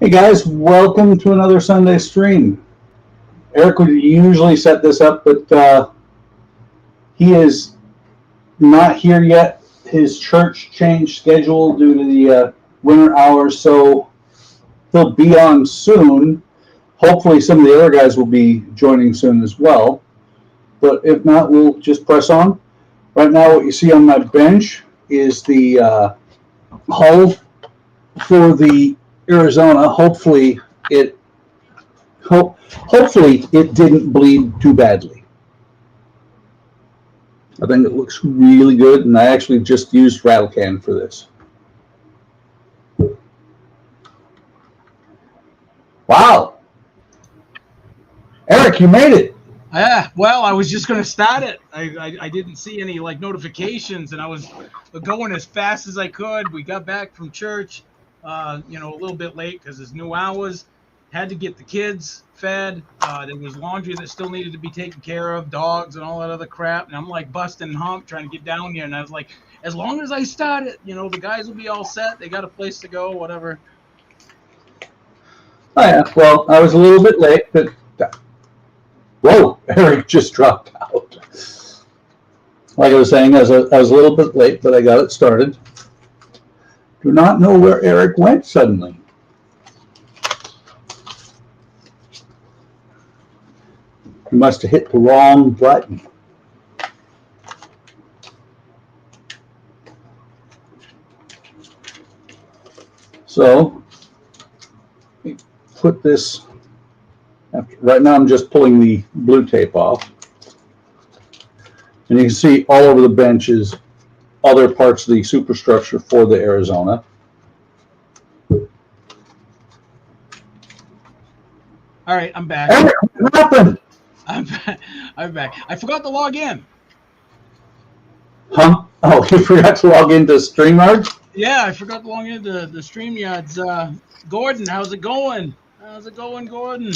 Hey guys, welcome to another Sunday stream. Eric would usually set this up, but he is not here yet. His church changed schedule due to the winter hours, so he'll be on soon. Hopefully some of the other guys will be joining soon as well. But if not, we'll just press on. Right now what you see on my bench is the hull for the Arizona. Hopefully it didn't bleed too badly. I think it looks really good, and I actually just used RattleCan for this. Wow. Eric, you made it. Yeah, well, I was just going to start it. I didn't see any notifications, and I was going as fast as I could. We got back from church, a little bit late because it's new hours. Had to get the kids fed. There was laundry that still needed to be taken care of, dogs and all that other crap. And I'm busting hump trying to get down here. And I was like, as long as I start it, the guys will be all set. They got a place to go, whatever. Oh yeah. Well, I was a little bit late, but whoa, Eric just dropped out. Like I was saying, I was a little bit late, but I got it started. Do not know where Eric went suddenly. He must have hit the wrong button. So, put this, right now I'm just pulling the blue tape off. And you can see all over the bench is other parts of the superstructure for the Arizona. All right, I'm back. Eric, what happened? I'm back. I forgot to log in. Huh? Oh, you forgot to log into StreamYard? Yeah, I forgot to log into the StreamYards. Gordon, how's it going? How's it going, Gordon?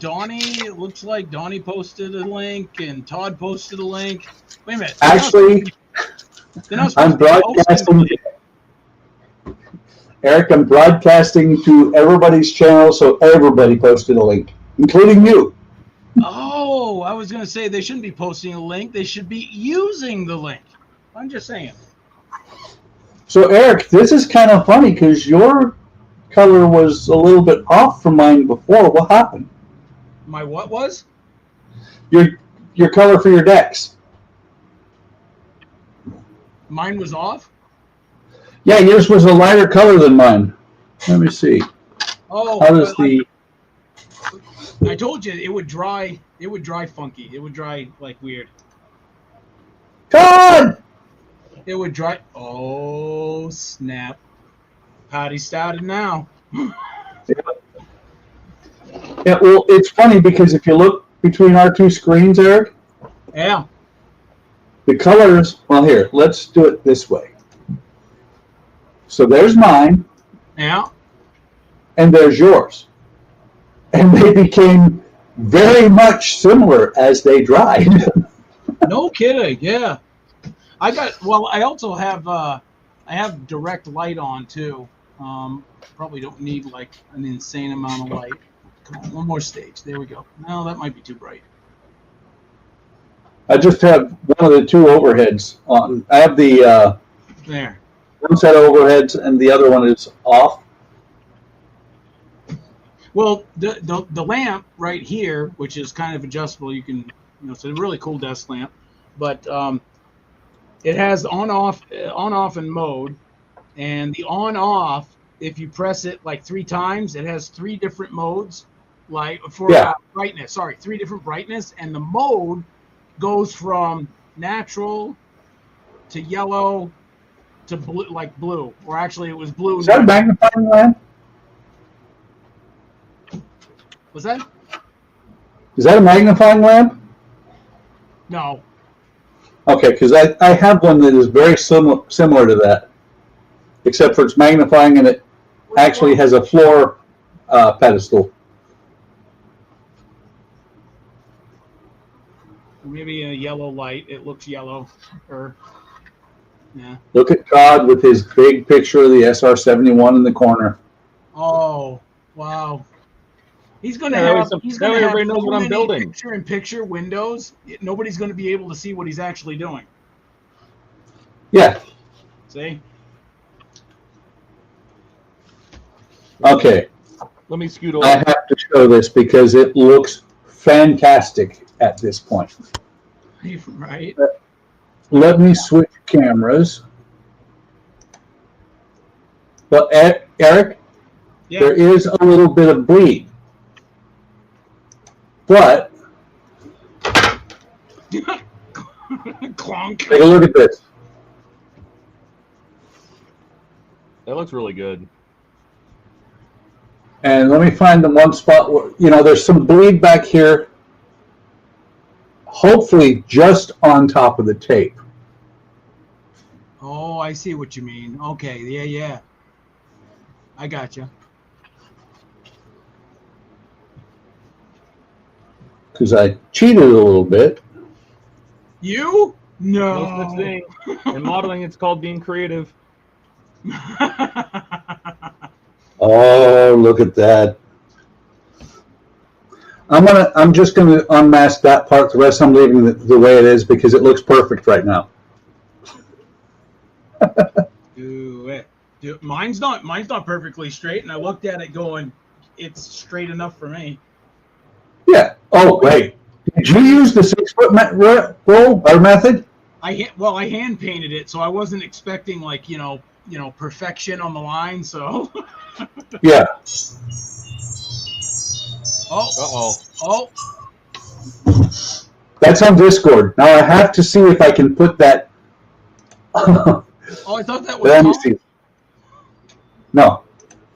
Donnie, it looks like Donnie posted a link and Todd posted a link. Wait a minute. Actually, I'm broadcasting. Eric, I'm broadcasting to everybody's channel, so everybody posted a link, including you. Oh, I was going to say they shouldn't be posting a link. They should be using the link. I'm just saying. So, Eric, this is kind of funny because your color was a little bit off from mine before. What happened? My what was? Your color for your decks. Mine was off? Yeah, yours was a lighter color than mine. Let me see. Oh, how does I told you it would dry. It would dry funky. It would dry weird. Todd! It would dry. Oh snap! Party started now. Yeah, well, it's funny because if you look between our two screens, Eric. Yeah. The colors. Well, here, let's do it this way. So there's mine. Yeah. And there's yours. And they became very much similar as they dried. No kidding. Yeah. I also have I have direct light on too. Probably don't need an insane amount of light. Come on, one more stage. There we go. No, that might be too bright. I just have one of the two overheads on. I have the there. One set of overheads and the other one is off. Well, the lamp right here, which is kind of adjustable, you can it's a really cool desk lamp, but it has on off in mode, and the on off, if you press it 3 times, it has 3 different modes, brightness. Sorry, 3 different brightness, and the mode goes from natural to yellow to blue, or actually it was blue. Is that a magnifying lamp? Was that? Is that a magnifying lamp? No. Okay, because I have one that is very similar to that, except for it's magnifying and it actually has a floor pedestal. Maybe a yellow light. It looks yellow. Yeah. Look at Todd with his big picture of the SR-71 in the corner. Oh, wow. He's going to Yeah, that way have. some- He's that going way to have everybody knows so what I'm many building. picture-in-picture windows. Nobody's going to be able to see what he's actually doing. Yeah. See? Okay. Let me scoot I over. have to show this because it looks fantastic at this point. Right? Let me switch cameras. But Eric, Yeah. there is a little bit of bleed. But Clonk. take a look at this. That looks really good. And let me find the one spot where, there's some bleed back here. Hopefully just on top of the tape. Oh, I see what you mean. Okay, yeah. I gotcha. Because I cheated a little bit. You? No No. such thing. In modeling, it's called being creative. Oh, look at that. I'm just gonna unmask that part. The rest I'm leaving the way it is because it looks perfect right now. Do it. Mine's not perfectly straight, and I looked at it going, it's straight enough for me. Yeah. Oh, wait. Did you use the 6-foot roll or method? I hand painted it, so I wasn't expecting like perfection on the line. So Yeah. oh, That's on Discord. Now I have to see if I can put that. oh! I thought that was Let me Todd. see. No.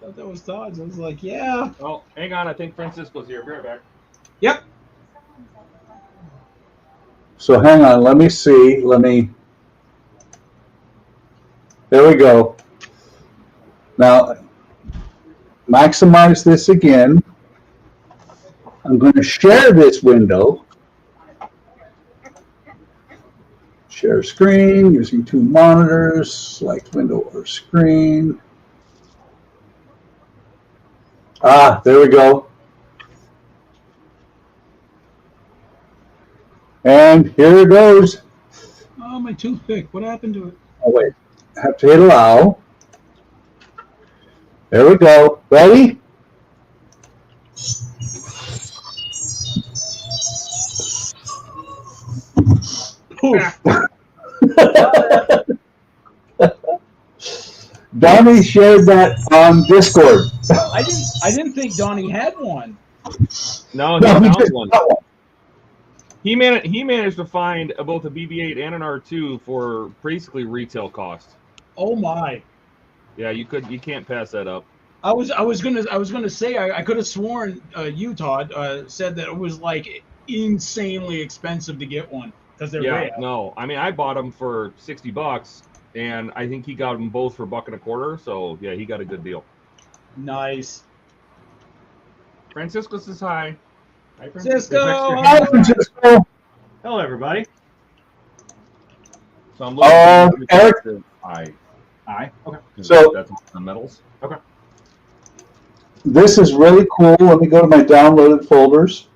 I thought that was Todd's. I was like, yeah. Oh, hang on. I think Francisco's here. Be right back. Yep. So hang on. Let me see. There we go. Now, maximize this again. I'm going to share this window. Share screen using 2 monitors. Select window or screen. Ah, there we go. And here it goes. Oh, my toothpick. What happened to it? Oh, wait. I have to hit allow. There we go. Ready? Poof. Donnie shared that on Discord. I didn't think Donnie had one. No, he No, he found just one. got one. He managed to find both a BB-8 and an R2 for basically retail cost. Oh my. Yeah, you can't pass that up. I was gonna say I could have sworn you, Todd, said that it was like insanely expensive to get one because they're rare. No, I mean I bought them for $60, and I think he got them both for $1.25. So yeah, he got a good deal. Nice. Francisco says hi. Hi, Francisco! Hi, Francisco. Hello, everybody. So I'm looking Eric? Hi. Okay. So- that's the metals. Okay. This is really cool. Let me go to my downloaded folders.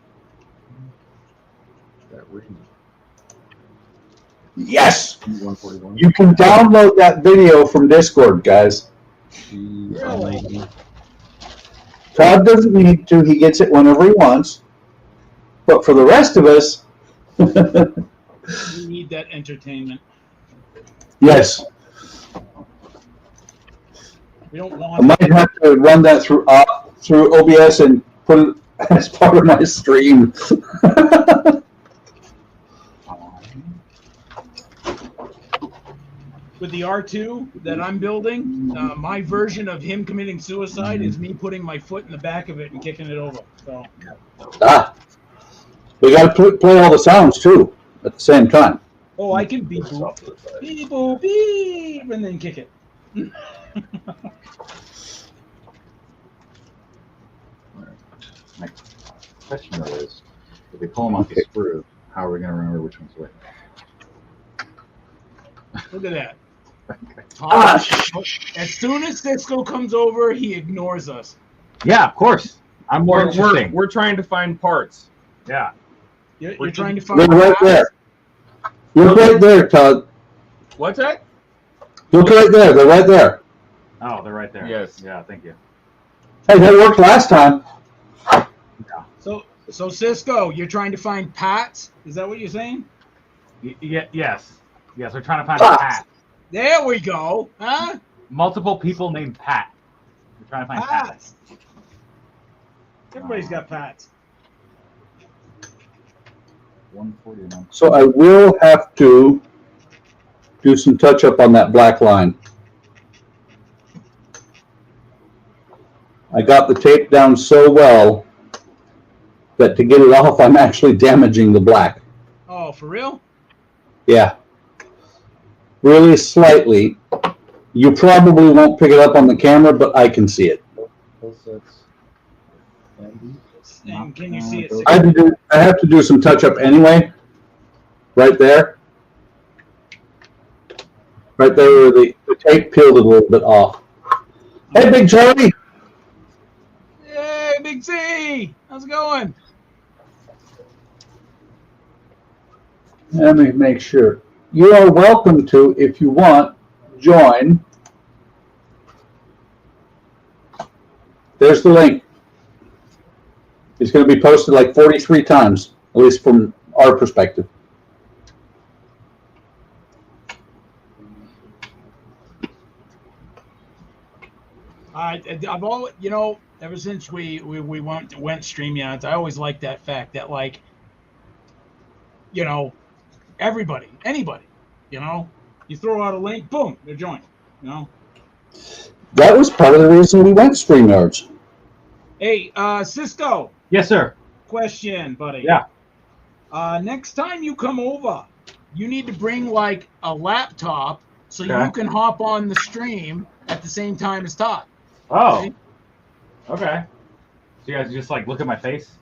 Yes! 141. You can download that video from Discord, guys. Really? Todd doesn't need to. He gets it whenever he wants. But for the rest of us, You need that entertainment. yes. We don't I want. might have to run that through OBS and put it as part of my stream. With the R2 that I'm building, my version of him committing suicide is me putting my foot in the back of it and kicking it over. So We got to play all the sounds too at the same time. oh, I can beep boop, beep boop, beep, and then kick it. My question though is, if we pull them off the screw, how are we going to remember which one's which? Look at that. Ah, As soon as Cisco comes over, he ignores us. Yeah, of course. I'm more We're interesting. trying to find parts. Yeah. You're trying to find They're right parts? there. Look right there, Todd. What's that? Look right there. They're right there. Oh, they're right there. Yes. Yeah, thank you. Hey, that worked last time. So Cisco, you're trying to find Pats? Is that what you're saying? Yes. Yes, we're trying to find Ah. Pat. There we go. Huh? Multiple people named Pat. We're trying to find Pat. Pats. Everybody's got Pats. 141. So I will have to do some touch up on that black line. I got the tape down so well that to get it off, I'm actually damaging the black. Oh, for real? Yeah. Really slightly. You probably won't pick it up on the camera, but I can see it. And can you see it? I have to do some touch up anyway. Right there. Right there where the tape peeled it a little bit off. Hey, Big Charlie. Hey, Big C! How's it going? Let me make sure. You are welcome to, if you want, join. There's the link. It's going to be posted like 43 times, at least from our perspective. I've always, ever since we went StreamYards, I always liked that fact that, like, everybody, anybody, you throw out a link, boom, they're joined, That was part of the reason we went StreamYards. Hey, Cisco, Yes, sir. question, buddy. Yeah. Next time you come over, you need to bring, like, a laptop so Okay. you can hop on the stream at the same time as Todd. Oh. Okay. So you guys just like look at my face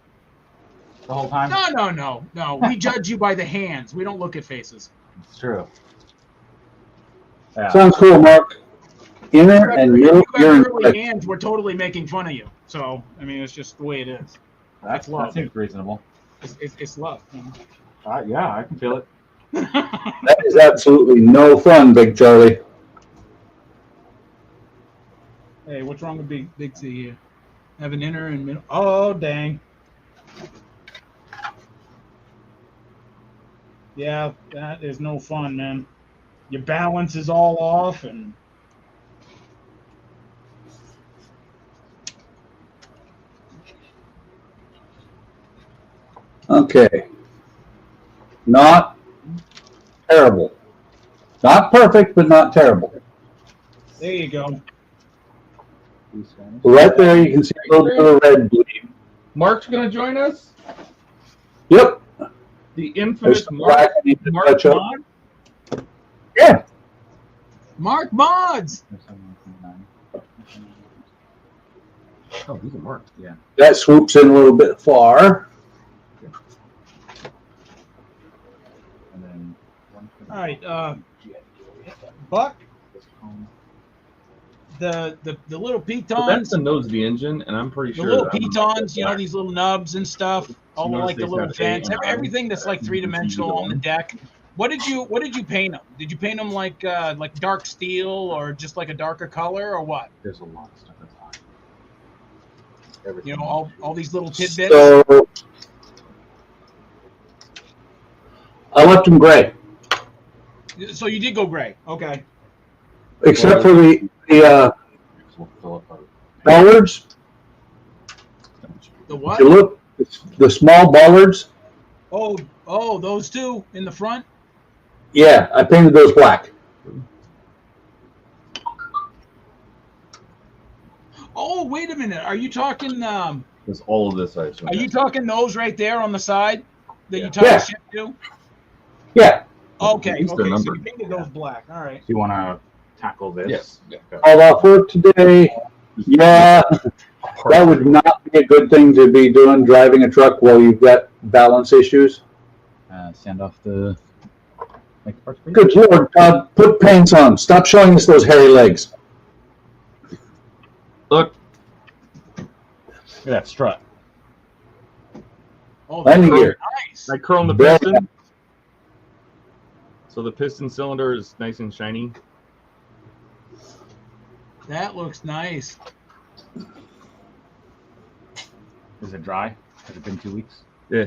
the whole time? No. We judge you by the hands. We don't look at faces. It's true. Yeah. Sounds cool, Mark. Inner and If you middle got ear curly hands, we're totally making fun of you. So, I mean, it's just the way it is. That seems reasonable. It's love. Yeah, I can feel it. That is absolutely no fun, Big Charlie. Hey, what's wrong with Big C here? Have an inner and middle. Oh, dang. Yeah, that is no fun, man. Your balance is all off, and Okay. Not terrible. Not perfect, but not terrible. there you go. Right there, you can see a little bit of red bleed. Mark's gonna join us. Yep. The There's infamous some Mark. black I need to Mark touch up. Mod? Yeah. Mark Mods. Oh, these are marked. Yeah. That swoops in a little bit far. And then All right, Buck. The little So that's pitons. the nose of the engine, and I'm pretty The sure little that I'm- pitons, these little nubs and stuff, all the, notice like the these little have vents, eight on everything that's like them. three dimensional on the deck. What did you paint them? Did you paint them like dark steel or just like a darker color or what? there's a lot of stuff that's hot. Everything. All these little tidbits. So I left them gray, So you did go gray. Okay. except for the We'll fill up our- bollards. The If what? you look, the small bollards. Oh, those two in the front. Yeah, I painted those black. Oh, wait a minute. Are you talking? There's all of this, I assume. Are you talking those right there on the side that you Yeah. tied Yeah. the ship to? Yeah, Okay. At least they're Okay. So you numbered. painted those black. All right. Do you want to tackle this? Yes. Yeah. all off work today. Yeah, that would not be a good thing to be doing, driving a truck while you've got balance issues. Sand off the Make parts for you. Good Lord, Todd, put pants on. Stop showing us those hairy legs. Look, Look at that strut. Oh, Landing that's gear. nice. I chrome the Very piston. So the piston cylinder is nice and shiny. That looks nice. Is it dry? Has it been 2 weeks? Yeah.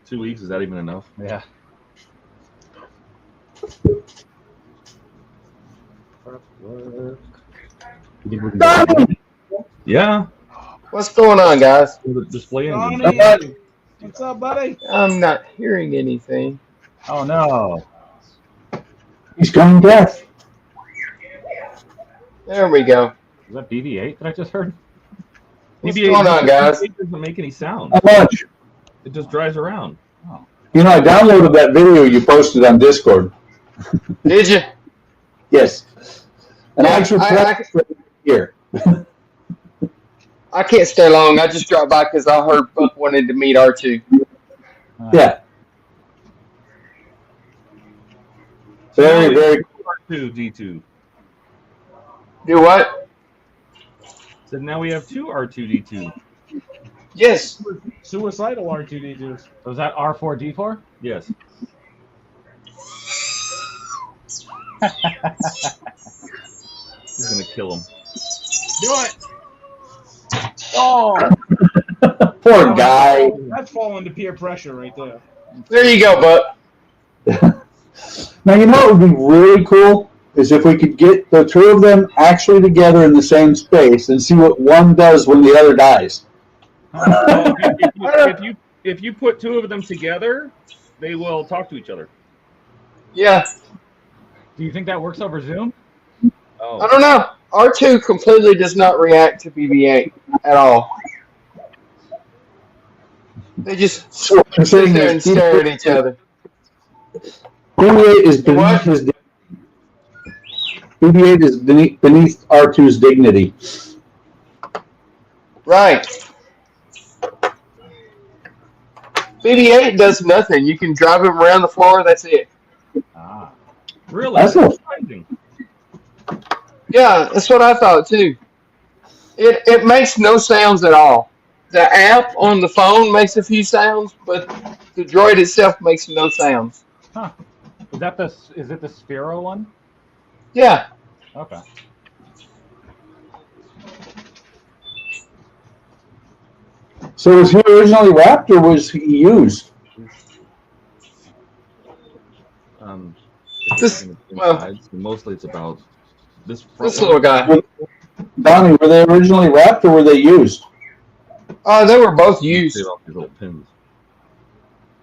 2 weeks, is that even enough? Yeah. Yeah. What's going on, guys? The display engine. Donnie, what's up, buddy? I'm not hearing anything. Oh no. He's going deaf. There we go. Is that BB-8 that I just heard? What's going on, guys? It doesn't make any sound. How much? It just drives around. You know, I downloaded that video you posted on Discord. Did you? Yes. And Yeah, I actually played it here. I can't stay long. I just dropped by because I heard Buck wanted to meet R2. Yeah. Very, very R2 D2. Do what? So now we have two R2 D2. Yes. Suicidal R2D2s. So is that R4D4? Yes. He's gonna kill him. Do it. Oh, poor guy. that's falling to peer pressure right there. There you go, Buck. Now, you know what would be really cool is if we could get the two of them actually together in the same space and see what one does when the other dies. Well, if you put two of them together, they will talk to each other. Yeah. Do you think that works over Zoom? I Oh, don't know. R2 completely does not react to BB-8 at all. They just So what I'm sit saying there and is stare at each other. BB-8 is What? beneath his BB-8 is beneath R2's dignity. Right. BB-8 does nothing. You can drive him around the floor. That's it. Ah. really? That's not- surprising. Yeah, that's what I thought too. It makes no sounds at all. The app on the phone makes a few sounds, but the droid itself makes no sounds. Huh. Is it the Sphero one? Yeah. Okay. So was he originally wrapped or was he used? This- well- inside, so mostly it's about this front This little guy. Donnie, were they originally wrapped or were they used? They were both used. Save off these little pins.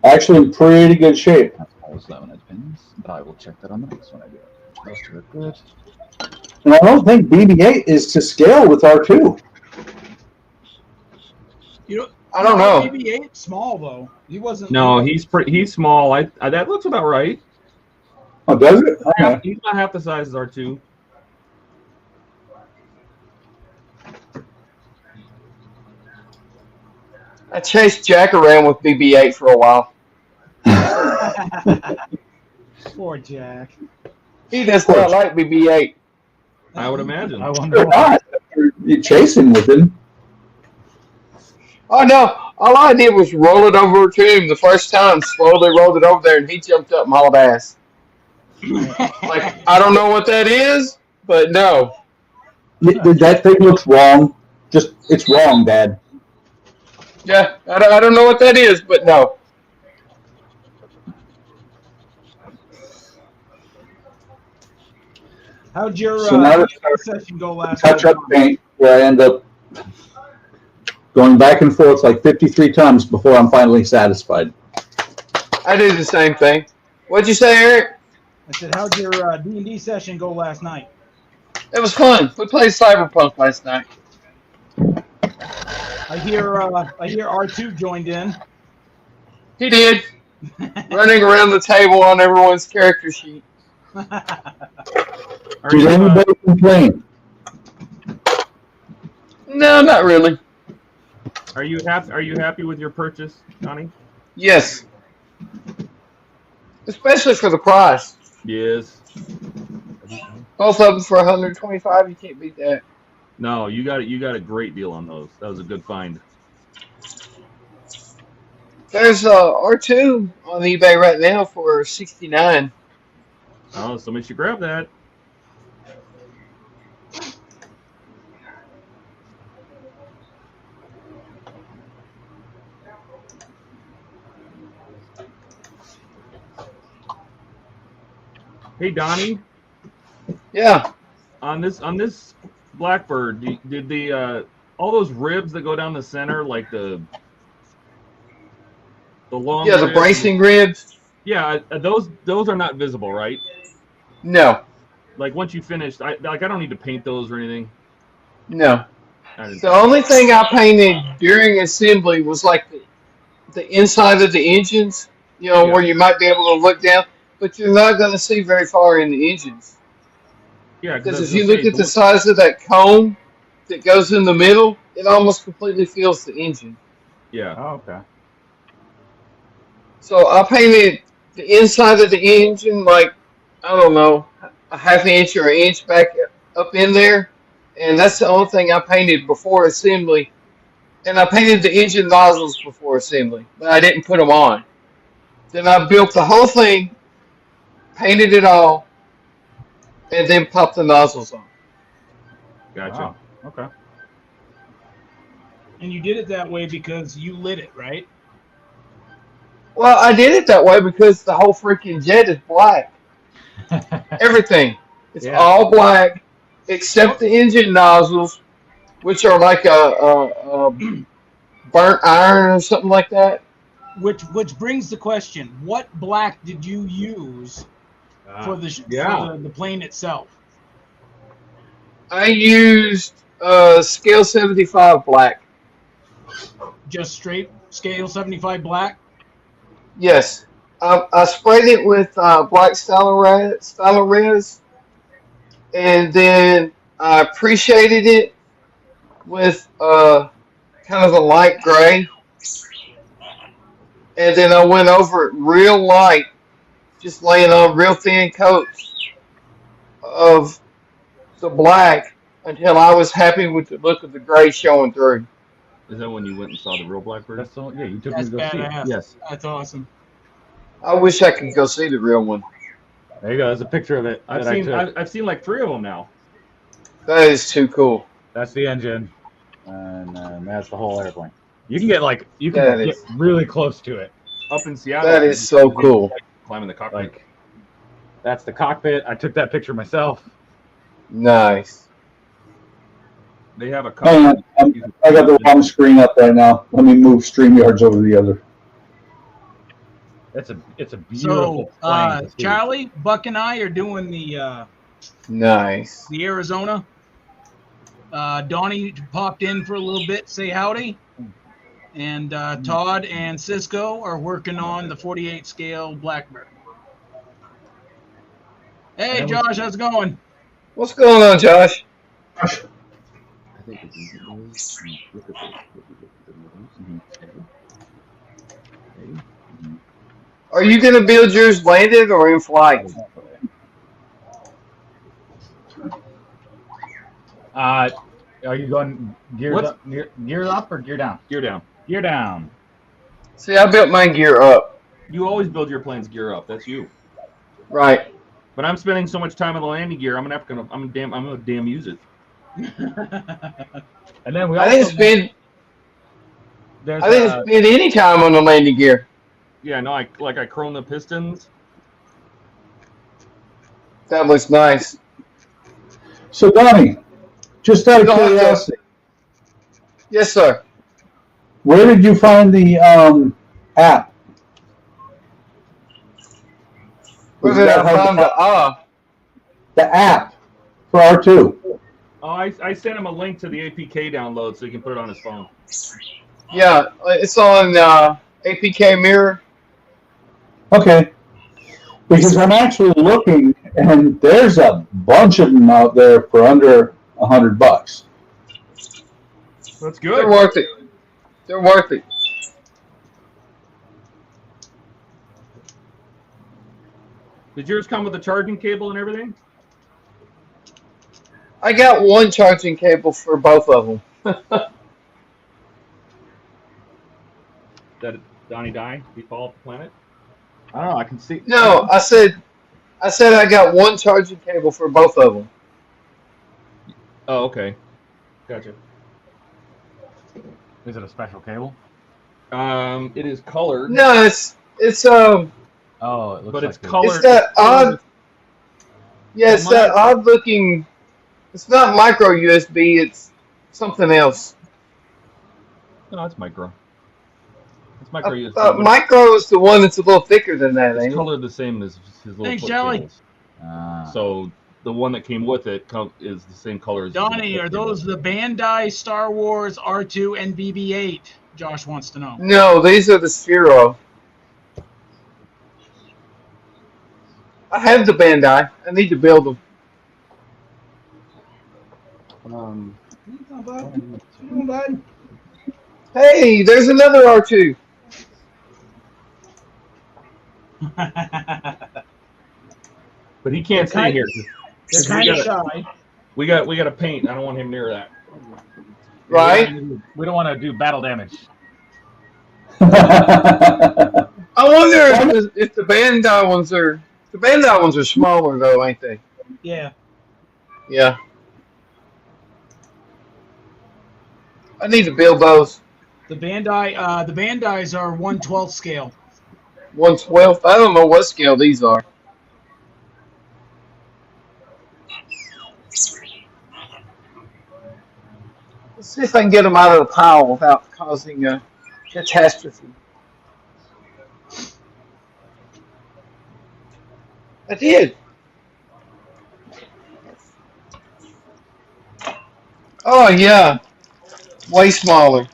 Actually, in pretty good shape. That's always laminate pins, but I will check that on the next one I do it. Those two are good. And I don't think BB-8 is to scale with R2. You know, I don't know. BB-8 small though. He wasn't. No, he's small. I that looks about right. Oh, does it? Okay. He's not half the size as R2. I chased Jack around with BB-8 for a while. Poor Jack. He does not like BB-8. I would imagine. I wonder You're why. not. You're chasing with him. Oh no! All I did was roll it over to him the first time. Slowly rolled it over there, and he jumped up and hauled ass. Like I don't know what that is, but no. That thing looks wrong. Just, it's wrong, Dad. Yeah, I don't know what that is, but no. How'd your So now that session go last touch night? up paint where I end up going back and forth like 53 times before I'm finally satisfied. I do the same thing. What'd you say, Eric? I said, how'd your D&D session go last night? It was fun. We played Cyberpunk last night. I hear R2 joined in. He did. Running around the table on everyone's character sheet. Does anybody complain? No, not really. Are you happy with your purchase, Johnny? Yes. Especially for the price. Yes. Both of them for 125. You can't beat that. No, you got it. You got a great deal on those. That was a good find. There's R2 on eBay right now for 69. Oh, somebody should grab that. Hey Donnie, Yeah. on this Blackbird, did the all those ribs that go down the center, like the long Yeah, the ribs, bracing ribs. yeah, those are not visible, right? No. Like once you finish, I don't need to paint those or anything. No. I didn't The think- only thing I painted during assembly was like the inside of the engines, Yeah. where you might be able to look down, but you're not going to see very far in the engines. Yeah, Because that's if you what I look was at the gonna size of that cone that goes in the middle, it almost completely fills the engine. say. Yeah, Oh, okay. So I painted the inside of the engine like, I don't know, a half inch or an inch back up in there. And that's the only thing I painted before assembly. And I painted the engine nozzles before assembly, but I didn't put them on. Then I built the whole thing, painted it all, and then popped the nozzles on. gotcha. Wow. Okay. And you did it that way because you lit it, right? Well, I did it that way because the whole freaking jet is black. Everything. It's Yeah. all black except the engine nozzles, which are like a burnt iron or something like that. Which brings the question: what black did you use for yeah. the plane itself? I used scale 75 black. Just straight scale 75 black? Yes. I sprayed it with black Styrorez, and then I pre-shaded it with kind of a light gray. And then I went over it real light, just laying on real thin coats of the black until I was happy with the look of the gray showing through. Is that when you went and saw the real Blackbird? That's so. Yeah, you took That's me to go see it. badass. Yes. That's awesome. I wish I could go see the real one. There you go. There's a picture of it. I've that I seen took. I've seen like 3 of them now. That is too cool. That's the engine, and that's the whole airplane. You can get That get is- really close to it. Up in Seattle. That is so cool. Climbing the cockpit. Like, that's the cockpit. I took that picture myself. Nice. They have a Hang on, I got the wrong screen up right now. Let me move StreamYards over to the other. It's a So, beautiful plane. to see. Charlie, Buck, and I are doing the Nice. Arizona. Donnie popped in for a little bit, say howdy. And Todd and Cisco are working on the 48 scale Blackbird. Hey, Josh, how's it going? What's going on, Josh? Are you going to build yours landed or in flight? Are you going gears What's- up, gear up or gear down? Gear down. Gear down. See, I built mine gear up. You always build your planes gear up. That's you. Right. But I'm spending so much time on the landing gear. I'm gonna damn use it. And then we I also didn't spend there's I didn't spend any time on the landing gear. Yeah, no, I chrome the pistons. That looks nice. So, Donnie, just out of You don't have to- curiosity, Yes, sir. where did you find the app? Where Is did that I hard to find the The app for R2. Oh, I sent him a link to the APK download so he can put it on his phone. Yeah, it's on APK Mirror. Okay. Because I'm actually looking, and there's a bunch of them out there for under $100. That's They're good. worth it. They're worth it. Did yours come with a charging cable and everything? I got one charging cable for both of them. That Donnie die? He fall off the planet? I don't know. I can see. No, I said I got one charging cable for both of them. Oh, okay. Gotcha. Is it a special cable? It is colored. No, it's Oh, it looks But like it's colored. it's that odd. Yeah, it's that odd looking. It's not micro USB. It's something else. No, it's micro. It's micro USB. but Micro is the one that's a little thicker than that, it's ain't it? colored the same as his little Thanks, foot Jelly. cables. Ah. So the one that came with it is the same color as his little Donnie, foot are those cables. the Bandai Star Wars R2 and BB-8? Josh wants to know. No, these are the Sphero. I have the Bandai. I need to build them. Hey, there's another R2. But he can't They're stay here. They're We kind of gotta- shy. We got to paint. I don't want him near that. Right? We don't want to do battle damage. I wonder if the Bandai ones are. The Bandai ones are smaller though, ain't they? Yeah. Yeah. I need to build those. The Bandais are 1/12 scale. 1/12. I don't know what scale these are. Let's see if I can get them out of the pile without causing a catastrophe. I did. Oh yeah, way smaller.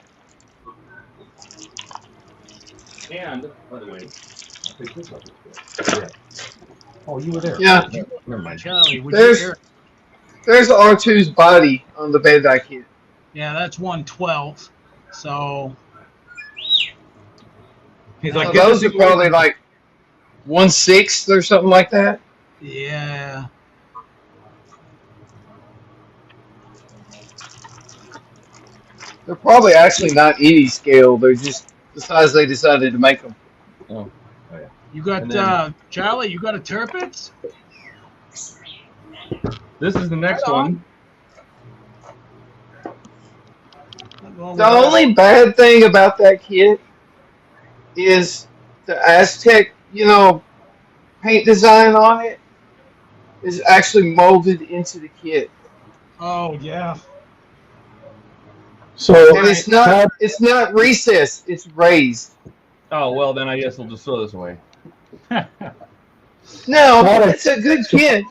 And by the way, I picked this up. Yeah. Oh, you were there. Yeah. Never mind. Charlie, would There's- you hear? There's R2's body on the Bandai kit. Yeah, that's 1/12. So He's So like, those are probably like 1/6 or something like that. yeah. They're probably actually not any scale. They're just the size they decided to make them. You got And then- Charlie. You got a Turpitz? This is the next Right on. one. The only bad thing about that kit is the Aztec, paint design on it is actually molded into the kit. Oh yeah. So And it's not recessed, it's raised. Oh well, then I guess we'll just throw this away. No, Got it. it's a good kit.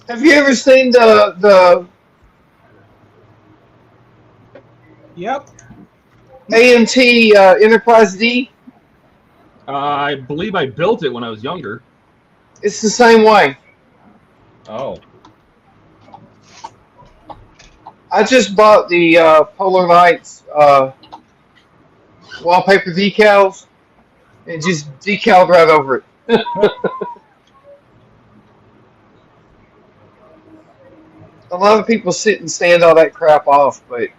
Have you ever seen the Yep. AMT Enterprise D? I believe I built it when I was younger. It's the same way. Oh. I just bought the Polar Lights wallpaper decals and just decaled right over it. A lot of people sit and sand all that crap off, but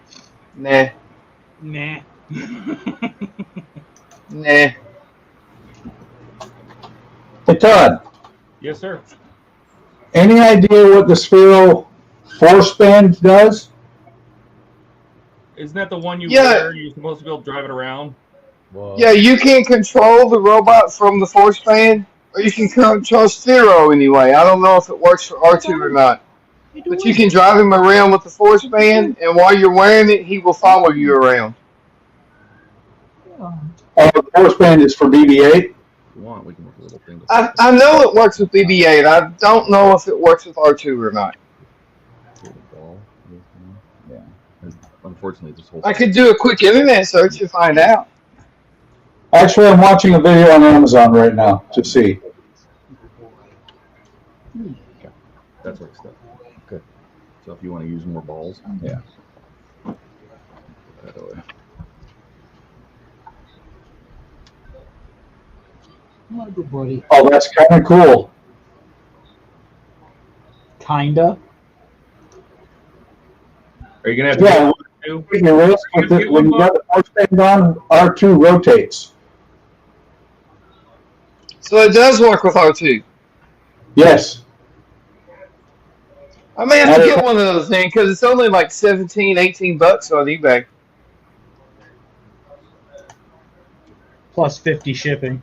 nah, Nah. nah. Hey Todd, Yes, sir. any idea what the Sphero force band does? Isn't that the one you Yeah. wear? You're supposed to be able to drive it around. Whoa. Yeah, you can control the robot from the force band, or you can control Sphero anyway. I don't know if it works for R2 or not. But you can drive him around with the force band, and while you're wearing it, he will follow you around. Oh, the force band is for BB-8. If you want, we can make a little thing. I know it works with BB-8. I don't know if it works with R2 or not. Yeah. Unfortunately, this whole I could do a quick internet search to find out. Actually, I'm watching a video on Amazon right now to see. that's what stuff. Good. So if you want to use more balls, Yeah. Oh, good buddy. Oh, that's kind of cool. Kinda. Are you gonna have to Yeah, get two? your risk with it, when you got the force band on, R2 rotates. So it does work with R2. Yes. I may have to get one of those things because it's only like 17, 18 bucks on eBay. Plus 50 shipping.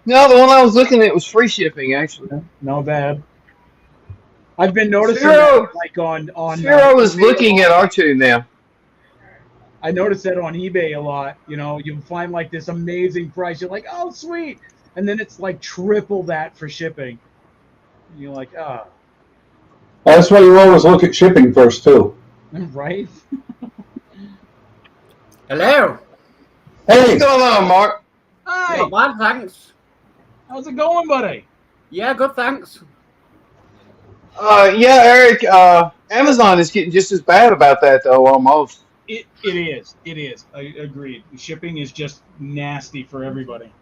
No, the one I was looking at was free shipping, actually. No bad. I've been noticing Zero. that, like on Zero is eBay looking a at lot. R2 now. I noticed that on eBay a lot. You know, you find like this amazing price. You're like, oh, sweet. And then it's like triple that for shipping. And you're like, ah, That's why you always look at shipping first, too. right? Hello. Hey, What's going on, Mark? Hi. Not bad, thanks. How's it going, buddy? Yeah, good, thanks. Yeah, Eric, Amazon is getting just as bad about that, though, almost. It is. It is. I agreed. Shipping is just nasty for everybody.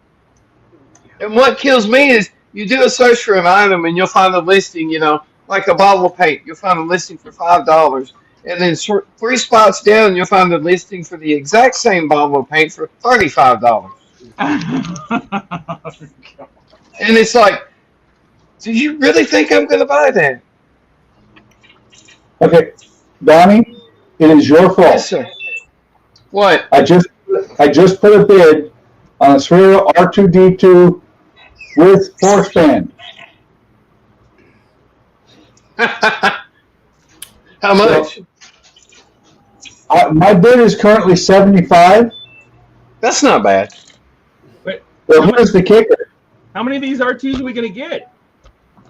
And what kills me is you do a search for an item and you'll find the listing, you know, like a bottle of paint. You'll find a listing for $5. And then 3 spots down, you'll find the listing for the exact same bottle of paint for $35. And it's like, do you really think I'm going to buy that? okay, Donnie, it is your fault. Yes, sir. What? I just put a bid on a Sphero R2D2 with force band. How much? My bid is currently $75. That's not bad. But Well, here's the kicker. how many of these R2s are we gonna get?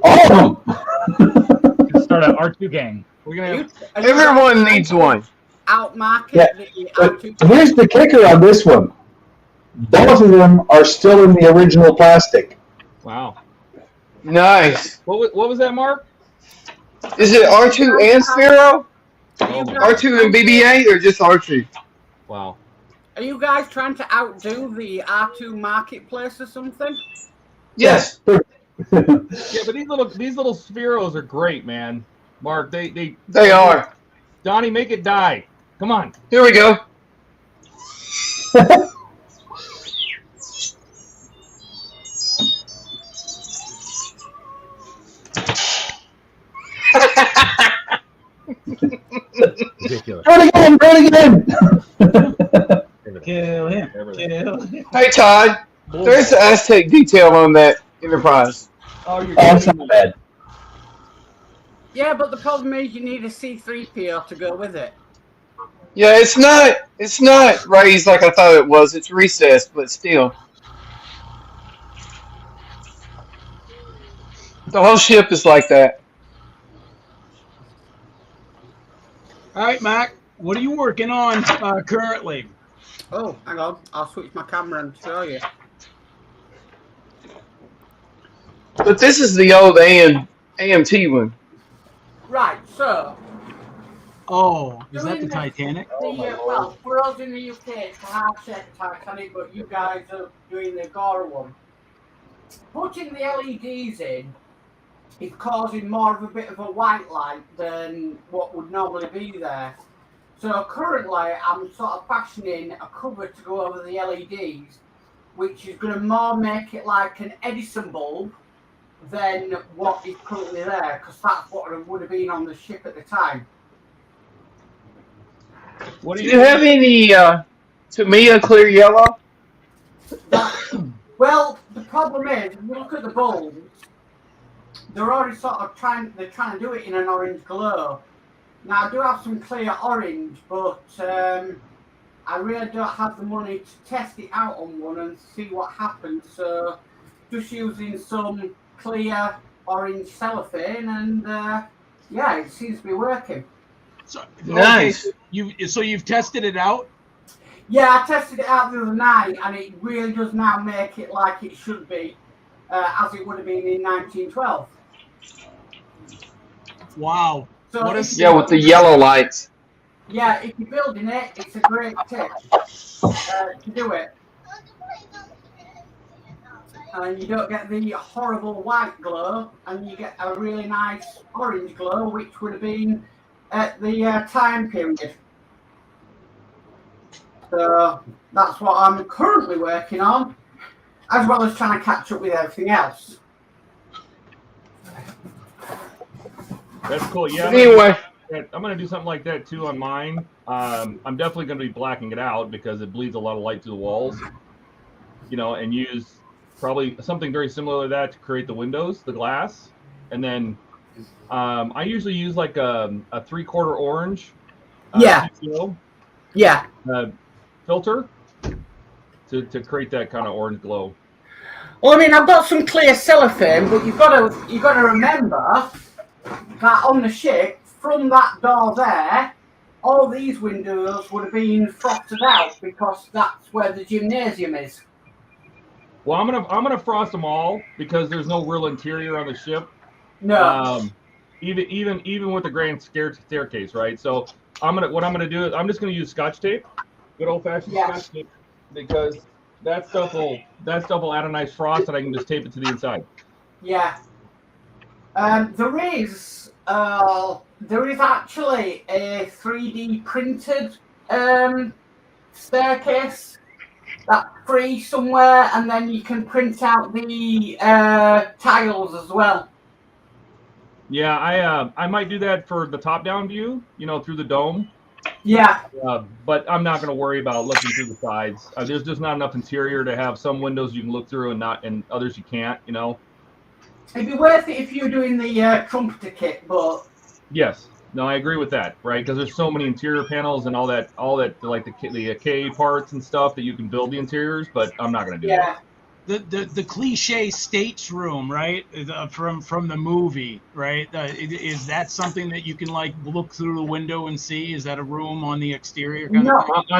All of them. Start an R2 gang. We're gonna have Everyone needs one. Outmarket Yeah, the But R2. here's the kicker on this one. Both of them are still in the original plastic. wow. Nice. What was that, Mark? Is it R2 and Sphero? Oh my, R2 and BB-8 or just R2? wow. Are you guys trying to outdo the R2 marketplace or something? Yes. Yeah, but these little Spheros are great, man. Mark, they They are. Donnie, make it die. Come on. Here we go. Ridiculous. Do it again. Kill him. Everything. Kill him. Hey, Todd. There's the Aztec detail on that Enterprise. Oh, you're That's not bad. Yeah, but the problem is you need a C3PO to go with it. Yeah, it's not raised like I thought it was. It's recessed, but still. The whole ship is like that. All right, Mac. What are you working on currently? Oh, hang on. I'll switch my camera and show you. But this is the old AMT one. Right, so Oh, is that the Doing this. Titanic? well, for us in the UK, it's a hard-set Titanic, but you guys are doing the Agora one. Putting the LEDs in is causing more of a bit of a white light than what would normally be there. So currently, I'm sort of fashioning a cover to go over the LEDs, which is going to more make it like an Edison bulb than what is currently there, because that's what it would have been on the ship at the time. What Do you have any Tamiya clear yellow? Well, the problem is, if you look at the bulbs, they're already sort of trying to do it in an orange glow. Now, I do have some clear orange, but I really don't have the money to test it out on one and see what happens. So, just using some clear orange cellophane, and yeah, it seems to be working. So, Nice. Okay, you've tested it out? Yeah, I tested it out the other night, and it really does now make it like it should be, as it would have been in 1912. Wow. So What if is- Yeah, with the yellow lights. Yeah, if you're building it, it's a great tip to do it. and you don't get the horrible white glow, and you get a really nice orange glow, which would have been at the time period. So that's what I'm currently working on, as well as trying to catch up with everything else. That's cool. Yeah. Anyway, I'm gonna do something like that too on mine. I'm definitely gonna be blacking it out because it bleeds a lot of light through the walls. You know, and use probably something very similar to that to create the windows, the glass, and then I usually use like a 3/4 orange. TCO, Yeah. filter to create that kind of orange glow. Well, I mean, I've got some clear cellophane, but you've got to remember that on the ship, from that door there, all these windows would have been frosted out because that's where the gymnasium is. Well, I'm gonna frost them all because there's no real interior on the ship. No. Even with the grand staircase, right? So what I'm gonna do is I'm just gonna use Scotch tape, good old fashioned Scotch tape, because that stuff will add a nice frost, and I can just tape it to the inside. Yeah. There is actually a 3D printed staircase that's free somewhere, and then you can print out the tiles as well. Yeah, I might do that for the top-down view, you know, through the dome. Yeah. But I'm not going to worry about looking through the sides. There's just not enough interior to have some windows you can look through and others you can't, you know. It'd be worth it if you're doing the trumpeter kit, but Yes, no, I agree with that, right? Because there's so many interior panels and all that, like the K parts and stuff that you can build the interiors. But I'm not going to do that. The cliche states room, right? From the movie, right? Is that something that you can like look through the window and see? Is that a room on the exterior? Kind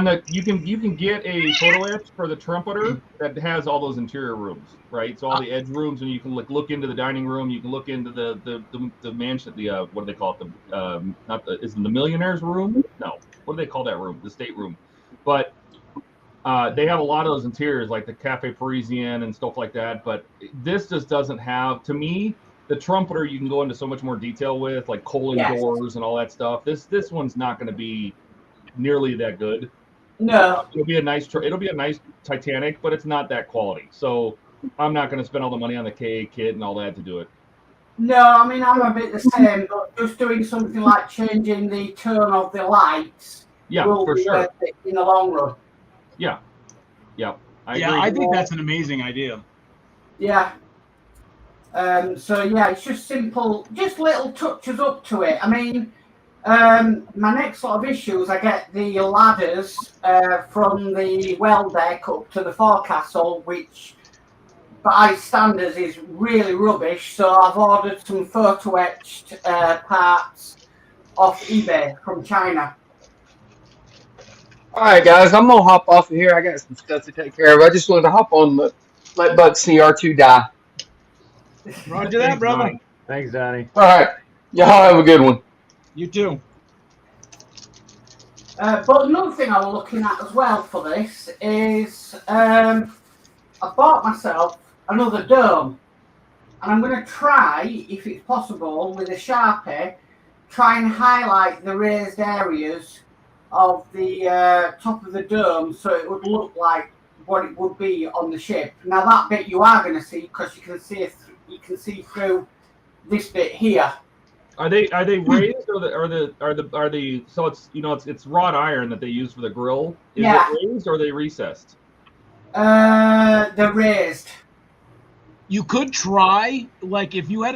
of thing? You can get a photo etch for the trumpeter that has all those interior rooms, right? So all the edge rooms, and you can look into the dining room. You can look into the mansion. What do they call it? Is it the millionaire's room? No, what do they call that room? The state room, but. They have a lot of those interiors, like the Cafe Parisian and stuff like that. But this just doesn't have, to me, the trumpeter you can go into so much more detail with, like colon doors and all that stuff. This one's not going to be nearly that good. no. It'll be a nice Titanic, but it's not that quality. So I'm not going to spend all the money on the KA kit and all that to do it. No, I mean, I'm a bit the same, but just doing something like changing the tone of the lights will for be sure. worth it in the long run. Yeah. I agree. I think that's an amazing idea. Yeah. So yeah, it's just simple, just little touches up to it. I mean, my next sort of issues, I get the ladders from the well deck up to the forecastle, which by standards is really rubbish. So I've ordered some photo etched parts off eBay from China. all right, guys, I'm gonna hop off of here. I got some stuff to take care of. I just wanted to hop on, let Buck CR2 die. Roger that, brother. Thanks, Johnny. All right, y'all have a good one. You too. But another thing I was looking at as well for this is I bought myself another dome, and I'm going to try, if it's possible, with a Sharpie, try and highlight the raised areas of the top of the dome so it would look like what it would be on the ship. Now that bit you are going to see because you can see through this bit here. Are they raised are they so it's wrought iron that they use for the grill? Is it raised or are they recessed? They're raised. You could try, like, if you had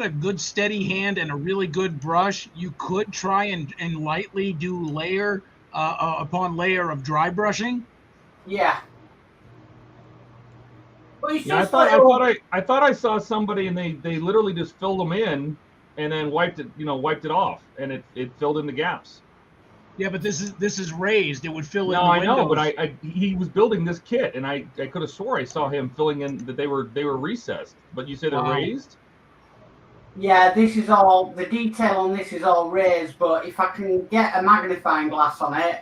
a good steady hand and a really good brush, you could try and lightly do layer upon layer of dry brushing. Yeah. Well, it's Yeah, just I thought I saw somebody and they literally just filled them in and then wiped it off, and it filled in the gaps. Yeah, but this is raised. It would fill in No, the I windows. know, but he was building this kit, and I could have swore I saw him filling in that they were recessed. But you say they're Wow. raised? Yeah, this is all, the detail on this is all raised, but if I can get a magnifying glass on it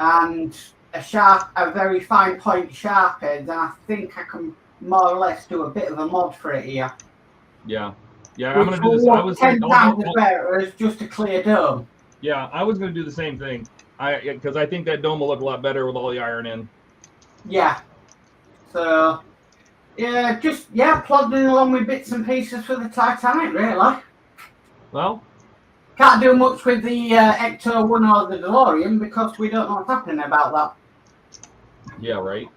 and a very fine point Sharpie, then I think I can more or less do a bit of a mod for it here. Yeah. Yeah, I'm Which gonna do this. will I look was 10 gonna, times as better as just a clear dome. yeah, I was gonna do the same thing. Because I think that dome will look a lot better with all the iron in. Yeah. So, yeah, just, plodding along with bits and pieces for the Titanic, really. Well, Can't do much with the Ecto 1 or the DeLorean because we don't know what's happening about that. yeah, right.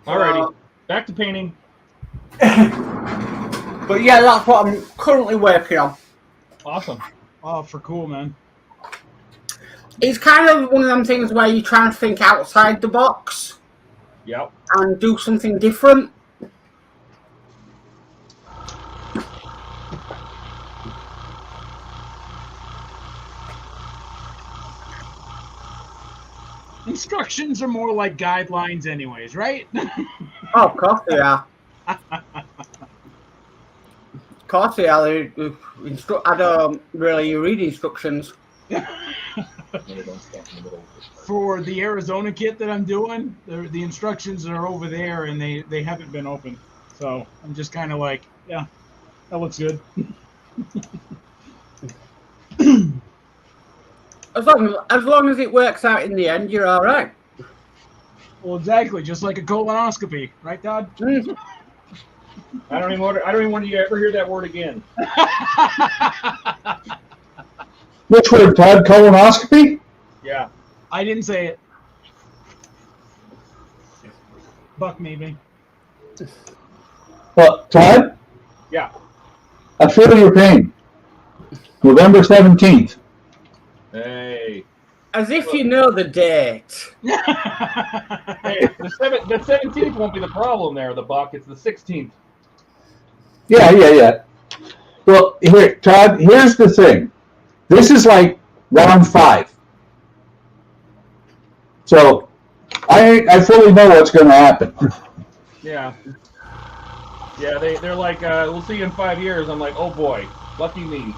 Alrighty, back to painting. But yeah, that's what I'm currently working on. Awesome. Oh, for cool, man. It's kind of one of them things where you try and think outside the box Yep. and do something different. Instructions are more like guidelines anyways, right? Oh, of course they are. Of course they are. I don't really read instructions. For the Arizona kit that I'm doing, the instructions are over there and they haven't been opened. So I'm just kind of like, yeah, that looks good. As long as it works out in the end, you're all right. Well, exactly, just like a colonoscopy, right, Todd? Mm. I don't even want you to ever hear that word again. Which word, Todd? Colonoscopy? Yeah. I didn't say it. Buck maybe. Well, Todd? Yeah. I feel your pain. November 17th. Hey. As if you know the date. Hey, the 17th won't be the problem there, the buck. It's the 16th. Yeah. Well, here, Todd, here's the thing. This is like round 5. So, I fully know what's going to happen. Yeah. Yeah, they're like, we'll see you in 5 years. I'm like, oh boy, lucky me.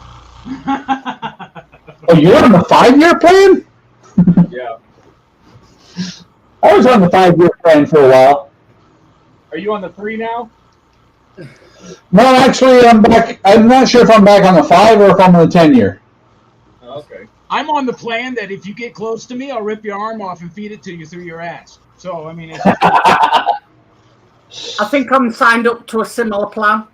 Oh, you're on the 5-year plan? Yeah. I was on the 5-year plan for a while. Are you on the 3 now? No, actually, I'm back. I'm not sure if I'm back on the 5 or if I'm on the 10-year. Oh, okay. I'm on the plan that if you get close to me, I'll rip your arm off and feed it to you through your ass. So, I mean, it's... I think I'm signed up to a similar plan.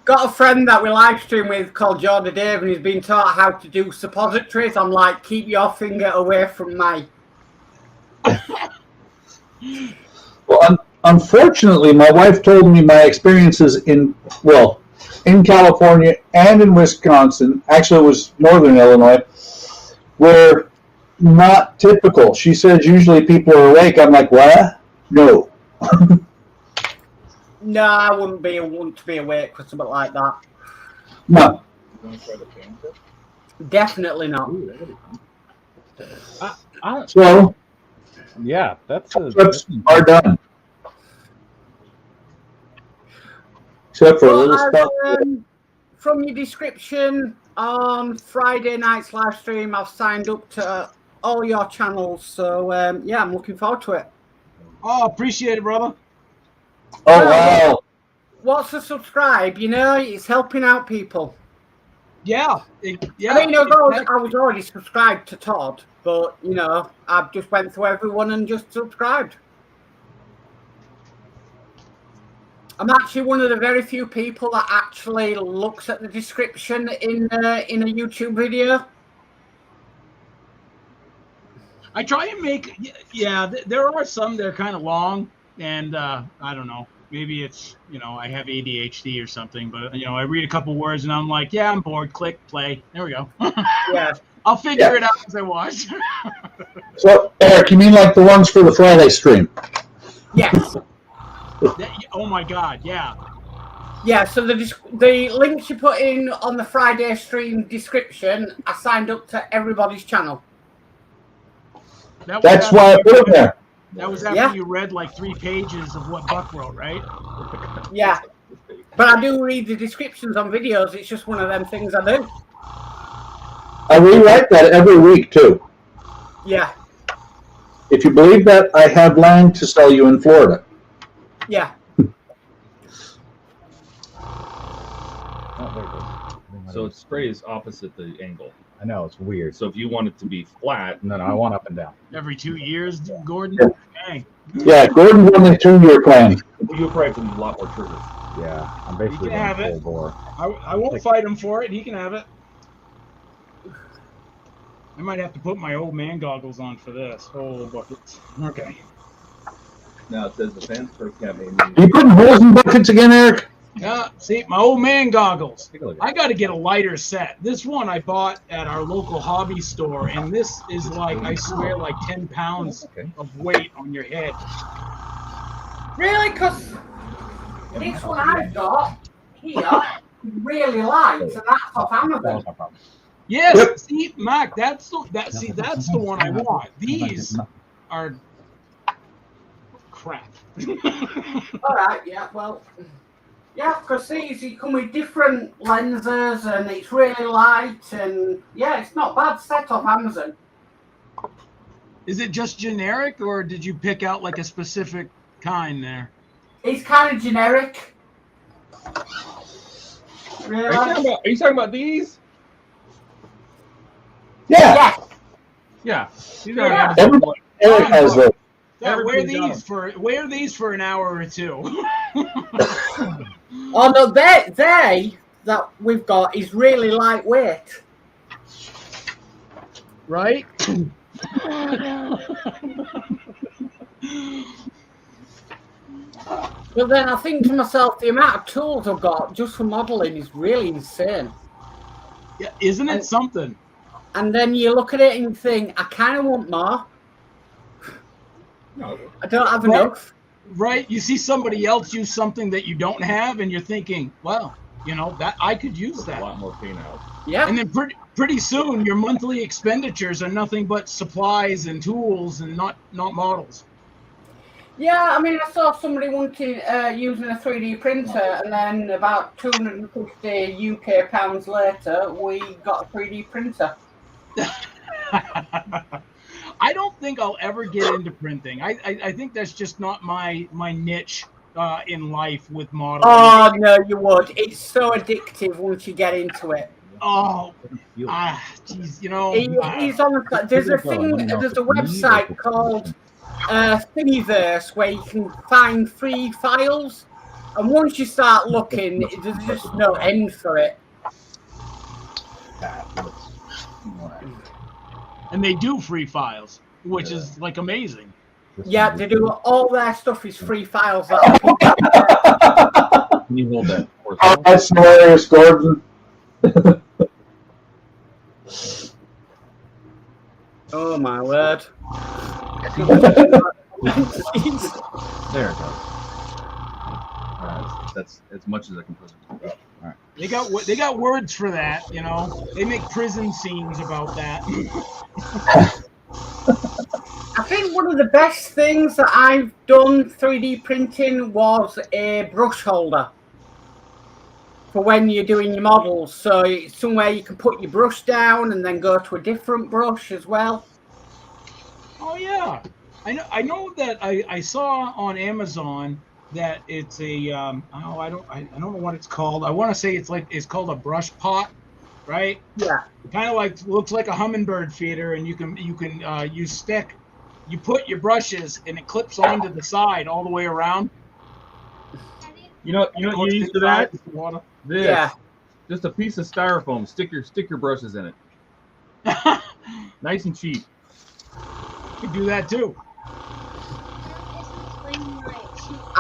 Got a friend that we live stream with called Jordan Dave, and he's been taught how to do suppositories. I'm like, keep your finger away from me. Well, unfortunately, my wife told me my experiences in California and in Wisconsin, actually it was Northern Illinois, were not typical. She says usually people are awake. I'm like, what? No. No, I wouldn't want to be awake for something like that. No. Definitely not. So, Yeah, that's trips are done. Except for a little stuff. From your description on Friday night's live stream, I've signed up to all your channels. So, yeah, I'm looking forward to it. Oh, appreciate it, brother. Oh, wow. What's a subscribe? You know, it's helping out people. Yeah. I mean, I was already subscribed to Todd, but, you know, I've just went through everyone and just subscribed. I'm actually one of the very few people that actually looks at the description in a YouTube video. I try and make, there are some that are kind of long, and I don't know, maybe it's, I have ADHD or something, but, I read a couple words and I'm like, yeah, I'm bored, click, play, there we go. Yeah. I'll figure it out as I watch. So, Eric, you mean like the ones for the Friday stream? Yes. Oh my God, yeah. Yeah, so the links you put in on the Friday stream description, I signed up to everybody's channel. That's why I put them there. That was after you read like 3 pages of what Buck wrote, right? Yeah. But I do read the descriptions on videos. It's just one of them things I do. I rewrite that every week, too. Yeah, If you believe that, I have land to sell you in Florida. yeah. Oh, there it goes. So its spray is opposite the angle. I know it's weird. So if you want it to be flat, No, I want up and down. Every 2 years, Gordon. Yeah. Dang. Yeah, Gordon's on the 2-year plan. you'll probably put a lot more triggers. Yeah, I'm basically You can have going it. full bore. I won't fight him for it. He can have it. I might have to put my old man goggles on for this. Oh, buckets. Okay. Now it says the fan spray cabinet. Are you putting holes in buckets again, Eric? Yeah, see, my old man goggles. Take a look at I got to get a lighter set. This one I bought at our local hobby store, and this is like, I swear, like 10 pounds Okay. of weight on your head. Really? Because this one I've got here is really light, and that's off Amazon. That's no problem. Yes, Yep. see, Mac, that's the one I want. These are crap. All right, yeah, well, yeah, because these you come with different lenses, and it's really light, and yeah, it's not bad set off Amazon. Is it just generic, or did you pick out like a specific kind there? It's kind of generic. Really? Are you talking about these? Yeah. Yeah. Yeah. These Yeah. are Amazon Everybody- ones. Eric has the. Yeah, Everybody's got wear these for an hour or two. Oh no, they that we've got is really lightweight. Right? But then I think to myself, the amount of tools I've got just for modelling is really insane. Yeah, isn't it something? And then you look at it and think, I kind of want more. No. I don't have Right. enough. Right? You see somebody else use something that you don't have, and you're thinking, well, you know, that I could use A that. lot more pay now. Yeah. And then pretty soon, your monthly expenditures are nothing but supplies and tools, and not models. Yeah, I mean, I saw somebody wanting using a 3D printer, and then about 250 UK pounds later, we got a 3D printer. I don't think I'll ever get into printing. I think that's just not my niche in life with modeling. Oh no, you would. It's so addictive once you get into it. Oh, geez, you know. He's on the. There's a thing. There's a website called Thingiverse where you can find free files, and once you start looking, there's just no end for it. That looks alright. And they do free files, which is like amazing. This Yeah, one they is- do. All their stuff is free files. Can you hold that? Oh, that's hilarious, Gordon. Oh my word! There it goes. That's as much as I can put it. They got words for that, you know. They make prison scenes about that. I think one of the best things that I've done 3D printing was a brush holder for when you're doing your models. So it's somewhere you can put your brush down and then go to a different brush as well. Oh yeah, I know that I saw on Amazon that it's a I don't know what it's called. I want to say it's called a brush pot, right? Yeah. It kind of like looks like a hummingbird feeder, and you can use stick. You put your brushes and it clips onto the side all the way around. You know what you use for that? This. Yeah. Just a piece of styrofoam. Stick your brushes in it. Nice and cheap. You can do that too.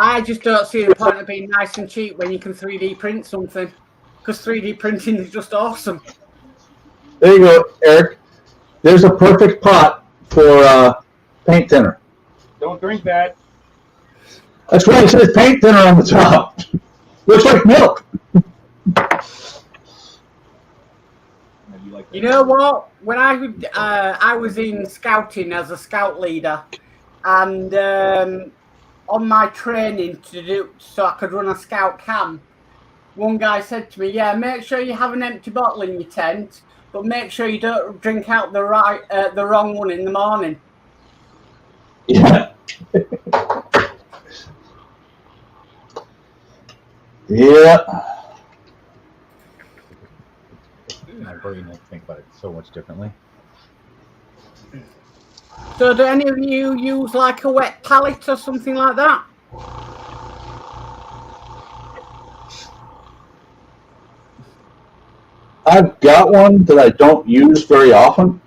I just don't see the point of being nice and cheap when you can 3D print something. Because 3D printing is just awesome. There you go, Eric. There's a perfect pot for paint thinner. Don't drink that. That's why it says paint thinner on the top. Looks like milk. You know what? When I was in scouting as a scout leader, and on my training to do so I could run a scout camp, one guy said to me, "Yeah, make sure you have an empty bottle in your tent, but make sure you don't drink out the wrong one in the morning. Yeah. Yeah. My brain won't think about it so much differently. So do any of you use like a wet pallet or something like that? I've got one that I don't use very often.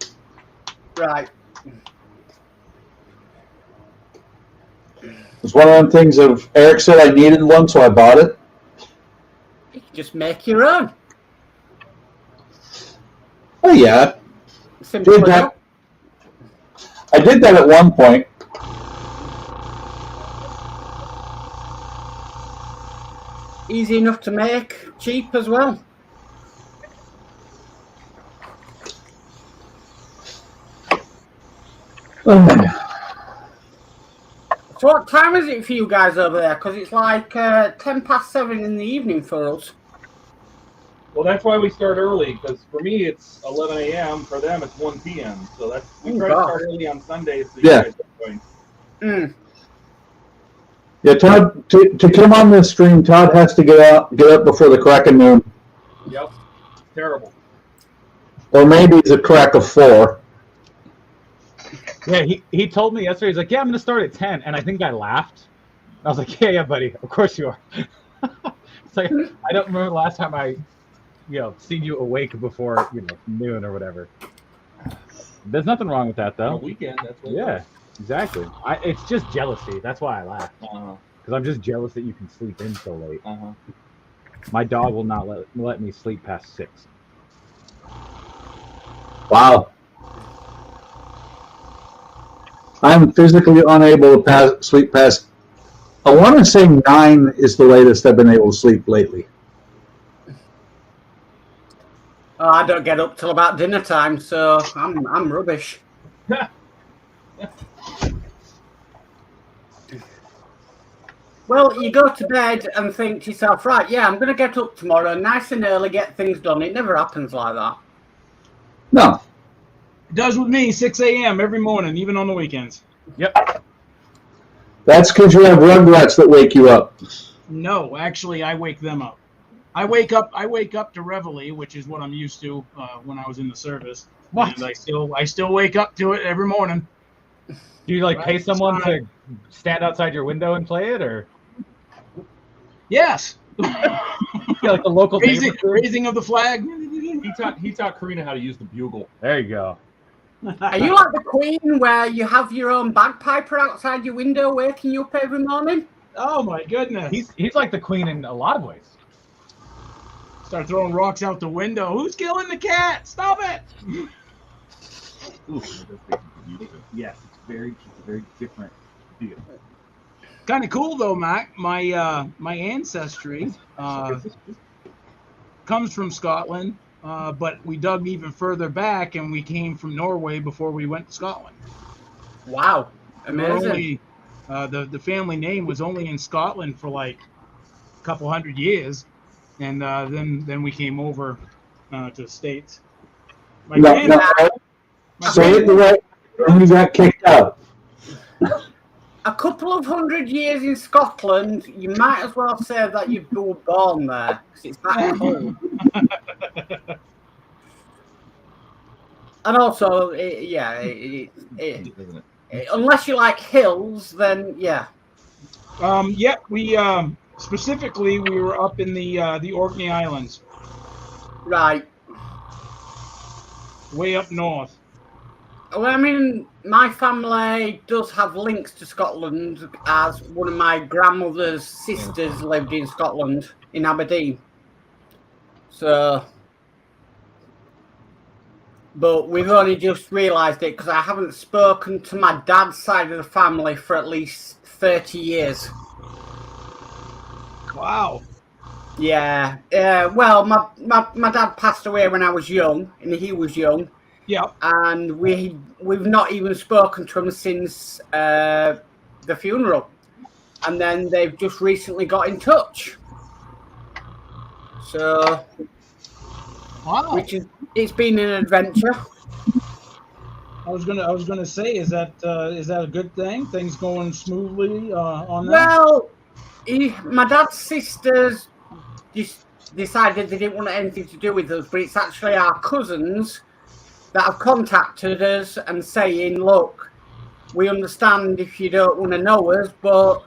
Right. It's one of them things of Eric said I needed one, so I bought it. You can just make your own. Oh yeah, Simple did enough. that. I did that at one point. Easy enough to make, cheap as well. So what time is it for you guys over there? Because it's like 7:10 in the evening for us. Well, that's why we start early, because for me it's 11 a.m. For them it's 1 p.m. So that's we try to start early on Sundays. So you guys can join. Yeah, Todd, to come on this stream, Todd has to get up before the crack of noon, Yep. Terrible. or maybe it's a crack of 4. Yeah, he told me yesterday, he's like, yeah, I'm going to start at 10. And I think I laughed. I was like, yeah, buddy. Of course you are. It's like, I don't remember the last time I, seen you awake before, noon or whatever. There's nothing wrong with that, On a though. weekend, that's what. Yeah, exactly. It's just jealousy. That's why I laugh. Because I'm just jealous that you can sleep in so late. My dog will not let me sleep past 6. Wow. I'm physically unable to sleep past. I want to say 9 is the latest I've been able to sleep lately. Oh, I don't get up till about dinner time, so I'm rubbish. Well, you go to bed and think to yourself, right, yeah, I'm going to get up tomorrow nice and early, get things done. It never happens like that. No. It does with me, 6 a.m. every morning, even on the weekends. Yep. That's because you have rugrats that wake you up. No, actually, I wake them up. I wake up to Reveille, which is what I'm used to when I was in the service. What? And I still wake up to it every morning. Do you pay Right. someone to stand outside your window and play it, or Yes. like the local neighbor? Raising of the flag. He taught Karina how to use the bugle. There you go. Are you like the Queen where you have your own bagpiper outside your window waking you up every morning? Oh my goodness. He's like the Queen in a lot of ways. Start throwing rocks out the window. Who's killing the cat? Stop it! Yes, it's a very different deal. Kind of cool though, Mac. My ancestry comes from Scotland, but we dug even further back, and we came from Norway before we went to Scotland. Wow, We're amazing. only, the family name was only in Scotland for like a couple hundred years, and then we came over to the States. My Say it the right when you got kicked out. A couple of 100 years in Scotland, you might as well say that you were born there, because it's that cold. And also, unless you like hills, then yeah. We specifically we were up in the Orkney Islands, Right. way up north. Well, I mean, my family does have links to Scotland, as one of my grandmother's sisters lived in Scotland, in Aberdeen. So, but we've only just realised it because I haven't spoken to my dad's side of the family for at least 30 years. Wow. Yeah. Well, my dad passed away when I was young, and he was young. Yeah. And we've not even spoken to him since the funeral, and then they've just recently got in touch. So Wow. it's been an adventure. I was gonna say, is that a good thing? Things going smoothly on that? Well, my dad's sisters just decided they didn't want anything to do with us, but it's actually our cousins that have contacted us and saying, look, we understand if you don't want to know us, but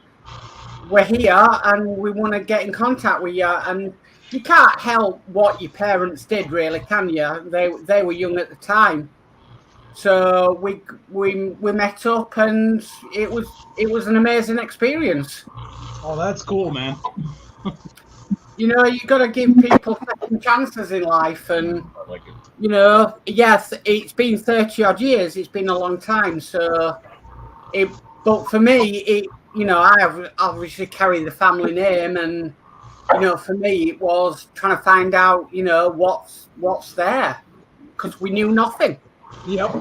we're here and we want to get in contact with you. And you can't help what your parents did, really, can you? They were young at the time. So we met up, and it was an amazing experience. Oh, that's cool, man. You know, you got to give people second chances in life, and I like it. you know, yes, it's been 30 odd years. It's been a long time. So, but for me, I have obviously carry the family name, and for me, it was trying to find out, what's there, because we knew nothing. Yep.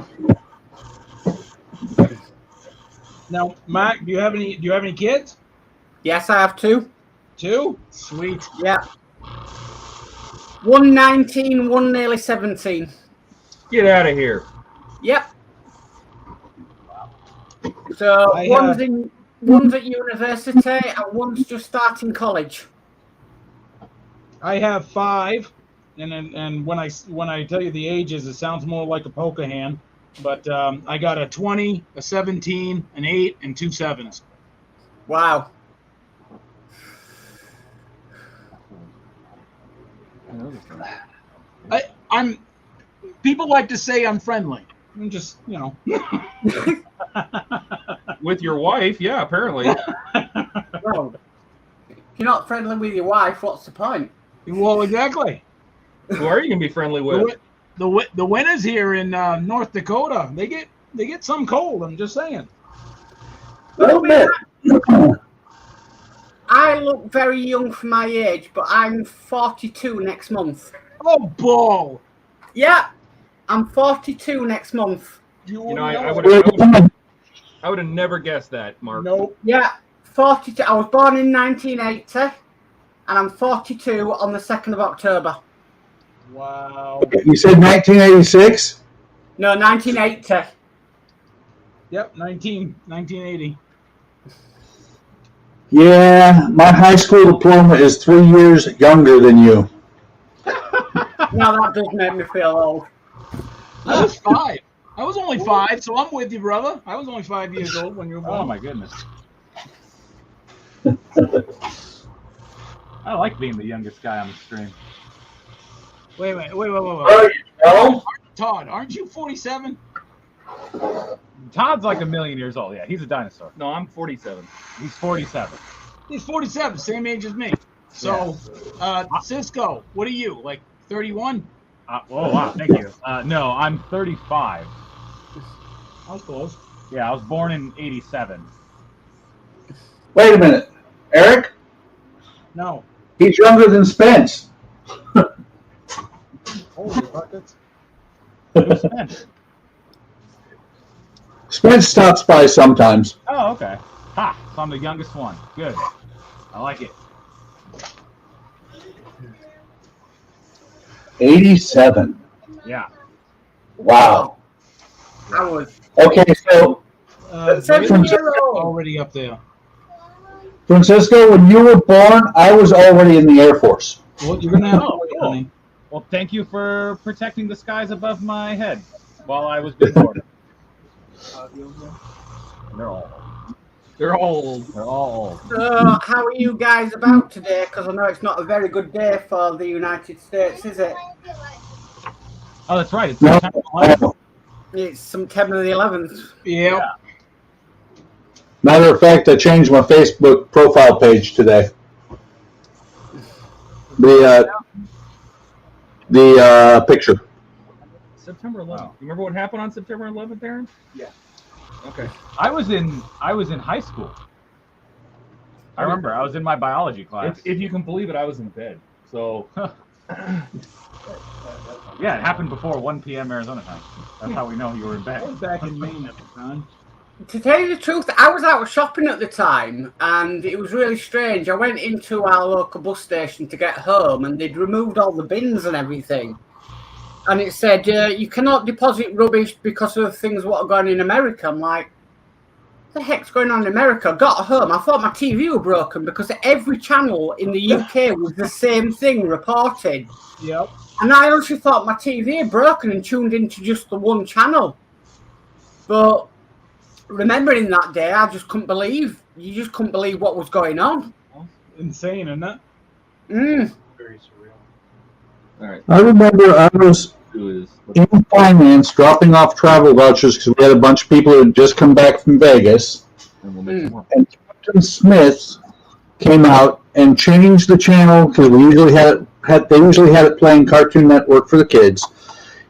Now, Mark, do you have any kids? Yes, I have two. Two? Sweet. Yeah. One 19, one nearly 17. Get out of here. Yep. So one's at university and one's just starting college. I have 5, and when I tell you the ages, it sounds more like a poker hand. But I got a 20, a 17, an 8, and 2 7s. Wow. I'm. People like to say I'm friendly. I'm just, With your wife, yeah, apparently. Well, if you're not friendly with your wife, what's the point? Well, exactly. Who are you gonna be friendly with? The winters here in North Dakota, they get some cold. I'm just saying. A little bit. I look very young for my age, but I'm 42 next month. Oh, ball! Yeah, I'm 42 next month. I would have never guessed that, Mark. Nope. Yeah, 42. I was born in 1980, and I'm 42 on the 2nd of October. Wow. You said 1986? No, 1980. Yep, 1980. Yeah, my high school diploma is 3 years younger than you. Now that does make me feel old. I was 5. I was only 5, so I'm with you, brother. I was only 5 years old when you were born. Oh my goodness. I like being the youngest guy on the stream. Wait. Oh, Todd, aren't you 47? Todd's like a million years old. Yeah, he's a dinosaur. No, I'm 47. He's 47. He's 47, same age as me. So, Cisco, what are you, like 31? Oh, wow, thank you. No, I'm 35. I was close. Yeah, I was born in 87. wait a minute. Eric? No. He's younger than Spence. Holy buckets. Who's Spence? Spence stops by sometimes. Oh, okay. Ha, so I'm the youngest one. Good. I like it. 87. Yeah. Wow. I was Okay, so Already up there. Francisco, when you were born, I was already in the Air Force. Well, you're gonna have to Oh, wait, cool. honey. Well, thank you for protecting the skies above my head while I was being born. They're all old. They're old. They're all old. So, how are you guys about today? Because I know it's not a very good day for the United States, is it? Oh, that's right. It's No, September 11th. It's September the 11th. Yeah. Matter of fact, I changed my Facebook profile page today. The picture. September 11th. You remember what happened on September 11th, Aaron? Yeah. Okay. I was in high school. I remember I was in my biology class. If you can believe it, I was in bed. So Yeah, it happened before 1 p.m. Arizona time. That's how we know you were in I bed. was back in Maine at the time. To tell you the truth, I was out shopping at the time, and it was really strange. I went into our local bus station to get home, and they'd removed all the bins and everything. and it said you cannot deposit rubbish because of things what are going on in America. I'm like, what the heck's going on in America? I got home, I thought my TV was broken because every channel in the UK was the same thing reported. Yep. And I honestly thought my TV had broken and tuned into just the one channel. But remembering that day, I just couldn't believe. You just couldn't believe what was going on. Insane, isn't it? Very surreal. All right. I remember I was Who is? in finance dropping off travel vouchers because we had a bunch of people who had just come back from Vegas. And we'll make some more. And Captain Smith came out and changed the channel because we usually they usually had it playing Cartoon Network for the kids.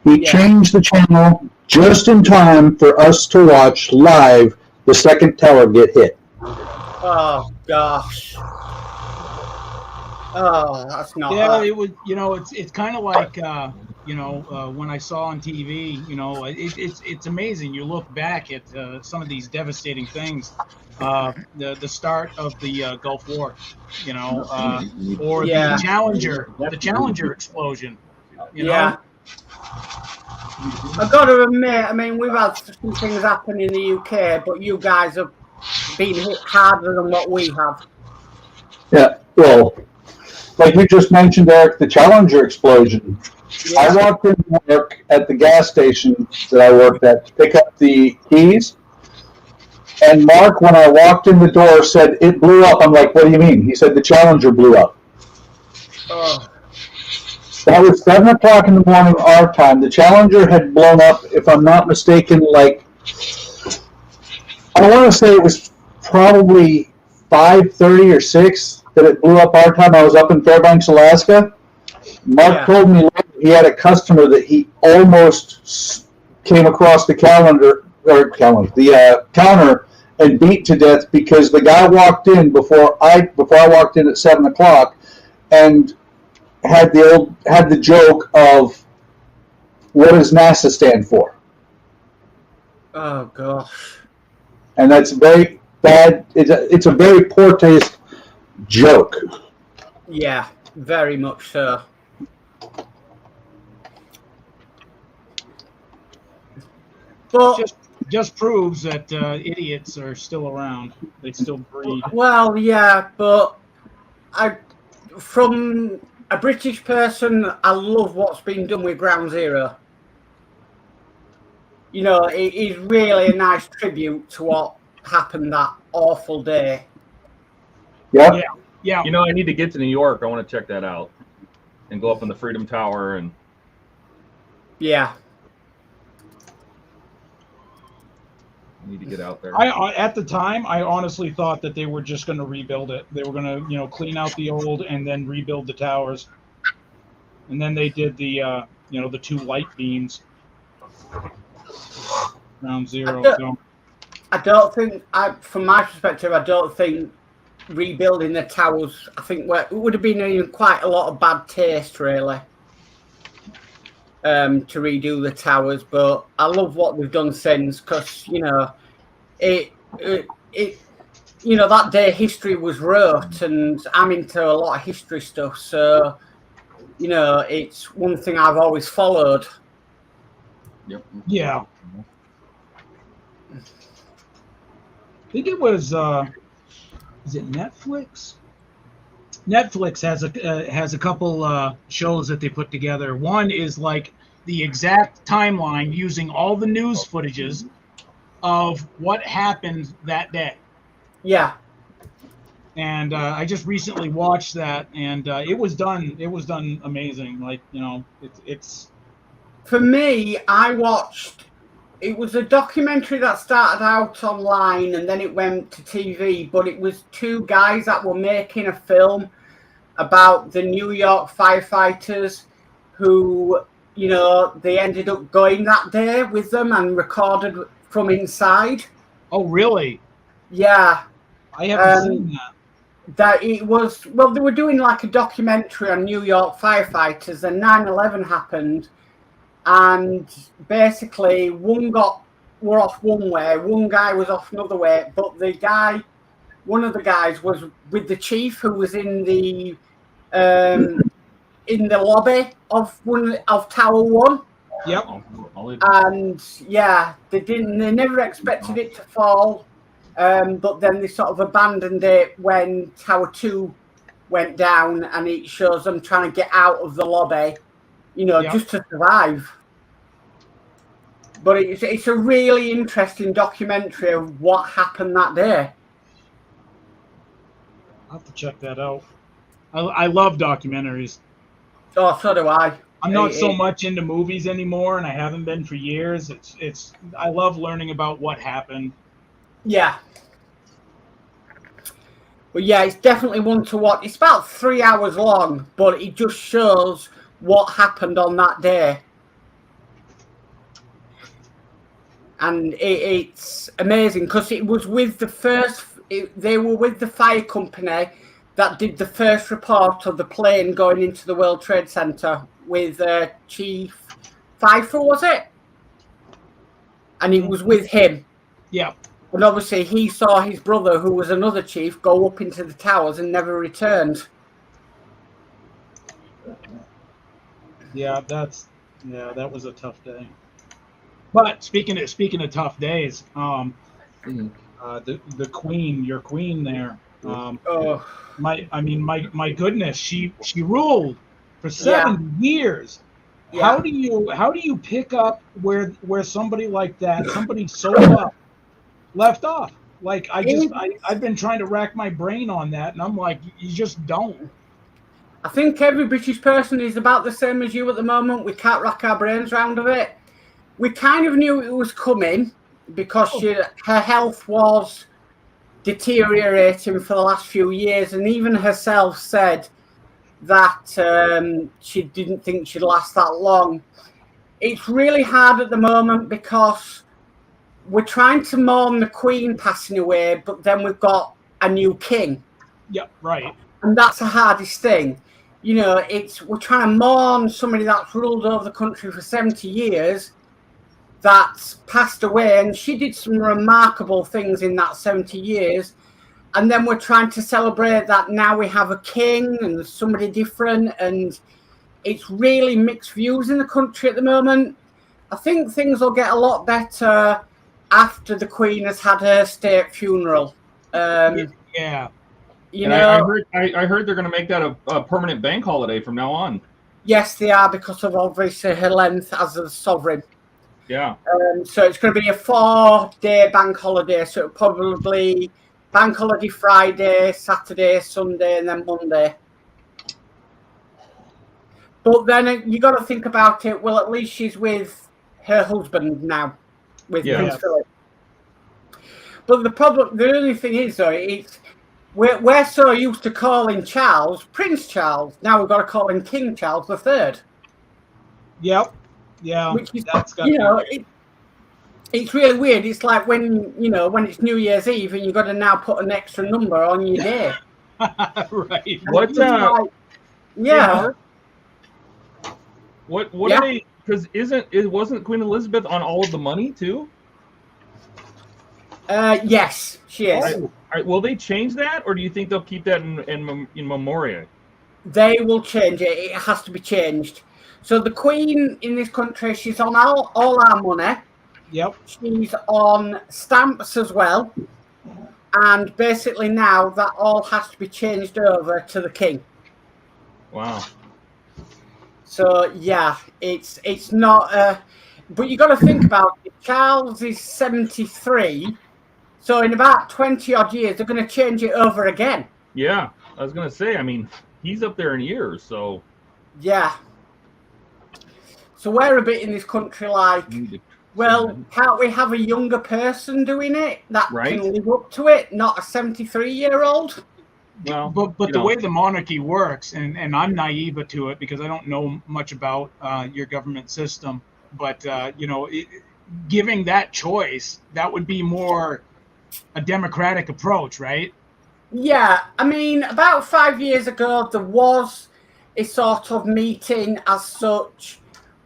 He Yeah. changed the channel just in time for us to watch live the second tower get hit. Oh gosh. Oh, that's not. Yeah, it was. You know, it's kind of like when I saw on TV. You know, it's amazing. You look back at some of these devastating things. The start of the Gulf War. You know, or Yeah. the Challenger explosion. You Yeah. know. I've got to admit, I mean, we've had some things happen in the UK, but you guys have been hit harder than what we have. Yeah, well, like you just mentioned, Eric, the Challenger explosion. I walked into work at the gas station that I worked at to pick up the keys. And Mark, when I walked in the door, said, "It blew up." I'm like, "What do you mean?" He said, "The Challenger blew up." Oh, That was 7 o'clock in the morning our time. The Challenger had blown up, if I'm not mistaken, like, I want to say it was probably 5:30 or 6 that it blew up our time. I was up in Fairbanks, Alaska. Mark Yeah. told me later he had a customer that he almost came across the counter and beat to death because the guy walked in before I walked in at 7 o'clock and had the joke of, what does NASA stand for? oh gosh. And that's very bad. It's a very poor taste joke. Yeah, very much so. But Just proves that idiots are still around. They still breed. well, yeah, but from a British person, I love what's been done with Ground Zero. You know, it is really a nice tribute to what happened that awful day. Yeah. Yeah. You know, I need to get to New York. I want to check that out and go up on the Freedom Tower and Yeah. I need to get out there. At the time, I honestly thought that they were just going to rebuild it. They were going to, clean out the old and then rebuild the towers. And then they did the, the 2 light beams. Ground Zero. I don't think, from my perspective, I don't think rebuilding the towers, I think it would have been in quite a lot of bad taste, really, to redo the towers. But I love what they've done since, because, it that day history was wrote, and I'm into a lot of history stuff, so, it's one thing I've always followed. Yep. Yeah. I think it was, is it Netflix? Netflix has a couple shows that they put together. One is like the exact timeline using all the news footages of what happened that day. Yeah. And I just recently watched that, and it was done amazing. Like, it's For me, I watched. It was a documentary that started out online and then it went to TV, but it was 2 guys that were making a film about the New York firefighters who, they ended up going that day with them and recorded from inside. Oh, really? Yeah. I haven't seen that. That it was, they were doing like a documentary on New York firefighters, and 9/11 happened. And basically, were off one way, one guy was off another way, but one of the guys was with the chief who was in the in the lobby of Tower 1. Yep. I'll leave- And yeah, they never expected it to fall, but then they sort of abandoned it when Tower 2 went down, and it shows them trying to get out of the lobby, Yep. just to survive. But it's a really interesting documentary of what happened that day. I'll have to check that out. I love documentaries. Oh, so do I. I'm not so much into movies anymore, and I haven't been for years. I love learning about what happened. Yeah. But yeah, it's definitely one to watch. It's about 3 hours long, but it just shows what happened on that day. And it's amazing because it was with they were with the fire company that did the first report of the plane going into the World Trade Center with Chief Pfeiffer, was it? And it was with him. Yeah. And obviously he saw his brother, who was another chief, go up into the towers and never returned. Yeah, that was a tough day. But speaking of tough days, the queen, your queen there, my goodness, she ruled for 70 years. Yeah. How do you pick up where somebody like that, somebody so up, left off? Like I've been trying to rack my brain on that, and I'm like, you just don't. I think every British person is about the same as you at the moment. We can't rack our brains around of it. We kind of knew it was coming because her health was deteriorating for the last few years, and even herself said that she didn't think she'd last that long. It's really hard at the moment because we're trying to mourn the Queen passing away, but then we've got a new king. Yeah, right. And that's the hardest thing. We're trying to mourn somebody that's ruled over the country for 70 years that's passed away, and she did some remarkable things in that 70 years. And then we're trying to celebrate that now we have a king and somebody different, and it's really mixed views in the country at the moment. I think things will get a lot better after the Queen has had her state funeral. Yeah. I heard they're going to make that a permanent bank holiday from now on. Yes, they are, because of obviously her length as a sovereign. Yeah. So it's going to be a 4-day bank holiday. So it'll probably bank holiday Friday, Saturday, Sunday, and then Monday. But then you got to think about it. Well, at least she's with her husband now, with Prince Philip. But the only thing is, though, we're so used to calling Charles Prince Charles. Now we've got to call him King Charles III. Yep. Yeah. Which is, it's really weird. It's like when it's New Year's Eve and you've got to now put an extra number on your day. Right. What? Yeah. What are they? Because wasn't Queen Elizabeth on all of the money too? Yes, she is. All right, will they change that, or do you think they'll keep that in memoriam? They will change it. It has to be changed. So the Queen in this country, she's on all our money. Yep. She's on stamps as well. And basically now that all has to be changed over to the King. Wow. So yeah, it's not. But you got to think about it. Charles is 73. So in about 20 odd years, they're going to change it over again. Yeah, I was going to say, he's up there in years, so. Yeah. So we're a bit in this country like, well, can't we have a younger person doing it that can live up to it, not a 73-year-old? Well, but the way the monarchy works, and I'm naive to it because I don't know much about your government system, but giving that choice, that would be more a democratic approach, right? Yeah, about 5 years ago, there was a sort of meeting as such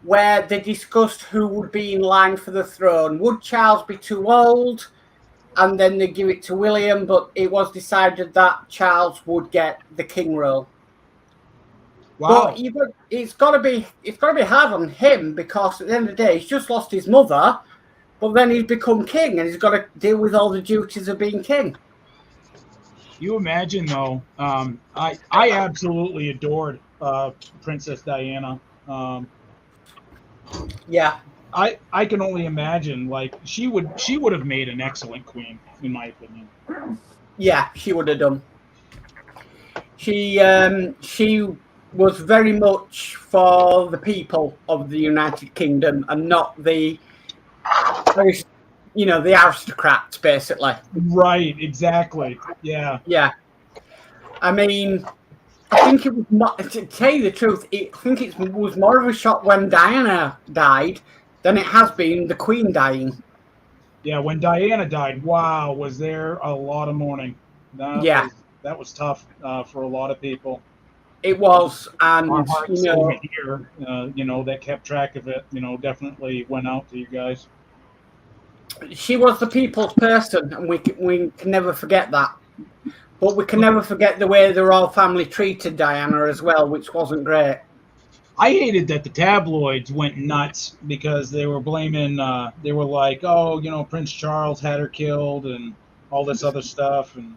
where they discussed who would be in line for the throne. Would Charles be too old? And then they give it to William, but it was decided that Charles would get the king role. Wow. But it's got to be hard on him because at the end of the day, he's just lost his mother, but then he's become king and he's got to deal with all the duties of being king. You imagine though, I absolutely adored Princess Diana. Yeah, I can only imagine like she would have made an excellent queen in my opinion. yeah, she would have done. She was very much for the people of the United Kingdom and not the aristocrats, basically. Right, exactly. Yeah. Yeah. I mean, I think it was not, to tell you the truth, I think it was more of a shock when Diana died than it has been the Queen dying. Yeah, when Diana died, wow, was there a lot of mourning. That was tough for a lot of people. It was, and Our hearts over here, that kept track of it, definitely went out to you guys. she was the people's person, and we can never forget that. But we can never forget the way the royal family treated Diana as well, which wasn't great. I hated that the tabloids went nuts because they were blaming, they were like, oh, Prince Charles had her killed and all this other stuff. And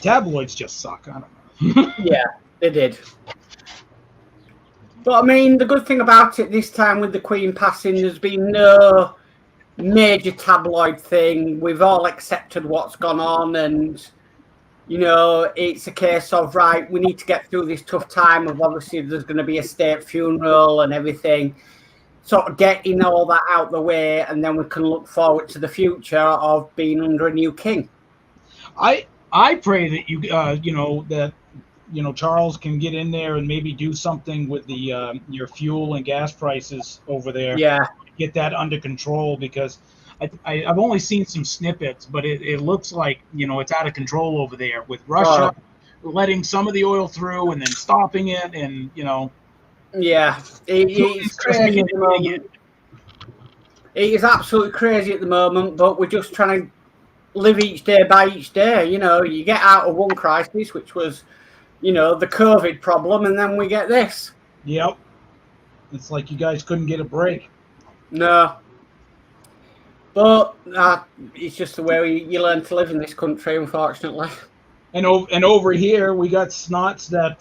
tabloids just suck. I don't know. Yeah, they did. But I mean, the good thing about it this time with the Queen passing, there's been no major tabloid thing. We've all accepted what's gone on, and it's a case of, right, we need to get through this tough time of, obviously there's going to be a state funeral and everything, sort of getting all that out the way, and then we can look forward to the future of being under a new king. I pray that Charles can get in there and maybe do something with the your fuel and gas prices over there. Yeah. Get that under control, because I've only seen some snippets, but it looks like it's out of control over there with Russia letting some of the oil through and then stopping it, and yeah, it's crazy at the moment. It is absolutely crazy at the moment, but we're just trying to live each day by each day. You get out of one crisis, which was the COVID problem, and then we get this. Yep. It's like you guys couldn't get a break. No. But it's just the way you learn to live in this country, unfortunately. And over here, we got snots that,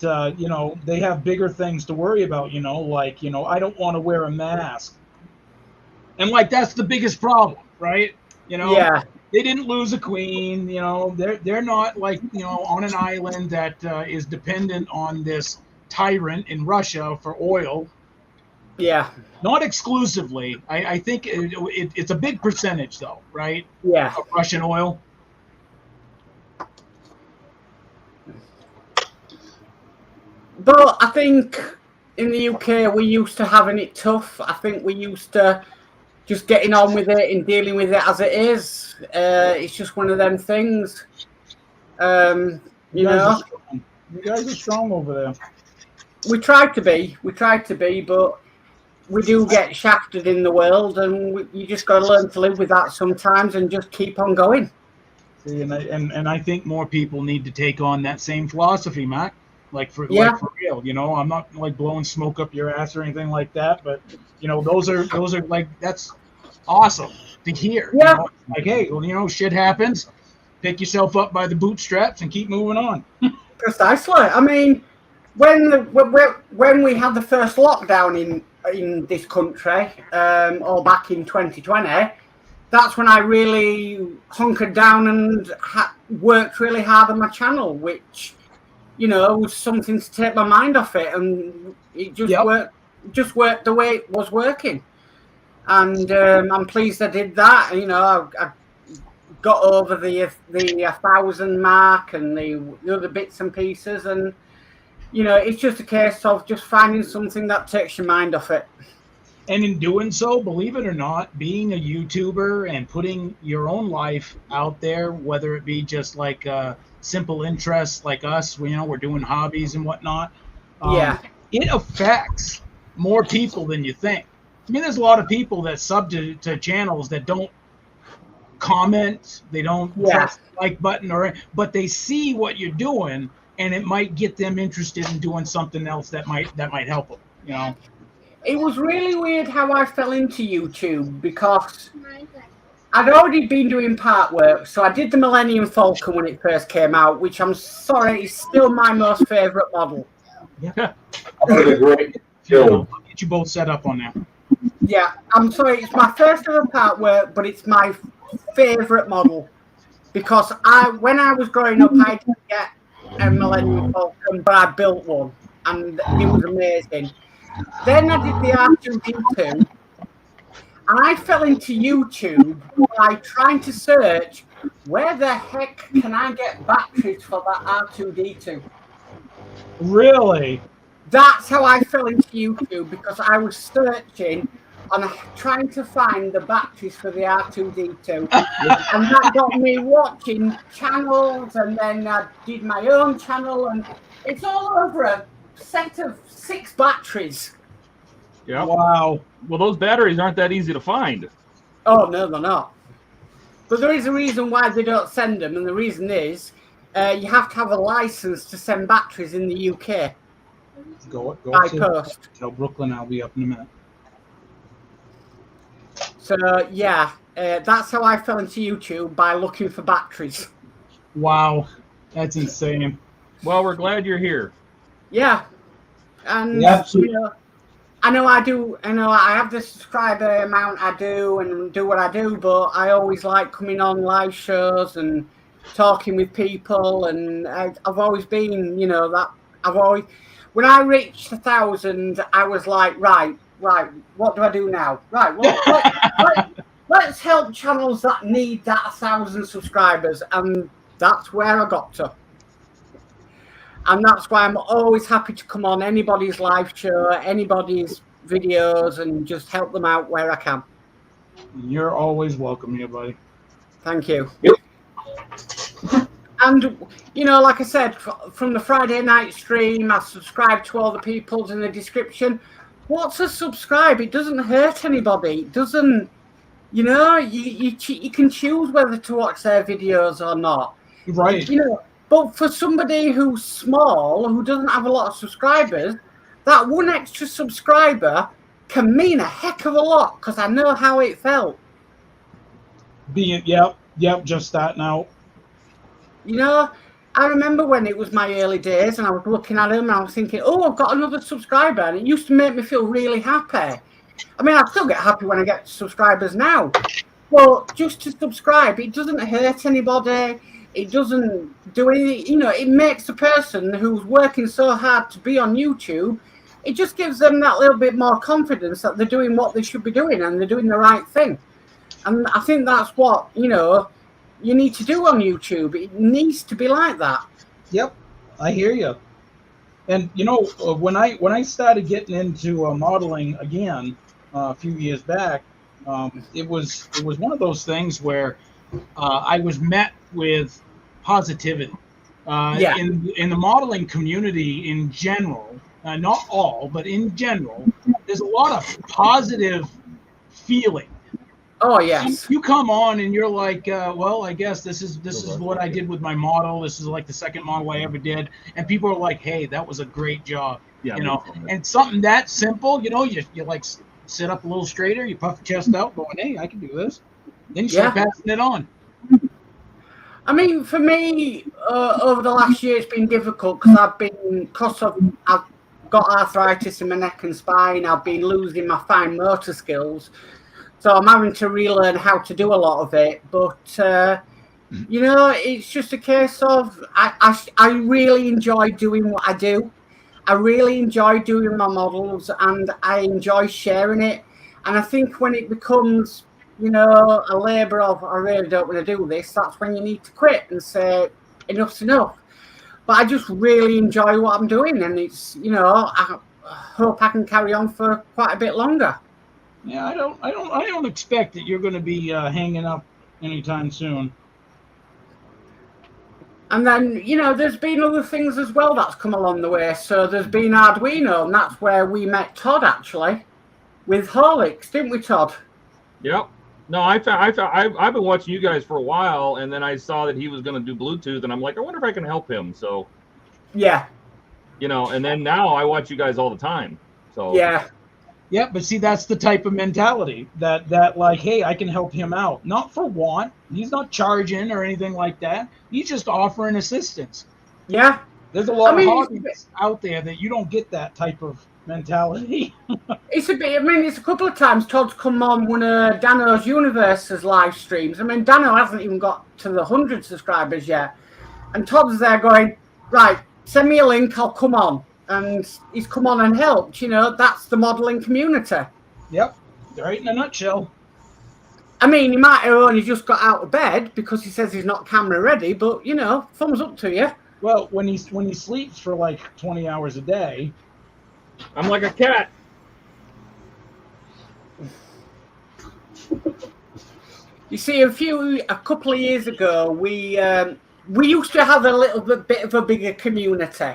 they have bigger things to worry about, like, I don't want to wear a mask. And, like, that's the biggest problem, right? Yeah. They didn't lose a queen, they're not, like, on an island that is dependent on this tyrant in Russia for oil. Yeah. Not exclusively. I think it's a big percentage, though, right? Yeah. Of Russian oil. But I think in the UK, we used to having it tough. I think we used to just getting on with it and dealing with it as it is. It's just one of them things. You guys are strong over there. We tried to be, but we do get shafted in the world, and you just got to learn to live with that sometimes and just keep on going. See, and I think more people need to take on that same philosophy, Matt. Like for real, I'm not like blowing smoke up your ass or anything like that, but those are like, that's awesome to hear. Yeah. Like, hey, well, shit happens. Pick yourself up by the bootstraps and keep moving on. Precisely. I mean, when we had the first lockdown in this country, all back in 2020, that's when I really hunkered down and worked really hard on my channel, which was something to take my mind off it, and it just worked the way it was working. And I'm pleased I did that. I got over the 1,000 mark and the other bits and pieces, and it's just a case of just finding something that takes your mind off it. And in doing so, believe it or not, being a YouTuber and putting your own life out there, whether it be just like simple interests like us, we're doing hobbies and whatnot. It affects more people than you think. I mean, there's a lot of people that sub to channels that don't comment, they don't press the like button, but they see what you're doing and it might get them interested in doing something else that might help them. You know. It was really weird how I fell into YouTube because I'd already been doing part work. So I did the Millennium Falcon when it first came out, which I'm sorry is still my most favourite model. That was a great I'll build. get you both set up on that. Yeah, I'm sorry, it's my first ever part work, but it's my favourite model because when I was growing up, I didn't get a Millennium Falcon, but I built one, and it was amazing. Then I did the R2D2, and I fell into YouTube by trying to search where the heck can I get batteries for that R2D2. Really? That's how I fell into YouTube, because I was searching and trying to find the batteries for the R2D2. And that got me watching channels, and then I did my own channel, and it's all over a set of 6 batteries. Yeah. Wow. Well, those batteries aren't that easy to find. Oh, no, they're not. But there is a reason why they don't send them, and the reason is you have to have a license to send batteries in the UK Go by to post. tell Brooklyn I'll be up in a minute. So, yeah, that's how I fell into YouTube, by looking for batteries. Wow, that's insane. Well, we're glad you're here. Yeah. And, Yeah, absolutely. you know, I know I have the subscriber amount I do and do what I do, but I always like coming on live shows and talking with people, and I've always been, you know, that I've always, when I reached 1,000, I was like, right, what do I do now? Right, well, let's help channels that need that 1,000 subscribers, and that's where I got to. And that's why I'm always happy to come on anybody's live show, anybody's videos, and just help them out where I can. You're always welcome here, buddy. Thank you. Yep. And, you know, like I said, from the Friday night stream, I subscribe to all the people's in the description. What's a subscribe? It doesn't hurt anybody. It doesn't, you know, you can choose whether to watch their videos or not. Right. You know, but for somebody who's small, who doesn't have a lot of subscribers, that one extra subscriber can mean a heck of a lot, because I know how it felt. Yep, just that now. You know, I remember when it was my early days and I was looking at them and I was thinking, oh, I've got another subscriber, and it used to make me feel really happy. I mean, I still get happy when I get subscribers now. Well, just to subscribe, it doesn't hurt anybody. It doesn't do anything, you know, it makes the person who's working so hard to be on YouTube, it just gives them that little bit more confidence that they're doing what they should be doing and they're doing the right thing. And I think that's what, you know, you need to do on YouTube. It needs to be like that. Yep, I hear you. And you know, when I started getting into modeling again a few years back, it was one of those things where I was met with positivity. Yeah. In the modeling community in general, not all, but in general, there's a lot of positive feeling. Oh, yes. You come on and you're like, well, I guess this is what I did with my model. This is like the second model I ever did, and people are like, hey, that was a great job. Yeah, you know, and something that simple, you know, you like sit up a little straighter, you puff your chest out, going, hey, I can do this. Then you start passing it on. I mean, for me, over the last year, it's been difficult because I've got arthritis in my neck and spine. I've been losing my fine motor skills. So I'm having to relearn how to do a lot of it. But, you know, it's just a case of I really enjoy doing what I do. I really enjoy doing my models, and I enjoy sharing it. And I think when it becomes, you know, a labour of, I really don't want to do this, that's when you need to quit and say, enough's enough. But I just really enjoy what I'm doing, and it's, you know, I hope I can carry on for quite a bit longer. Yeah, I don't expect that you're going to be hanging up anytime soon. And then, you know, there's been other things as well that's come along the way. So there's been Arduino, and that's where we met Todd, actually, with Horlicks, didn't we, Todd? Yep. No, I've been watching you guys for a while, and then I saw that he was going to do Bluetooth, and I'm like, I wonder if I can help him. So Yeah, You know, and then now I watch you guys all the time. So yeah, Yeah, but see, that's the type of mentality that like, hey, I can help him out. Not for want. He's not charging or anything like that. He's just offering assistance. yeah. There's a lot I mean, of hobbies out there that you don't get that type of mentality. It's a bit. I mean, it's a couple of times Todd's come on one of Dano's Universe's live streams. I mean, Dano hasn't even got to the 100 subscribers yet, and Todd's there going, right, send me a link, I'll come on, and he's come on and helped. You know, that's the modelling community. Yep, right in a nutshell. I mean, he might have only just got out of bed because he says he's not camera ready, but you know, thumbs up to you. Well, when he sleeps for like 20 hours a day, I'm like a cat. You see, a couple of years ago, we used to have a little bit of a bigger community,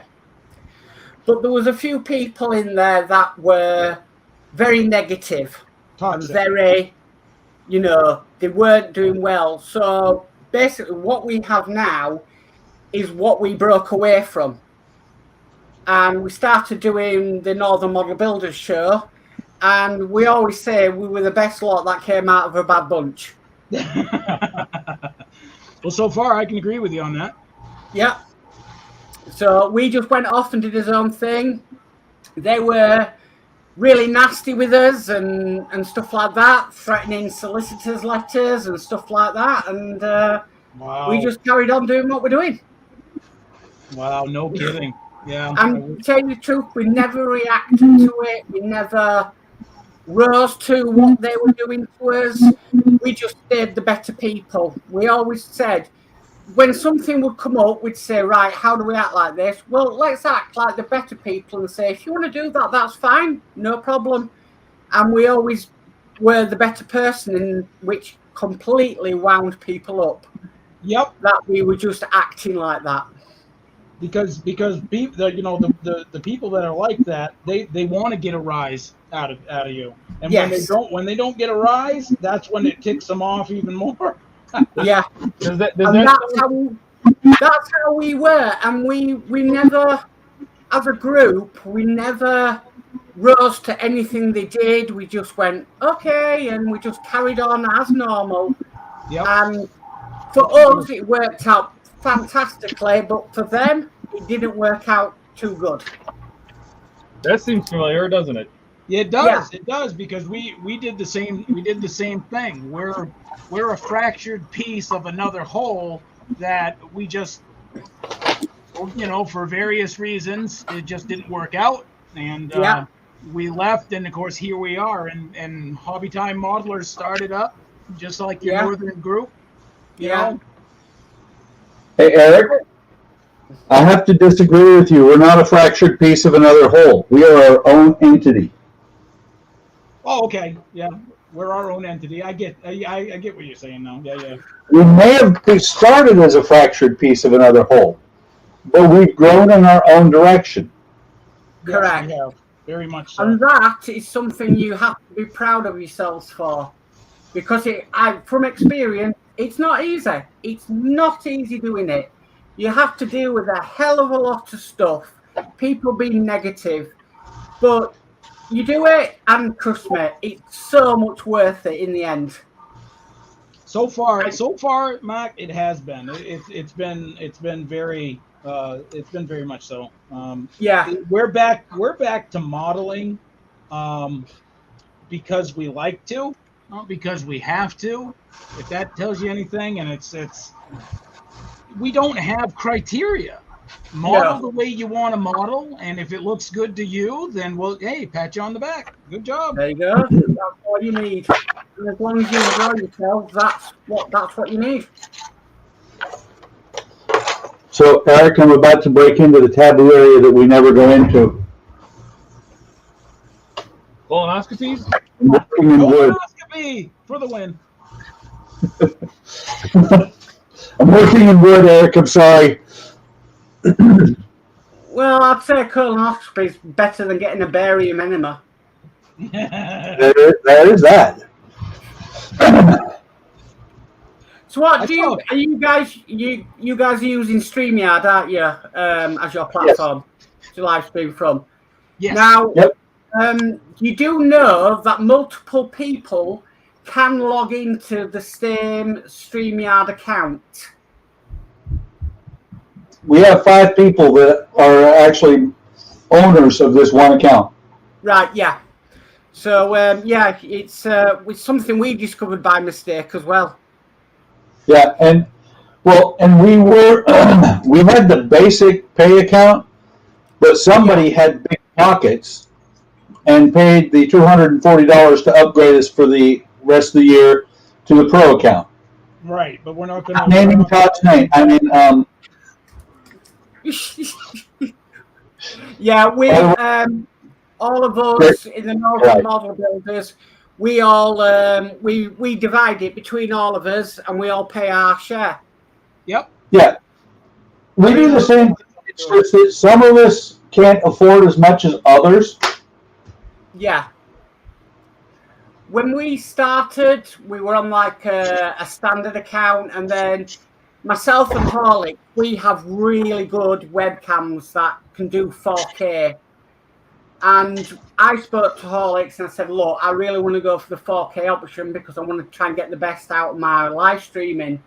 but there was a few people in there that were very negative and toxic. very, you know, they weren't doing well. So basically, what we have now is what we broke away from, and we started doing the Northern Model Builders show. And we always say we were the best lot that came out of a bad bunch. Well, so far I can agree with you on that. Yeah. So we just went off and did his own thing. They were really nasty with us and stuff like that, threatening solicitors' letters and stuff like that. And Wow. we just carried on doing what we're doing. Wow, no kidding. Yeah. And to tell you the truth, we never reacted to it. We never rose to what they were doing to us. We just stayed the better people. We always said, when something would come up, we'd say, right, how do we act like this? Well, let's act like the better people and say, if you want to do that, that's fine, no problem. And we always were the better person, in which completely wound people up. Yep. That we were just acting like that. Because people, you know, the people that are like that, they want to get a rise out of you, and Yes. when they don't get a rise, that's when it ticks them off even more. Yeah. Does that, And that's how we were. And we never, as a group, we never rose to anything they did. We just went, okay, and we just carried on as normal. Yep. And for us, it worked out fantastically, but for them, it didn't work out too good. That seems familiar, doesn't it? Yeah, it does. Yeah. It does, because we did the same. We did the same thing. We're a fractured piece of another whole that we just, you know, for various reasons, it just didn't work out, and Yeah. we left. And of course, here we are. And Hobby Time Modelers started up, just like your Yeah. northern group. You Yeah. know? Hey, Eric, I have to disagree with you. We're not a fractured piece of another whole. We are our own entity. Oh, okay. Yeah, we're our own entity. I get what you're saying now. Yeah, yeah. We may have started as a fractured piece of another whole, but we've grown in our own direction. Correct. Yes, we have. Very much so. And that is something you have to be proud of yourselves for. Because from experience, it's not easy. It's not easy doing it. You have to deal with a hell of a lot of stuff, people being negative, but you do it, and trust me, it's so much worth it in the end. So far, Mac, it has been. It's been very much so. Yeah, We're back to modeling, because we like to, not because we have to. If that tells you anything, and it's we don't have criteria. Model No. the way you want to model, and if it looks good to you, then we'll pat you on the back. Good job. there you go. That's all you need. And as long as you enjoy yourself, that's what you need. So, Eric, I'm about to break into the taboo area that we never go into. Colonoscopies? I'm working in wood. Colonoscopy for the win. I'm working in wood, Eric. I'm sorry. Well, I'd say colonoscopy is better than getting a barium enema. That is that. So what I do you saw- are you guys you guys are using StreamYard, aren't you? As your platform to live stream from. Yes. Now, Yep. You do know that multiple people can log into the same StreamYard account. We have 5 people that are actually owners of this one account. Right, yeah. So, it's something we discovered by mistake as well. Yeah, and we were we had the basic pay account, but somebody had big pockets and paid the $240 to upgrade us for the rest of the year to the pro account. Right, but we're not going I'm naming Todd's name. I mean, Yeah, we all of us in the Northern Right. Model Builders, we all we divide it between all of us, and we all pay our share. Yep. yeah, we do the same thing. It's just that some of us can't afford as much as others. Yeah. When we started, we were on like a standard account, and then myself and Harley, we have really good webcams that can do 4K. And I spoke to Horlicks and I said, look, I really want to go for the 4K option because I want to try and get the best out of my live streaming.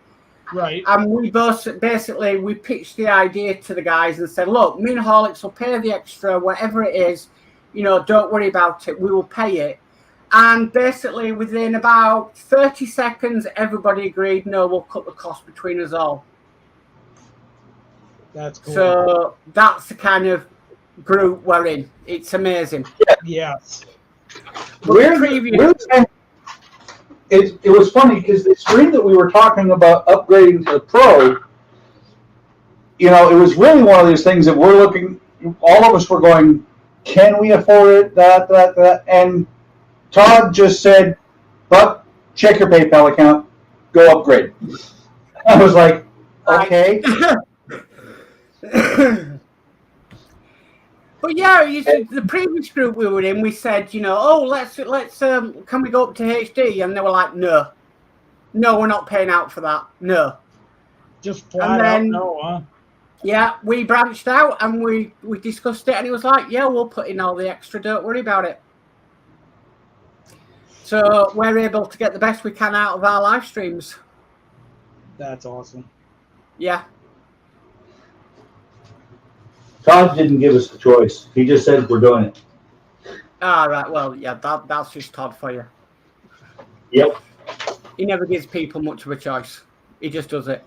Right. And we both basically we pitched the idea to the guys and said, look, me and Horlicks will pay the extra, whatever it is, you know, don't worry about it, we will pay it. And basically within about 30 seconds, everybody agreed, no, we'll cut the cost between us all. That's cool. So that's the kind of group we're in. It's amazing. Yes. We're the same. It was funny because the stream that we were talking about upgrading to the pro, you know, it was really one of these things that we're looking, all of us were going, can we afford it, that, and Todd just said, but check your PayPal account, go upgrade. I was like, okay. But yeah, the previous group we were in, we said, you know, oh, let's can we go up to HD? And they were like, no, we're not paying out for that, no. Just flat out no, huh? Yeah, we branched out and we discussed it, and he was like, yeah, we'll put in all the extra, don't worry about it. So we're able to get the best we can out of our live streams. That's awesome. Yeah. Todd didn't give us the choice. He just said we're doing it. All right. Well, yeah, that's just Todd for you. Yep. He never gives people much of a choice. He just does it.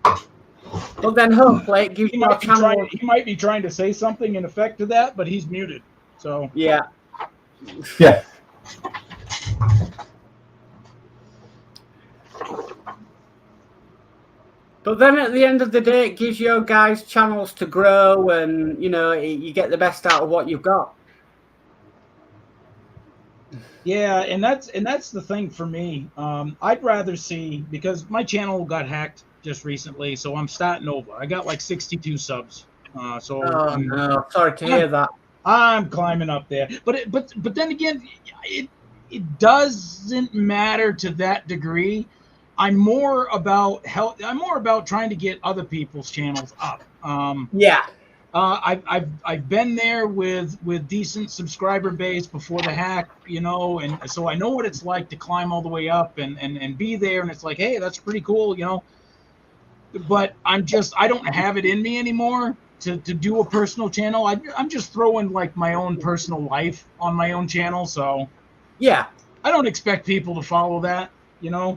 But then hopefully it gives He you a might, channel. he might be trying to say something in effect to that, but he's muted. So Yeah. Yeah. But then at the end of the day, it gives you guys channels to grow, and you know you get the best out of what you've got. yeah, and that's the thing for me. I'd rather see, because my channel got hacked just recently, so I'm starting over. I got like 62 subs. So Oh no, sorry to hear that. I'm climbing up there. But then again, it doesn't matter to that degree. I'm more about I'm more about trying to get other people's channels up. Yeah. I've been there with decent subscriber base before the hack, you know, and so I know what it's like to climb all the way up and be there, and it's like, hey, that's pretty cool, you know. But I don't have it in me anymore to do a personal channel. I'm just throwing like my own personal life on my own channel, so Yeah. I don't expect people to follow that, you know.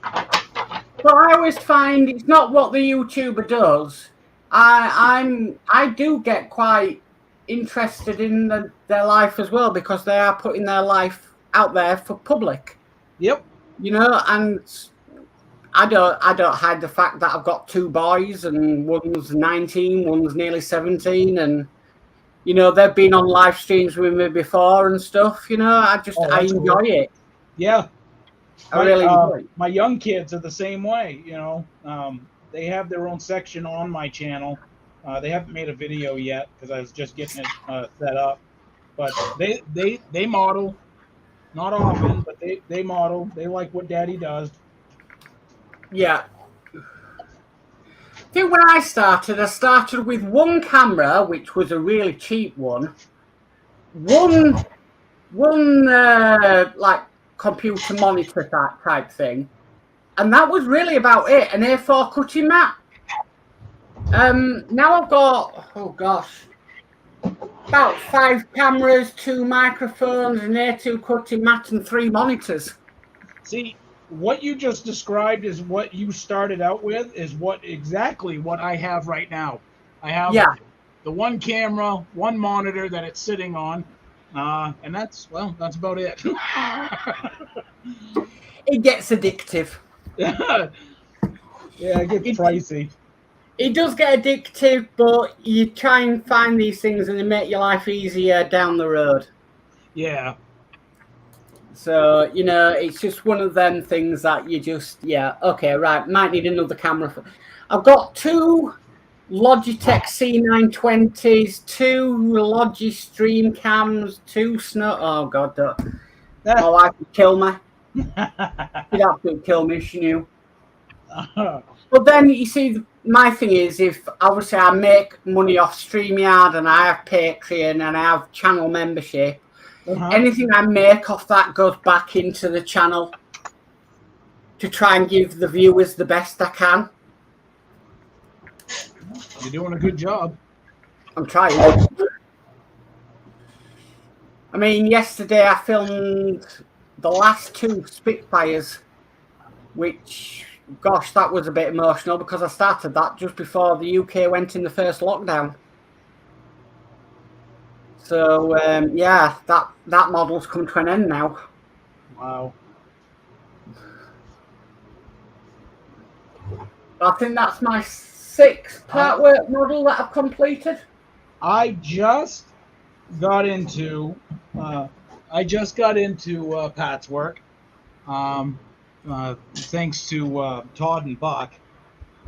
But I always find it's not what the YouTuber does. I do get quite interested in their life as well, because they are putting their life out there for public. Yep. You know, and I don't hide the fact that I've got 2 boys, and one's 19, one's nearly 17, and you know they've been on live streams with me before and stuff. You know, I enjoy it. Yeah. I really enjoy it. My young kids are the same way, you know. They have their own section on my channel. They haven't made a video yet because I was just getting it set up. But they model, not often, but they model. They like what Daddy does. Yeah. I think when I started with one camera, which was a really cheap one, one like computer monitor type thing, and that was really about it. An A4 cutting mat. Now I've got about 5 cameras, 2 microphones, an A2 cutting mat, and 3 monitors. See, what you just described is what you started out with, is exactly what I have right now. I have the one camera, one monitor that it's sitting on, and that's about it. It gets addictive. Yeah, it gets pricey. It does get addictive, but you try and find these things and they make your life easier down the road. Yeah. So, it's just one of them things that you just, okay, right, might need another camera. I've got 2 Logitech C920s, 2 Logi Stream cams, 2 Snow. Oh, God, my wife would kill me. She'd absolutely kill me if she knew. But then, you see, my thing is, if obviously I make money off StreamYard and I have Patreon and I have channel membership, anything I make off that goes back into the channel to try and give the viewers the best I can. You're doing a good job. I'm trying. I mean, yesterday I filmed the last 2 Spitfires, which, gosh, that was a bit emotional because I started that just before the UK went in the first lockdown. So, that model's come to an end now. Wow. I think that's my 6th part work model that I've completed. I just got into Pat's work, thanks to Todd and Buck.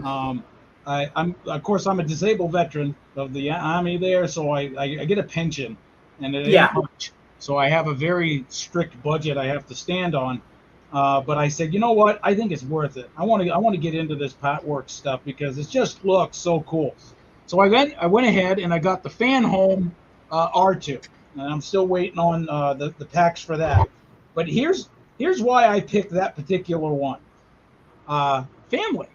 I'm a disabled veteran of the Army there, so I get a pension, and it ain't much. So I have a very strict budget I have to stand on. But I said, you know what? I think it's worth it. I want to get into this patchwork stuff because it just looks so cool. So I went ahead and I got the Fanhome R2, and I'm still waiting on the packs for that. But here's why I picked that particular one. Family.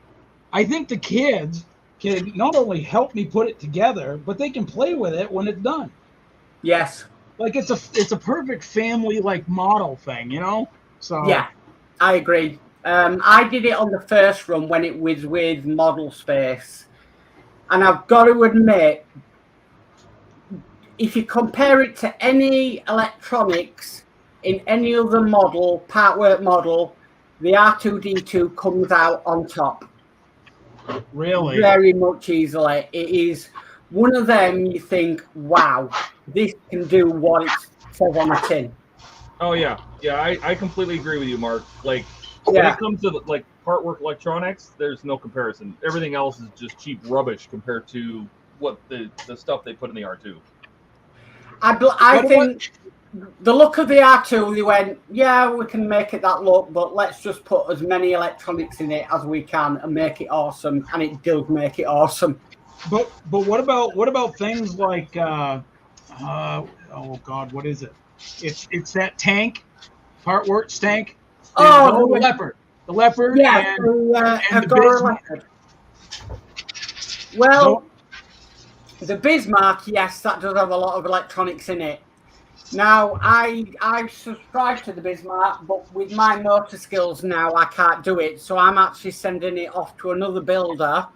I think the kids can not only help me put it together, but they can play with it when it's done. Yes. Like it's a perfect family like model thing, So yeah, I agree. I did it on the first run when it was with Model Space, and I've got to admit, if you compare it to any electronics in any other model, partwork model, the R2D2 comes out on top. Really? Very much easily. It is one of them you think, wow, this can do what it says on the tin. Oh yeah, I completely agree with you, Mark. Like when it comes to like partwork electronics, there's no comparison. Everything else is just cheap rubbish compared to what the stuff they put in the R2. I think the look of the R2, they went, yeah, we can make it that look, but let's just put as many electronics in it as we can and make it awesome, and it does make it awesome. But what about things like oh God, what is it? It's that tank, partworks tank. Oh, the leopard. The leopard. Yeah, and the Bismarck. Well, the Bismarck, yes, that does have a lot of electronics in it. Now, I subscribe to the Bismarck, but with my motor skills now, I can't do it. So I'm actually sending it off to another builder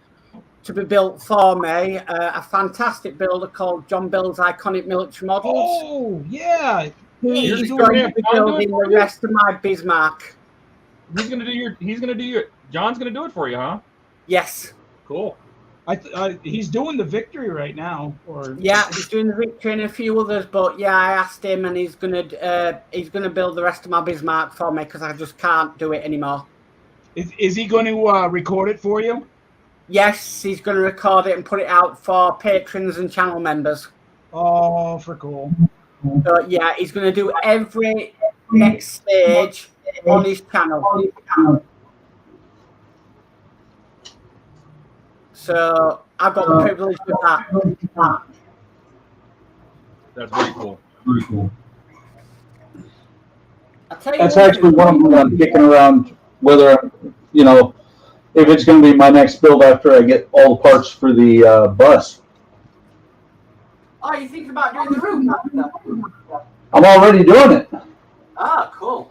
to be built for me. A fantastic builder called John Bill's Iconic Military Models. Oh, yeah. He's going to be building the rest of my Bismarck. John's gonna do it for you, huh? Yes. Cool. He's doing the Victory right now, yeah, he's doing the Victory and a few others. But yeah, I asked him, and he's gonna build the rest of my Bismarck for me because I just can't do it anymore. Is he going to record it for you? Yes, he's going to record it and put it out for patrons and channel members. Oh, for cool. So yeah, he's going to do every next stage on his channel. So I got the privilege of that. That's very cool. I tell you That's one actually thing. one of them I'm kicking around whether, you know, if it's going to be my next build after I get all the parts for the bus. Oh, you thinking about doing the room? I'm already doing it. Ah, cool.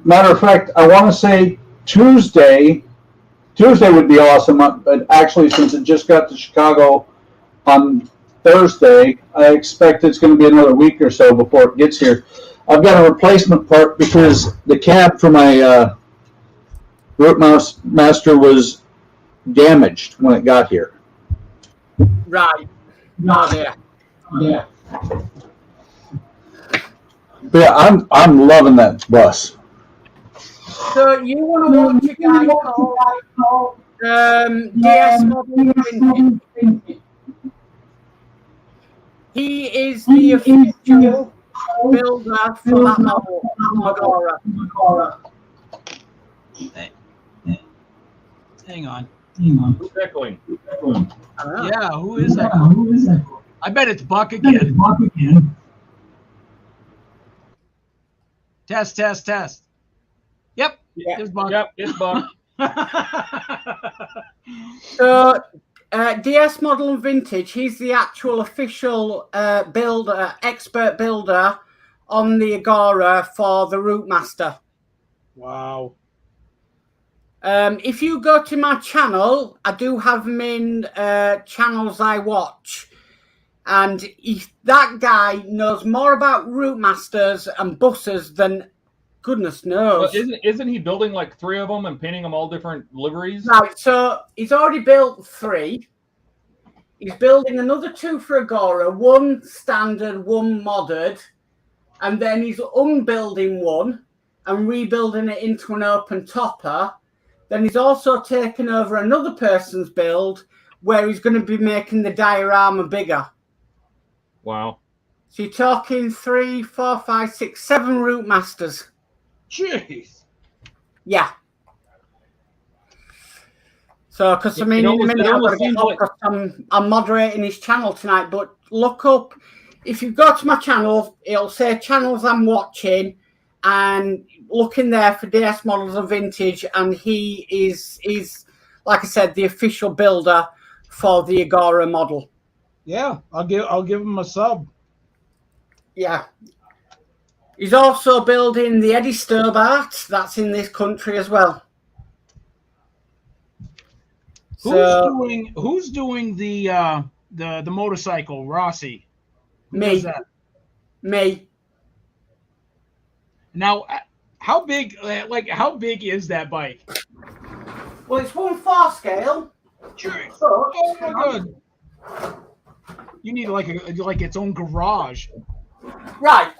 Matter of fact, I want to say Tuesday would be awesome, but actually, since it just got to Chicago on Thursday, I expect it's going to be another week or so before it gets here. I've got a replacement part because the cab for my Root Master was damaged when it got here. Right. Oh, dear. Yeah. But yeah, I'm loving that bus. So you want to watch a guy called DS Model Vintage? He is the official builder for that model, Agora. Hang on. Who's echoing? Yeah, who is that? I bet it's Buck again. Test. Yep. Yeah. There's Buck. Yep, it's Buck. So DS Model and Vintage, he's the actual official expert builder on the Agora for the Root Master. Wow. If you go to my channel, I do have them in channels I watch. And that guy knows more about Root Masters and buses than goodness knows. Well, isn't he building like 3 of them and painting them all different liveries? Right, so he's already built 3. He's building another 2 for Agora, 1 standard, 1 modded, and then he's unbuilding 1 and rebuilding it into an open topper. Then he's also taken over another person's build where he's going to be making the diorama bigger. Wow. So you're talking 3, 4, 5, 6, 7 Root Masters. Jeez. Yeah. So, because I mean, in a minute, I've got to get up because I'm moderating his channel tonight. But look up, if you go to my channel, it'll say channels I'm watching, and look in there for DS Models and Vintage, and he is like I said, the official builder for the Agora model. Yeah, I'll give him a sub. Yeah. He's also building the Eddie Stobart. That's in this country as well. Who's doing the motorcycle, Rossi? Who Me. does that? Me. Now, how big is that bike? Well, it's 1/4 scale. Sure. So, Oh my god. You need like its own garage. right.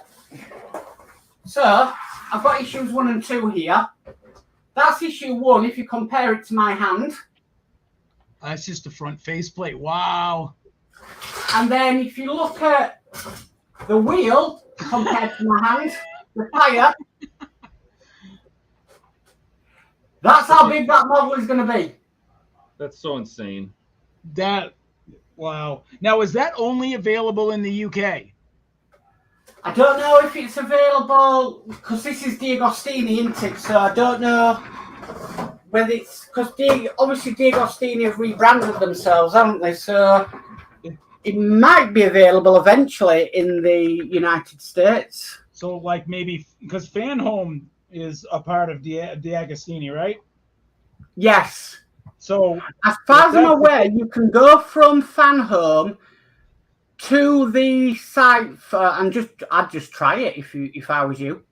So, I've got issues 1 and 2 here. That's issue 1 if you compare it to my hand. That's just the front faceplate. Wow. And then if you look at the wheel compared to my hand, the tire, that's how big that model is going to be. That's so insane. Wow. Now, is that only available in the UK? I don't know if it's available because this is D'Agostini, isn't it? So I don't know whether it's because obviously D'Agostini have rebranded themselves, haven't they? So it might be available eventually in the United States. So, like maybe because Fan Home is a part of D'Agostini, right? Yes. So, as far as I'm aware, you can go from Fan Home to the site and I'd just try it if I was you.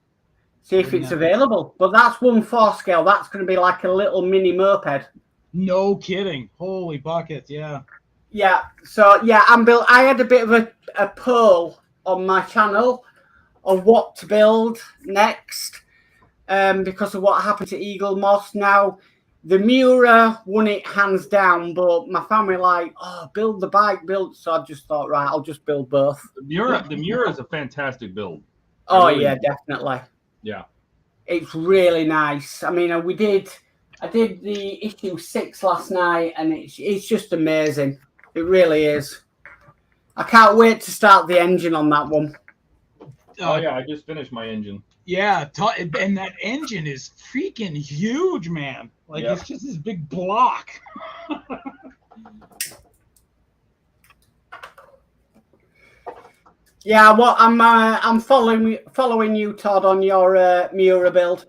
See if it's available. But that's 1/4 scale. That's going to be like a little mini moped. No kidding. Holy buckets, yeah. Yeah. So yeah, I had a bit of a poll on my channel of what to build next, because of what happened to Eagle Moss. Now, the Miura won it hands down, but my family build the bike, So I just thought, right, I'll just build both. The Miura is a fantastic build. Oh yeah, definitely. Yeah. It's really nice. I mean, we did I did the issue 6 last night, and it's just amazing. It really is. I can't wait to start the engine on that one. Oh yeah, I just finished my engine. Yeah, and that engine is freaking huge, man. Like Yep. it's just this big block. Yeah, well, I'm following you, Todd, on your Miura build.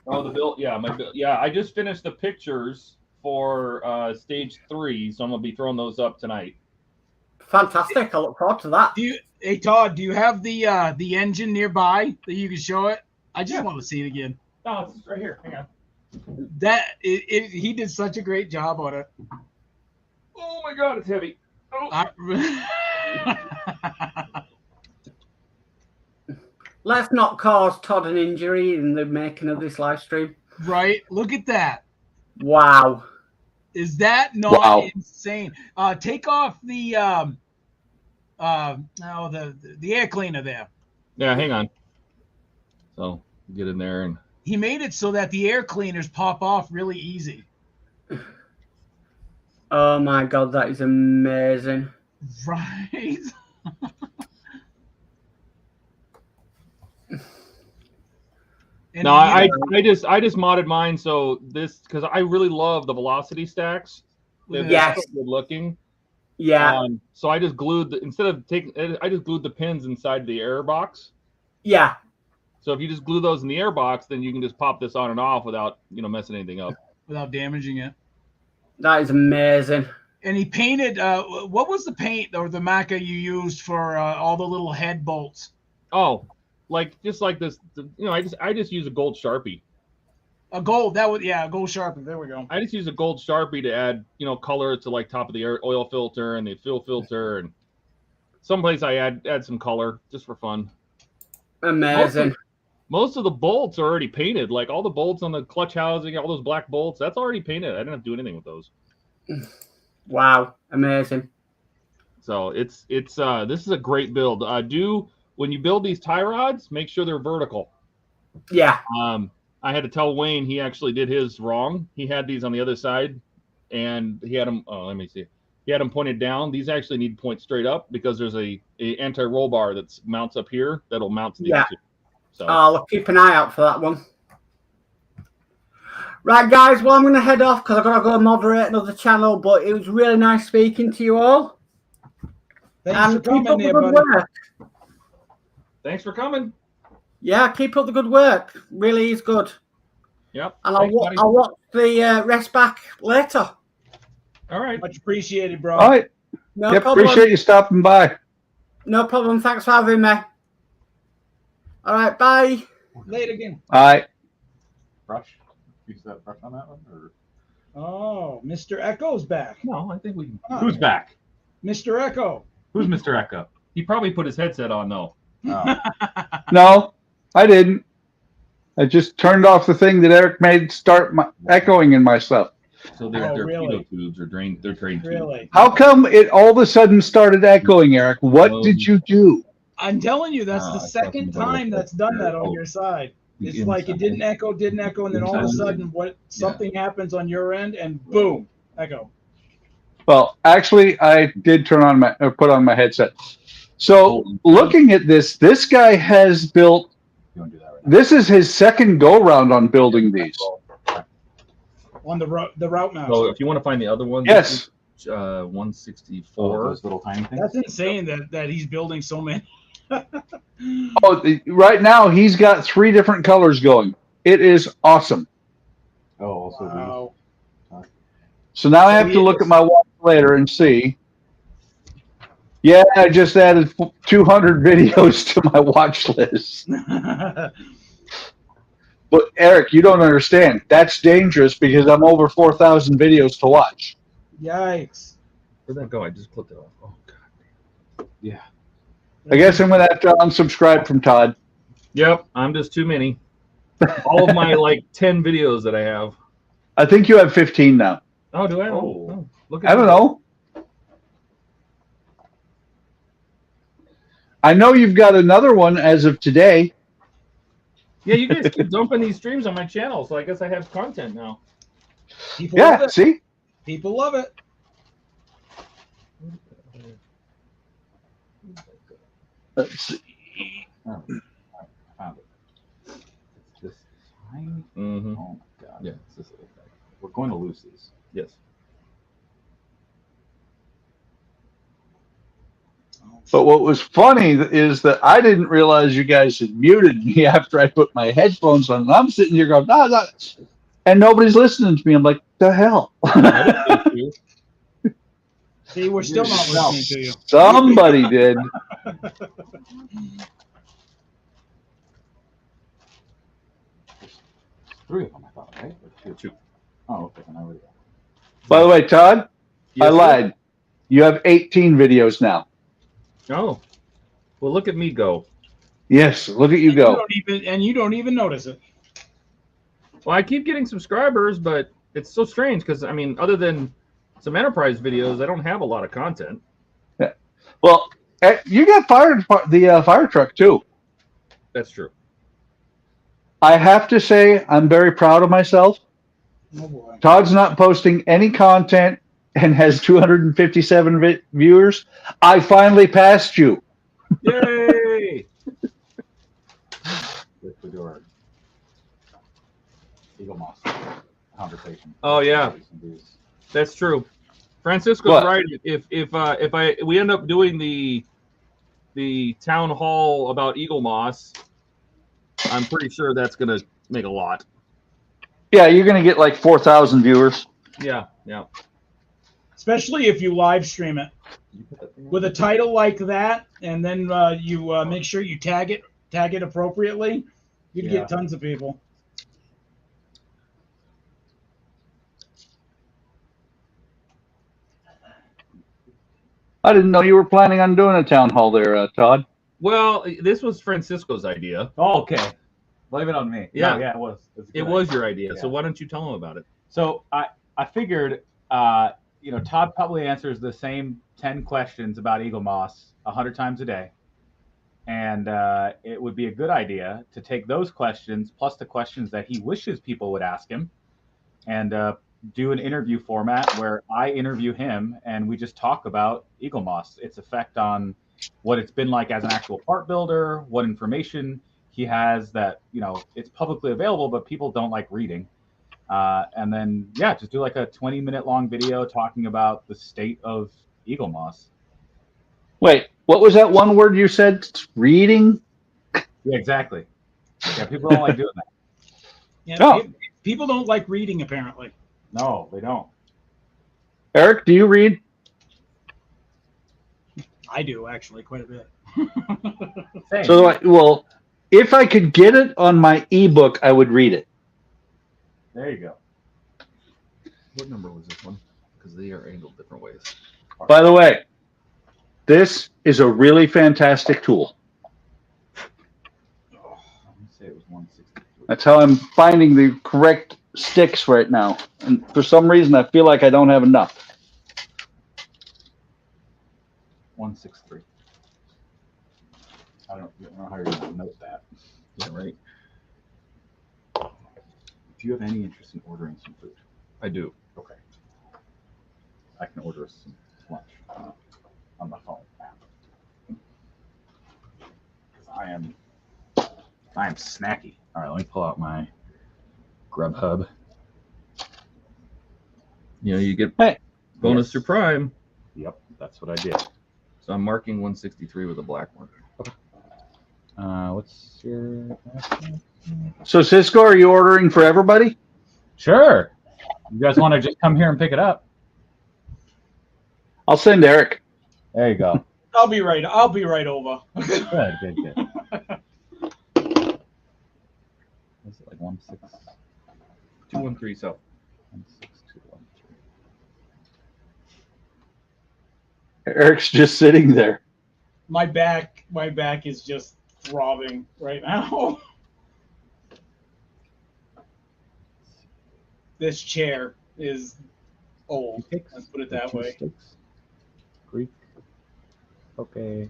Oh, the build. Yeah, my build. Yeah, I just finished the pictures for stage 3, so I'm gonna be throwing those up tonight. Fantastic! I look forward to that. Hey Todd, do you have the engine nearby that you can show it? I just want to see it again. Oh, it's right here. Hang on. He did such a great job on it. Oh my God, it's heavy. Oh. Let's not cause Todd an injury in the making of this live stream. Right? Look at that. Wow. Is that not insane? Take off the air cleaner there. Yeah, hang on. So get in there and. He made it so that the air cleaners pop off really easy. Oh my God, that is amazing. Right? No, I just modded mine so this because I really love the velocity stacks. They're Yes. so good looking. Yeah. So I just glued I just glued the pins inside the air box. Yeah. So if you just glue those in the air box, then you can just pop this on and off without messing anything up. Without damaging it. That is amazing. And he painted. What was the paint or the maca you used for all the little head bolts? Oh, just like this. I just use a gold Sharpie. A gold. That was a gold Sharpie. There we go. I just use a gold Sharpie to add color to like top of the oil filter and the fuel filter, and someplace I add some color just for fun. Amazing. Most of the bolts are already painted. Like all the bolts on the clutch housing, all those black bolts, that's already painted. I didn't have to do anything with those. Wow, amazing. So this is a great build. When you build these tie rods, make sure they're vertical. Yeah. I had to tell Wayne he actually did his wrong. He had these on the other side, and he had them. Oh, let me see. He had them pointed down. These actually need to point straight up because there's a anti-roll bar that mounts up here that'll mount to the other two. So I'll keep an eye out for that one. Right, guys. Well, I'm going to head off because I've got to go moderate another channel. But it was really nice speaking to you all. Thanks for keep up coming the there, good buddy. work. thanks for coming. Yeah, keep up the good work. Really is good. Yep. And Thanks, buddy. I'll watch the rest back later. All right. Much appreciated, bro. All right. No Yep, problem. appreciate you stopping by. No problem. Thanks for having me. All right, bye. Later again. All right. Brush. Use that brush on that one, or Oh, Mr. Echo's back. No, I think we can. who's back? Mr. Echo. Who's Mr. Echo? He probably put his headset on though. Oh. No, I didn't. I just turned off the thing that Eric made start echoing in my stuff. So they're really? pitot tubes or drain tubes. Really? How come it all of a sudden started echoing, Eric? What did you do? I'm telling you, that's the I second thought time that's done that on your side. It's like it didn't echo, and then all of a sudden, something happens on your end, and boom, echo. Well, actually, I did put on my headset. So, looking at this guy has built. You want to do that right now? This is his second go round on building these. On the route mouse. So if you want to find the other one, Yes. 164. Those little tiny things. That's insane that he's building so many. Right now he's got 3 different colors going. It is awesome. Oh, also Wow. So now I have to look at my watch later and see. Yeah, I just added 200 videos to my watch list. But Eric, you don't understand. That's dangerous because I'm over 4,000 videos to watch. Yikes. Where'd that go? I just clicked it off. Oh god. yeah. I guess I'm going to have to unsubscribe from Todd. Yep, I'm just too many. All of my like 10 videos that I have. I think you have 15 now. Oh, do I? Oh. Look at I don't that. know. I know you've got another one as of today. Yeah, you guys keep dumping these streams on my channel, so I guess I have content now. People love Yeah, it. see? People love it. Let's see. Oh, I found it. It's this tiny. Mm-hmm. Oh my god. Yeah. It's this little thing. We're going to lose these. Yes. But what was funny is that I didn't realize you guys had muted me after I put my headphones on. And I'm sitting here going, no, no. And nobody's listening to me. I'm like, the hell? See, we're still not listening to you. Somebody did. Three of them, I thought, right? Or two? Two. Oh, okay. Then I already got it. By the way, Todd, Yes, I sir? lied. You have 18 videos now. Oh. Well, look at me go. Yes, look at you go. You don't even notice it. Well, I keep getting subscribers, but it's so strange because, I mean, other than some enterprise videos, I don't have a lot of content. Well, you got the fire truck too. That's true. I have to say, I'm very proud of myself. Oh boy. Todd's not posting any content and has 257 viewers. I finally passed you. Yay! With your Eagle Moss conversation. Oh, yeah. That's true. Francisco's What? right. If we end up doing the town hall about Eagle Moss, I'm pretty sure that's gonna make a lot. Yeah, you're going to get like 4,000 viewers. Yeah, yeah. Especially if you live stream it with a title like that, and then you make sure you tag it appropriately. You'd Yeah. get tons of people. I didn't know you were planning on doing a town hall there, Todd. Well, this was Francisco's idea. Oh, okay. Blame it on me. Yeah. No, yeah, it was. A It good was idea. your idea. So Yeah. why don't you tell him about it? So I figured, Todd probably answers the same 10 questions about Eagle Moss 100 times a day. And it would be a good idea to take those questions plus the questions that he wishes people would ask him and do an interview format where I interview him and we just talk about Eagle Moss, its effect on what it's been like as an actual part builder, what information he has that, it's publicly available, but people don't like reading. And then, just do like a 20-minute long video talking about the state of Eagle Moss. Wait, what was that one word you said? Reading? Yeah, exactly. Yeah, people don't like doing that. Yeah, No. People don't like reading, apparently. No, they don't. Eric, do you read? I do, actually, quite a bit. Same. So, if I could get it on my ebook, I would read it. There you go. What number was this one? Because they are angled different ways. By the way, this is a really fantastic tool. Let me say it was 163. That's how I'm finding the correct sticks right now. And for some reason, I feel like I don't have enough. 163. I don't know how you're going to note that. Yeah, right. Do you have any interest in ordering some food? I do. Okay. I can order us some lunch on my phone. Because I am snacky. All right, let me pull out my Grubhub. You get Hey. bonus Yes. through Prime. Yep, that's what I did. So I'm marking 163 with a black marker. What's your? So, Cisco, are you ordering for everybody? Sure. You guys want to just come here and pick it up? I'll send Eric. There you go. I'll be right over. Good. Is it like 213 South. 16213? Eric's just sitting there. My back is just throbbing right now. This chair is old. Let's put it that way. Greek. Okay.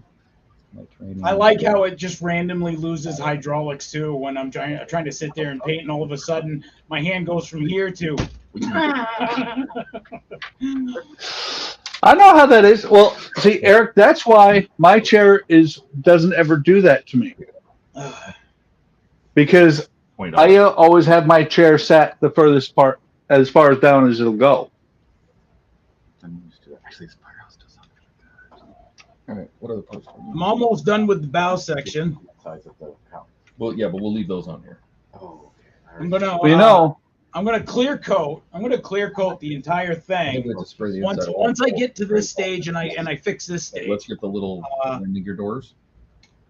Mediterranean. I like how it just randomly loses hydraulics too when I'm trying to sit there and paint, and all of a sudden my hand goes from here to I know how that is. Well, see, Eric, that's why my chair doesn't ever do that to me. Because Point I out. always have my chair sat the furthest part, as far as down as it'll go. I'm used to it. Actually, this firehouse does not All right. What other parts? I'm almost done with the bow section. size of the house. Well, yeah, but we'll leave those on here. Oh, okay. I'm gonna. Well, you know, I'm gonna clear coat. I'm gonna clear coat the entire thing. Maybe we'll just spray the Once inside all once I over. get to this stage and I fix this Okay, let's stage. get the little landing gear doors.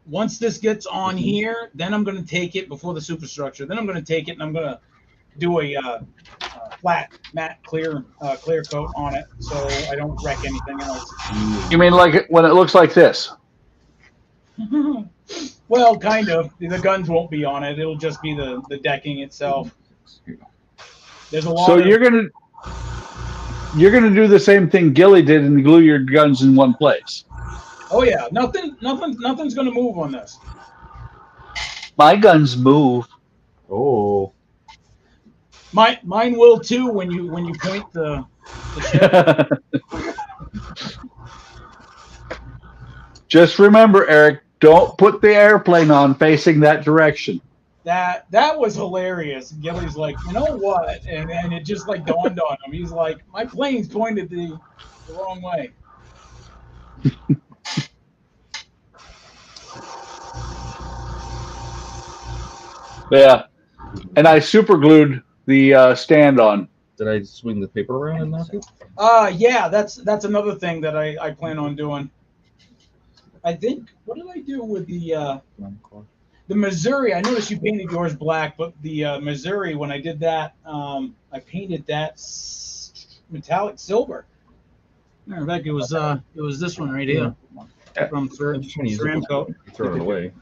Once this gets on here, then I'm gonna take it before the superstructure. Then I'm gonna take it and I'm gonna do a flat matte clear coat on it so I don't wreck anything else. you mean like when it looks like this? Well, kind of. The guns won't be on it. It'll just be the decking itself. There's a lot. So you're gonna do the same thing Gilly did and glue your guns in one place. Oh yeah, nothing's gonna move on this. My guns move. Oh. Mine will too when you point the ship. Just remember, Eric, don't put the airplane on facing that direction. That was hilarious. Gilly's like, you know what? And it just like dawned on him. He's like, my plane's pointed the wrong way. Yeah. And I super glued the stand on. Did I swing the paper around and knock it? Yeah, that's another thing that I plan on doing. I think, what did I do with the Missouri? I noticed you painted yours black, but the Missouri, when I did that, I painted that metallic silver. Matter of fact, it was this one right here from I'm just trying to use it. Ceramco. Throw it away.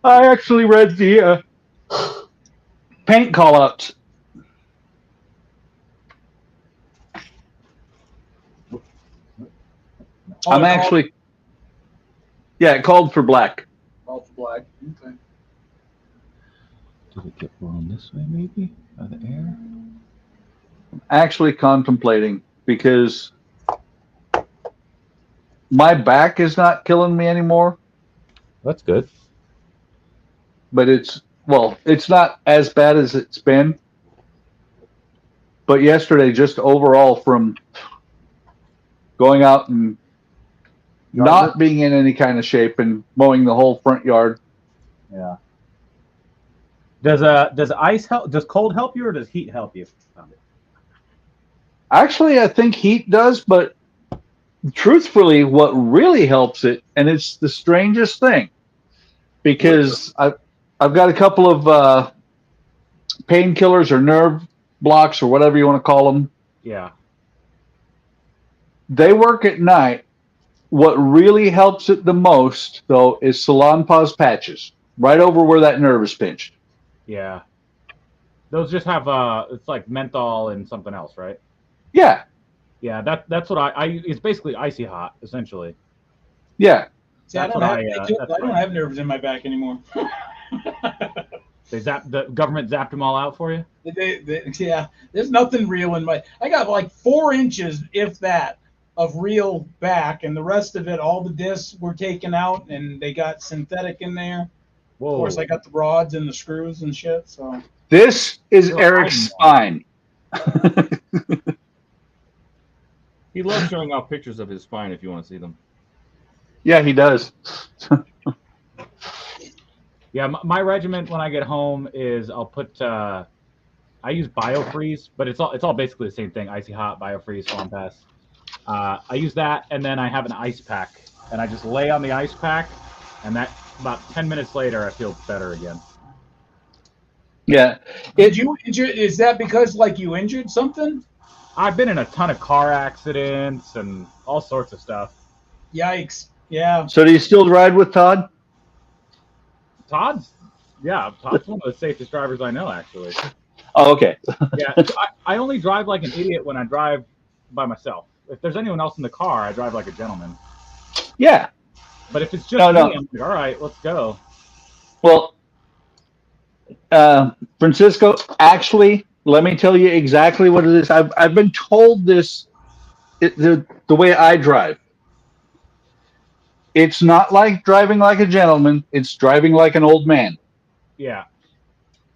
I actually read the paint call-outs. I'm actually, yeah, it called for black. all black. Okay. Did it get blown this way, maybe? By the air? Actually contemplating because my back is not killing me anymore, That's good. but it's not as bad as it's been. But yesterday, just overall from going out and not being in any kind of shape and mowing the whole front yard. Yeah. Does ice help? Does cold help you, or does heat help you? Actually, I think heat does, but truthfully, what really helps it, and it's the strangest thing, because I've got a couple of painkillers or nerve blocks or whatever you want to call them. Yeah. They work at night. What really helps it the most, though, is Salonpas patches right over where that nerve is pinched. Yeah. Those just have it's like menthol and something else, right? Yeah, Yeah, that's what I it's basically icy hot, essentially. yeah. See, I That's don't, what I don't have nerves in my back anymore. The government zapped them all out for you? Yeah, there's nothing real in my. I got like 4 inches, if that, of real back, and the rest of it, all the discs were taken out, and they got synthetic in there. Whoa. Of course, I got the rods and the screws and shit. So This is You're Eric's hiding spine. He loves showing off pictures of his spine if you want to see them. Yeah, he does. Yeah, my regiment when I get home is I'll put I use BioFreeze, but it's all basically the same thing: icy hot, BioFreeze, Salonpas. I use that, and then I have an ice pack, and I just lay on the ice pack, and that about 10 minutes later I feel better again. Yeah. did you injure? Is that because like you injured something? I've been in a ton of car accidents and all sorts of stuff. Yikes! Yeah. So do you still ride with Todd? Todd's one of the safest drivers I know, actually. Oh, okay. Yeah, I only drive like an idiot when I drive by myself. If there's anyone else in the car, I drive like a gentleman. Yeah. But if it's just No. me, I'm like, all right, let's go. Well, Francisco, actually, Let me tell you exactly what it is. I've been told this the way I drive. It's not like driving like a gentleman. It's driving like an old man. Yeah.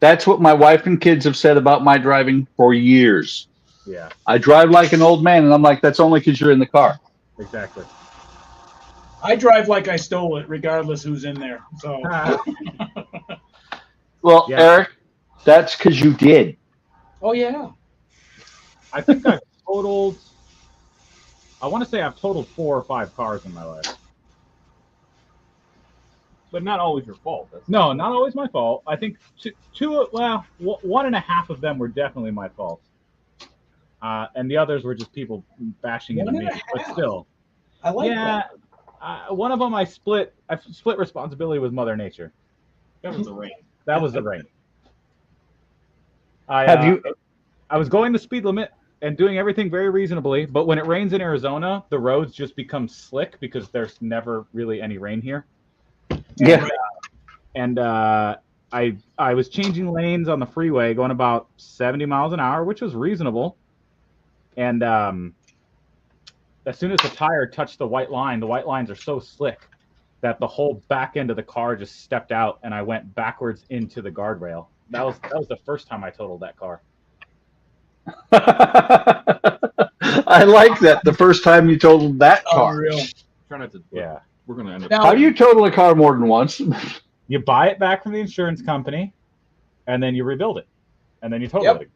That's what my wife and kids have said about my driving for years. Yeah. I drive like an old man, and I'm like, that's only because you're in the car. Exactly. I drive like I stole it, regardless who's in there. So Well, Yeah. Eric, that's because you did. oh yeah. I think I've totaled. I want to say I've totaled 4 or 5 cars in my life. But not always your fault. That's No, not always my fault. I think one and a half of them were definitely my fault. And the others were just people bashing into One me. and a But half? still, I like yeah. One of them I split responsibility with Mother Nature. that was the rain. That was the rain. Have you? I was going the speed limit and doing everything very reasonably, but when it rains in Arizona, the roads just become slick because there's never really any rain here. Yeah. And I was changing lanes on the freeway, going about 70 miles an hour, which was reasonable. And as soon as the tire touched the white lines are so slick that the whole back end of the car just stepped out, and I went backwards into the guardrail. That was the first time I totaled that car. I like that. The first time you totaled that car. Unreal. Try not to. Yeah. We're gonna end up. Now- How do you total a car more than once? You buy it back from the insurance company, and then you rebuild it, and then you total Yep. it.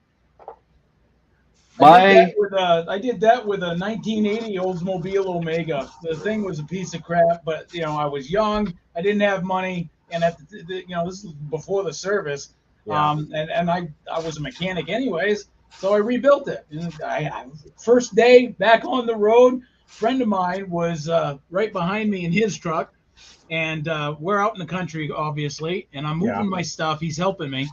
I did that with a 1980 Oldsmobile Omega. The thing was a piece of crap, but I was young. I didn't have money, and at this is before the service. Yeah. And I was a mechanic anyways, so I rebuilt it. And I first day back on the road, a friend of mine was right behind me in his truck, and we're out in the country, obviously, and I'm moving my stuff. He's helping me.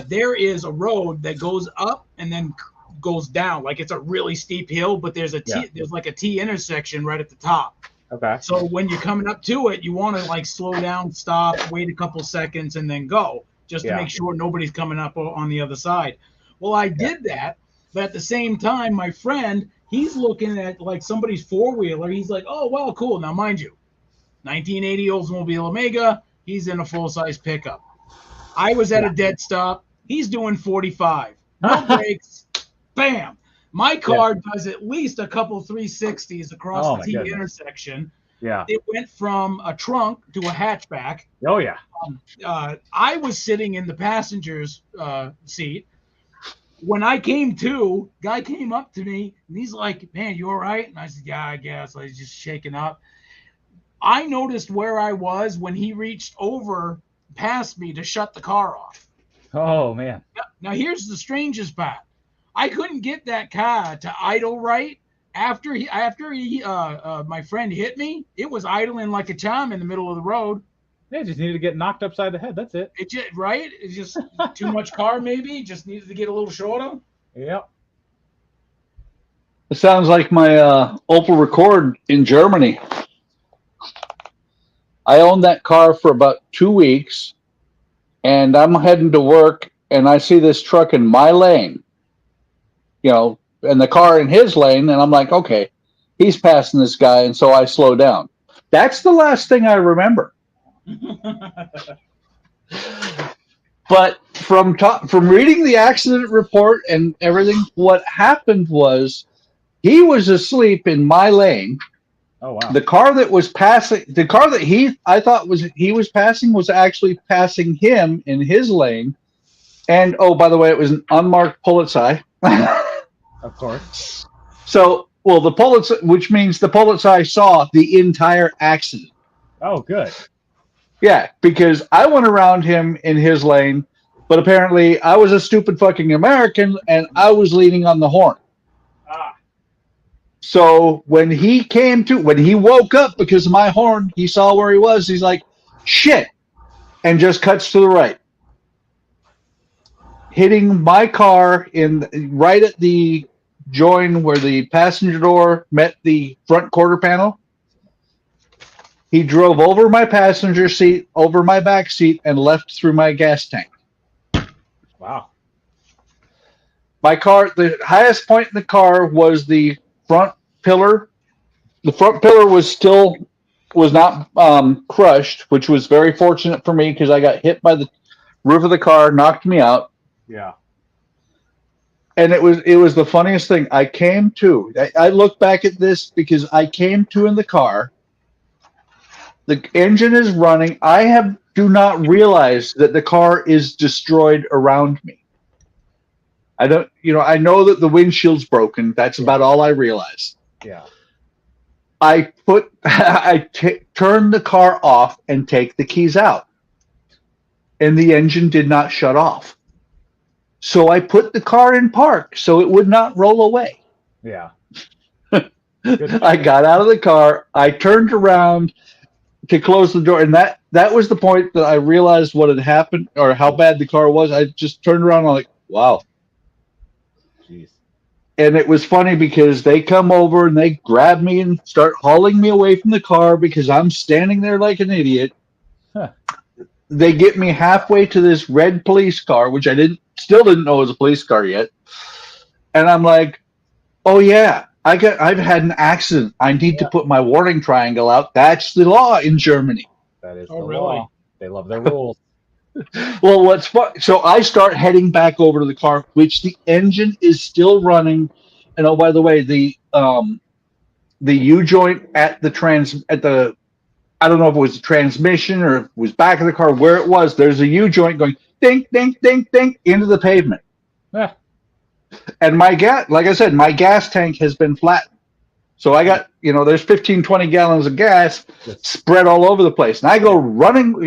There is a road that goes up and then goes down, like it's a really steep hill, but there's there's like a T intersection right at the top. Okay. So when you're coming up to it, you want to like slow down, stop, wait a couple seconds, and then go, just to make sure nobody's coming up on the other side. Well, I did that, but at the same time, my friend, he's looking at like somebody's four-wheeler. He's like, oh, well, cool. Now, mind you, 1980 Oldsmobile Omega, he's in a full-size pickup. I was at a dead stop. He's doing 45. No brakes. Bam. My car does at least a couple 360s across the T intersection. Yeah. It went from a trunk to a hatchback. Oh, yeah. I was sitting in the passenger's seat. When I came to, guy came up to me, and he's like, man, you all right? And I said, yeah, I guess. I was just shaking up. I noticed where I was when he reached over past me to shut the car off. Oh, man. Now, here's the strangest part. I couldn't get that car to idle right after my friend hit me. It was idling like a charm in the middle of the road. They just needed to get knocked upside the head. That's it. It's just too much car, maybe. Just needed to get a little shorter. Yep. It sounds like my Opel Record in Germany. I owned that car for about 2 weeks, and I'm heading to work, and I see this truck in my lane, and the car in his lane, and I'm like, okay, he's passing this guy, and so I slow down. That's the last thing I remember. But from reading the accident report and everything, what happened was he was asleep in my lane. Oh, wow. The car that was passing, the car that I thought he was passing was actually passing him in his lane. And, oh, by the way, it was an unmarked Polizei. Of course. So, well, the Polizei, which means the Polizei saw the entire accident. Oh, good. Yeah, because I went around him in his lane, but apparently I was a stupid fucking American and I was leaning on the horn. So when he woke up because of my horn, he saw where he was. He's like, shit, and just cuts to the right, hitting my car right at the join where the passenger door met the front quarter panel. He drove over my passenger seat, over my back seat, and left through my gas tank. Wow. My car, the highest point in the car was the front pillar. The front pillar was not crushed, which was very fortunate for me because I got hit by the roof of the car, knocked me out. Yeah. And it was the funniest thing. I look back at this because I came to in the car. The engine is running. Do not realize that the car is destroyed around me. I don't, I know that the windshield's broken. That's about all I realize. Yeah. I turn the car off and take the keys out, and the engine did not shut off. So I put the car in park so it would not roll away. Yeah. I got out of the car. I turned around to close the door, and that was the point that I realized what had happened or how bad the car was. I just turned around and I'm like, wow. Jeez. And it was funny because they come over and they grab me and start hauling me away from the car because I'm standing there like an idiot. Huh. They get me halfway to this red police car, which I still didn't know was a police car yet. And I'm like, oh yeah, I've had an accident. I need to put my warning triangle out. That's the law in Germany. That is Oh, the really? law. They love their rules. Well, what's fun? So I start heading back over to the car, which the engine is still running. And oh, by the way, the U joint at the I don't know if it was the transmission or if it was back of the car, where it was. There's a U joint going ding, ding, ding, ding into the pavement. Yeah. And my gas tank has been flattened. So I got, there's 15, 20 gallons of gas spread all over the place. And I go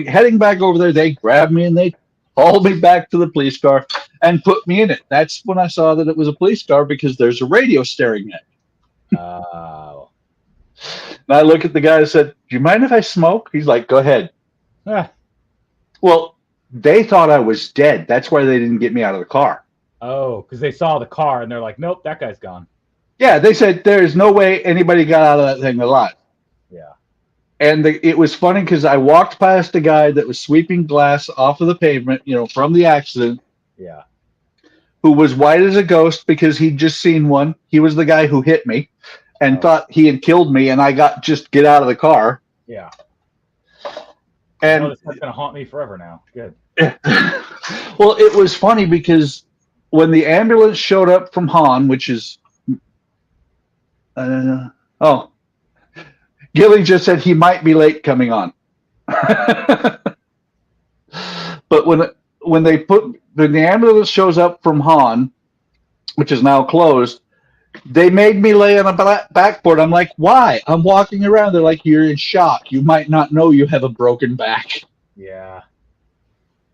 heading back over there. They grab me and they haul me back to the police car and put me in it. That's when I saw that it was a police car because there's a radio staring at me. Oh. And I look at the guy and said, do you mind if I smoke? He's like, go ahead. Yeah. Well, they thought I was dead. That's why they didn't get me out of the car. Oh, because they saw the car and they're like, nope, that guy's gone. Yeah, they said there's no way anybody got out of that thing alive. Yeah. And it was funny because I walked past a guy that was sweeping glass off of the pavement, from the accident. Yeah. Who was white as a ghost because he'd just seen one. He was the guy who hit me and thought he had killed me, and I get out of the car. Yeah. And this is going to haunt me forever now. Good. Well, it was funny because when the ambulance showed up from Hahn, which is Gilly just said he might be late coming on. But when the ambulance shows up from Hahn, which is now closed, they made me lay on a backboard. I'm like, why? I'm walking around. They're like, you're in shock. You might not know you have a broken back. Yeah.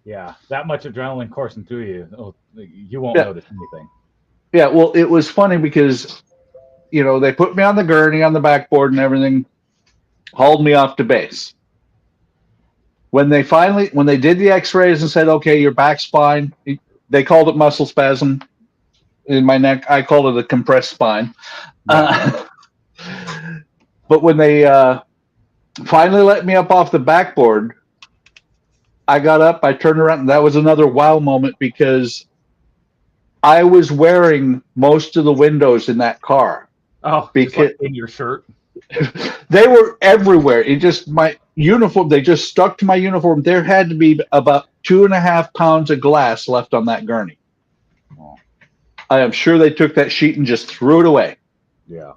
Yeah. That much adrenaline coursing through you. You won't notice anything. Yeah. Well, it was funny because, they put me on the gurney on the backboard and everything, hauled me off to base. When they did the x-rays and said, okay, your back's fine, they called it muscle spasm in my neck. I called it a compressed spine. But when they finally let me up off the backboard, I got up, I turned around, and that was another wow moment because I was wearing most of the windows in that car. Oh, because in your shirt? They were everywhere. My uniform, they just stuck to my uniform. There had to be about 2.5 pounds of glass left on that gurney. Oh. I am sure they took that sheet and just threw it away. Yeah.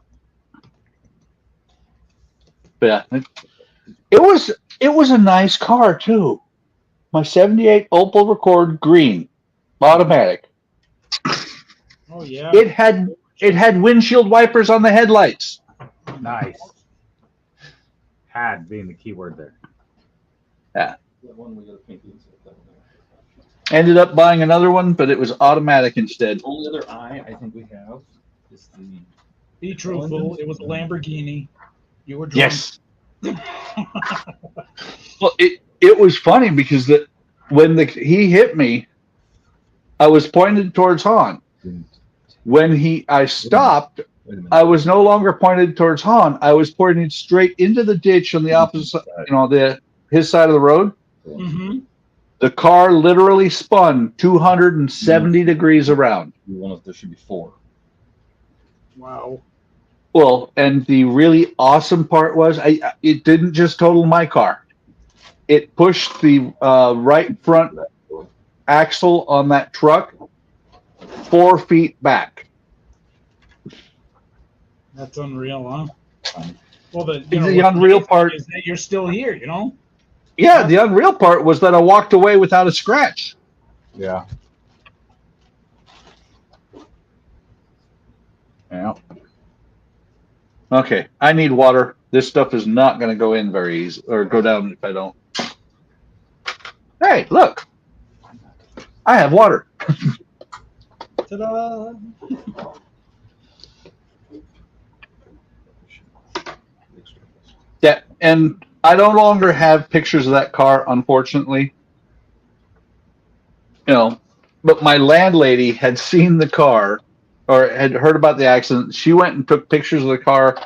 But yeah, it was a nice car too. My 78 Opel Record green, automatic. Oh yeah. It had windshield wipers on the headlights. Nice. Had being the key word there. Yeah. Ended up buying another one, but it was automatic instead. Only other I think we have is the. Be truthful. It was a Lamborghini. You were drunk. Yes. Well, it was funny because when he hit me, I was pointed towards Hahn. When I stopped, I was no longer pointed towards Hahn. I was pointed straight into the ditch on the opposite, his side of the road. Mm-hmm. The car literally spun 270 degrees around. There should be 4. Wow. Well, and the really awesome part was it didn't just total my car. It pushed the right front axle on that truck 4 feet back. That's unreal, huh? Well, the unreal part is that you're still here, you know? Yeah, the unreal part was that I walked away without a scratch. Yeah. Yeah. Okay, I need water. This stuff is not going to go in very easy, or go down if I don't. Hey, look. I have water. Ta-da! Yeah, and I no longer have pictures of that car, unfortunately. But my landlady had seen the car or had heard about the accident. She went and took pictures of the car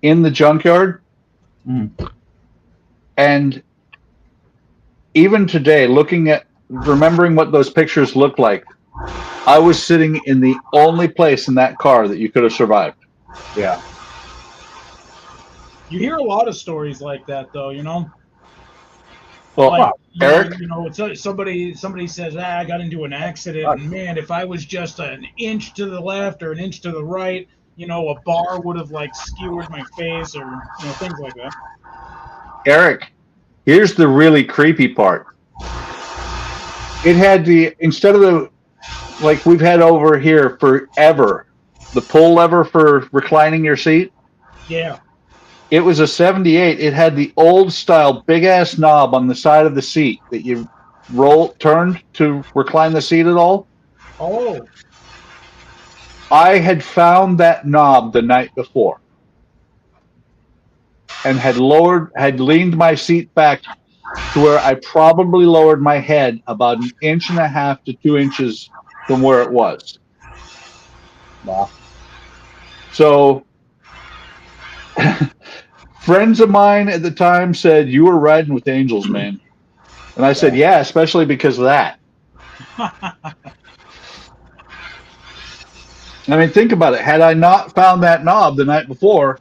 in the junkyard. And even today, remembering what those pictures looked like, I was sitting in the only place in that car that you could have survived. Yeah. You hear a lot of stories like that, though, you know? Well, Like, Eric? it's somebody says, I got into an accident, and man, if I was just an inch to the left or an inch to the right, a bar would have skewered my face or things like that. Eric, here's the really creepy part. It had instead of the, like we've had over here forever, the pull lever for reclining your seat. Yeah. It was a 78. It had the old style big ass knob on the side of the seat that you turned to recline the seat at all. Oh. I had found that knob the night before and had leaned my seat back to where I probably lowered my head about 1.5 to 2 inches from where it was. Wow. So friends of mine at the time said, "You were riding with angels, man." And I said, "Yeah, especially because of that." I mean, think about it. Had I not found that knob the night before,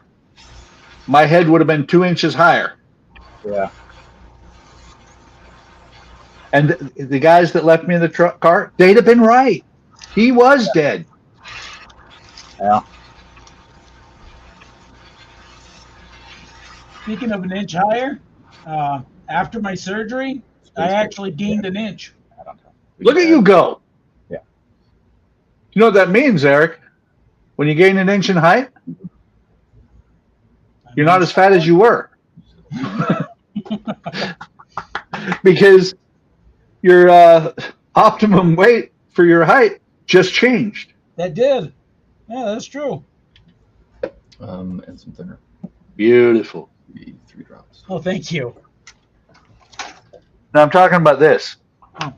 my head would have been 2 inches higher. Yeah. And the guys that left me in the car, they'd have been right. He was dead. Yeah. Speaking of an inch higher, after my surgery, I actually gained an inch. Look at you go. Yeah. You know what that means, Eric? When you gain an inch in height, you're not as fat as you were. Because your optimum weight for your height just changed. That did. Yeah, that's true. And some thinner. Beautiful. 3 drops. Oh, thank you. Now I'm talking about this. Oh.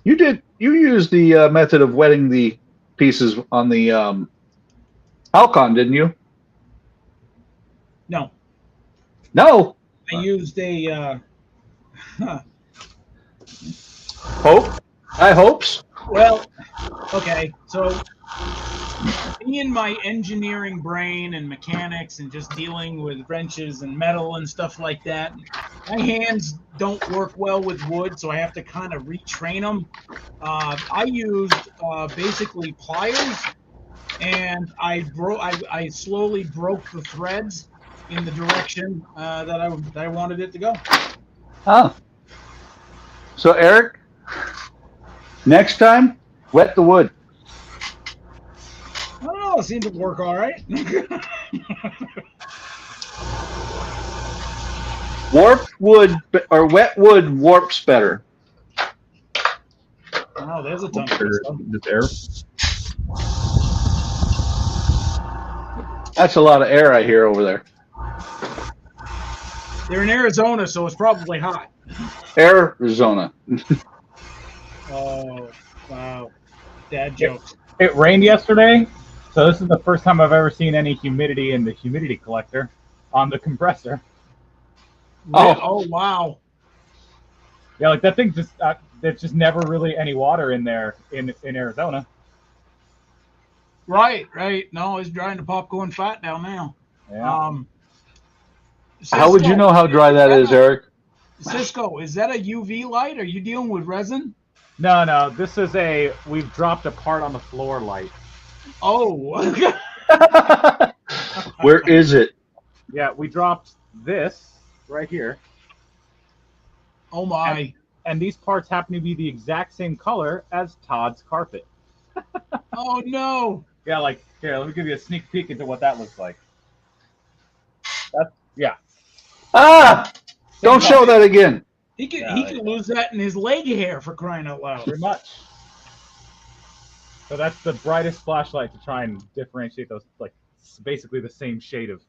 You used the method of wetting the pieces on the Halcon, didn't you? No, No. I used a. High hopes. Well, okay, so in my engineering brain and mechanics and just dealing with wrenches and metal and stuff like that, my hands don't work well with wood, so I have to kind of retrain them. I used basically pliers, and I slowly broke the threads in the direction that I wanted it to go. Oh. So Eric, next time, wet the wood. I don't know. It seemed to work all right. Warped wood or wet wood warps better. Oh, there's a ton. Just air. That's a lot of air I hear over there. They're in Arizona, so it's probably hot. Arizona. Oh, wow. Dad jokes. It rained yesterday, So this is the first time I've ever seen any humidity in the humidity collector on the compressor. Oh wow. Yeah, like that thing just there's just never really any water in there in Arizona. Right. No, it's drying the popcorn fat down now. Yeah. How would you Cisco, know how dry that is, Eric? Cisco, is that a UV light? Are you dealing with resin? No, this is we've dropped a part on the floor light. Oh. Where is it? Yeah, we dropped this right here. Oh my. And these parts happen to be the exact same color as Todd's carpet. Oh no. Yeah, like here, let me give you a sneak peek into what that looks like. Yeah. Ah! Don't show that again. He can lose that in his leg hair, for crying out loud. Pretty much. So that's the brightest flashlight to try and differentiate those. Like, it's basically the same shade of.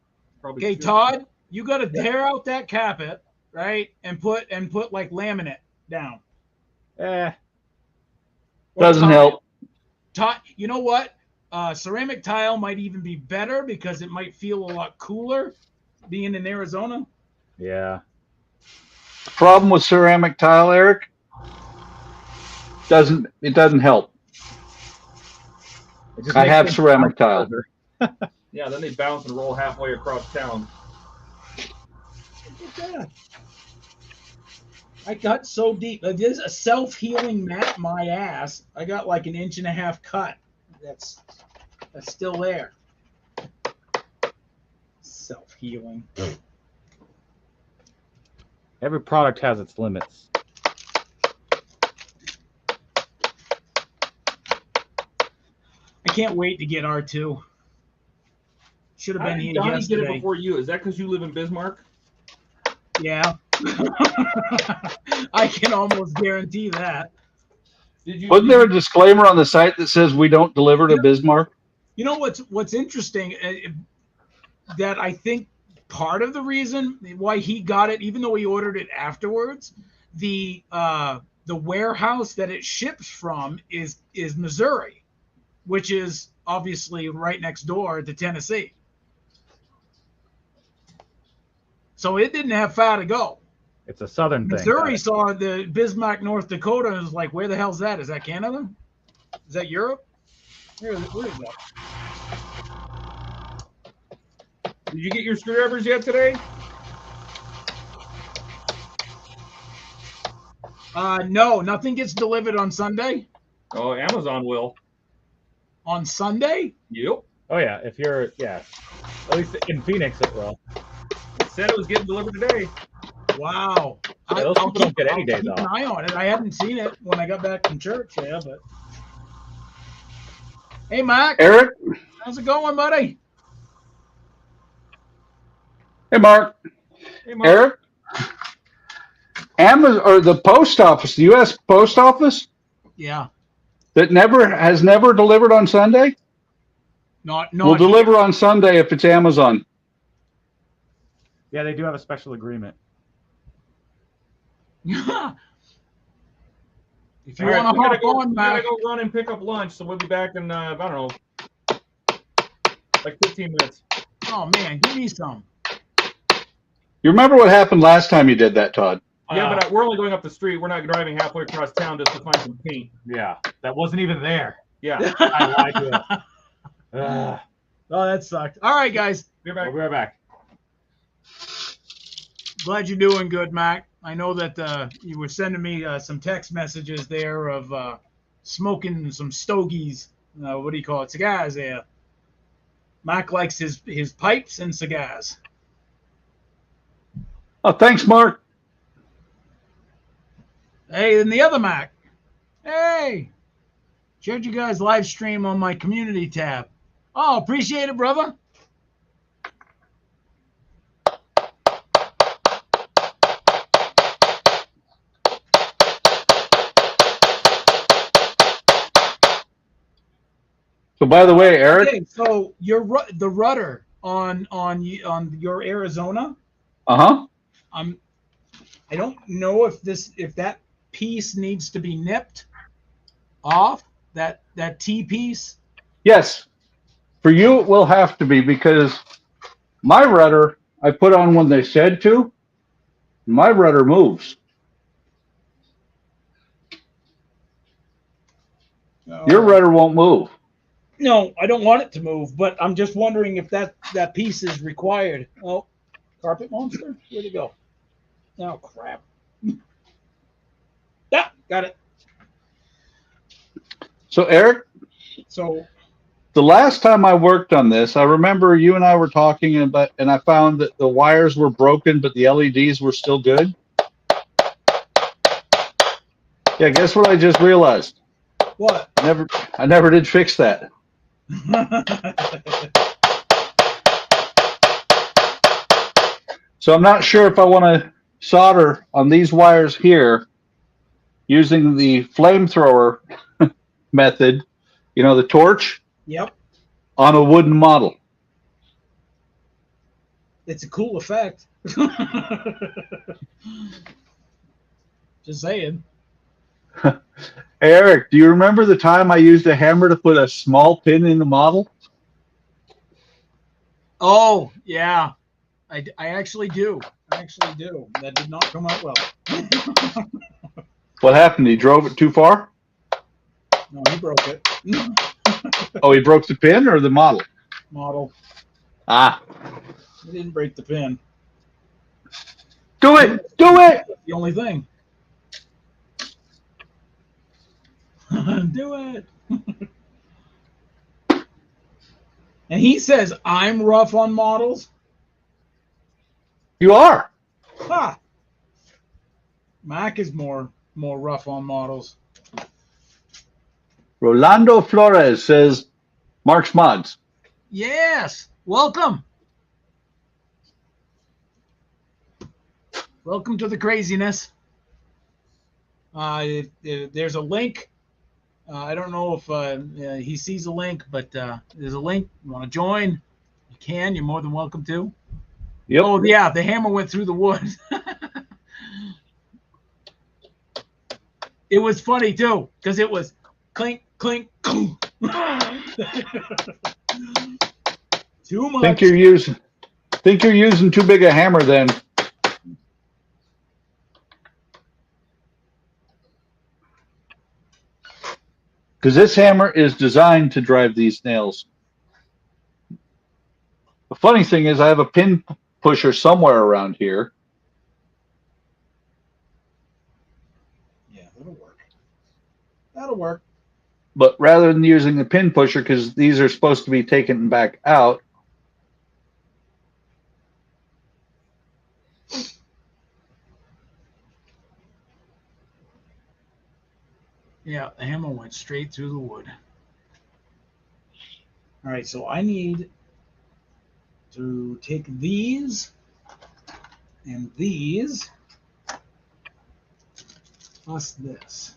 Okay, Todd, you got to tear out that carpet, right, and put like laminate down. Doesn't help. Todd, you know what? Ceramic tile might even be better because it might feel a lot cooler being in Arizona. Yeah. Problem with ceramic tile, Eric? It doesn't help. I have ceramic tile. Yeah, then they bounce and roll halfway across town. Look at that. I got so deep. There's a self-healing mat, my ass. I got like 1.5 inch cut. That's still there. Self-healing. Every product has its limits. I can't wait to get R2. Should have been here Donnie yesterday. did it before you. Is that because you live in Bismarck? Yeah. I can almost guarantee that. Wasn't there a disclaimer on the site that says we don't deliver to Bismarck? You know what's interesting that I think part of the reason why he got it, even though he ordered it afterwards, the warehouse that it ships from is Missouri, which is obviously right next door to Tennessee. So it didn't have far to go. It's a southern thing. Missouri saw the Bismarck, North Dakota, and was like, where the hell's that? Is that Canada? Is that Europe? Where is that? Did you get your screwdrivers yet today? No, nothing gets delivered on Sunday. Oh, Amazon will. On Sunday? Yep. Oh yeah, if you're at least in Phoenix it will. It said it was getting delivered today. Wow. Yeah, those people don't get any days keep off. an eye on it. I hadn't seen it when I got back from church. Yeah, but hey, Mac. Eric? How's it going, buddy? Hey, Mark. Hey, Mark. Eric? Amazon or the post office, the U.S. Post Office, Yeah. that has never delivered on Sunday, Not will deliver on Sunday if it's Amazon. Yeah, they do have a special agreement. If you All right, want to we hop on, we gotta Mac. go run and pick up lunch, so we'll be back in I don't know, like 15 minutes. Oh man, give me some. You remember what happened last time you did that, Todd? Yeah, but we're only going up the street. We're not driving halfway across town just to find some paint. Yeah, that wasn't even there. Yeah. I lied to it. Oh, that sucked. All right, guys. Be We'll back. be right back. Glad you're doing good, Mac. I know that you were sending me some text messages there of smoking some stogies. What do you call it? Cigars there. Mac likes his pipes and cigars. Oh, thanks, Mark. Hey, and the other Mac. Hey, shared you guys live stream on my community tab. Oh, appreciate it, brother. So, by the way, Eric. Okay, so the rudder on your Arizona. Uh-huh. I don't know if that piece needs to be nipped off, that T piece. Yes. For you, it will have to be because my rudder I put on when they said to. My rudder moves. Your rudder won't move. No, I don't want it to move, but I'm just wondering if that piece is required. Oh, carpet monster, where'd it go? Oh crap! Yeah, got it. So Eric, So the last time I worked on this, I remember you and I were talking about, and I found that the wires were broken, but the LEDs were still good. Yeah, guess what I just realized? what? I never did fix that. So I'm not sure if I want to solder on these wires here using the flamethrower method, the torch, Yep, on a wooden model. it's a cool effect. Just saying. Eric, do you remember the time I used a hammer to put a small pin in the model? Oh yeah, I actually do. I actually do. That did not come out well. What happened? He drove it too far? No, he broke it. Oh, he broke the pin or the model? Model. Ah. He didn't break the pin. Do it! Do it! That's the only thing. Do it. And he says I'm rough on models. You are. Ha! Mac is more rough on models. Rolando Flores says, Mark's Mods. Yes. Welcome. Welcome to the craziness. There's a link. I don't know if he sees a link, but there's a link. You want to join? You can. You're more than welcome to. Yep. Oh, yeah. The hammer went through the wood. It was funny, too, because it was clink, clink, clink. Too much. Think you're using too big a hammer then. Because this hammer is designed to drive these nails. The funny thing is I have a pin pusher somewhere around here. Yeah, that'll work. That'll work. But rather than using the pin pusher, because these are supposed to be taken back out, Yeah, the hammer went straight through the wood. All right, so I need to take these and these plus this.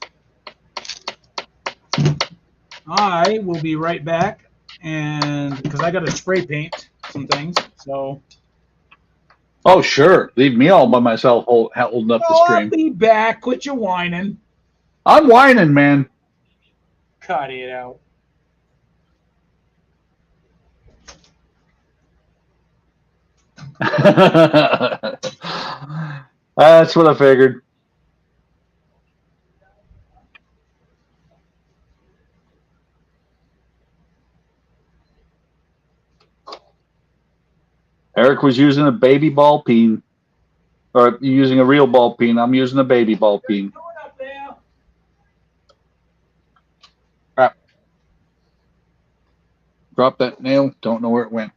I will be right back, and because I got to spray paint some things, so. oh sure, leave me all by myself holding up the I'll stream. be back. Quit your whining. I'm whining, man. Cut it out. That's what I figured. Eric was using a baby ball peen, or using a real ball peen. I'm using a baby ball peen. Crap. Drop that nail. Don't know where it went.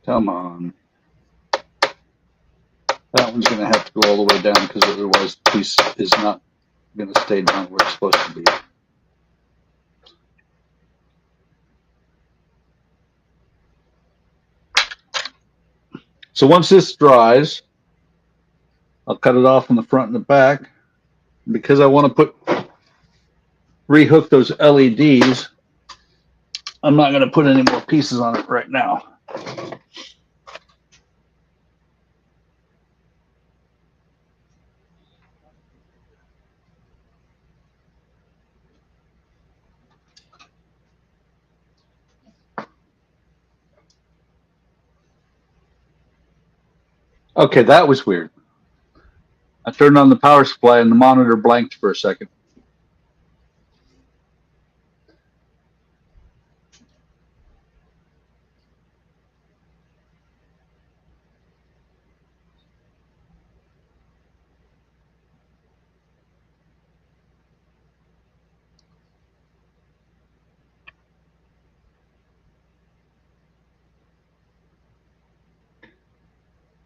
Come on. That one's going to have to go all the way down because otherwise the piece is not going to stay down where it's supposed to be. So once this dries, I'll cut it off on the front and the back. Because I want to rehook those LEDs, I'm not going to put any more pieces on it right now. Okay, that was weird. I turned on the power supply and the monitor blanked for a second.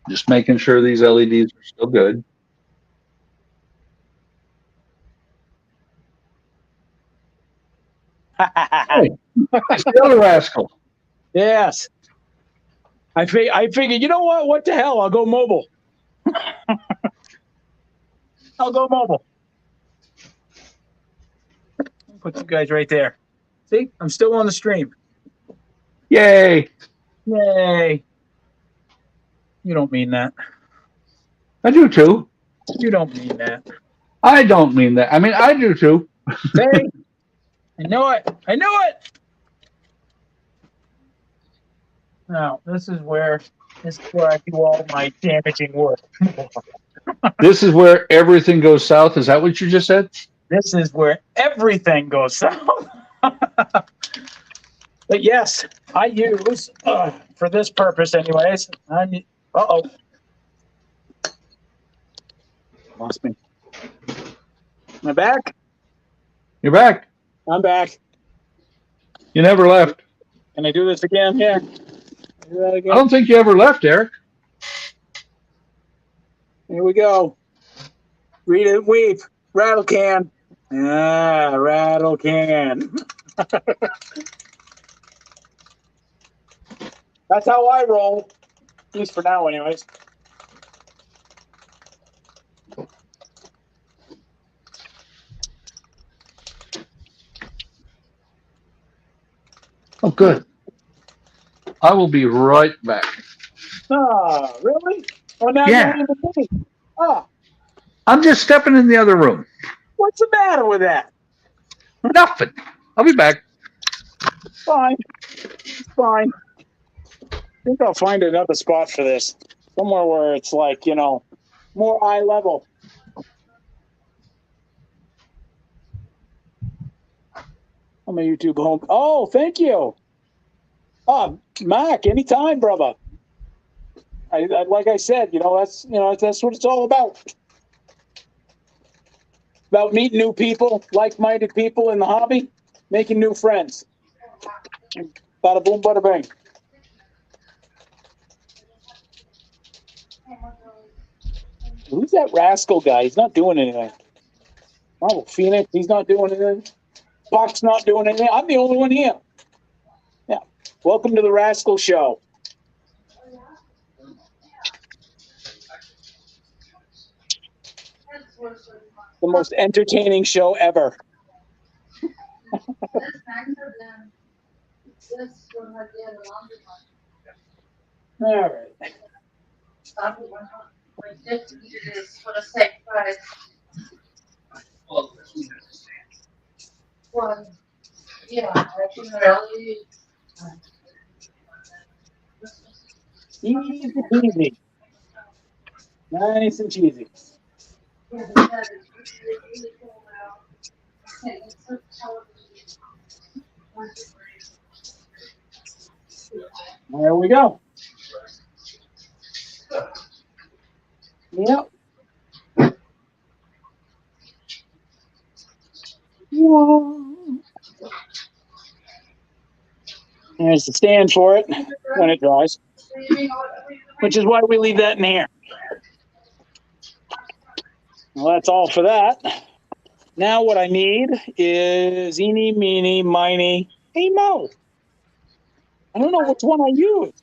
Just making sure these LEDs are still good. Hey, it's the other rascal. Yes. I figured, you know what? What the hell? I'll go mobile. I'll go mobile. Put you guys right there. See, I'm still on the stream. Yay! Yay. You don't mean that. I do too. You don't mean that. I don't mean that. I mean, I do too. See? I knew it. I knew it. Now, this is where I do all my damaging work. This is where everything goes south. Is that what you just said? This is where everything goes south. But yes, I use, for this purpose anyways, uh-oh. Lost me. Am I back? You're back. I'm back. You never left. Can I do this again? Yeah. Do that I again. don't think you ever left, Eric. Here we go. Read it, weep. Rattle can. Ah, rattle can. That's how I roll. At least for now, anyways. Oh, good. I will be right back. Ah, really? Oh, now Yeah. you're in the thing. Ah, I'm just stepping in the other room. what's the matter with that? Nothing. I'll be back. Fine. It's fine. I think I'll find another spot for this. Somewhere where it's like, more eye level. On my YouTube home. Oh, thank you. Mac, anytime, brother. I like I said, that's what it's all about. About meeting new people, like-minded people in the hobby, making new friends. Bada boom, bada bang. Who's that rascal guy? He's not doing anything. Oh, Phoenix, he's not doing anything. Buck's not doing anything. I'm the only one here. Yeah. Welcome to the Rascal Show. The most entertaining show ever. All right. Easy peasy. Nice and cheesy. There we go. Yep. There's the stand for it when it dries, which is why we leave that in here. Well, that's all for that. Now what I need is eeny, meeny, miny. Hey, Mo. I don't know which one I use.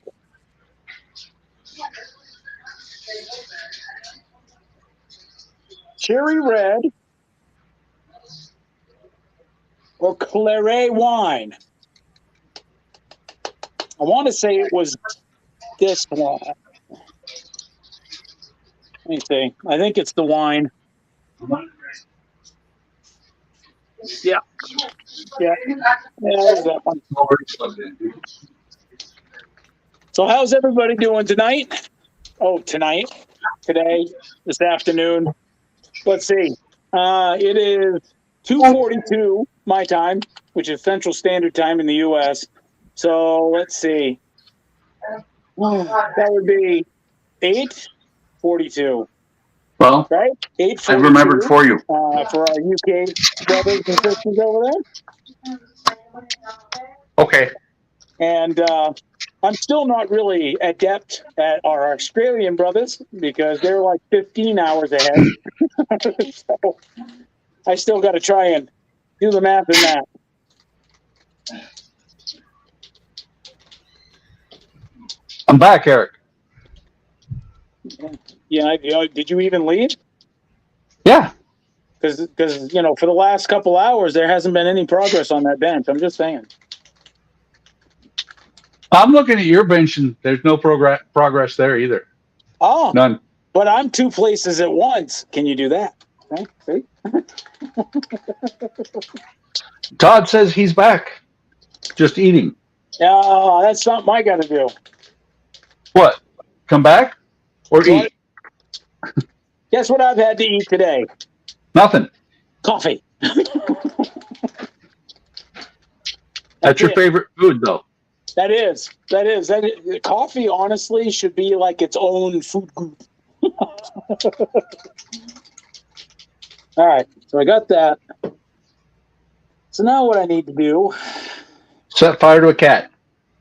cherry red or claret wine. I want to say it was this one. Let me see. I think it's the wine. Yeah. Yeah. There's that one. So how's everybody doing tonight? Oh, tonight, today, this afternoon. Let's see. It is 2:42 my time, which is Central Standard Time in the U.S. So let's see. That would be 8:42, Well, right? I 8:42. remembered for you. For our UK brothers and sisters over there. Okay. And I'm still not really adept at our Australian brothers because they're like 15 hours ahead. So I still got to try and do the math in that. I'm back, Eric. Yeah, did you even leave? Yeah. Because for the last couple hours there hasn't been any progress on that bench. I'm just saying. I'm looking at your bench and there's no progress there either. Oh, None. But I'm two places at once. Can you do that? Okay, see? Todd says he's back. Just eating. That's something I got to do. What? Come back or What? eat? Guess what I've had to eat today? Nothing. Coffee. That's your it. favorite food, though. That is. Coffee, honestly, should be like its own food group. All right, so I got that. So now what I need to do? Set fire to a cat.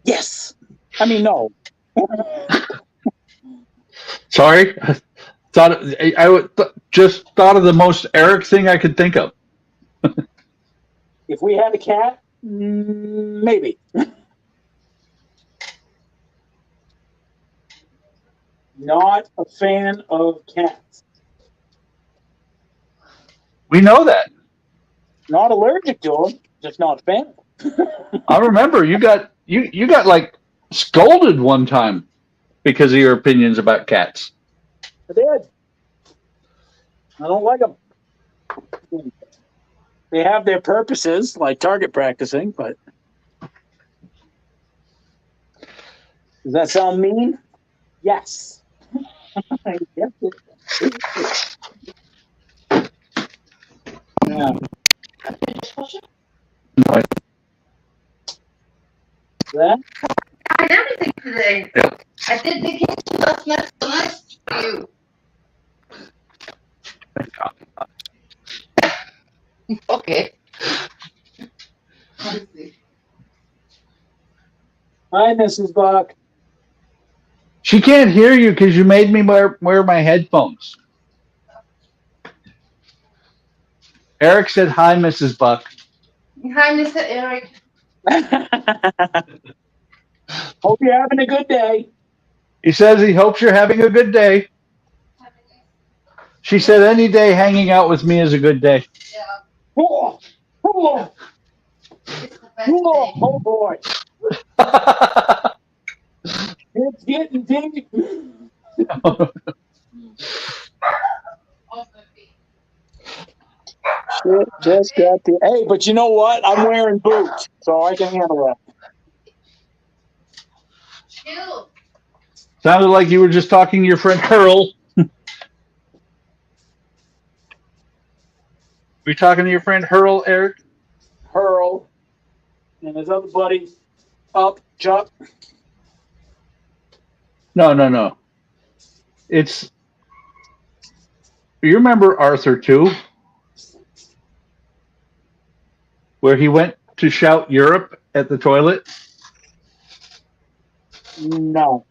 Yes. I mean, no. Sorry. Just thought of the most Eric thing I could think of. If we had a cat, maybe. Not a fan of cats. We know that. Not allergic to them, just not a fan. I remember you got like scolded one time because of your opinions about cats. I did. I don't like them. They have their purposes, like target practicing, but does that sound mean? Yes. Yes. Yeah. No, That? I did everything today. Yep. I did vacation last night, so nice for you. Okay. Let's see. Hi, Mrs. Buck. she can't hear you because you made me wear my headphones. Eric said, "Hi, Mrs. Buck." Hi, Mr. Eric. Hope you're having a good day. He says he hopes you're having a good day. She said, "Any day hanging out with me is a good day." Yeah, Oh, oh, it's the best oh, day. oh boy. It's getting deep. Shit just got the. Hey, but you know what? I'm wearing boots, so I can handle that. Chill. Sounded like you were just talking to your friend Pearl. Were you talking to your friend Hurl, Eric? Hurl and his other buddy, Up Chuck. No. It's. You remember Arthur 2? Where he went to shout Europe at the toilet? No,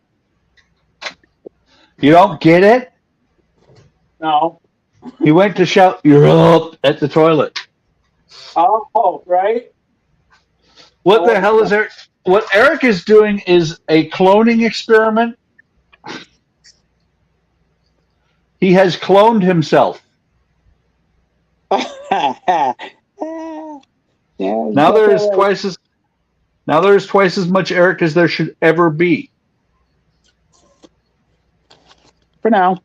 You don't get it? no. He went to shout Europe at the toilet. Oh, right. What the hell is Eric? What Eric is doing is a cloning experiment. He has cloned himself. Yeah, you Now got there that is right. twice as much Eric as there should ever be. For now.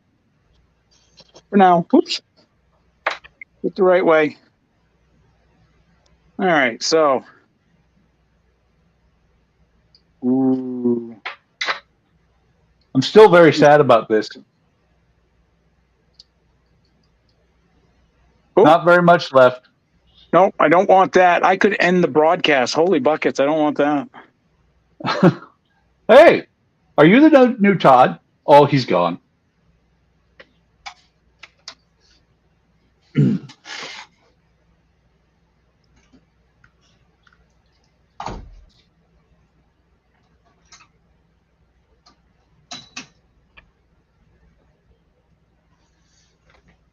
Oops. Get the right way. All right, so. Ooh. I'm still very sad about this. Oh. Not very much left. No, I don't want that. I could end the broadcast. Holy buckets, I don't want that. Hey, are you the new Todd? Oh, he's gone.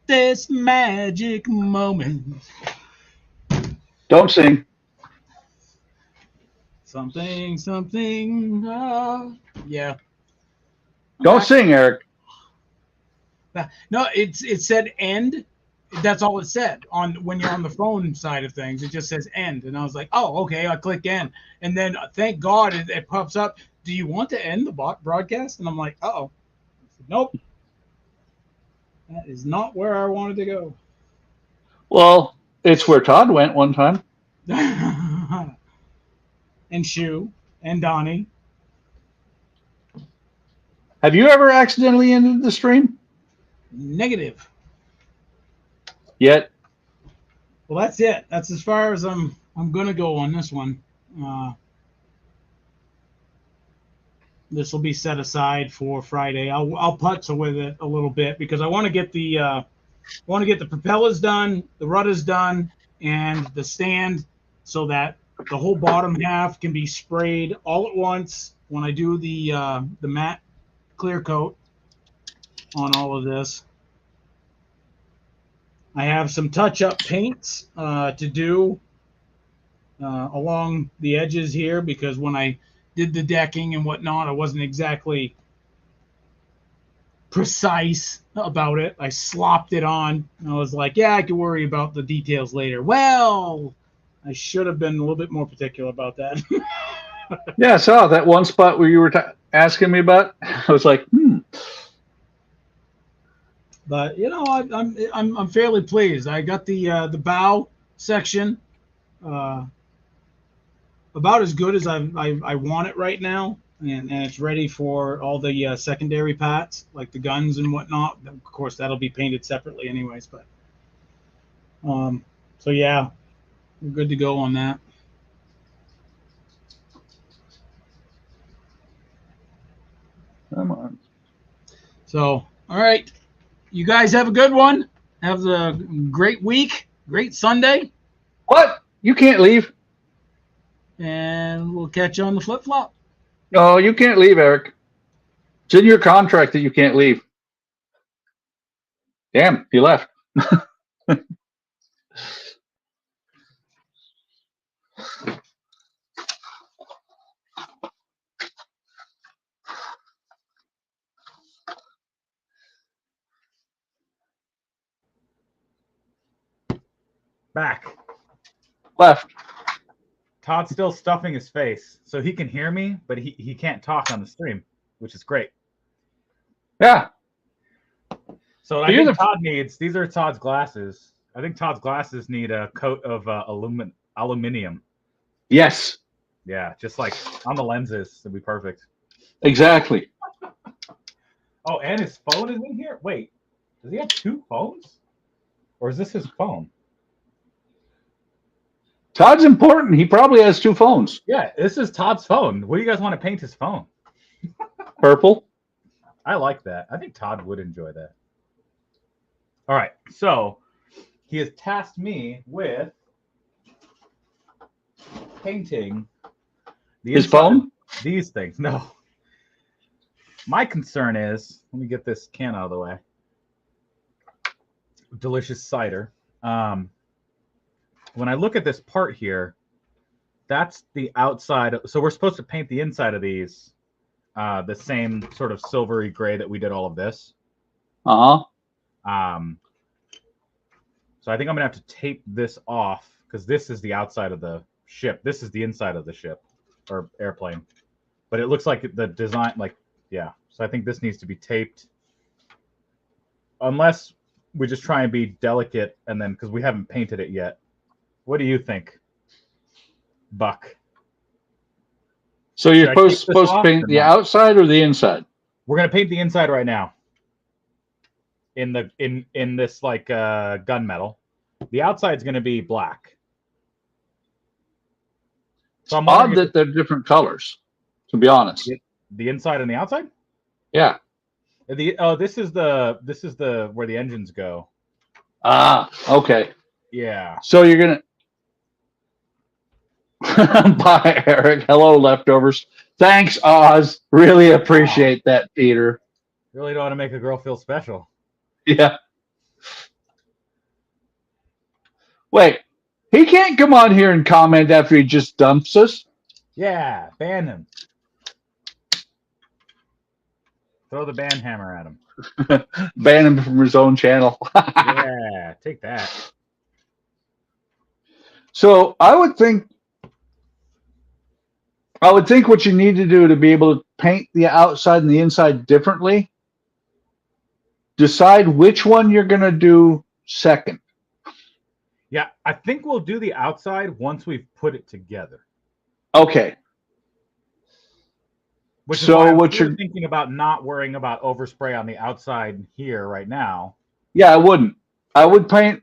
This magic moment. Don't sing. Something. Yeah. Don't sing, Eric. No, it said end. That's all it said on when you're on the phone side of things. It just says end, and I was like, oh, okay. I click end, and then thank God it pops up. Do you want to end the broadcast? And I'm like, oh, nope. That is not where I wanted to go. Well, it's where Todd went one time. And Shu and Donnie. Have you ever accidentally ended the stream? Negative. Yet? Well, that's it. That's as far as I'm gonna go on this one. This will be set aside for Friday. I'll putz with it a little bit because I want to get the propellers done, the rudders done, and the stand so that the whole bottom half can be sprayed all at once when I do the matte clear coat on all of this. I have some touch-up paints to do along the edges here because when I did the decking and whatnot, I wasn't exactly precise about it. I slopped it on. I was like, yeah, I can worry about the details later. Well, I should have been a little bit more particular about that. Yeah, I saw that one spot where you were asking me about. I was like, But you know, I'm fairly pleased. I got the bow section about as good as I want it right now, and it's ready for all the secondary parts like the guns and whatnot. Of course, that'll be painted separately, anyways. But so yeah, we're good to go on that. come on. So all right, you guys have a good one. Have a great week, great Sunday. What? You can't leave. And we'll catch you on the flip-flop. No, you can't leave, Eric. It's in your contract that you can't leave. Damn, he left. Back. Left. Todd's still stuffing his face, so he can hear me, but he can't talk on the stream, which is great. Yeah. So I think Todd needs, these are Todd's glasses. I think Todd's glasses need a coat of aluminum. Yes. Yeah, just like on the lenses. It'd be perfect. Exactly. Oh, and his phone is in here? Wait, does he have two phones? Or is this his phone? Todd's important. He probably has two phones. Yeah, this is Todd's phone. What do you guys want to paint his phone? Purple. I like that. I think Todd would enjoy that. All right, so he has tasked me with painting his phone? These things. No. My concern is, let me get this can out of the way. Delicious cider. When I look at this part here, that's the outside. So we're supposed to paint the inside of these the same sort of silvery gray that we did all of this. Uh-huh. So I think I'm gonna have to tape this off because this is the outside of the ship. This is the inside of the ship or airplane. But it looks like the design, like, yeah. So I think this needs to be taped. Unless we just try and be delicate and then, because we haven't painted it yet. What do you think, Buck? So you're Should I take this supposed to off paint or the not? outside or the inside? We're gonna paint the inside right now. In this like gunmetal. The outside's gonna be black. So I'm Odd wondering that they're different colors, to be honest. the inside and the outside? Yeah. This is the where the engines go. Ah, okay. Yeah. So you're gonna bye, Eric. Hello, leftovers. Thanks, Oz. Really appreciate that, Peter. Really don't want to make a girl feel special. Yeah. Wait, he can't come on here and comment after he just dumps us. Yeah, ban him. Throw the ban hammer at him. Ban him from his own channel. Yeah, take that. So I would think what you need to do to be able to paint the outside and the inside differently, decide which one you're going to do second. Yeah, I think we'll do the outside once we've put it together. Okay. Which is So why I'm what really you're- thinking about not worrying about overspray on the outside here right now. Yeah, I wouldn't. I would paint.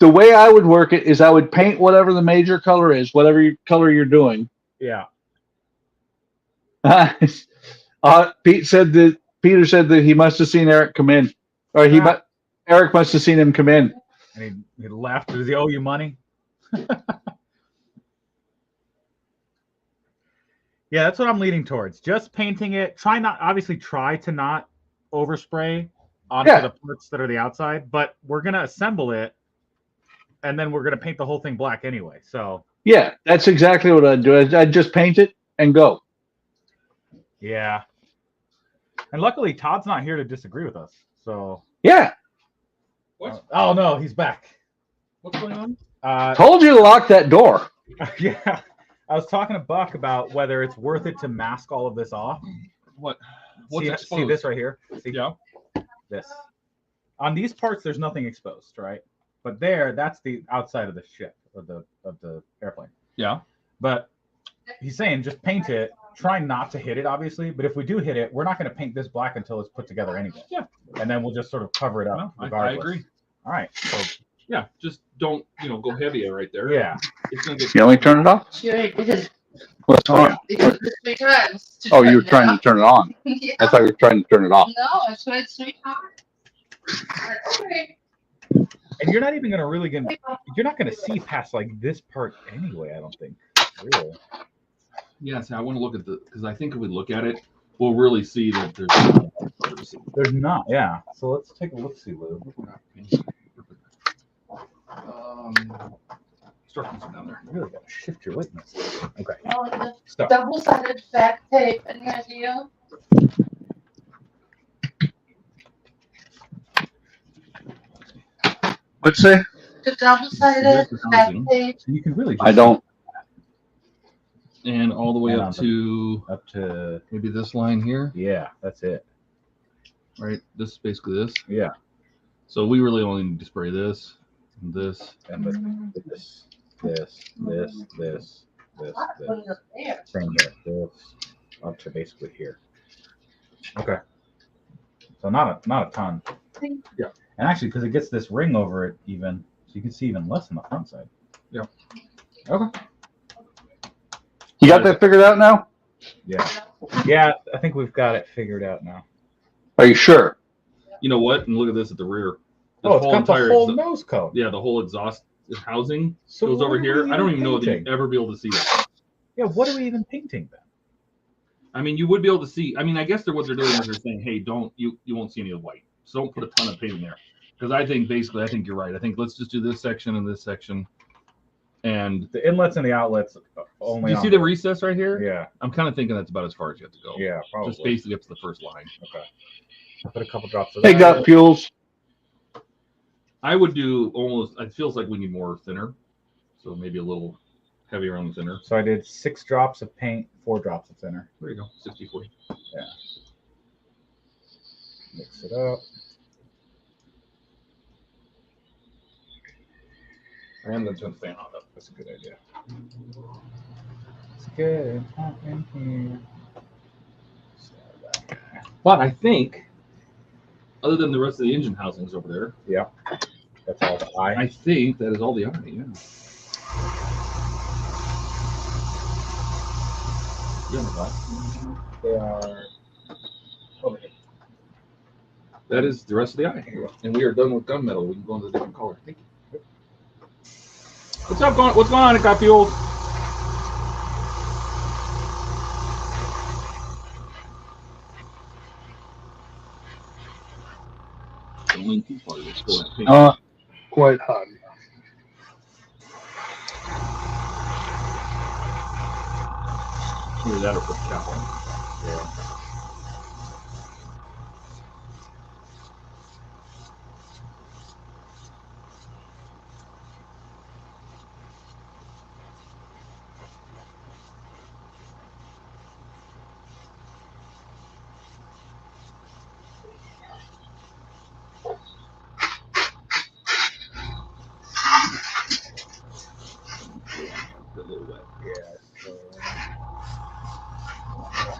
The way I would work it is I would paint whatever the major color is, whatever color you're doing. Yeah. Peter said that he must have seen Eric come in, or Eric must have seen him come in. And he left. Does he owe you money? Yeah, that's what I'm leaning towards. Just painting it. Try to not overspray onto Yeah. the parts that are the outside, but we're gonna assemble it and then we're gonna paint the whole thing black anyway. So Yeah, that's exactly what I'd do. I'd just paint it and go. yeah. And luckily Todd's not here to disagree with us. So Yeah, oh no, he's back. What's going on? told you to lock that door. Yeah. I was talking to Buck about whether it's worth it to mask all of this off. What's See exposed? this right here? See Yeah. this. On these parts, there's nothing exposed, right? But there, that's the outside of the ship of the airplane. Yeah. But he's saying just paint it. Try not to hit it, obviously. But if we do hit it, we're not going to paint this black until it's put together anyway. Yeah. And then we'll just sort of cover it up. No, I regardless. agree. All right. So Yeah, just don't go heavy right there. yeah. It's gonna get. You only turn it off? Sure, because What's on? they did this 3 times. Oh, you were trying to turn it on. Yeah. I thought you were trying to turn it off. No, I tried 3 times. Okay. And you're not even going to you're not going to see past like this part anyway, I don't think. Really. Yeah, see, I want to look at because I think if we look at it, we'll really see that There's not, yeah. So let's take a look, see, Lou. Start from down there. You really got to shift your witness. Okay. Oh, the Stop. double-sided back tape. Any idea? What's that? The double-sided Here's the back housing. tape. So you can really I don't. And all the way And up to up to maybe this line here, yeah, that's it. right? This is basically this. Yeah. So we really only need to spray this, and this. And with this, this. What was up there? Same here. This up to basically here. Okay. So not a ton. Yeah. And actually, because it gets this ring over it even, so you can see even less on the front side. Yeah. Okay. You got that figured out now? Yeah. Yeah, I think we've got it figured out now. Are you sure? You know what? And look at this at the rear. This Oh, it's got the whole exha- nose cone. Yeah, the whole exhaust housing So goes what over are here. we I don't even even know if painting? you'd ever be able to see that. Yeah, what are we even painting then? I mean, you would be able to see. I mean, I guess what they're doing is they're saying, hey, you won't see any of the white. So don't put a ton of paint in there. Because I think you're right. I think let's just do this section and this section. And The inlets and the outlets do only. you see the recess right here? Yeah, I'm kind of thinking that's about as far as you have to go. yeah, probably. Just basically up to the first line. Okay. I'll put a couple drops of Hey, that. Gut Fuels. I would do almost. It feels like we need more thinner, so maybe a little heavier on the thinner. So I did 6 drops of paint, 4 drops of thinner. There you go, 60-40. Yeah. Mix it up. I am going to turn the fan on though. That's a good idea. It's good hot in here. But I think, other than the rest of the engine housings over there, Yeah. That's all the eye. I think that is all the iron. Yeah. They are over here. That is the rest of the eye. And we are done with gunmetal. We can go into a different color. Thank you. What's going on? It got fueled. Quite hot. Either that or put the cap on. Yeah. A little wet. Yeah. So,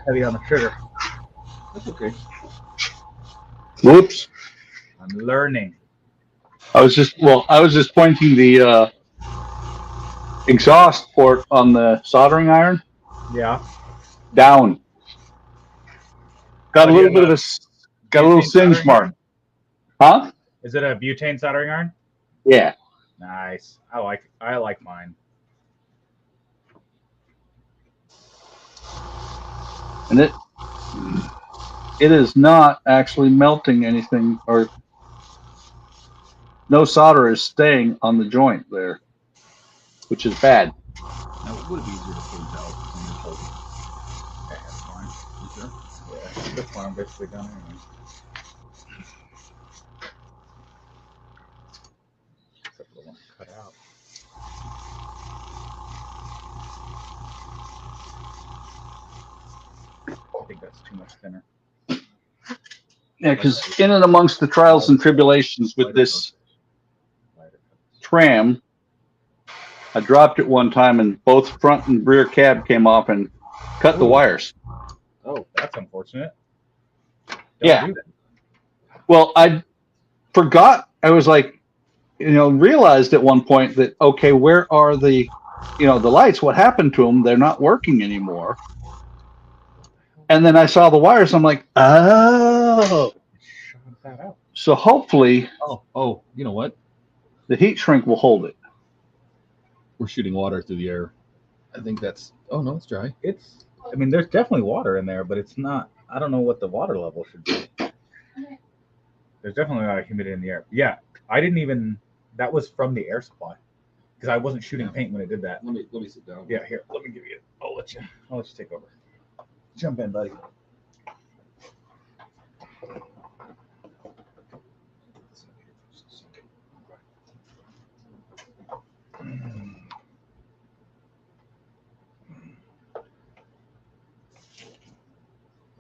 heavy on the trigger. That's okay. Whoops. I'm learning. I was just pointing the exhaust port on the soldering iron Yeah. down. Got a Oh, little yeah, bit of got a little butane singe soldering mark. iron? Huh? Is it a butane soldering iron? Yeah. Nice. I like mine. And it is not actually melting anything, or no solder is staying on the joint there, which is bad. Now, it would be easier to clean out when you're holding. Okay, that's fine. You sure? Yeah, this one I'm basically done anyway. Except for the one cut out. I think that's too much thinner. Yeah, because in and amongst the trials and tribulations with this tram, I dropped it one time and both front and rear cab came off and cut the wires. Oh, that's unfortunate. Don't Yeah. do that. Well, I forgot. I was like, realized at one point that, okay, where are the lights? What happened to them? They're not working anymore. And then I saw the wires. I'm like, oh. Shot that out. So hopefully Oh, you know what? the heat shrink will hold it. We're shooting water through the air. I think that's. Oh no, it's dry. I mean, there's definitely water in there, but it's not. I don't know what the water level should be. There's definitely a lot of humidity in the air. Yeah, I didn't even. That was from the air supply, because I wasn't shooting paint when it did that. Let me sit down. Yeah, here. Let me give you. I'll let you take over. Jump in, buddy.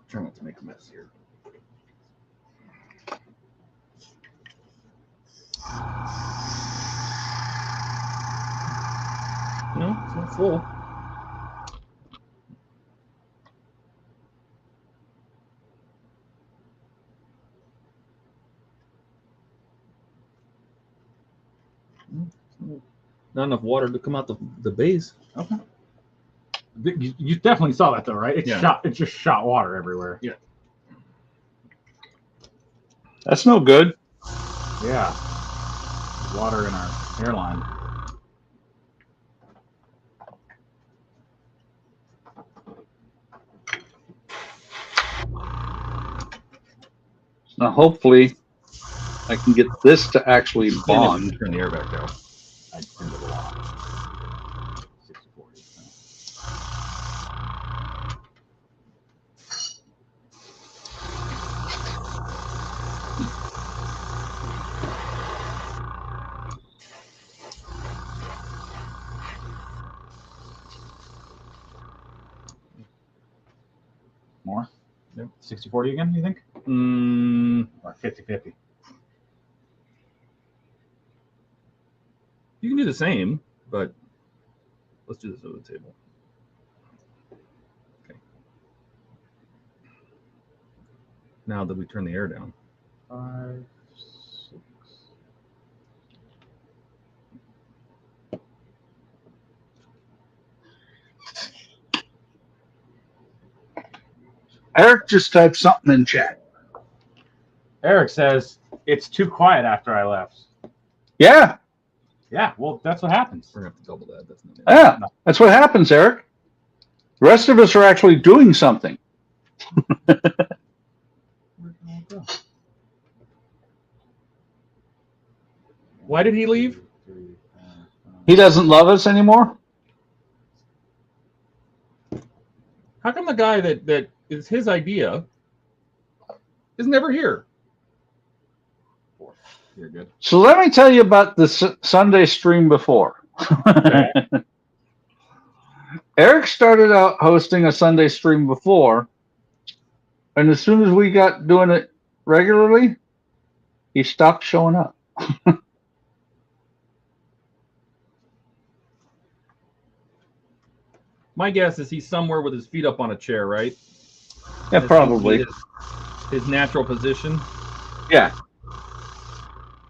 Try not to make a mess here. No, it's not full. Not enough water to come out the bays. Okay. You definitely saw that though, right? It just shot water everywhere. Yeah. That's no good. Yeah. Water in our airline. Now, hopefully, I can get this to actually bond. Turn the air back down. I turned it a lot. 60-40. More? Yep. 60-40 again, you think? Or 50-50? You can do the same, but let's do this over the table. Okay. Now that we turn the air down. 5, 6. Eric just typed something in chat. Eric says it's too quiet after I left. Yeah, Yeah, well, that's what happens. We're gonna have to double that. That's not it. yeah, that's what happens, Eric. The rest of us are actually doing something. Why did he leave? He doesn't love us anymore. How come the guy that is his idea is never here? You're good. So let me tell you about the Sunday stream before. Eric started out hosting a Sunday stream before, and as soon as we got doing it regularly, he stopped showing up. My guess is he's somewhere with his feet up on a chair, right? Yeah, That probably. seems to be his natural position. Yeah.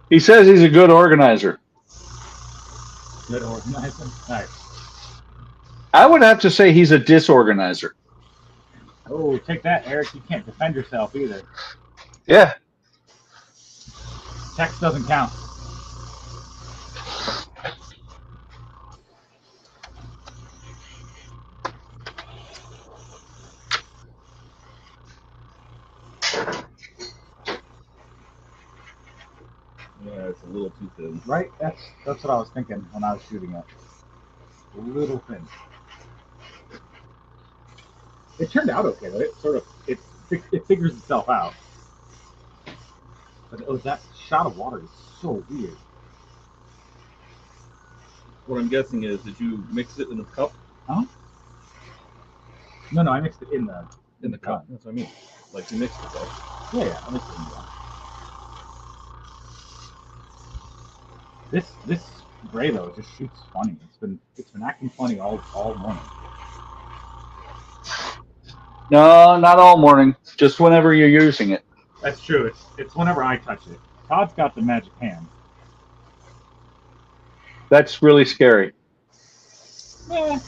He says he's a good organizer. Good organizer. Nice. I would have to say he's a disorganizer. Oh, take that, Eric. You can't defend yourself either. Yeah. Text doesn't count. Yeah, it's a little too thin. Right? That's what I was thinking when I was shooting it. A little thin. It turned out okay, though. It sort of it figures itself out. But that shot of water is so weird. What I'm guessing is, did you mix it in a cup? Huh? No, I mixed it in the cup. That's what I mean. Like you mixed it up. Yeah, I mixed it in the gun. This gray though just shoots funny. It's been acting funny all morning. No, not all morning. Just whenever you're using it. That's true. It's whenever I touch it. Todd's got the magic hand. That's really scary. Yeah.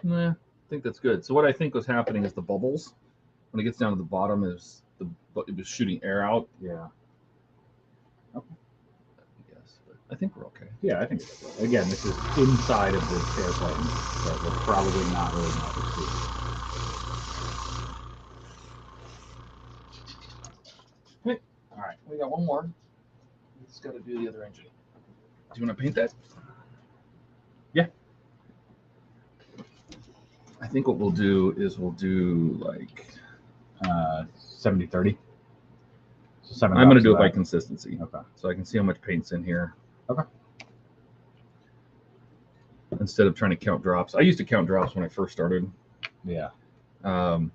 Nah, I think that's good. So what I think was happening is the bubbles, when it gets down to the bottom, it was shooting air out. Yeah. Okay. Yes, but I think we're okay. Yeah, I think so. Again, this is inside of the airplane, so we're probably not really not receiving. Okay. All right, we got one more. We just got to do the other engine. Do you want to paint that? Yeah. I think what we'll do is we'll do like 70-30. So 7 I'm going to drops do of it by that. consistency. Okay. So I can see how much paint's in here. Okay. Instead of trying to count drops. I used to count drops when I first started. Yeah. And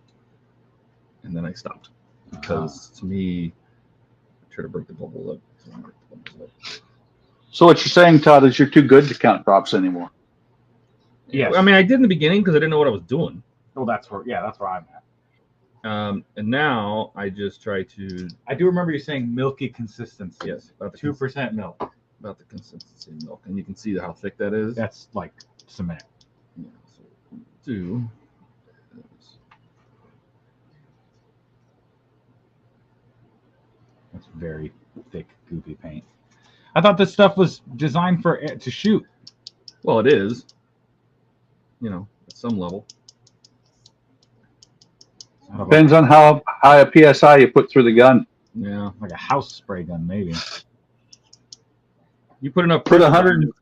then I stopped. Because to me, I try to break the bubble up. So I break the bubbles up. So what you're saying, Todd, is you're too good to count drops anymore. Yes. I mean, I did in the beginning because I didn't know what I was doing. Well, that's where I'm at. And now I just try to. I do remember you saying milky consistency. Yes, about the 2% milk. About the consistency of milk, and you can see how thick that is. That's like cement. Yeah. So what we'll do. That's very thick, goopy paint. I thought this stuff was designed to shoot. Well, it is. You know, at some level. Depends on how high a PSI you put through the gun. Yeah. Like a house spray gun, maybe. You put enough. Put pressure 100. behind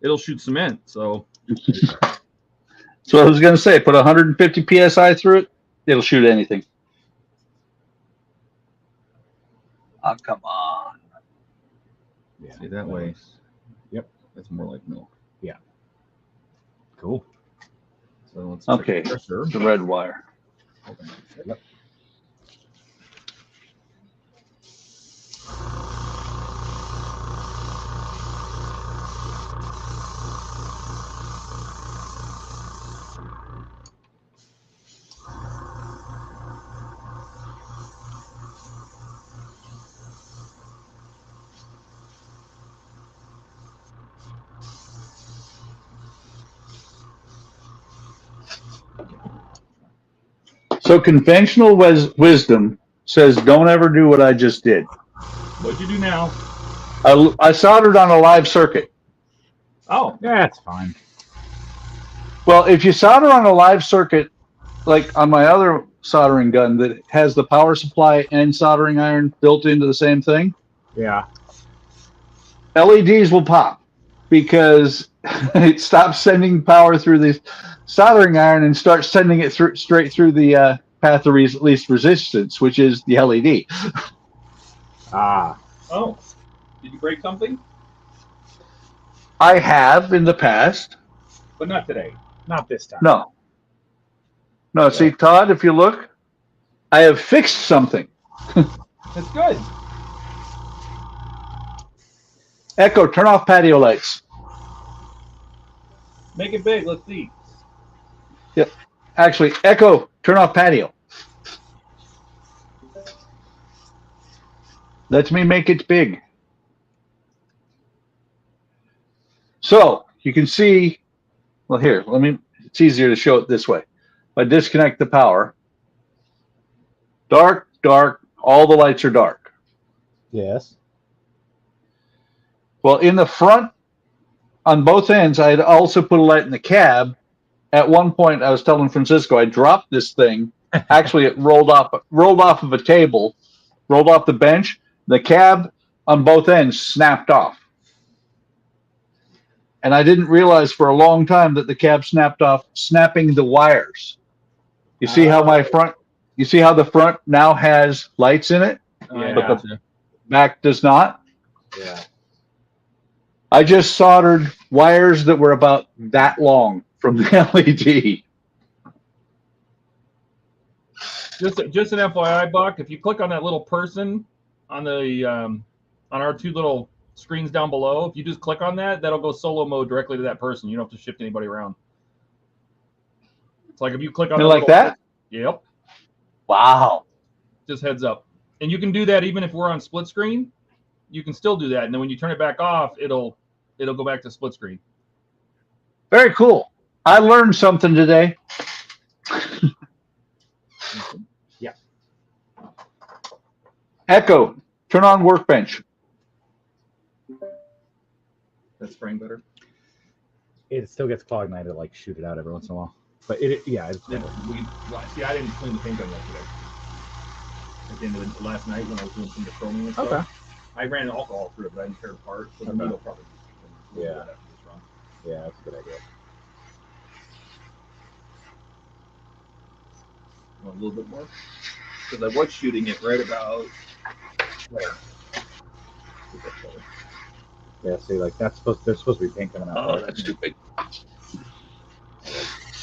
it'll shoot cement. So So I was going to say, put 150 psi through it, it'll shoot anything. Oh, come on. Yeah. see that way. Yep. That's more like milk. Cool. So let's check Okay, the pressure. the red wire. Okay. Yep. So conventional wisdom says don't ever do what I just did. What'd you do now? I soldered on a live circuit. Oh, Yeah, it's fine. Well, if you solder on a live circuit, like on my other soldering gun that has the power supply and soldering iron built into the same thing, Yeah. LEDs will pop because it stops sending power through the soldering iron and starts sending it straight through the path of least resistance, which is the LED. Ah. oh. Did you break something? I have in the past. But not today. Not this time. No. No, see, Todd, if you look, I have fixed something. That's good. Echo, turn off patio lights. Make it big. Let's see. Yep. Actually, Echo, turn off patio. Let me make it big. So you can see, well, here, it's easier to show it this way. If I disconnect the power, dark, dark, all the lights are dark. Yes. Well, in the front, on both ends, I had also put a light in the cab. At one point, I was telling Francisco, I dropped this thing. Actually, it rolled off of a table, rolled off the bench. The cab on both ends snapped off. And I didn't realize for a long time that the cab snapped off, snapping the wires. You see how you see how the front now has lights in it, Yeah. but the back does not? Yeah. I just soldered wires that were about that long from the LED. Just an FYI, Buck. If you click on that little person on the on our two little screens down below, if you just click on that, that'll go solo mode directly to that person. You don't have to shift anybody around. It's like if you click on Like that? Yep. Wow. Just heads up. And you can do that even if we're on split screen. You can still do that, and then when you turn it back off, it'll go back to split screen. Very cool. I learned something today. Yeah. Echo, turn on workbench. That's spraying better. It still gets clogged, and I had to like shoot it out every once in a while. But it's See, I didn't clean the paint gun yesterday. At the end of last night when I was doing some patrolling and stuff. Okay. I ran alcohol through it, but I didn't tear it apart. So the Okay. needle probably. Yeah. After this run. Yeah, that's a good idea. A little bit more. Because I was shooting it right about. Yeah, see, like there's supposed to be paint coming out. Oh, right? that's too big.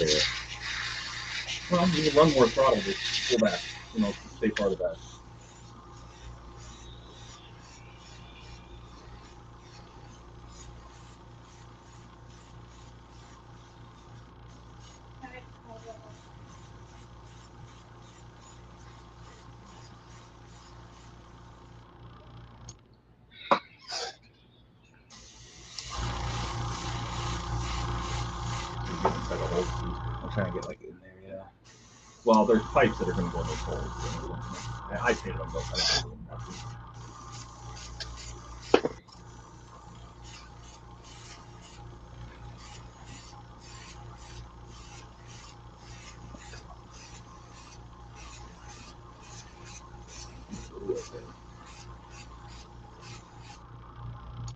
Yeah. Well, you can run more throttle to pull back. Stay farther back. I'm trying to get like in there, yeah. Well, there's pipes that are going to go in those holes. I painted them both. I didn't paint them after.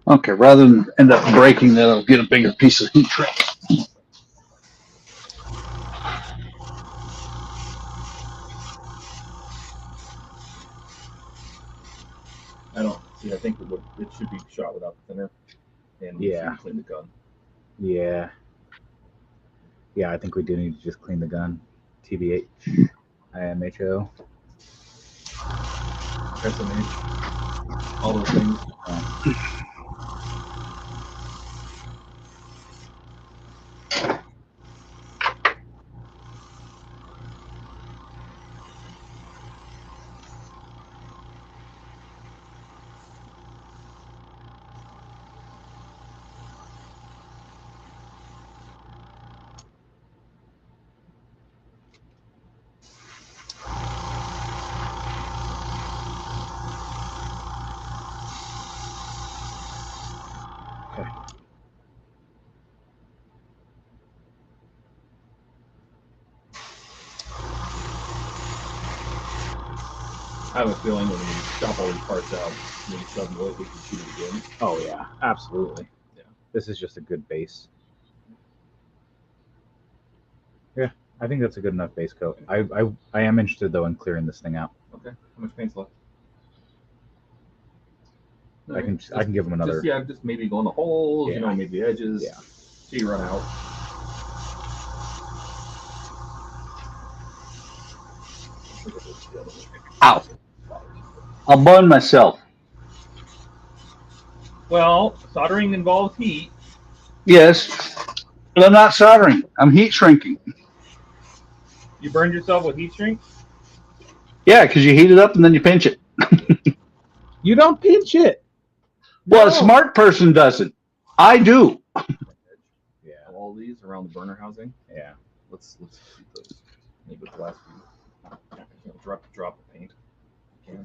Okay, rather than end up breaking that, I'll get a bigger piece of heat shrink. I think it should be shot without the thinner. And Yeah. clean the gun. Yeah. Yeah, I think we do need to just clean the gun. TBH. IMHO. SMH. All those things. I have a feeling when we chop all these parts out, maybe shove them away, we can shoot it again. Oh yeah, absolutely. Yeah. This is just a good base. Yeah, I think that's a good enough base coat. I am interested though in clearing this thing out. Okay. How much paint's left? I can give them another. Just maybe go in the holes, Yeah. maybe edges. Yeah. So you run out. Ow. I'll burn myself. Well, soldering involves heat. Yes, but I'm not soldering. I'm heat shrinking. You burned yourself with heat shrink? Yeah, because you heat it up and then you pinch it. You don't pinch it. Well, No. a smart person doesn't. I do. Yeah. All these around the burner housing. Yeah. Let's shoot those. Maybe with the last few. Drop the paint. Okay.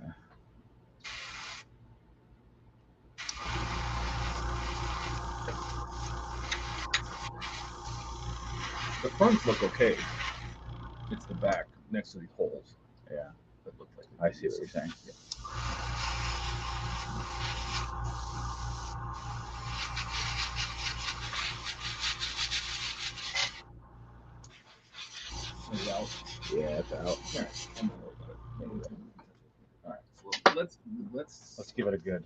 The fronts look okay. It's the back next to these holes. Yeah. That look like I see what you're saying. Yeah. Maybe out. Yeah, it's out. All right. I'm not worried about it. Maybe all right. So let's Let's give it a good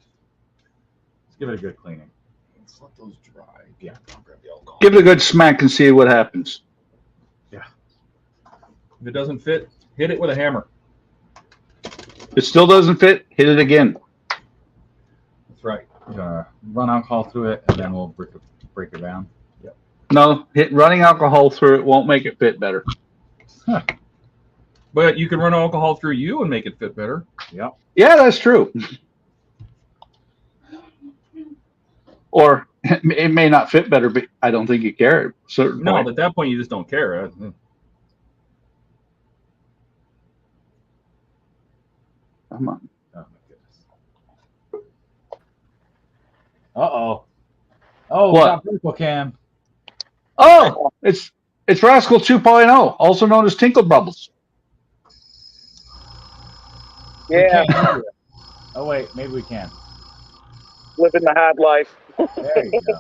cleaning. let's let those dry. Yeah. I'll grab the alcohol. Give it a good smack and see what happens. If it doesn't fit, hit it with a hammer. If it still doesn't fit, hit it again. That's right. We're gonna run alcohol through it, and then we'll break it down. No, running alcohol through it won't make it fit better. But you can run alcohol through you and make it fit better. Yep. Yeah, that's true. Or it may not fit better, but I don't think you care at a certain No, point. at that point you just don't care. Come on. Oh my goodness. Uh-oh. Oh, What? got vertical cam. Oh, it's Rascal 2.0, also known as Tinkle Bubbles. We Yeah, can't do it. Oh wait, maybe we can. living the hard life. There you go.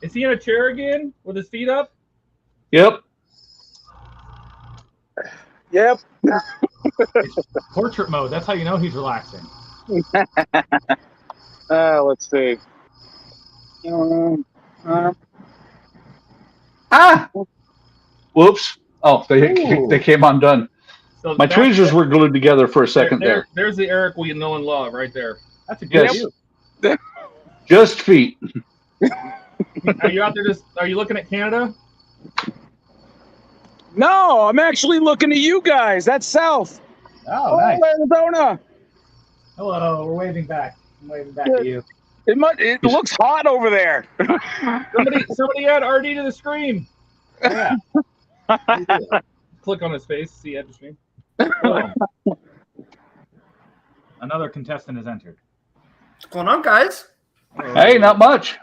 Is he in a chair again with his feet up? Yep. Yep. Portrait mode. That's how you know he's relaxing. Let's see. Ah! Whoops. Oh, Ooh. they came undone. So My that's- tweezers were glued together for a second there. There's the Eric we know and love right there. That's a good Yes. view. Just feet. Are you out there are you looking at Canada? No, I'm actually looking at you guys. That's south. Oh, nice. Arizona. Hello, we're waving back. I'm waving back at you. It looks hot over there. Somebody add RD to the screen. Yeah. Click on his face, see add the screen. Boom. Another contestant has entered. What's going on, guys? Hey, not much.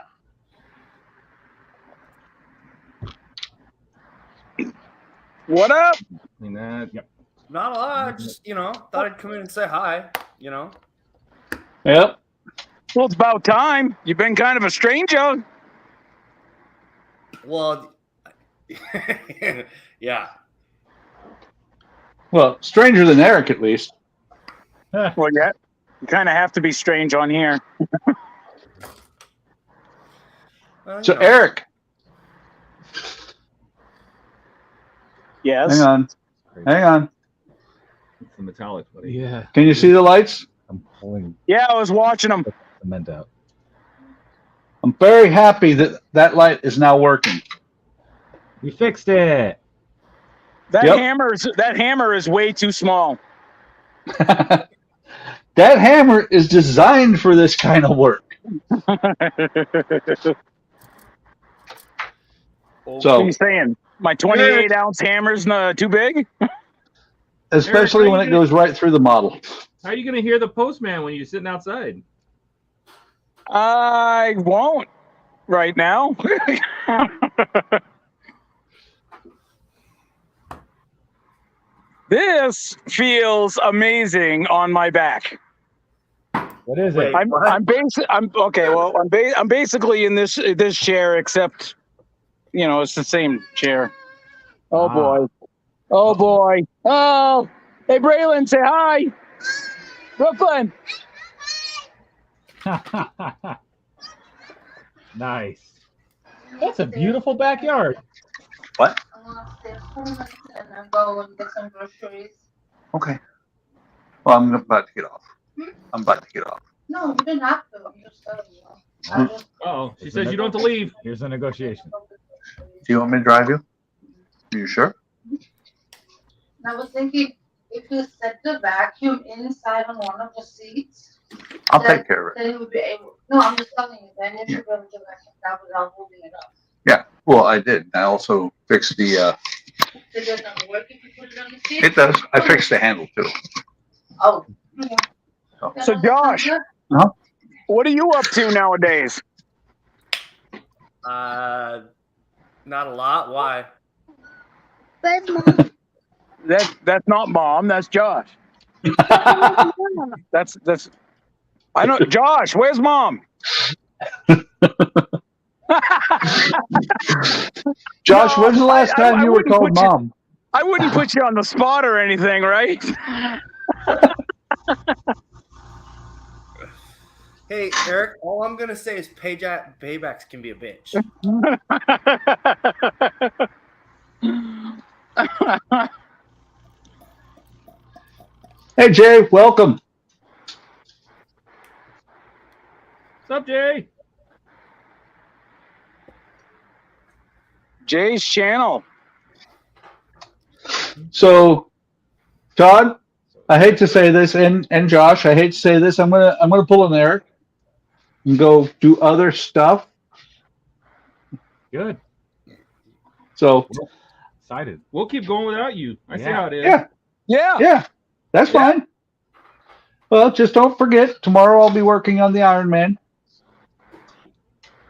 What up? I mean that. Yep. Not a lot. Just thought I'd come in and say hi. Yep. Well, it's about time. You've been kind of a stranger. Well, yeah. Well, stranger than Eric, at least. Well, yeah. You kind of have to be strange on here. Well, So, you know. Eric, Yes. hang on. It's the metallic, buddy. Yeah. Can you see the lights? I'm pulling Yeah, I was watching them. cement out. I'm very happy that that light is now working. We fixed it. That hammer is way too small. That hammer is designed for this kind of work. What are So, you saying? My 28-ounce hammer's too big? especially Eric, when it goes right through the model. How are you going to hear the postman when you're sitting outside? I won't right now. This feels amazing on my back. What is Wait, it? I'm basically in this chair, except it's the same chair. Oh boy. Oh boy. Oh, hey Braylon, say hi. Brooklyn. Nice. That's a beautiful backyard. What? I'm gonna stay home and then go and get some groceries. Okay. Well, I'm about to get off. I'm about to get off. No, you didn't have to. I'm just telling you. I just Oh, she says you don't have to leave. Here's a negotiation. Do you want me to drive you? Are you sure? I was thinking if you set the vacuum inside on one of the seats, I'll take care of it. then you would be able. No, I'm just telling you. Then you should be able to vacuum that without moving it up. Yeah. Well, I did. I also fixed the. So it doesn't work if you put it on the seat. It does. I fixed the handle too. Oh. So Josh, Uh-huh. what are you up to nowadays? Not a lot. Why? Where's mom? That's not mom. That's Josh. That's. I know, Josh. Where's mom? Josh, when's the last time you were wouldn't called put you- mom? I wouldn't put you on the spot or anything, right? Hey, Eric. All I'm gonna say is paybacks can be a bitch. Hey, Jay, welcome. What's up, Jay? Jay's channel. So, Todd, I hate to say this, and Josh, I hate to say this. I'm gonna pull an Eric and go do other stuff. Good. So, Excited. We'll keep going without you. I see Yeah. how it is. yeah, that's fine. Well, just don't forget, tomorrow I'll be working on the Iron Man.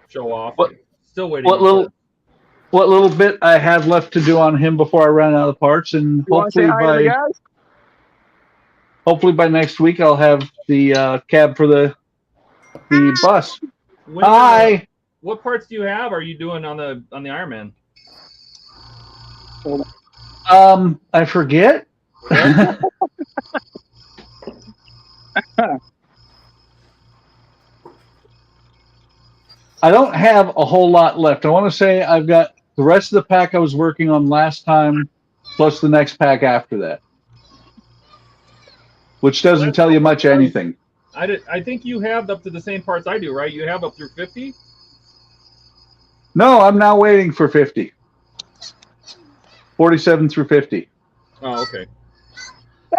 Show off. What- Still waiting. What little bit I have left to do on him before I run out of parts, and You want to say hi to the guys? hopefully by next week I'll have the cab for the bus. When, Hi. What parts do you have? Are you doing on the Iron Man? I forget. I don't have a whole lot left. I want to say I've got the rest of the pack I was working on last time, plus the next pack after that, which doesn't tell you much anything. I think you have up to the same parts I do, right? You have up through 50? No, I'm now waiting for 50. 47 through 50. Oh, okay.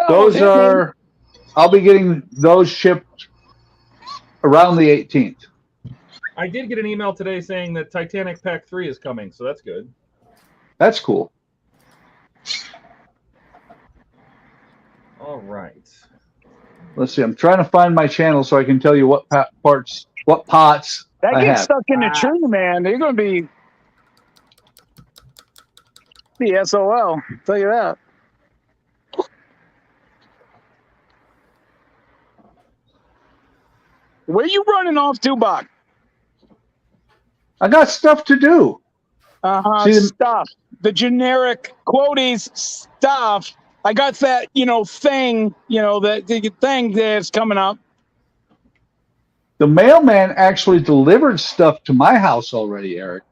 Those are, I'll be getting those shipped around the 18th. I did get an email today saying that Titanic Pack 3 is coming, so that's good. That's cool. All right. Let's see. I'm trying to find my channel so I can tell you what pots That I gets have. stuck in the tree, man. They're going to be SOL. I'll tell you that. Where you running off to, Buck? I got stuff to do. See, Stuff. The generic quoties stuff. I got that, thing, that thing that's coming up. the mailman actually delivered stuff to my house already, Eric.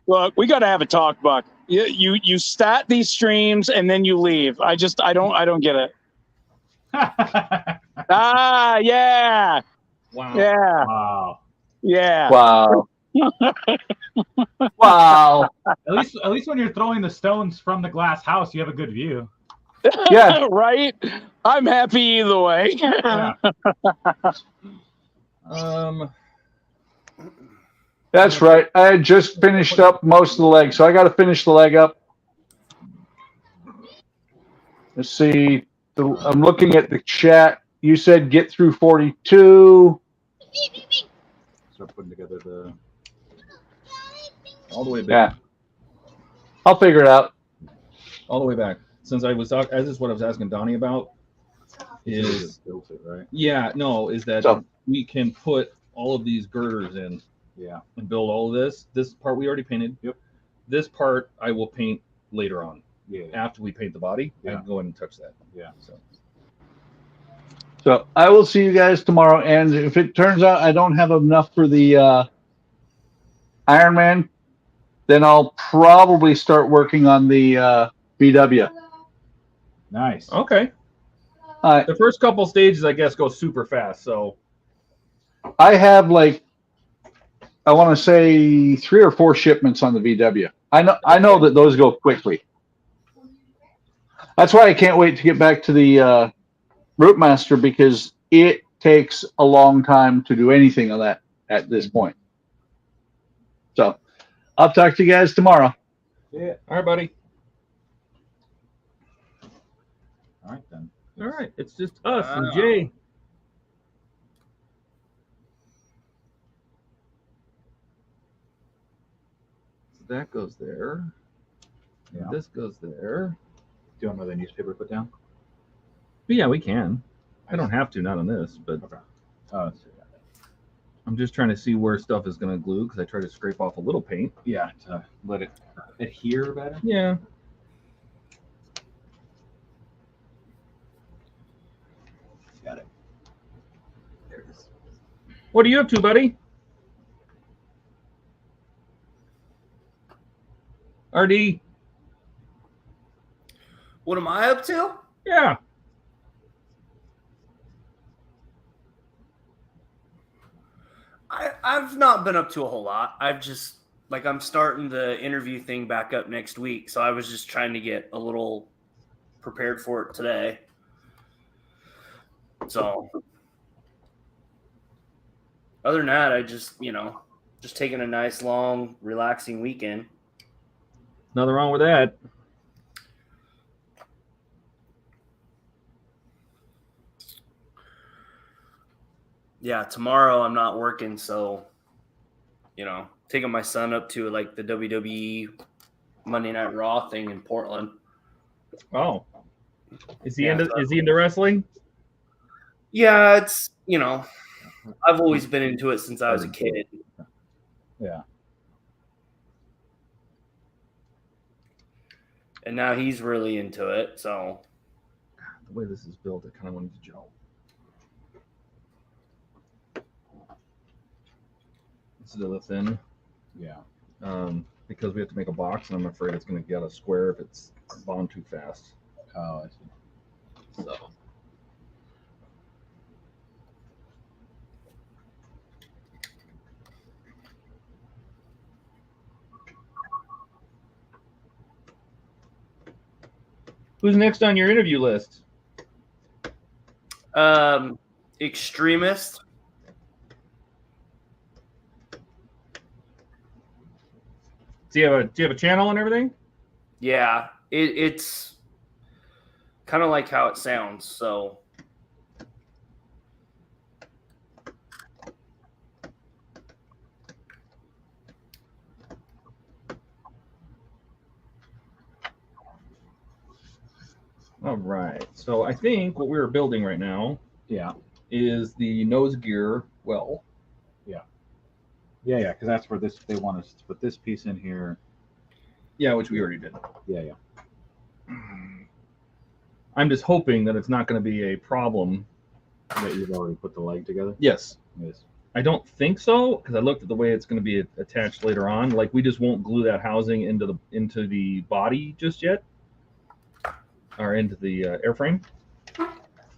Look, we got to have a talk, Buck. You start these streams and then you leave. I don't get it. Yeah. Wow. Yeah. Wow. Yeah. Wow. Wow. At least when you're throwing the stones from the glass house, you have a good view. Yeah. Right? I'm happy either way. Yeah. That's right. I had just finished up most of the leg, so I got to finish the leg up. Let's see. I'm looking at the chat. You said get through 42. Start putting together the all the way back. Yeah. I'll figure it out. All the way back. Since I was talking, this is what I was asking Donnie about. Is built it, right? Yeah, no, is that So- we can put all of these girders in, Yeah. and build all of this. This part we already painted. Yep. This part I will paint later on. Yeah. After we paint the body, I Yeah. can go in and touch that. Yeah. So I will see you guys tomorrow. And if it turns out I don't have enough for the Iron Man, then I'll probably start working on the VW. Nice. Okay. The first couple stages, I guess, go super fast. So I have I want to say 3 or 4 shipments on the VW. I know that those go quickly. That's why I can't wait to get back to the Rootmaster, because it takes a long time to do anything on that at this point. So I'll talk to you guys tomorrow. yeah. All right, buddy. All right then. All right. It's just us and Jay. So that goes there. Yeah. And this goes there. Do you want another newspaper put down? But yeah, we can. I don't have to, not on this, but Okay. Oh, so I'm just trying to see where stuff is going to glue because I try to scrape off a little paint. yeah, to let it adhere better. Yeah. Got it. There it is. What are you up to, buddy? RD. What am I up to? Yeah. I've not been up to a whole lot. I've just I'm starting the interview thing back up next week, so I was just trying to get a little prepared for it today. So other than that, I just taking a nice long relaxing weekend. Nothing wrong with that. Yeah, tomorrow I'm not working, so taking my son up to the WWE Monday Night Raw thing in Portland. Oh. Is he Yeah, into wrestling? Yeah, it's I've always been into it since I was a kid. Yeah. And now he's really into it, so The way this is built, I kind of wanted to gel. It's a little thin. Yeah. Because we have to make a box, and I'm afraid it's going to get a square if it's bound too fast. Oh, I see. So. Who's next on your interview list? Extremist. Do you have a channel and everything? Yeah, it's kind of like how it sounds. So All right. So I think what we were building right now Yeah. is the nose gear well. Yeah, because that's where they want us to put this piece in here. Yeah, which we already did. Yeah. I'm just hoping that it's not going to be a problem. That you've already put the leg together. Yes. Yes. I don't think so, because I looked at the way it's going to be attached later on. Like, we just won't glue that housing into the body just yet, or into the airframe.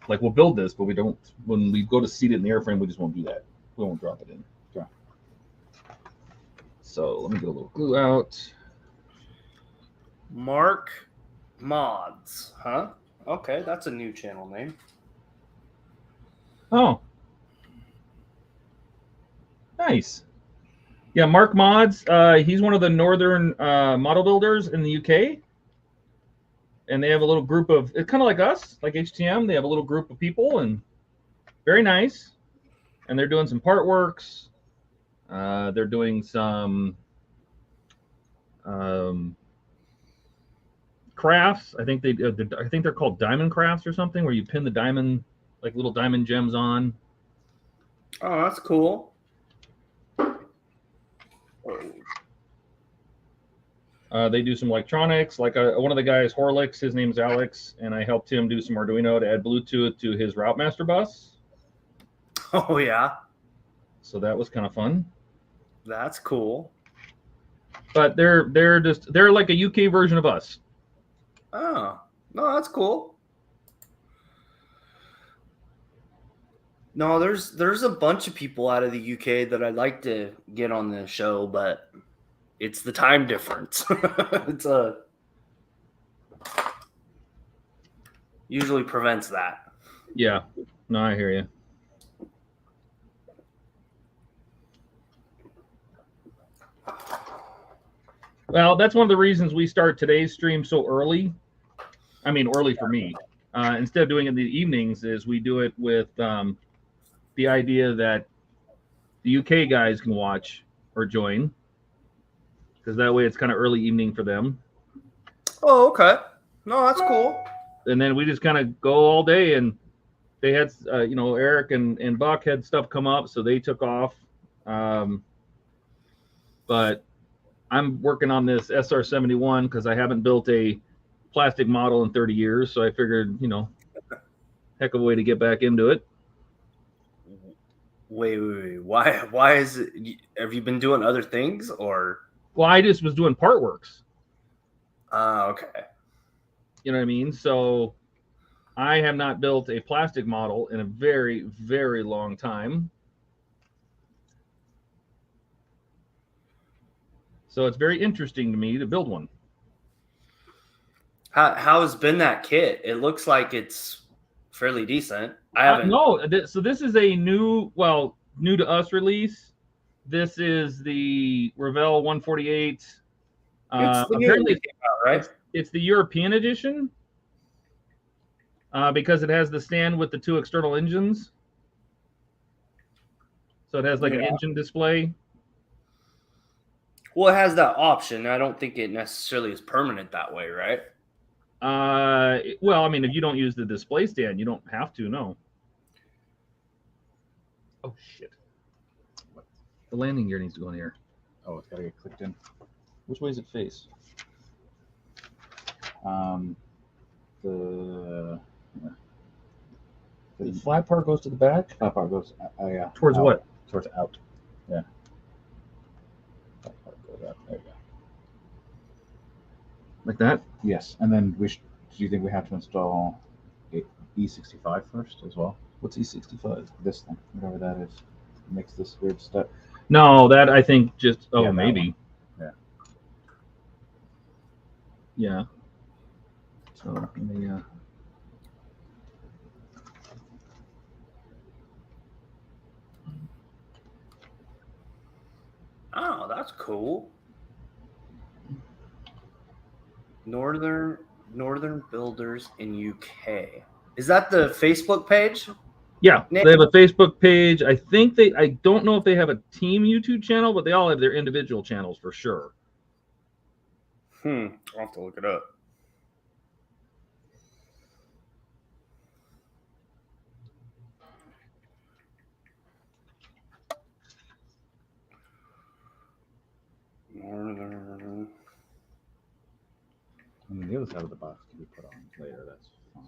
Like, we'll build this, but we don't. When we go to seat it in the airframe, we just won't do that. We won't drop it in. Sure. So let me get a little glue out. Mark Mods, huh? Okay, that's a new channel name. Oh, nice. Yeah, Mark Mods. He's one of the northern model builders in the UK, and they have a little group of. It's kind of like us, like HTM. They have a little group of people, and very nice. And they're doing some part works. They're doing some crafts. I think they're called diamond crafts or something, where you pin the diamond, like little diamond gems on. Oh, that's cool. They do some electronics, like one of the guys, Horlicks, his name's Alex, and I helped him do some Arduino to add Bluetooth to his Routemaster bus. Oh yeah, So that was kind of fun. that's cool. But they're like a UK version of us. Oh, no, that's cool. No, there's a bunch of people out of the UK that I'd like to get on the show, but it's the time difference. It's usually prevents that. Yeah, no, I hear you. Well, that's one of the reasons we start today's stream so early. I mean, early for me. Instead of doing it in the evenings, is we do it with the idea that the UK guys can watch or join, because that way it's kind of early evening for them. Oh, okay. No, that's cool. And then we just kind of go all day, and they had, Eric and Buck had stuff come up, so they took off. But I'm working on this SR-71 because I haven't built a plastic model in 30 years, so I figured, heck of a way to get back into it. Wait. Why is it? Have you been doing other things or? Well, I just was doing part works. Okay. You know what I mean? So I have not built a plastic model in a very, very long time. So it's very interesting to me to build one. How has been that kit? It looks like it's fairly decent. I haven't. So this is a new to us release. This is the Revell 148. It's the Apparently, came out, right? it's the European edition because it has the stand with the two external engines. So it has like an engine display. Well, it has that option. I don't think it necessarily is permanent that way, right? Well, I mean, if you don't use the display stand, you don't have to, no. Oh, shit. The landing gear needs to go in here. Oh, it's got to get clicked in. Which way does it face? The flat part goes to the back? Flat part goes, yeah. Towards out. what? Towards out. Yeah. Flat part goes out. There you go. Like that? Yes, and then do you think we have to install E65 first as well? What's E65? This thing, whatever that is, makes this weird stuff. No, that I think just, Yeah, maybe. Yeah. Yeah. So let me, Oh, that's cool. Northern Builders in UK. Is that the Facebook page? yeah, they have a Facebook page. I don't know if they have a team YouTube channel, but they all have their individual channels for sure. I'll have to look it up. those out of the box to be put on later. That's fine.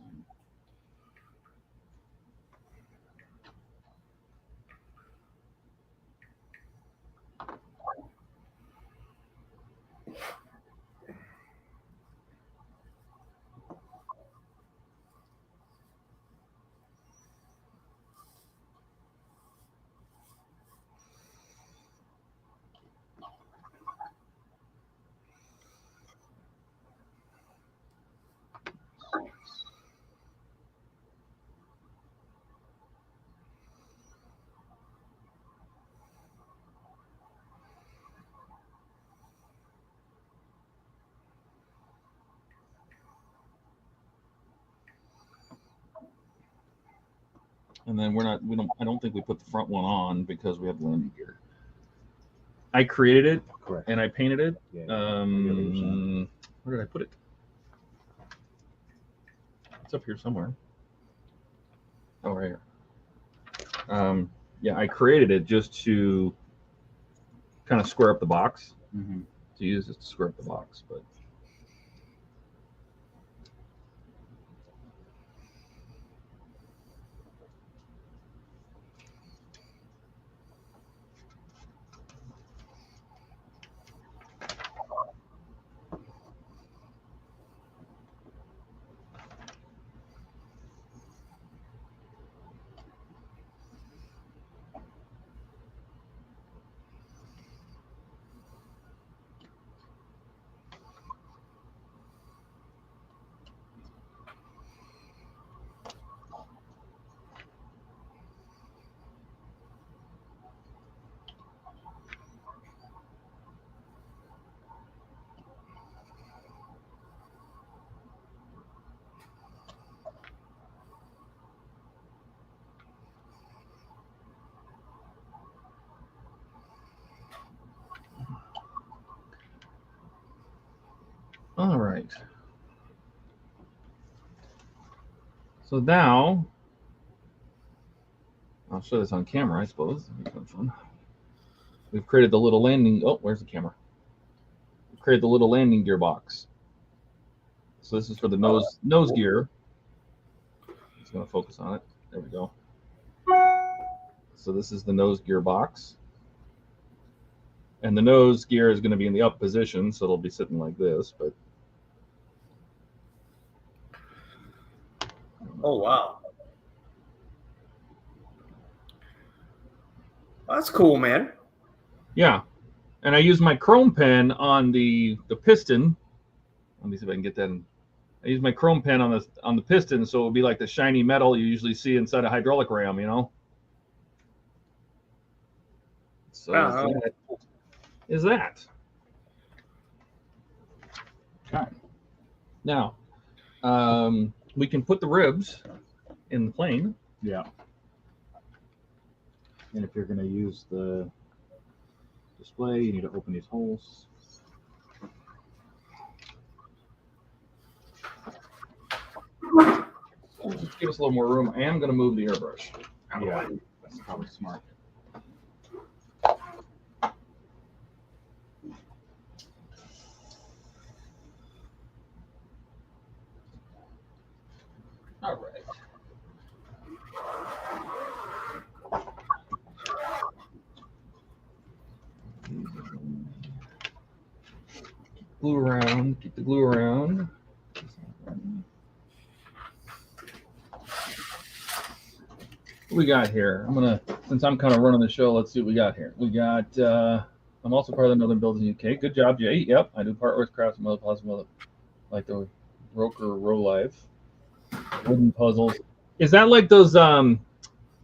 And then I don't think we put the front one on because we have landing gear. I created it. Correct. And I painted it. Yeah, Where did I put it? It's up here somewhere. Oh, right here. Yeah, I created it just to kind of square up the box. Mm-hmm. To use it to square up the box, but. All right. So now, I'll show this on camera, I suppose. That'd be kind of fun. We've created the little landing. Oh, where's the camera? We've created the little landing gear box. So this is for the nose gear. It's going to focus on it. There we go. So this is the nose gear box. And the nose gear is going to be in the up position, so it'll be sitting like this, but Oh, wow. That's cool, man. yeah. And I use my chrome pen on the piston. Let me see if I can get that in. I use my chrome pen on the piston, so it'll be like the shiny metal you usually see inside a hydraulic ram, you know. So that is that. Okay. Now, we can put the ribs in the plane. Yeah. And if you're going to use the display, you need to open these holes. Just give us a little more room. I am going to move the airbrush. Yeah, that's probably smart. All right. Glue around. Keep the glue around. What we got here? Since I'm kind of running the show, let's see what we got here. We got, I'm also part of the Northern Builders UK. Good job, Jay. Yep, I do part with crafts and other puzzles, like the Roker Row Life. Wooden puzzles. Is that like those, like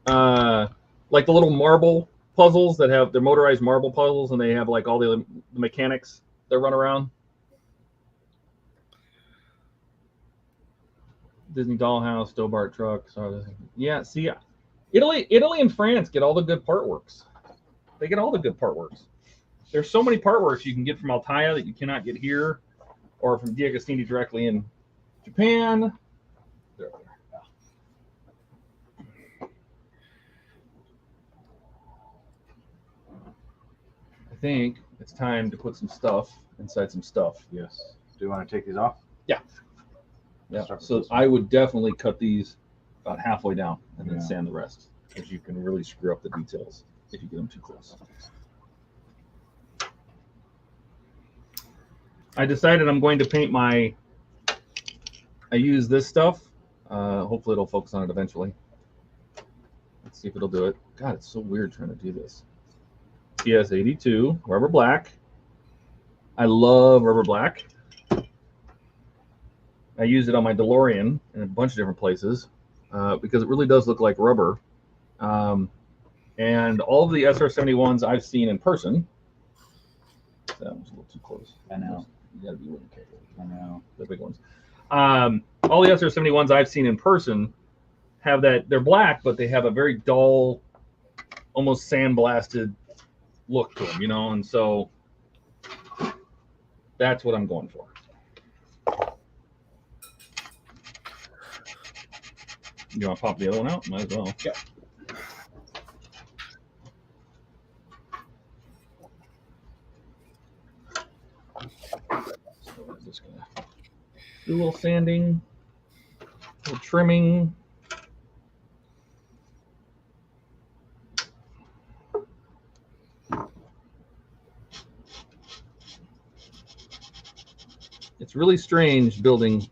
the little marble puzzles that have, they're motorized marble puzzles and they have like all the mechanics that run around? Disney Dollhouse, Stobart trucks. Yeah, see, Italy and France get all the good part works. They get all the good part works. There's so many part works you can get from Altaia that you cannot get here, or from D'Agostini directly in Japan. There. I think it's time to put some stuff inside some stuff. Yes. Do you want to take these off? Yeah. Yeah. Start with So this one. I would definitely cut these about halfway down and then Yeah. sand the rest, because you can really screw up the details if you get them too close. I decided I'm going to paint I use this stuff. Hopefully it'll focus on it eventually. Let's see if it'll do it. God, it's so weird trying to do this. CS82 rubber black. I love rubber black. I use it on my DeLorean in a bunch of different places because it really does look like rubber. And all of the SR71s I've seen in person. That was a little too close. I know. You gotta be really careful. I know. The big ones. All the SR71s I've seen in person have that. They're black, but they have a very dull, almost sandblasted look to them, and so that's what I'm going for. You want to pop the other one out? Might as well. Yeah. So I'm just gonna do a little sanding, a little trimming. It's really strange building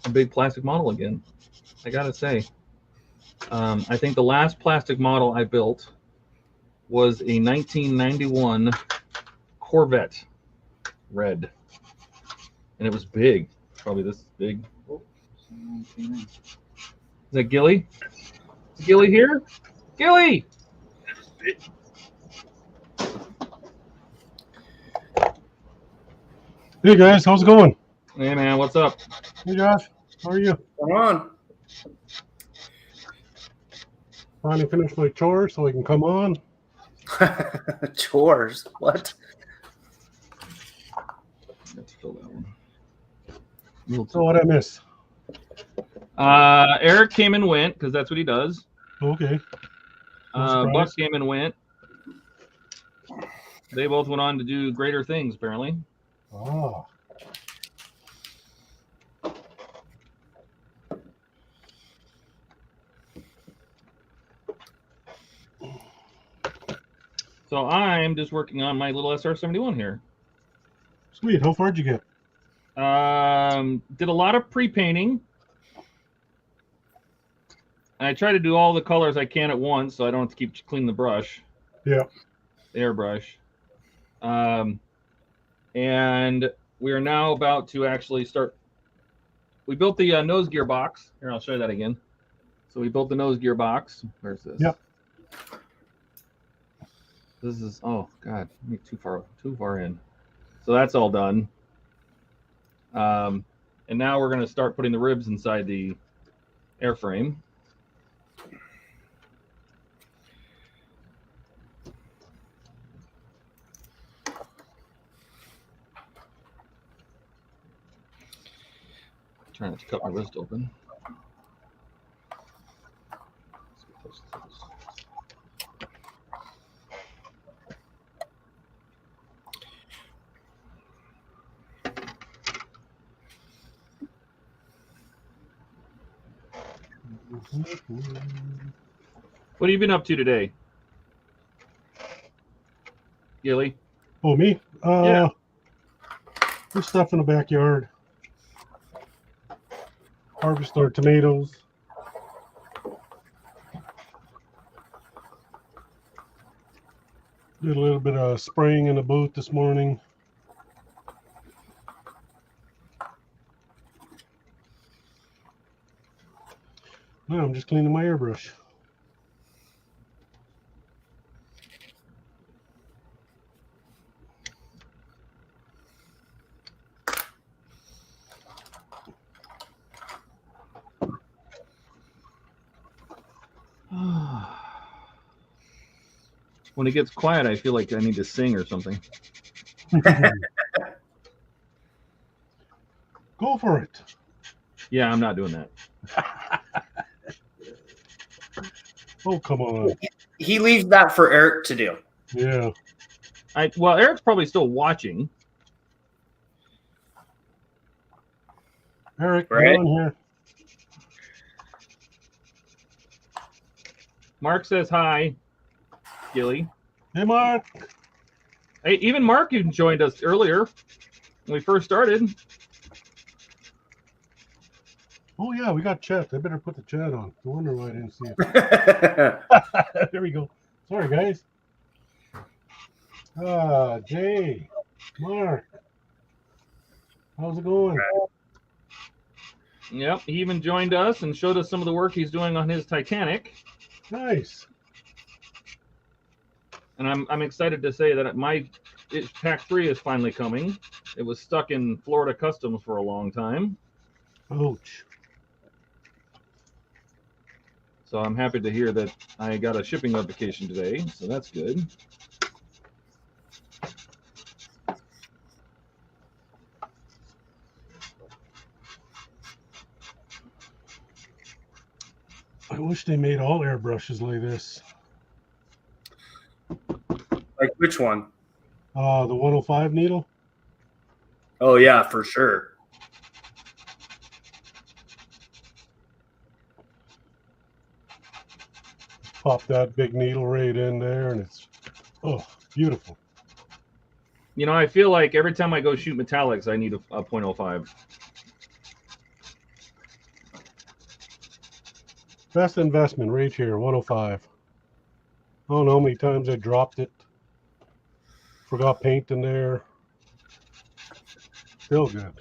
a big plastic model again. I gotta say, I think the last plastic model I built was a 1991 Corvette red, and it was big, probably this big. Is that Gilly? Is Gilly here? Gilly! Hey guys, how's it going? Hey man, what's up? Hey Josh, how are you? Come on. Finally finished my chores so I can come on. Chores. What? Let's fill that one. So what I miss? Eric came and went because that's what he does. Okay. Buck came and went. They both went on to do greater things, apparently. Oh. So I'm just working on my little SR71 here. Sweet. How far'd you get? Did a lot of pre-painting. I try to do all the colors I can at once, so I don't have to keep cleaning the brush. Yeah. The airbrush. And we are now about to actually start. We built the nose gear box. Here, I'll show you that again. So we built the nose gear box. Where's this? Yep. This is, oh God, too far in. So that's all done. And now we're going to start putting the ribs inside the airframe. Trying not to cut my wrist open. What have you been up to today, Gilly? Oh, me? Yeah. There's stuff in the backyard. Harvest our tomatoes. Did a little bit of spraying in the boot this morning. Now I'm just cleaning my airbrush. When it gets quiet, I feel like I need to sing or something. Go for it. Yeah, I'm not doing that. Oh, come on. He leaves that for Eric to do. Yeah. Well, Eric's probably still watching. Eric, Right. get on here. Mark says hi, Gilly. Hey, Mark. Hey, even Mark even joined us earlier when we first started. Oh, yeah, we got chat. I better put the chat on. No wonder why I didn't see it. There we go. Sorry, guys. Jay, Mark. How's it going? Yep, he even joined us and showed us some of the work he's doing on his Titanic. Nice. And I'm excited to say that Pack 3 is finally coming. It was stuck in Florida Customs for a long time. Ouch. So I'm happy to hear that I got a shipping notification today. So that's good. I wish they made all airbrushes like this. Like which one? The 105 needle. Oh yeah, for sure. Pop that big needle right in there, and it's beautiful. You know, I feel like every time I go shoot metallics, I need a .05. Best investment right here, 105. I don't know how many times I dropped it. Forgot paint in there. Still good.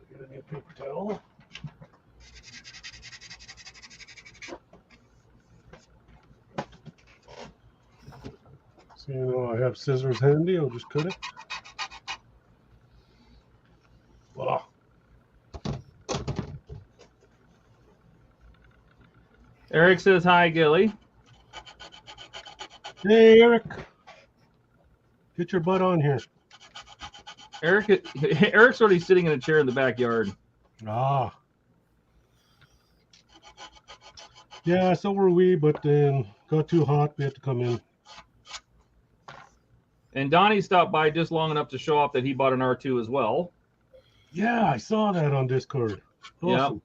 Get a new paper towel. So, you know, I have scissors handy. I'll just cut it. Voila. Eric says hi, Gilly. Hey, Eric. Get your butt on here. Eric's already sitting in a chair in the backyard. Ah. Yeah, so were we, but then got too hot. We had to come in. And Donnie stopped by just long enough to show off that he bought an R2 as well. Yeah, I saw that on Discord. Awesome.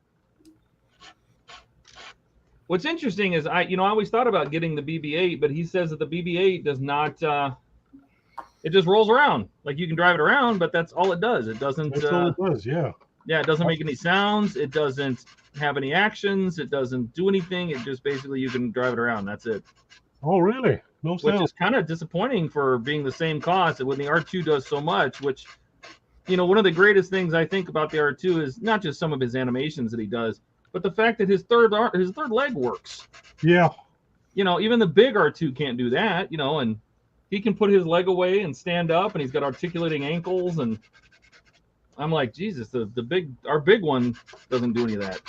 What's interesting is I always thought about getting the BB-8, but he says that the BB-8 does not. It just rolls around. Like you can drive it around, but that's all it does. It doesn't. That's all it does. Yeah. Yeah, it doesn't make any sounds. It doesn't have any actions. It doesn't do anything. It just basically you can drive it around. That's it. Oh, really? No sound. Which is kind of disappointing for being the same cost when the R2 does so much. Which, one of the greatest things I think about the R2 is not just some of his animations that he does, but the fact that his third leg works. Yeah. Even the big R2 can't do that. And he can put his leg away and stand up, and he's got articulating ankles. And I'm like, Jesus, our big one doesn't do any of that.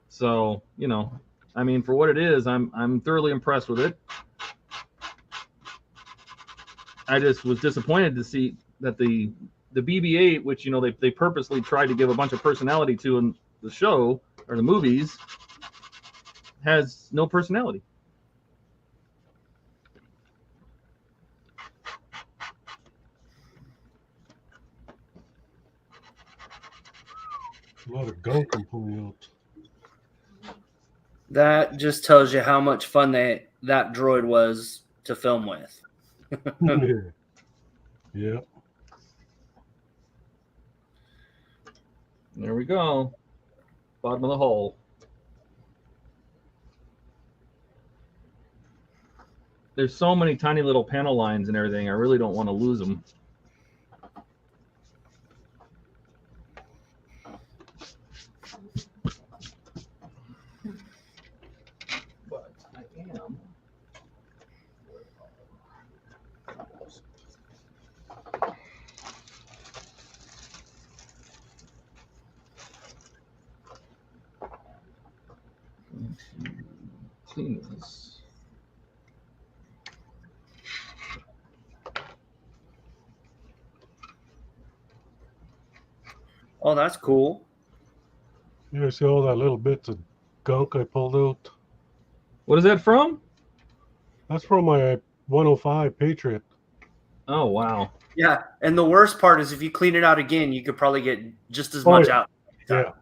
So, for what it is, I'm thoroughly impressed with it. I just was disappointed to see that the BB-8, which they purposely tried to give a bunch of personality to in the show or the movies, has no personality. A lot of gunk I'm pulling out. That just tells you how much fun that droid was to film with. Yeah. There we go. Bottom of the hole. There's so many tiny little panel lines and everything. I really don't want to lose them. But I am. Going to clean this. Oh, that's cool. You see all that little bits of gunk I pulled out? What is that from? That's from my 105 Patriot. Oh, wow. Yeah, and the worst part is if you clean it out again, you could probably get just as Oh, much yeah. out. Yeah.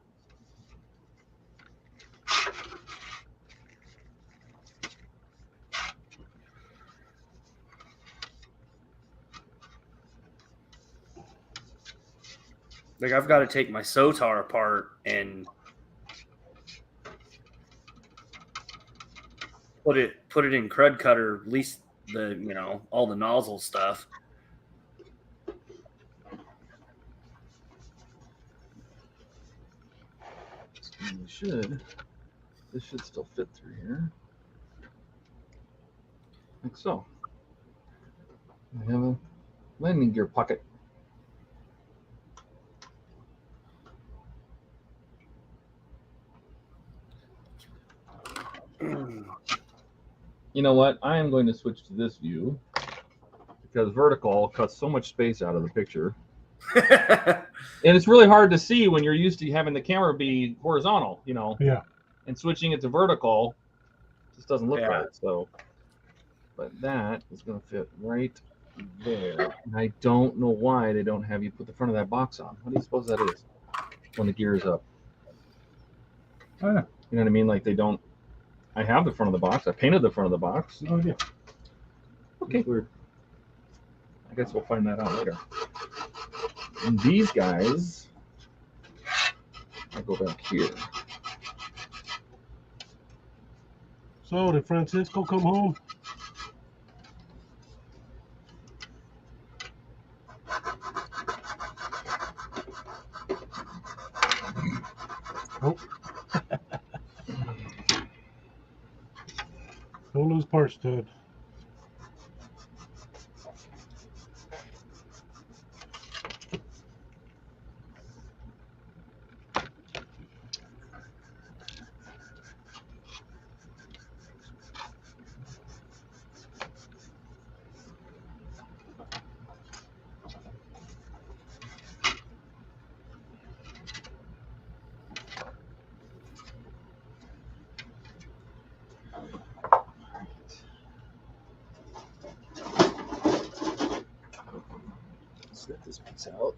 Like I've got to take my Sotar apart and put it in Crud Cutter, at least the all the nozzle stuff. This should still fit through here. Like so. I have a landing gear pocket. You know what? I am going to switch to this view because vertical cuts so much space out of the picture. And it's really hard to see when you're used to having the camera be horizontal, Yeah. and switching it to vertical just doesn't look Yeah. right. So, but that is going to fit right there. And I don't know why they don't have you put the front of that box on. What do you suppose that is when the gear is up? Oh, yeah. You know what I mean? Like they don't. I have the front of the box. I painted the front of the box. Oh, yeah. Okay. Weird. I guess we'll find that out later. And these guys, I'll go back here. So did Francisco come home? Oh. Don't lose parts, Ted. Let's get this piece out.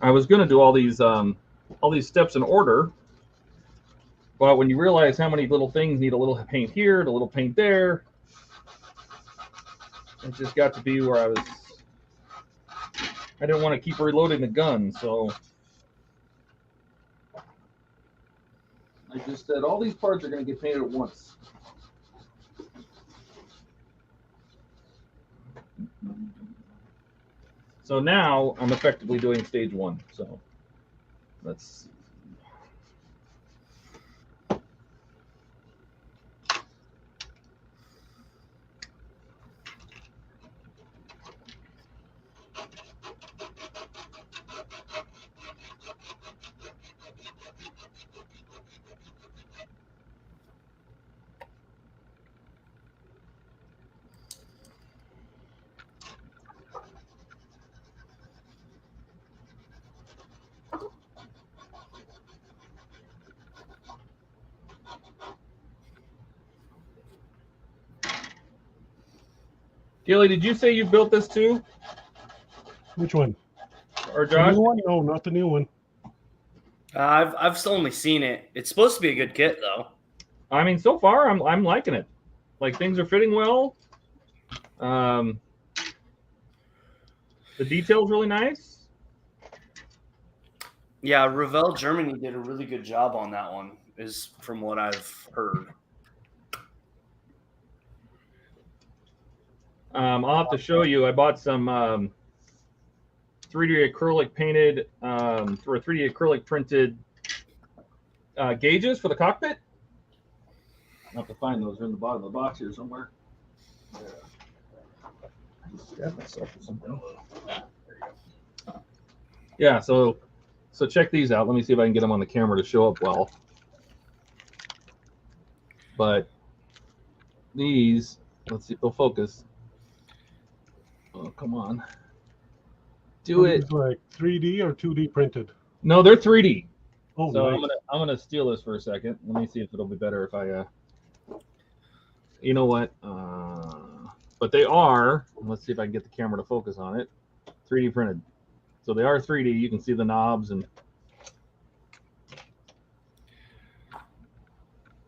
I was going to do all these steps in order, but when you realize how many little things need a little paint here, a little paint there, it just got to be where I didn't want to keep reloading the gun, so I just said all these parts are going to get painted at once. So now I'm effectively doing stage one. So let's see. Gilly, did you say you built this too? Which one? Or The Josh? new one? No, not the new one. I've still only seen it. It's supposed to be a good kit though. I mean, so far I'm liking it. Like things are fitting well. The detail's really nice. Yeah, Revell Germany did a really good job on that one, is from what I've heard. I'll have to show you. I bought some 3D acrylic painted for 3D acrylic printed gauges for the cockpit. I'll have to find those. They're in the bottom of the box here somewhere. Grab myself or something. Yeah, so check these out. Let me see if I can get them on the camera to show up well. But these, let's see if they'll focus. Oh, come on. Do it. It's like 3D or 2D printed. No, they're 3D. Oh, so nice. I'm gonna steal this for a second. Let me see if it'll be better if I you know what? But they are, let's see if I can get the camera to focus on it. 3D printed. So they are 3D. You can see the knobs and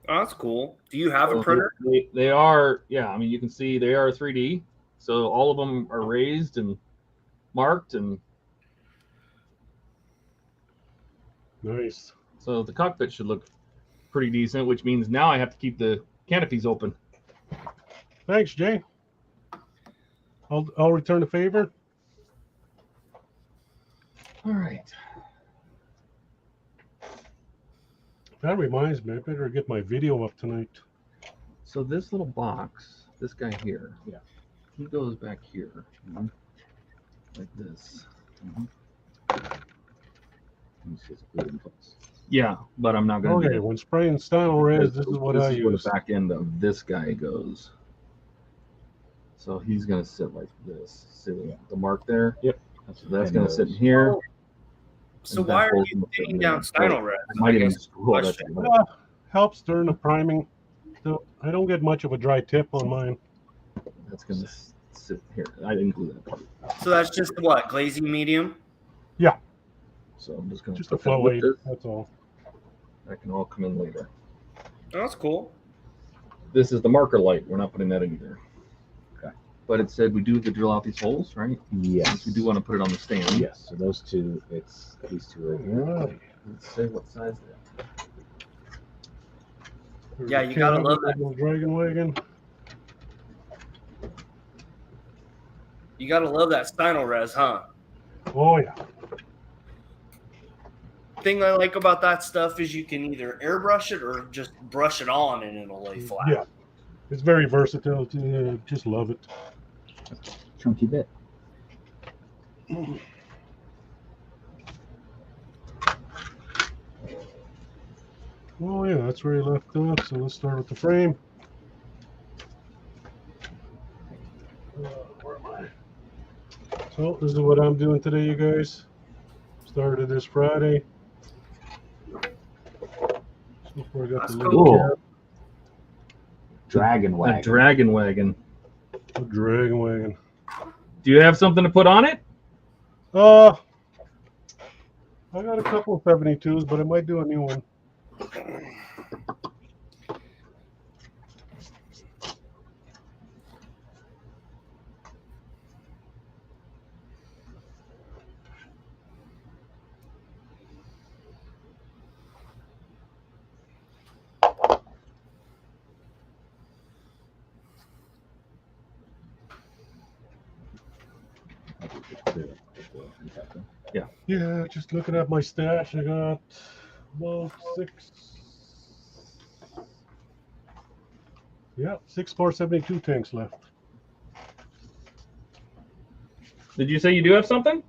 Oh, that's cool. Do you have a printer? They are, yeah. I mean, you can see they are 3D. So all of them are raised and marked, and nice. So the cockpit should look pretty decent, which means now I have to keep the canopies open. Thanks, Jay. I'll return the favor. All right. That reminds me, I better get my video up tonight. So this little box, this guy here, yeah, he goes back here, like this. Yeah, but I'm not going to. Okay, when spraying Stynylrez, this is what I use. Where the back end of this guy goes. So he's going to sit like this. See the mark there? Yep. So that's going to sit in here. So why are you taking down Stynylrez? Might even screw it up. Helps during the priming. So I don't get much of a dry tip on mine. That's going to sit here. I didn't glue that part. So that's just what, glazing medium? Yeah. So I'm just going to just a flow aid. That's all. That can all come in later. Oh, that's cool. This is the marker light. We're not putting that in either. Okay. But it said we do have to drill out these holes, right? Yes. Since we do want to put it on the stand. Yes. So those two, it's these two right here. Right. Let's say what size they are. Yeah, you gotta love that. Dragon wagon. You gotta love that Stynylrez, huh? Oh yeah. Thing I like about that stuff is you can either airbrush it or just brush it on and it'll lay flat. Yeah. It's very versatile. Just love it. Chunky bit. Oh yeah, that's where he left off. So let's start with the frame. Where am I? So this is what I'm doing today, you guys. Started this Friday. So far I got the little cool. Dragon wagon. A dragon wagon. A dragon wagon. Do you have something to put on it? I got a couple of 72s, but I might do a new one. Yeah, just looking at my stash, I got about 6 472 tanks left. Did you say you do have something?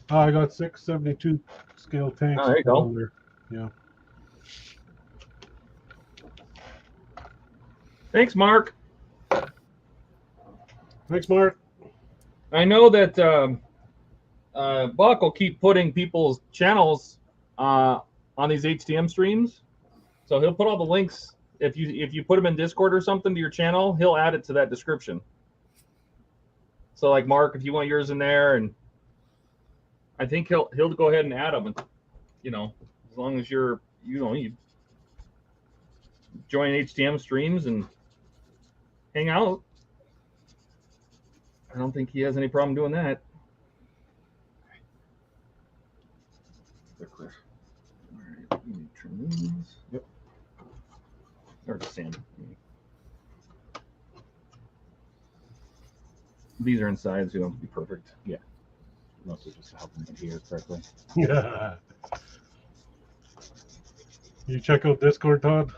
I got 6 72 scale tanks. Oh, there you go. There. Yeah. Thanks, Mark. Thanks, Mark. I know that Buck will keep putting people's channels on these HTM streams, so he'll put all the links. If you put them in Discord or something to your channel, he'll add it to that description. So like Mark, if you want yours in there, and I think he'll go ahead and add them, and as long as you join HTM streams and hang out, I don't think he has any problem doing that. They're clear. All right, let me trim these. Yep. Or the sand. These are inside, so it'll be perfect. Yeah. Mostly just to help them adhere correctly. You check out Discord, Todd?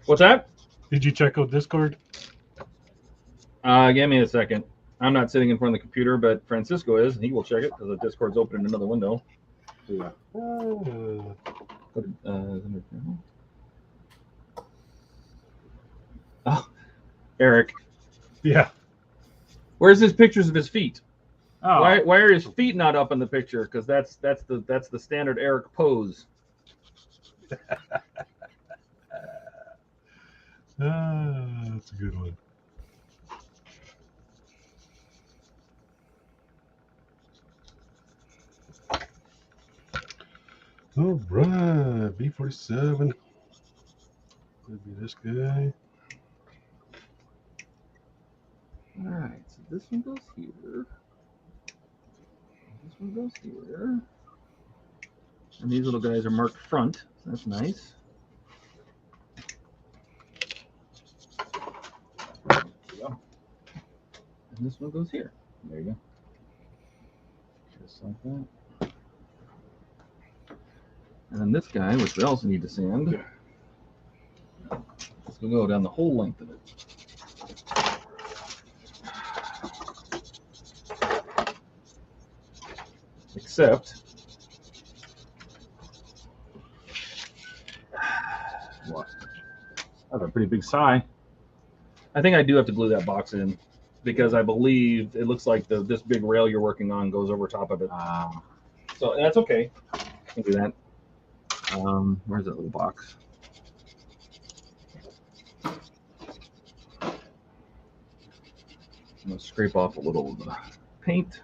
What's that? Did you check out Discord? Give me a second. I'm not sitting in front of the computer, but Francisco is, and he will check it because the Discord's open in another window. Yeah. Oh, Eric. Yeah. Where's his pictures of his feet? Oh. Why are his feet not up in the picture? Because that's the standard Eric pose. That's a good one. All right, B47. Could be this guy. All right, so this one goes here. This one goes here. And these little guys are marked front. So that's nice. There you go. And this one goes here. There you go. Just like that. And then this guy, which we also need to sand, it's going to go down the whole length of it. Except, What? That's a pretty big sigh. I think I do have to glue that box in because I believe it looks like this big rail you're working on goes over top of it. So that's okay. I can do that. Where's that little box? I'm going to scrape off a little of the paint.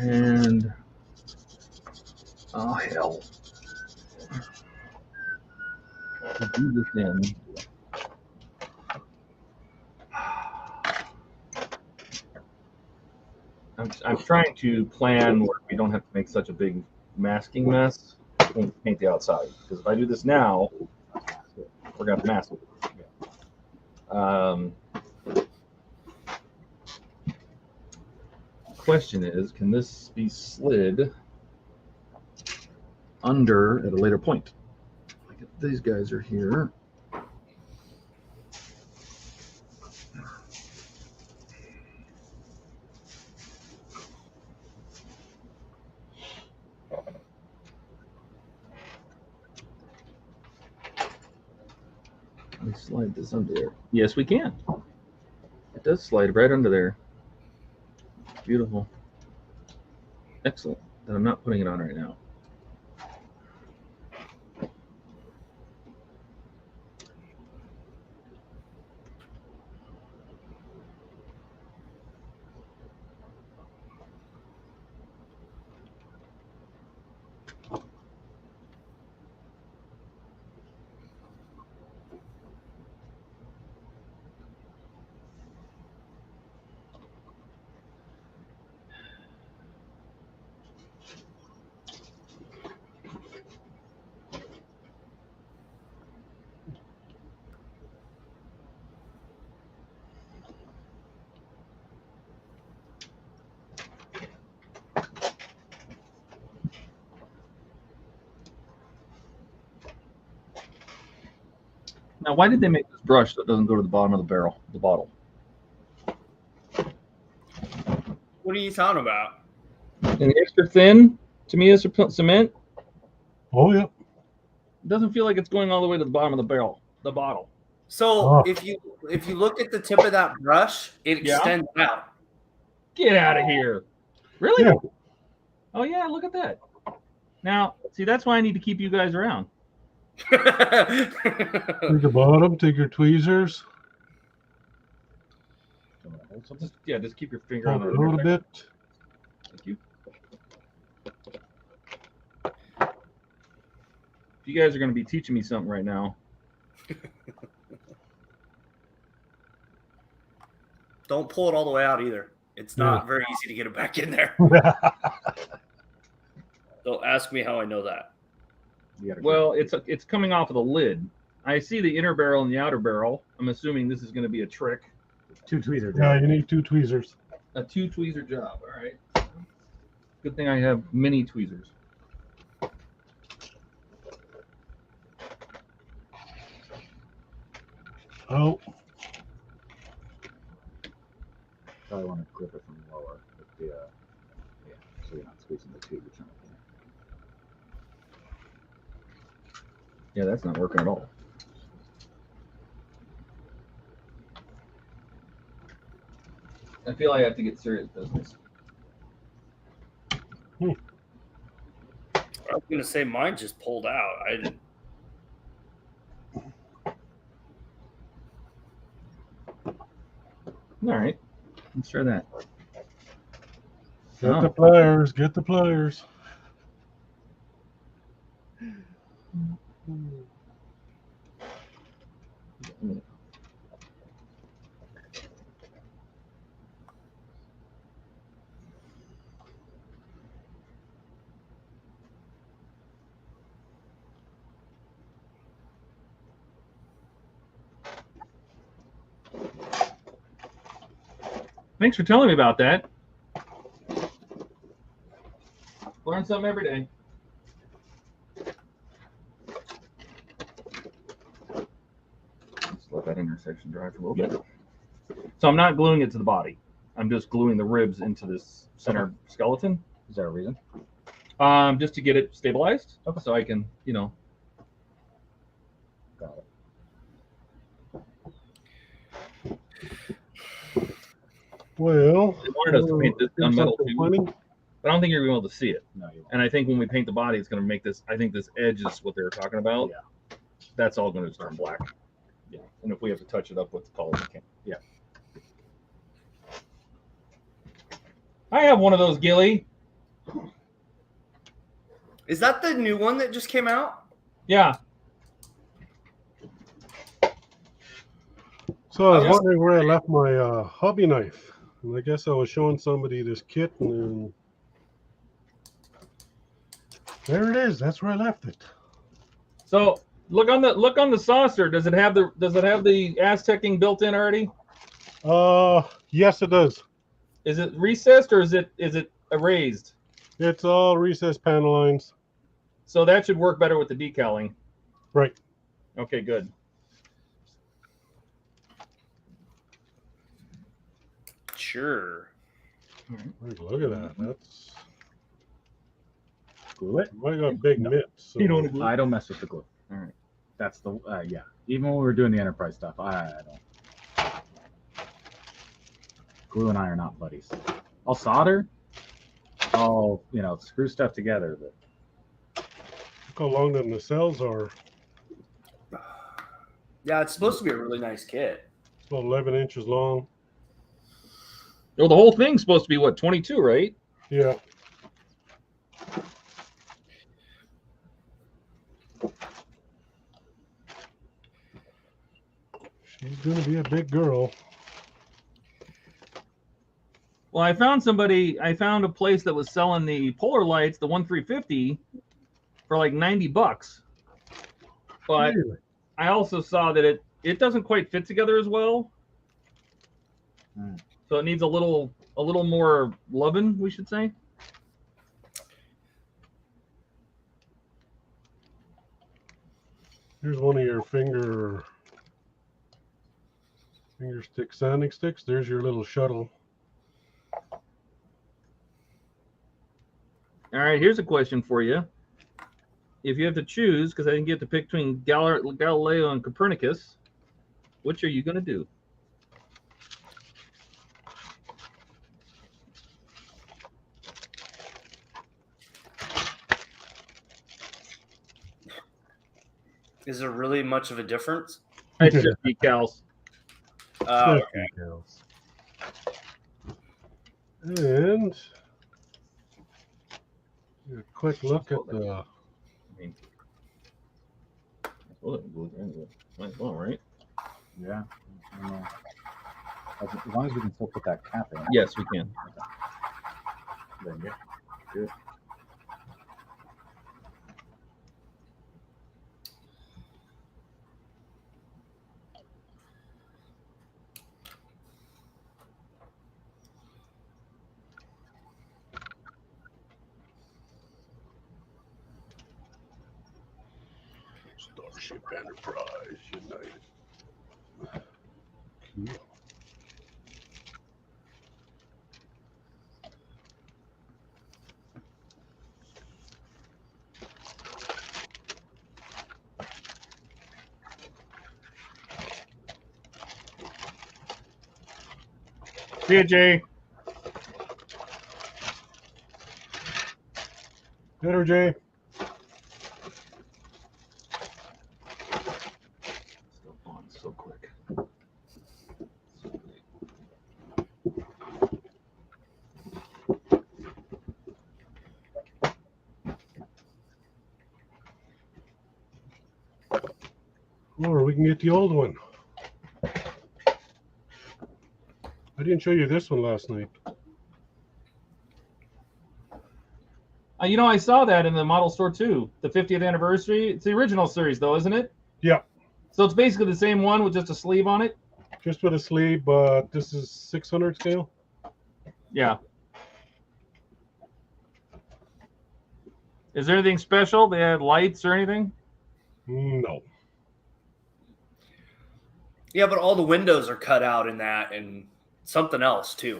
And oh hell, to do this in. I'm trying to plan where we don't have to make such a big masking mess when we paint the outside. Because if I do this now, we're gonna mask it. Question is, can this be slid under at a later point? Like if these guys are here. Let me slide this under there. Yes, we can. It does slide right under there. Beautiful. Excellent. Then I'm not putting it on right now. Now, why did they make this brush that doesn't go to the bottom of the barrel, the bottle? What are you talking about? An extra thin Tamiya cement. Oh yeah. It doesn't feel like it's going all the way to the bottom of the barrel, the bottle. So Oh. if you look at the tip of that brush, it Yeah. extends out. Get out of here! Really? Yeah. Oh yeah, look at that. Now, see, that's why I need to keep you guys around. Take the bottom. Take your tweezers. So just keep your finger on Hold it it out a bit. Thank you. You guys are going to be teaching me something right now. Don't pull it all the way out either. It's not very easy to get it back in there. Don't ask me how I know that. Well, it's coming off of the lid. I see the inner barrel and the outer barrel. I'm assuming this is going to be a trick. 2 tweezers. Yeah, you need 2 tweezers. A 2 tweezer job. All right. Good thing I have mini tweezers. Oh, Probably want to grip it from lower with the, yeah, so you're not squeezing the tube. You're trying to Yeah, that's not working at all. I feel I have to get serious business. I was gonna say mine just pulled out. I didn't. All right, let's try that. get the pliers. Get the pliers. Thanks for telling me about that. Learn something every day. Let's let that intersection dry for a little bit. So I'm not gluing it to the body. I'm just gluing the ribs into this center skeleton. Is there a reason? Just to get it stabilized, so I can, you know. Got it. Well, They wanted us to paint this here's gunmetal something too, funny. but I don't think you're gonna be able to see it. No, you won't. And I think when we paint the body, it's gonna make this. I think this edge is what they were talking about. Yeah. That's all gonna turn black. Yeah. And if we have to touch it up with the color, we can. Yeah. I have one of those, Gilly. Is that the new one that just came out? Yeah. So I was Yes. wondering where I left my hobby knife, and I guess I was showing somebody this kit, and then there it is. That's where I left it. So look on the saucer. Does it have the Aztecing built in already? Yes, it does. Is it recessed or is it erased? It's all recessed panel lines. So that should work better with the decaling. Right. Okay, good. Sure. Look at that. That's Glue it. I got big mitts. So. You don't wanna glue? I don't mess with the glue. All right. That's the yeah. Even when we were doing the enterprise stuff, I don't. Glue and I are not buddies. I'll solder. I'll screw stuff together, but Look how long the nacelles are. Yeah, it's supposed to be a really nice kit. It's about 11 inches long. Well, the whole thing's supposed to be what, 22, right? Yeah. She's gonna be a big girl. Well, I found a place that was selling the Polar Lights, the 1350, for like $90. But Really? I also saw that it doesn't quite fit together as well. So it needs a little more loving, we should say. Here's one of your finger Finger stick sanding sticks. There's your little shuttle. All right, here's a question for you. If you have to choose, because I didn't get to pick between Galileo and Copernicus, which are you going to do? Is there really much of a difference? It's just decals. Okay. And a quick look at the. Might as well, right? Yeah. As long as we can still put that cap in. Yes, we can. Then yeah. Good. Starship Enterprise United. Cool. See you, Jay. Later, Jay. Still on so quick. Or we can get the old one. I didn't show you this one last night. You know, I saw that in the model store too. The 50th anniversary. It's the original series, though, isn't it? Yeah. So it's basically the same one with just a sleeve on it. Just with a sleeve, but this is 600 scale. Yeah. Is there anything special? They had lights or anything? No. Yeah, but all the windows are cut out in that, and something else too.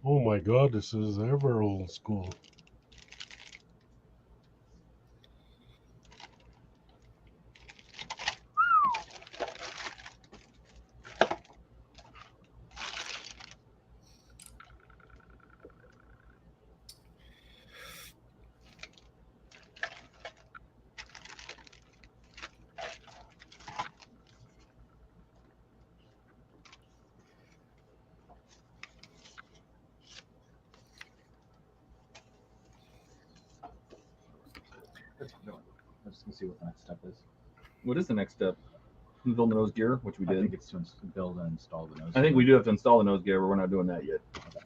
Oh my God, this is ever old school. I'm just gonna see what the next step is. What is the next step? Build the nose gear, which we did. I think it's to build and install the nose. I think we do have to install the nose gear, but we're not doing that yet. Okay.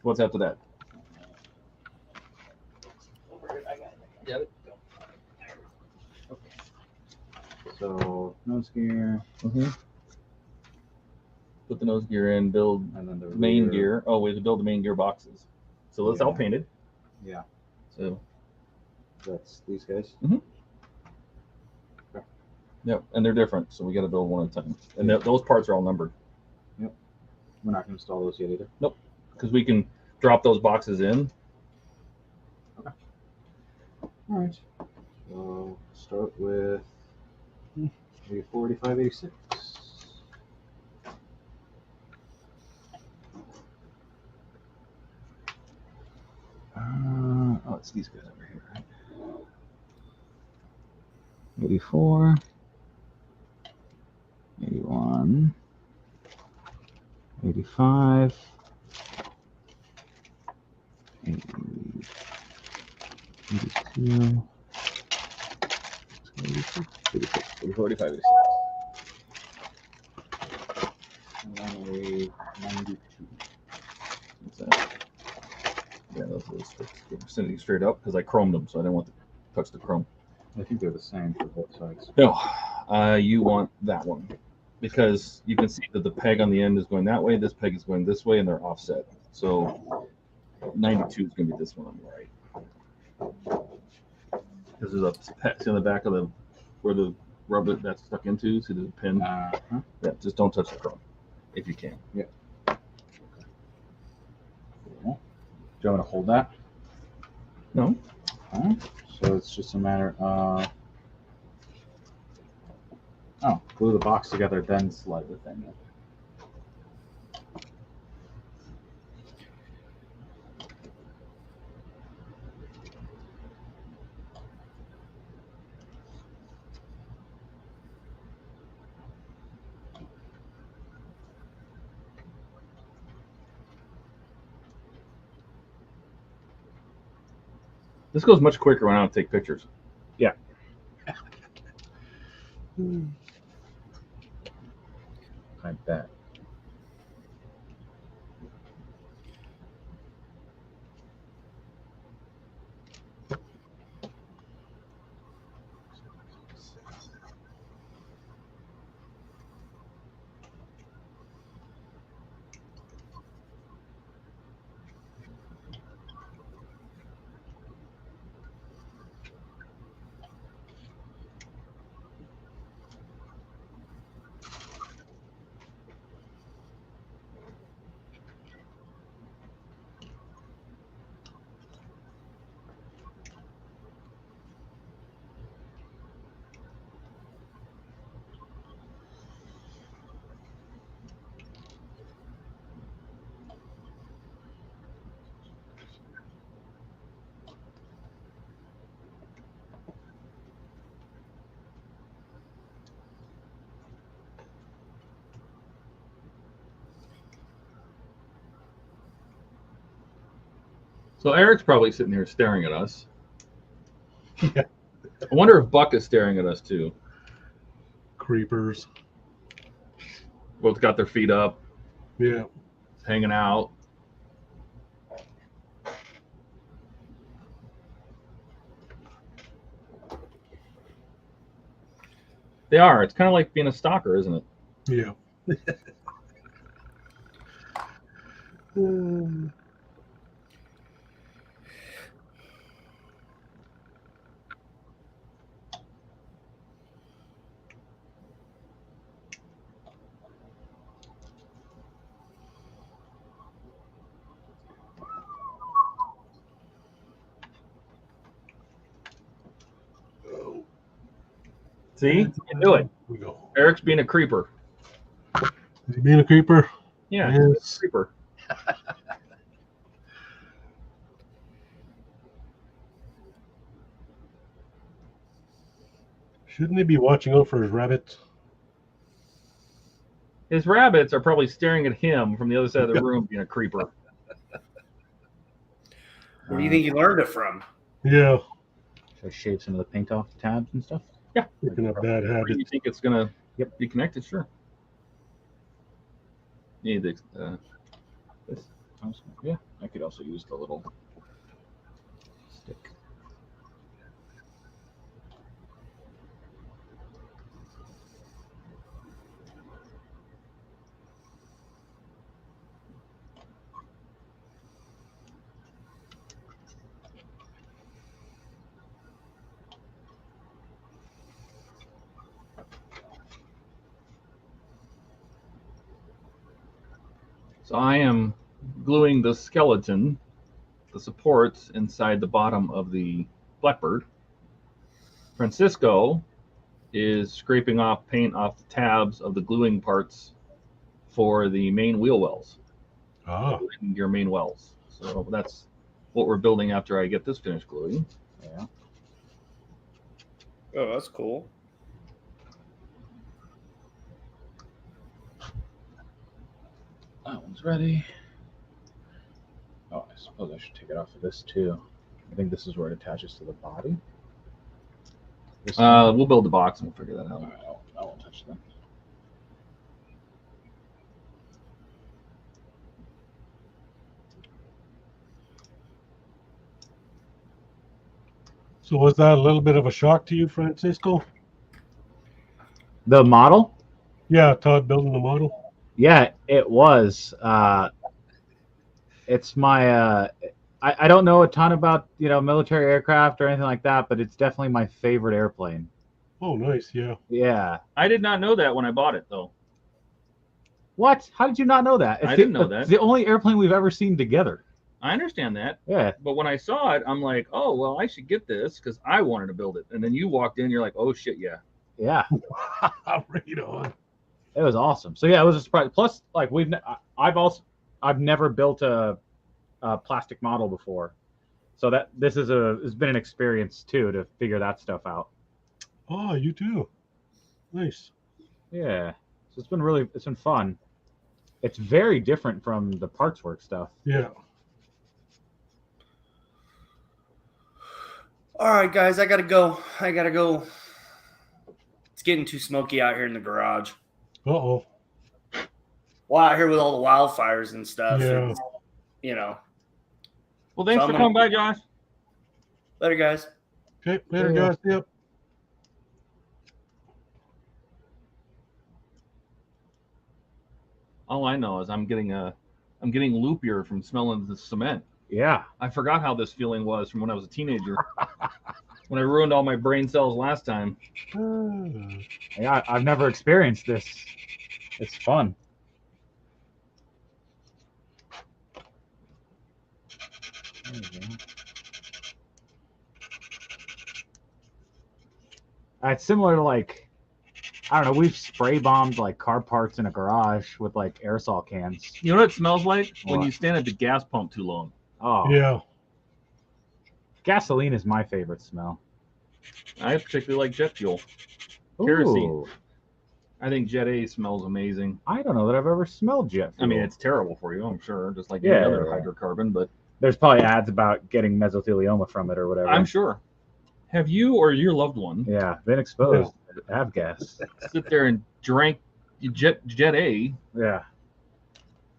What's after that? Okay. So nose gear. Mm-hmm. Put the nose gear in, build And then the main rear. gear. Oh, we have to build the main gear boxes. So that's all Yeah. painted. Yeah. So That's these guys. yep, and they're different, so we got to build one at a time. And those parts are all numbered We're not gonna install those yet either. because we can drop those boxes in. All right. So start with 84, 85, 86. Oh, it's these guys over here, right? 84, 81, 85, 80, 82, 86, 86, 45, 86. And then a 92. What's that? Yeah, those sending straight up because I chromed them, so I didn't want to touch the chrome. I think they're the same for both sides. No, you want that one because you can see that the peg on the end is going that way, this peg is going this way, and they're offset. So 92 is going to be this one on the right. Because there's a see on the back of the where the rubber that's stuck into. See, there's a pin. Yeah, just don't touch the chrome if you can. Yeah. Cool. Do you want me to hold that? No. Alright. So it's just a matter of glue the box together, then slide the thing in. This goes much quicker when I don't take pictures. Yeah. I bet. So Eric's probably sitting here staring at us. I wonder if Buck is staring at us too. Creepers. Both got their feet up, Yeah. hanging out. They are. It's kind of like being a stalker, isn't it? Yeah. See? You can do it. We go. Eric's being a creeper. Is he being a creeper? Yeah, Yes. he's a creeper. Shouldn't he be watching out for his rabbits? His rabbits are probably staring at him from the other side of the room being a creeper. Where do you think you learned it from? Yeah. Should I shave some of the paint off the tabs and stuff? Yeah. Picking up bad Where do you habits. think it's going to be connected? Sure. You need this. Yeah, I could also use the little stick. So I am gluing the skeleton, the supports, inside the bottom of the Blackbird. Francisco is scraping off paint off the tabs of the gluing parts for the main wheel wells. Your main wells. So that's what we're building after I get this finished gluing. Yeah. Oh, that's cool. That one's ready. Oh, I suppose I should take it off of this too. I think this is where it attaches to the body. We'll build the box and we'll figure that out. I won't touch them. So was that a little bit of a shock to you, Francisco? The model? Yeah, Todd building the model. Yeah, it was. It's my. I don't know a ton about military aircraft or anything like that, but it's definitely my favorite airplane. Oh, nice. Yeah. Yeah. I did not know that when I bought it, though. What? How did you not know that? I didn't know that. It's the only airplane we've ever seen together. I understand that. Yeah. But when I saw it, I'm like, oh, well, I should get this because I wanted to build it. And then you walked in, you're like, oh, shit, yeah. Yeah. Right on. It was awesome. So yeah, it was a surprise. Plus, like I've never built a plastic model before, so it's been an experience too to figure that stuff out. Oh, you too. Nice. Yeah. So it's been fun. It's very different from the parts work stuff. Yeah. All right, guys, I gotta go. It's getting too smoky out here in the garage. Uh-oh. Well, out here with all the wildfires and stuff. Yeah. And, Well, thanks for coming by, Josh. Later, guys. Okay, later, guys. Yep. All I know is I'm getting loopier from smelling the cement. Yeah. I forgot how this feeling was from when I was a teenager. When I ruined all my brain cells last time. Yeah, I've never experienced this. It's fun. It's similar to I don't know, we've spray bombed like car parts in a garage with like aerosol cans. You know what it smells like? When What? you stand at the gas pump too long. Oh. Yeah. Gasoline is my favorite smell. I particularly like jet fuel. Kerosene. Ooh. I think Jet A smells amazing. I don't know that I've ever smelled jet fuel. I mean, it's terrible for you, I'm sure, just like Yeah, any other yeah. hydrocarbon, but There's probably ads about getting mesothelioma from it or whatever. I'm sure. Have you or your loved one Yeah, been exposed to avgas. sit there and drank Jet A Yeah.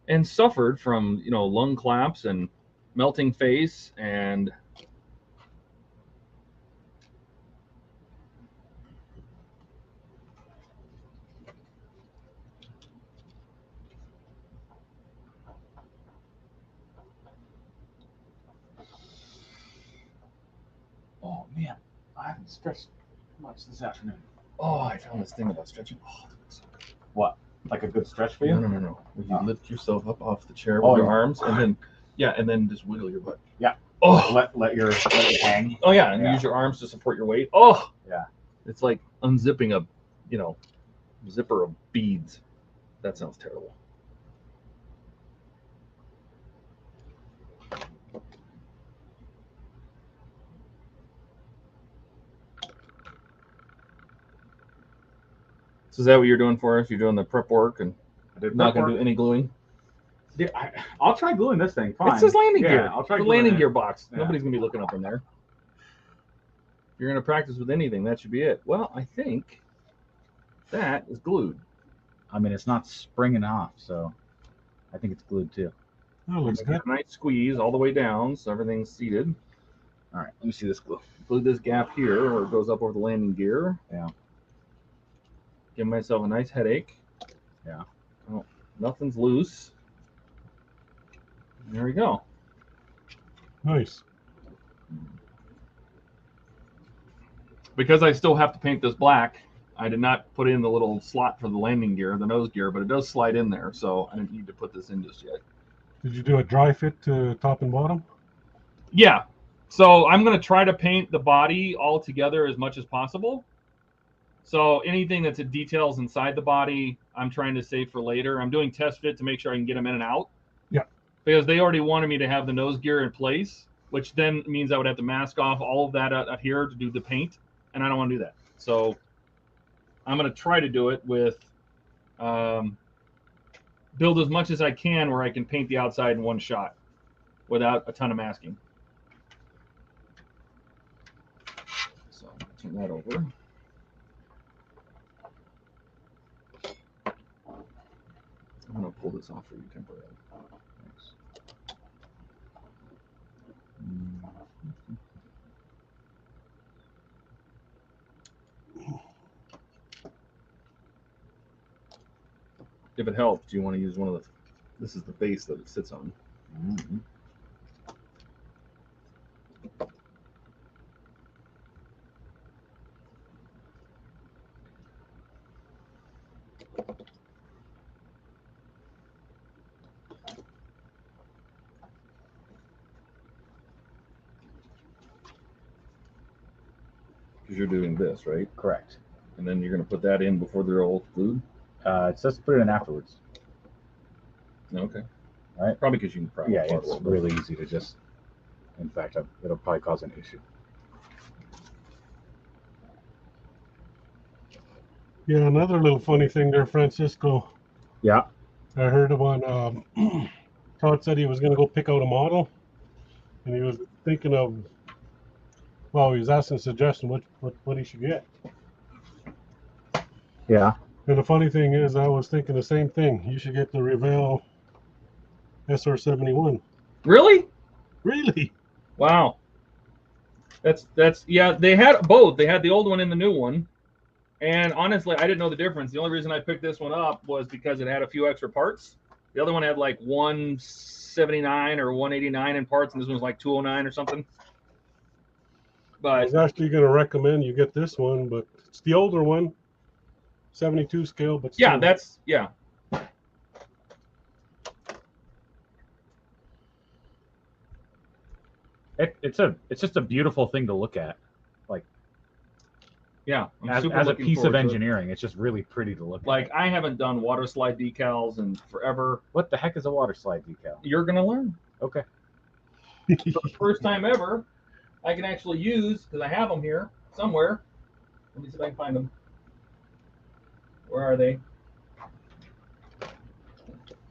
and suffered from, lung collapse and melting face and Oh man, I haven't stretched much this afternoon. oh, I found this thing about stretching. Oh, that's so good. What? Like a good stretch for you? No. When you lift yourself up off the chair Oh, with your yeah. arms and then just wiggle your butt. Yeah. Oh, Let your hang. oh yeah, and Yeah. use your arms to support your weight. Oh, Yeah. it's like unzipping a, zipper of beads. That sounds terrible. So is that what you're doing for us? You're doing the prep work and not going to do any gluing? Yeah, I'll try gluing this thing. Fine. It's his landing gear. I'll try the gluing landing it. gear box. Yeah. Nobody's going to be looking up in there. If you're going to practice with anything, that should be it. Well, I think that is glued. I mean, it's not springing off, so I think it's glued too. That looks good. A nice squeeze all the way down so everything's seated. All right, let me see this glue. Glue this gap here where it goes up over the landing gear. Yeah. Give myself a nice headache. Yeah. Oh, nothing's loose. There we go. Nice. Because I still have to paint this black, I did not put in the little slot for the landing gear, the nose gear, but it does slide in there, so I didn't need to put this in just yet. Did you do a dry fit to top and bottom? Yeah. So I'm going to try to paint the body all together as much as possible. So anything that's details inside the body, I'm trying to save for later. I'm doing test fit to make sure I can get them in and out. Yeah. Because they already wanted me to have the nose gear in place, which then means I would have to mask off all of that out here to do the paint, and I don't want to do that. So I'm going to try to do it with build as much as I can where I can paint the outside in one shot without a ton of masking. So I'm going to Turn that over. I'm gonna pull this off for you temporarily. Thanks. If it helps, do you want to use one of the? This is the base that it sits on. Mm-hmm. Because you're doing this, right? Correct. And then you're going to put that in before they're all glued? It says put it in afterwards. Okay. All right. Probably because you can pry it Yeah, apart a it's little bit. really easy to just. In fact, it'll probably cause an issue. Yeah, another little funny thing there, Francisco. Yeah. I heard about Todd said he was going to go pick out a model, and he was thinking of, well, he was asking suggestion what he should get. Yeah. And the funny thing is, I was thinking the same thing. You should get the Revell SR71. Really? Really? Wow. That's yeah. They had both. They had the old one and the new one. And honestly, I didn't know the difference. The only reason I picked this one up was because it had a few extra parts. The other one had like 179 or 189 in parts, and this one was like 209 or something. I But was actually going to recommend you get this one, but it's the older one, 72 scale. But yeah, still. that's yeah. It's just a beautiful thing to look at. Like, yeah, I'm as super a looking piece of forward to it. engineering, it's just really pretty to look Like at. I haven't done water slide decals in forever. What the heck is a water slide decal? You're gonna learn. Okay. For the first time ever, I can actually use, because I have them here somewhere. Let me see if I can find them. Where are they?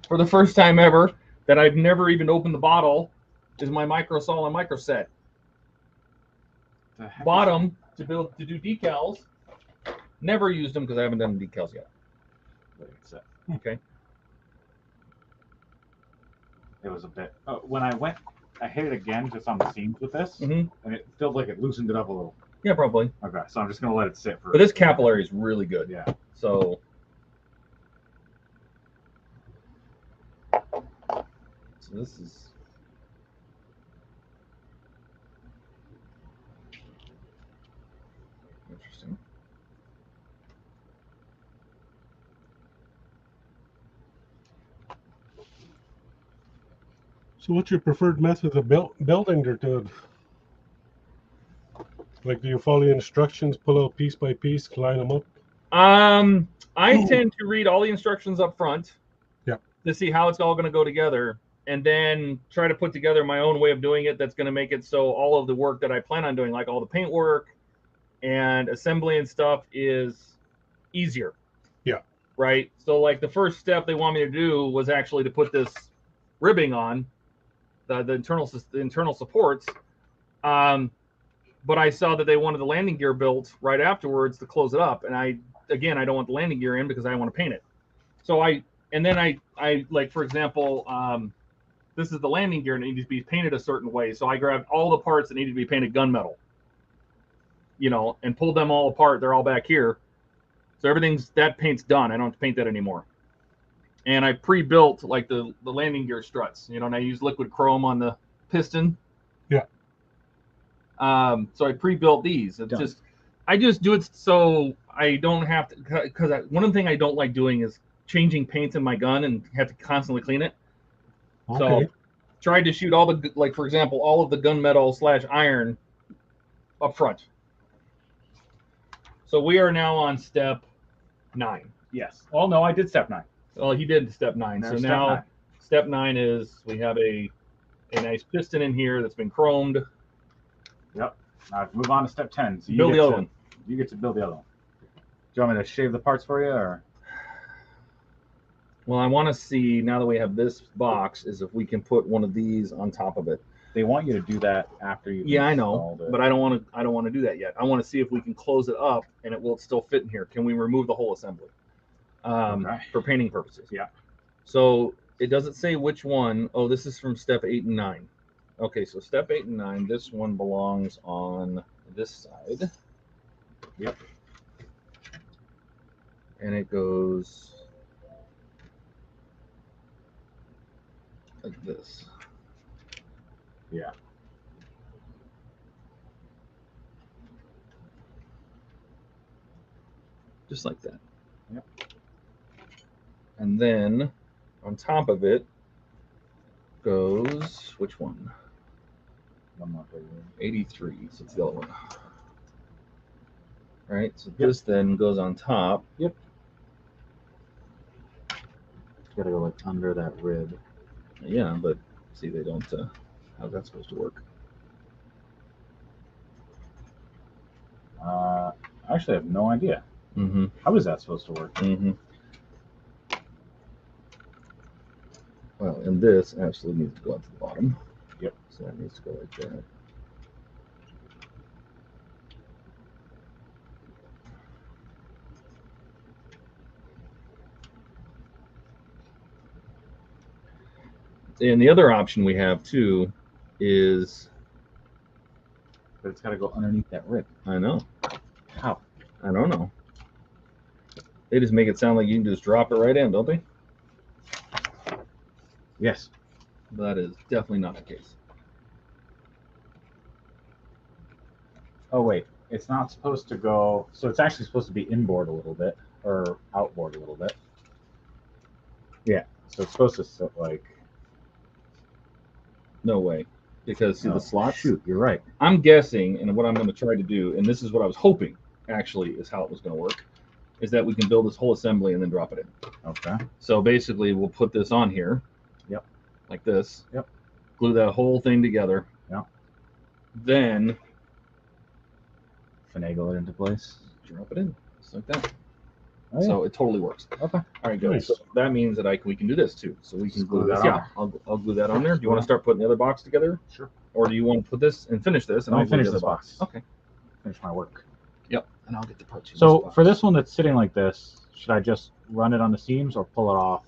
For the first time ever, that I've never even opened the bottle, is my Microsol and Microset. Bottom to do decals. Never used them because I haven't done decals yet. Okay. It was a bit. When I went, I hit it again just on the seams with this, and it feels like it loosened it up a little. Yeah, probably. Okay, so I'm just gonna let it sit for. But this capillary is really good. Yeah. So. So this is. Interesting. So what's your preferred method of building there, Todd? Like, do you follow the instructions, pull out piece by piece, line them up? I tend to read all the instructions up front. Yeah. To see how it's all going to go together, and then try to put together my own way of doing it that's going to make it so all of the work that I plan on doing, like all the paint work and assembly and stuff, is easier. Yeah. Right? So like the first step they want me to do was actually to put this ribbing on the internal supports. But I saw that they wanted the landing gear built right afterwards to close it up, and I don't want the landing gear in because I want to paint it. So I like, for example, this is the landing gear and it needs to be painted a certain way. So I grabbed all the parts that needed to be painted gunmetal, and pulled them all apart. They're all back here. So that paint's done. I don't have to paint that anymore. And I pre-built like the landing gear struts, and I use liquid chrome on the piston. Yeah. So I pre-built these. I just do it so I don't have to, because one of the things I don't like doing is changing paints in my gun and have to constantly clean it. Okay. So tried to shoot for example, all of the gunmetal / iron up front. So we are now on step 9. Yes. Oh no, I did step 9. Well, he did step 9. There's so step now 9. Step 9 is we have a nice piston in here that's been chromed. Yep. Now move on to step 10. So Build the other one. You get to build the other one. Do you want me to shave the parts for you, or? Well, I want to see, now that we have this box, is if we can put one of these on top of it. they want you to do that after you. Yeah, I know, but I don't want to do that yet. I want to see if we can close it up and it will still fit in here. Can we remove the whole assembly Okay. for painting purposes? Yeah. So it doesn't say which one. Oh, this is from step 8 and 9. Okay, so step 8 and 9. This one belongs on this side. Yep. And it goes like this. Yeah. Just like that. Yep. And then on top of it goes which one? One more. 83. So it's the other one. Right. So this then goes on top. Yep. Got to go like under that rib. Yeah, but see, they don't. How's that supposed to work? I actually have no idea. Mm-hmm. How is that supposed to work? Mm-hmm. Well, and this absolutely needs to go at the bottom. Yep. So that needs to go like that. And the other option we have too is, But it's got to go underneath that rib. I know. How? I don't know. They just make it sound like you can just drop it right in, don't they? Yes. That is definitely not the case. Oh wait, it's not supposed to go. So it's actually supposed to be inboard a little bit or outboard a little bit. Yeah. So it's supposed to sit like. No way. Because see No, the slots? Shoot, you're right. I'm guessing, and what I'm going to try to do, and this is what I was hoping actually is how it was going to work, is that we can build this whole assembly and then drop it in. Okay. So basically we'll put this on here. Yep. Like this. Yep. Glue that whole thing together. Yep. Then Finagle it into place. drop it in. Just like that. Oh, yeah. So it totally works. Okay. All right, good. Nice. So that means that we can do this too. So we can Just glue glue this. that on Yeah, I'll glue that on there. Do you want to Yeah. start putting the other box together? Sure. Or do you want to put this and finish this and Let me I'll glue finish the other this box. Okay. Finish my work. Yep. And I'll get the parts. in So this box. for this one that's sitting like this, should I just run it on the seams or pull it off?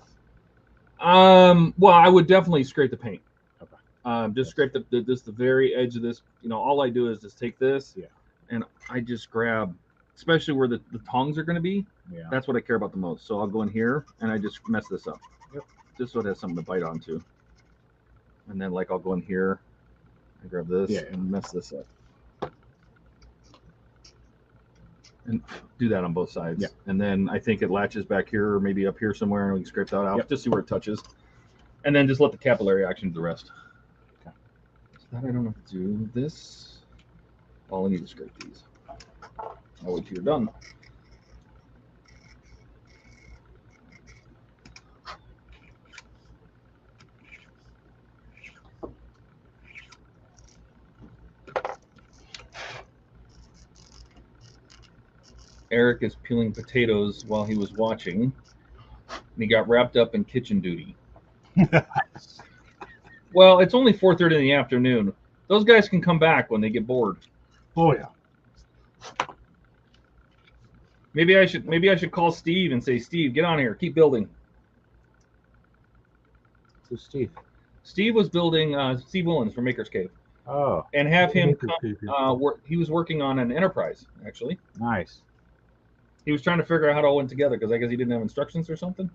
Well, I would definitely scrape the paint. Okay. Just scrape the very edge of this. You know, all I do is just take this, Yeah. and I just grab, especially where the tongs are going to be. Yeah. That's what I care about the most. So I'll go in here and I just mess this up. Yep. Just so it has something to bite onto. And then like I'll go in here and grab this Yeah. and mess this up. And do that on both sides. Yeah. And then I think it latches back here or maybe up here somewhere and we can scrape that out. Yep. Just see where it touches. And then just let the capillary action do the rest. Okay. So that I don't have to do this. All I need to scrape these. I'll wait till you're done. Eric is peeling potatoes while he was watching, and he got wrapped up in kitchen duty. Well, it's only 4:30 in the afternoon. Those guys can come back when they get bored. Oh yeah. Maybe I should call Steve and say, Steve, get on here, keep building. Who's Steve? Steve was building Steve Willens from Maker's Cave, Oh, and have him Maker's Cave, yeah. work. He was working on an Enterprise actually. nice. He was trying to figure out how it all went together because I guess he didn't have instructions or something.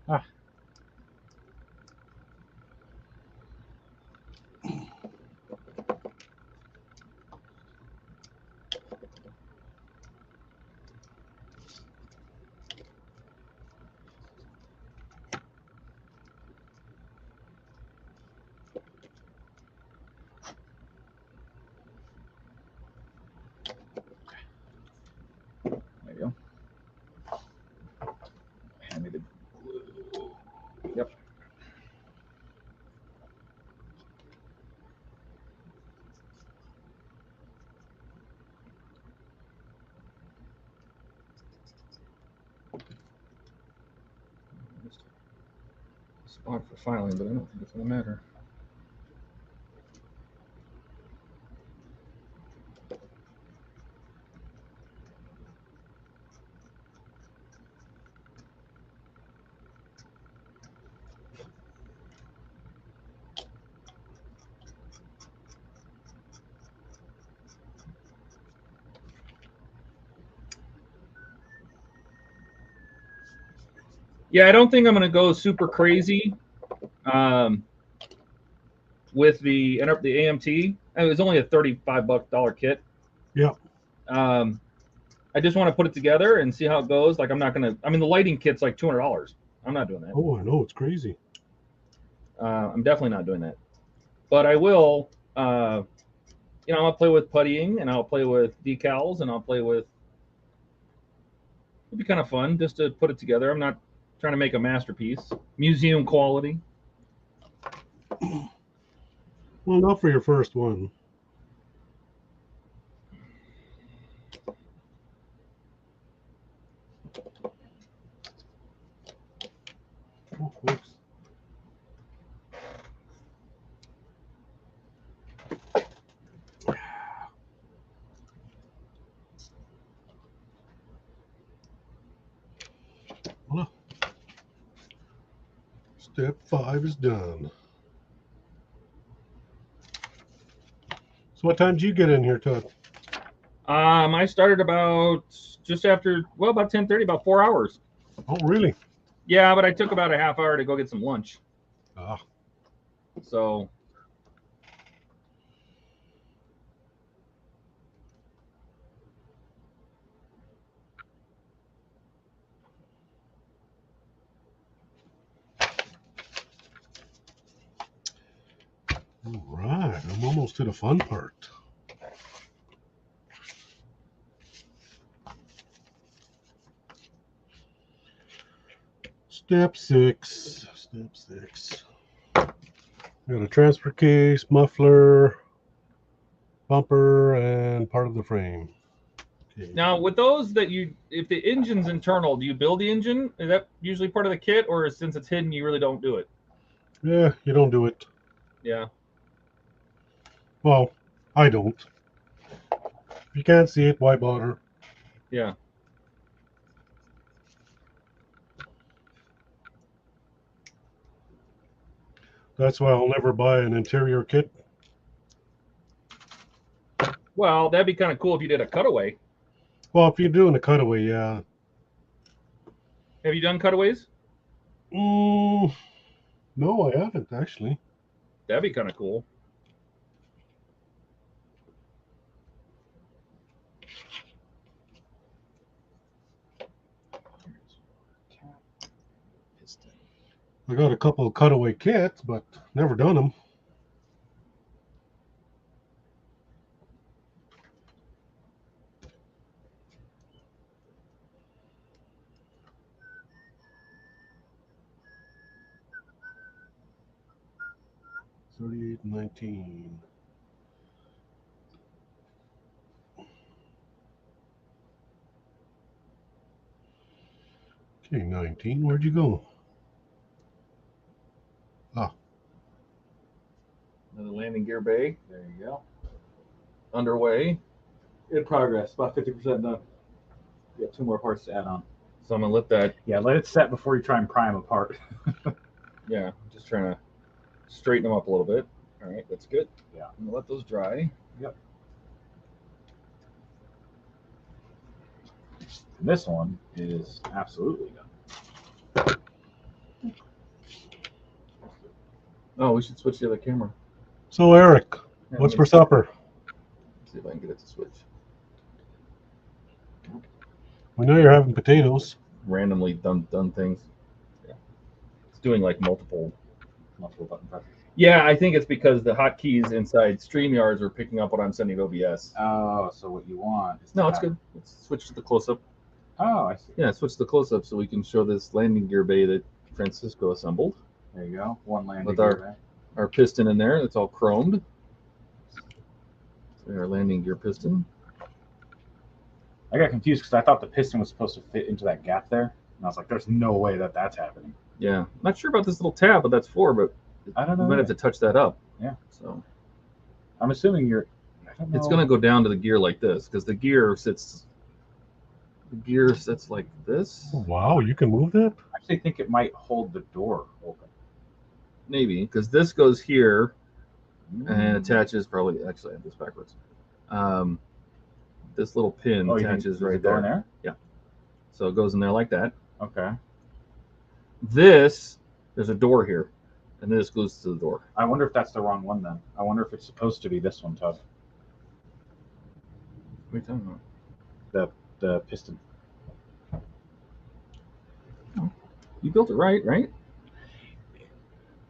Ah. There you go. Hand me the glue. Yep. Spot for filing, but I don't think it's gonna matter. Yeah, I don't think I'm going to go super crazy with the AMT. It was only a $35 kit. Yeah. I just want to put it together and see how it goes. Like, I'm not going to. I mean, the lighting kit's like $200. I'm not doing that. Oh, I know, it's crazy. I'm definitely not doing that. But I will. I'll play with puttying, and I'll play with decals, and I'll play with. It'll be kind of fun just to put it together. I'm not trying to make a masterpiece, museum quality. Well, not for your first one. Oh, whoops. Voila. Step 5 is done. So what time did you get in here, Todd? I started about just after, about 10:30, about 4 hours. Oh, really? Yeah, but I took about a half hour to go get some lunch. Ah. So. All right, I'm almost to the fun part. Step 6. Step 6. Got a transfer case, muffler, bumper, and part of the frame. Okay. Now, with those if the engine's internal, do you build the engine? Is that usually part of the kit, or since it's hidden, you really don't do it? Yeah, you don't do it. Yeah. Well, I don't. If you can't see it, why bother? Yeah. That's why I'll never buy an interior kit. Well, that'd be kind of cool if you did a cutaway. Well, if you're doing a cutaway, yeah. Have you done cutaways? No, I haven't actually. That'd be kind of cool. I got a couple of cutaway kits, but never done them. $38.19. Okay, 19. Where'd you go? Ah. Another landing gear bay. There you go. Underway. In progress. About 50% done. You got 2 more parts to add on. So I'm gonna let that. Yeah, let it set before you try and pry them apart. Yeah, just trying to straighten them up a little bit. All right, that's good. Yeah. I'm gonna let those dry. Yep. And this one is absolutely done. Oh, we should switch the other camera. So, Eric, Yeah, what's let for me supper? see if I can get it to switch. We know you're having potatoes. Randomly done things. Yeah. It's doing like multiple button presses. Yeah, I think it's because the hotkeys inside StreamYards are picking up what I'm sending to OBS. Oh, so what you want is No, it's good. Let's switch to the close-up. Oh, I see. Yeah, switch to the close-up so we can show this landing gear bay that Francisco assembled. There you go. One landing With gear our piston in there. It's all chromed. Our landing gear piston. I got confused because I thought the piston was supposed to fit into that gap there. And I was like, there's no way that that's happening. Yeah. Not sure about this little tab, but that's for, but I don't know. you might have to touch that up. Yeah. So I'm assuming you're. I don't know. it's going to go down to the gear like this because the gear sits like this. Oh, wow, you can move that? I actually think it might hold the door open. Maybe because this goes here and attaches probably. Actually, I have this backwards. This little pin attaches right there. There? Yeah. So it goes in there like that. Okay. This, there's a door here, and this goes to the door. I wonder if that's the wrong one then. I wonder if it's supposed to be this one, Todd. What are you talking about? The piston. You built it right?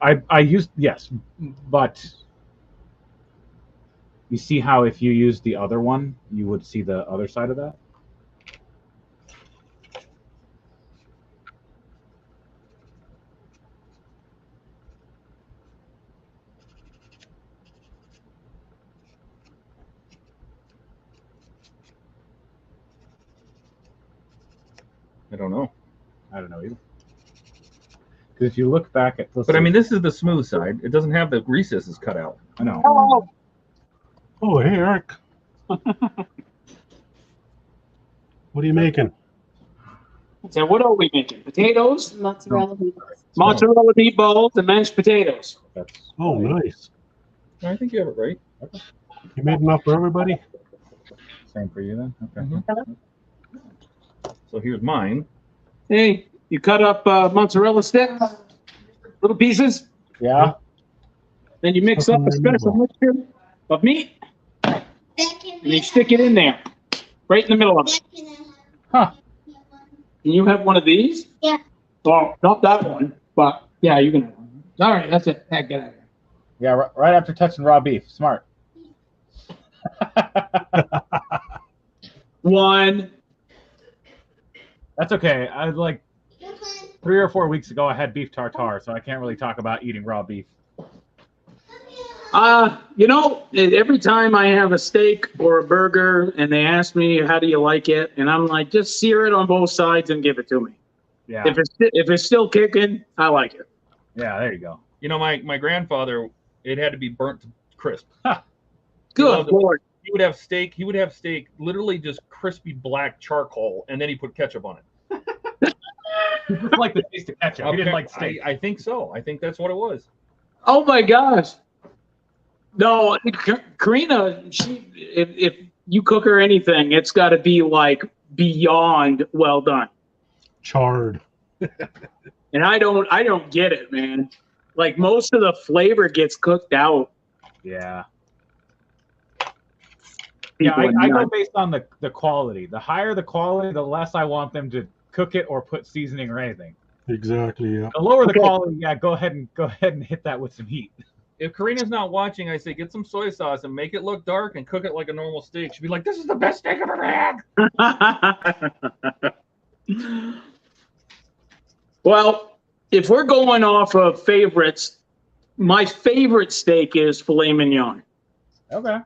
I used, yes, but you see how if you used the other one, you would see the other side of that? I don't know. I don't know either. Because if you look back at, But I mean, this is the smooth side. It doesn't have the recesses cut out. I know. Oh, hey, Eric. What are you making? So what are we making? Potatoes, Mozzarella meatballs. mozzarella meatballs, and mashed potatoes. Oh, nice. I think you have it right. You made enough for everybody? Same for you then? Okay. So here's mine. Hey, you cut up mozzarella sticks, little pieces. Yeah. Then you mix up a special mixture of meat, and you stick it in there, right in the middle of it. Huh. And you have one of these? Yeah. Well, not that one, but yeah, you can have one. All right, that's it. Heck, get out of here. Yeah, right after touching raw beef. Smart. One. That's okay. I like 3 or 4 weeks ago I had beef tartare, so I can't really talk about eating raw beef. You know, every time I have a steak or a burger and they ask me, how do you like it? And I'm like, just sear it on both sides and give it to me. Yeah. If it's still kicking, I like it. Yeah, there you go. You know, my grandfather, it had to be burnt to crisp. Good Lord. He would have steak. He would have steak, literally just crispy black charcoal, and then he put ketchup on it. He just liked the taste of ketchup. He didn't like steak. I think so. I think that's what it was. Oh my gosh. No, Karina, if you cook her anything, it's got to be like beyond well done. Charred. And I don't get it, man. Like most of the flavor gets cooked out. Yeah. Yeah, I go based on the quality. The higher the quality, the less I want them to cook it or put seasoning or anything. Exactly, yeah. The lower the quality, yeah, go ahead and hit that with some heat. If Karina's not watching, I say get some soy sauce and make it look dark and cook it like a normal steak. She'd be like, "This is the best steak I've ever had." Well, if we're going off of favorites, my favorite steak is filet mignon. Okay.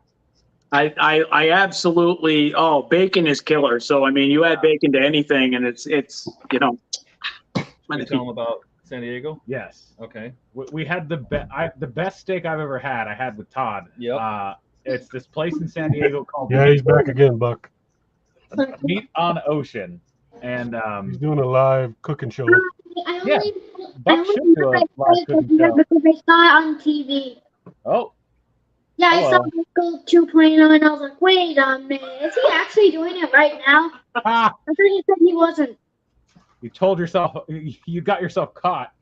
I absolutely, bacon is killer. So, I mean, you add bacon to anything and it's you know. You tell them about San Diego? Yes. Okay. We had the best steak I've ever had. I had with Todd. Yep. It's this place in San Diego called Yeah, he's back again, Buck. Meat on Ocean, and He's doing a live cooking show. yeah, Buck should do a live cooking show. Because I saw it on TV. Oh, Yeah, I saw hello. Michael 2.0 and I was like, wait a minute, is he actually doing it right now? I thought you said he wasn't. You told yourself you got yourself caught.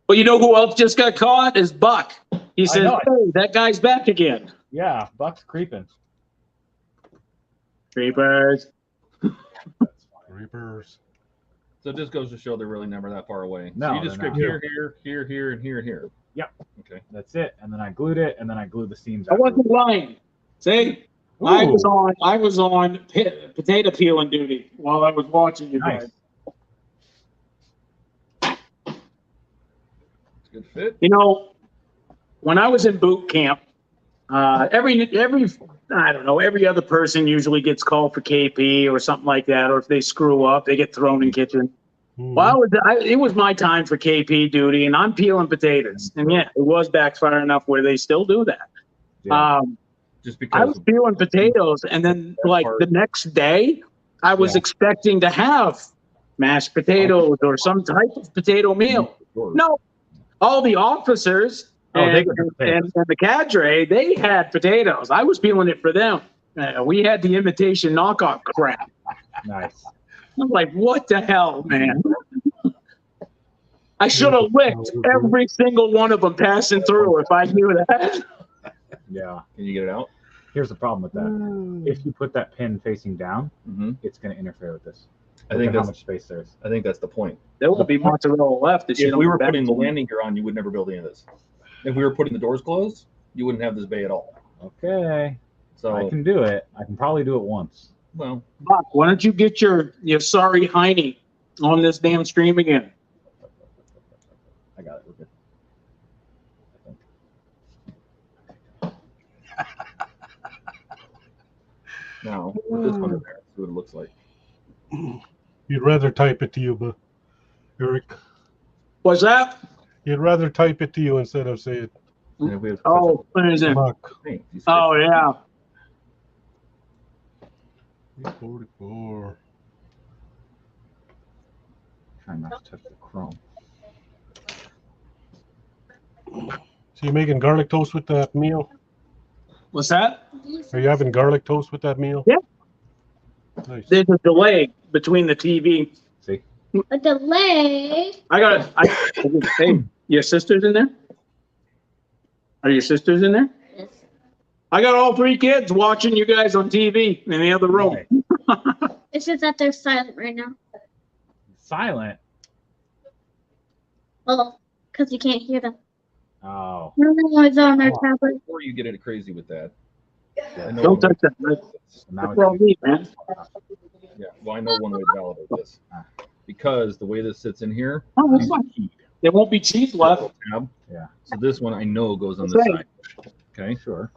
Well, you know who else just got caught is Buck. He says, know it. "Hey, that guy's back again." Yeah, Buck's creeping. Creepers. Reapers. So it just goes to show they're really never that far away. No, so you just they're scrape not. here, and here. Yep. Okay. That's it. And then I glued it, and then I glued the seams. I wasn't lying. See, I was on potato peeling duty while I was watching you Nice. guys. Good fit. You know, when I was in boot camp, every I don't know, every other person usually gets called for KP or something like that, or if they screw up, they get thrown in kitchen. Well, it was my time for KP duty, and I'm peeling potatoes, and yeah, it was backfire enough where they still do that. Yeah. Just I because was peeling potatoes, and then like the next day, I was expecting to have mashed potatoes or some type of potato meal. No, all the officers Oh, they and, got the and the cadre, they had potatoes. I was peeling it for them. We had the imitation knockoff crap. Nice. I'm like, what the hell, man? I should have licked every single one of them passing through if I knew that. Yeah. Can you get it out? Here's the problem with that. If you put that pin facing down, it's going to interfere with this. I Look think at how that's much space there is. I think that's the point. There won't be mozzarella left. If we were putting the landing gear on, you would never build any of this. If we were putting the doors closed, you wouldn't have this bay at all. Okay. So I can do it. I can probably do it once. well, Buck, why don't you get your sorry Heine on this damn stream again? I got it. We're good. now with this one in there, see what it looks like. You'd rather type it to you, but Eric. What's that? You'd rather type it to you instead of say it. And if we have Oh, what is it? Buck. paint, these Oh, yeah. 44. Try not to touch the chrome. So you making garlic toast with that meal? What's that? Are you having garlic toast with that meal? Yeah. Nice. There's a delay between the TV. See? A delay. Hey, your sister's in there? Are your sisters in there? Yes. I got all 3 kids watching you guys on TV in the other room. It's just that they're silent right now. Silent. Oh, because you can't hear them. Oh. No, it's on their tablet. Before you get it crazy with that, I know Don't touch that. Now That's all me, man. Yeah, well, I know one way to validate this because the way this sits in here, Oh, that's fine. There won't be cheese left. tab. Yeah. So this one I know goes on this That's side. Okay, Sure.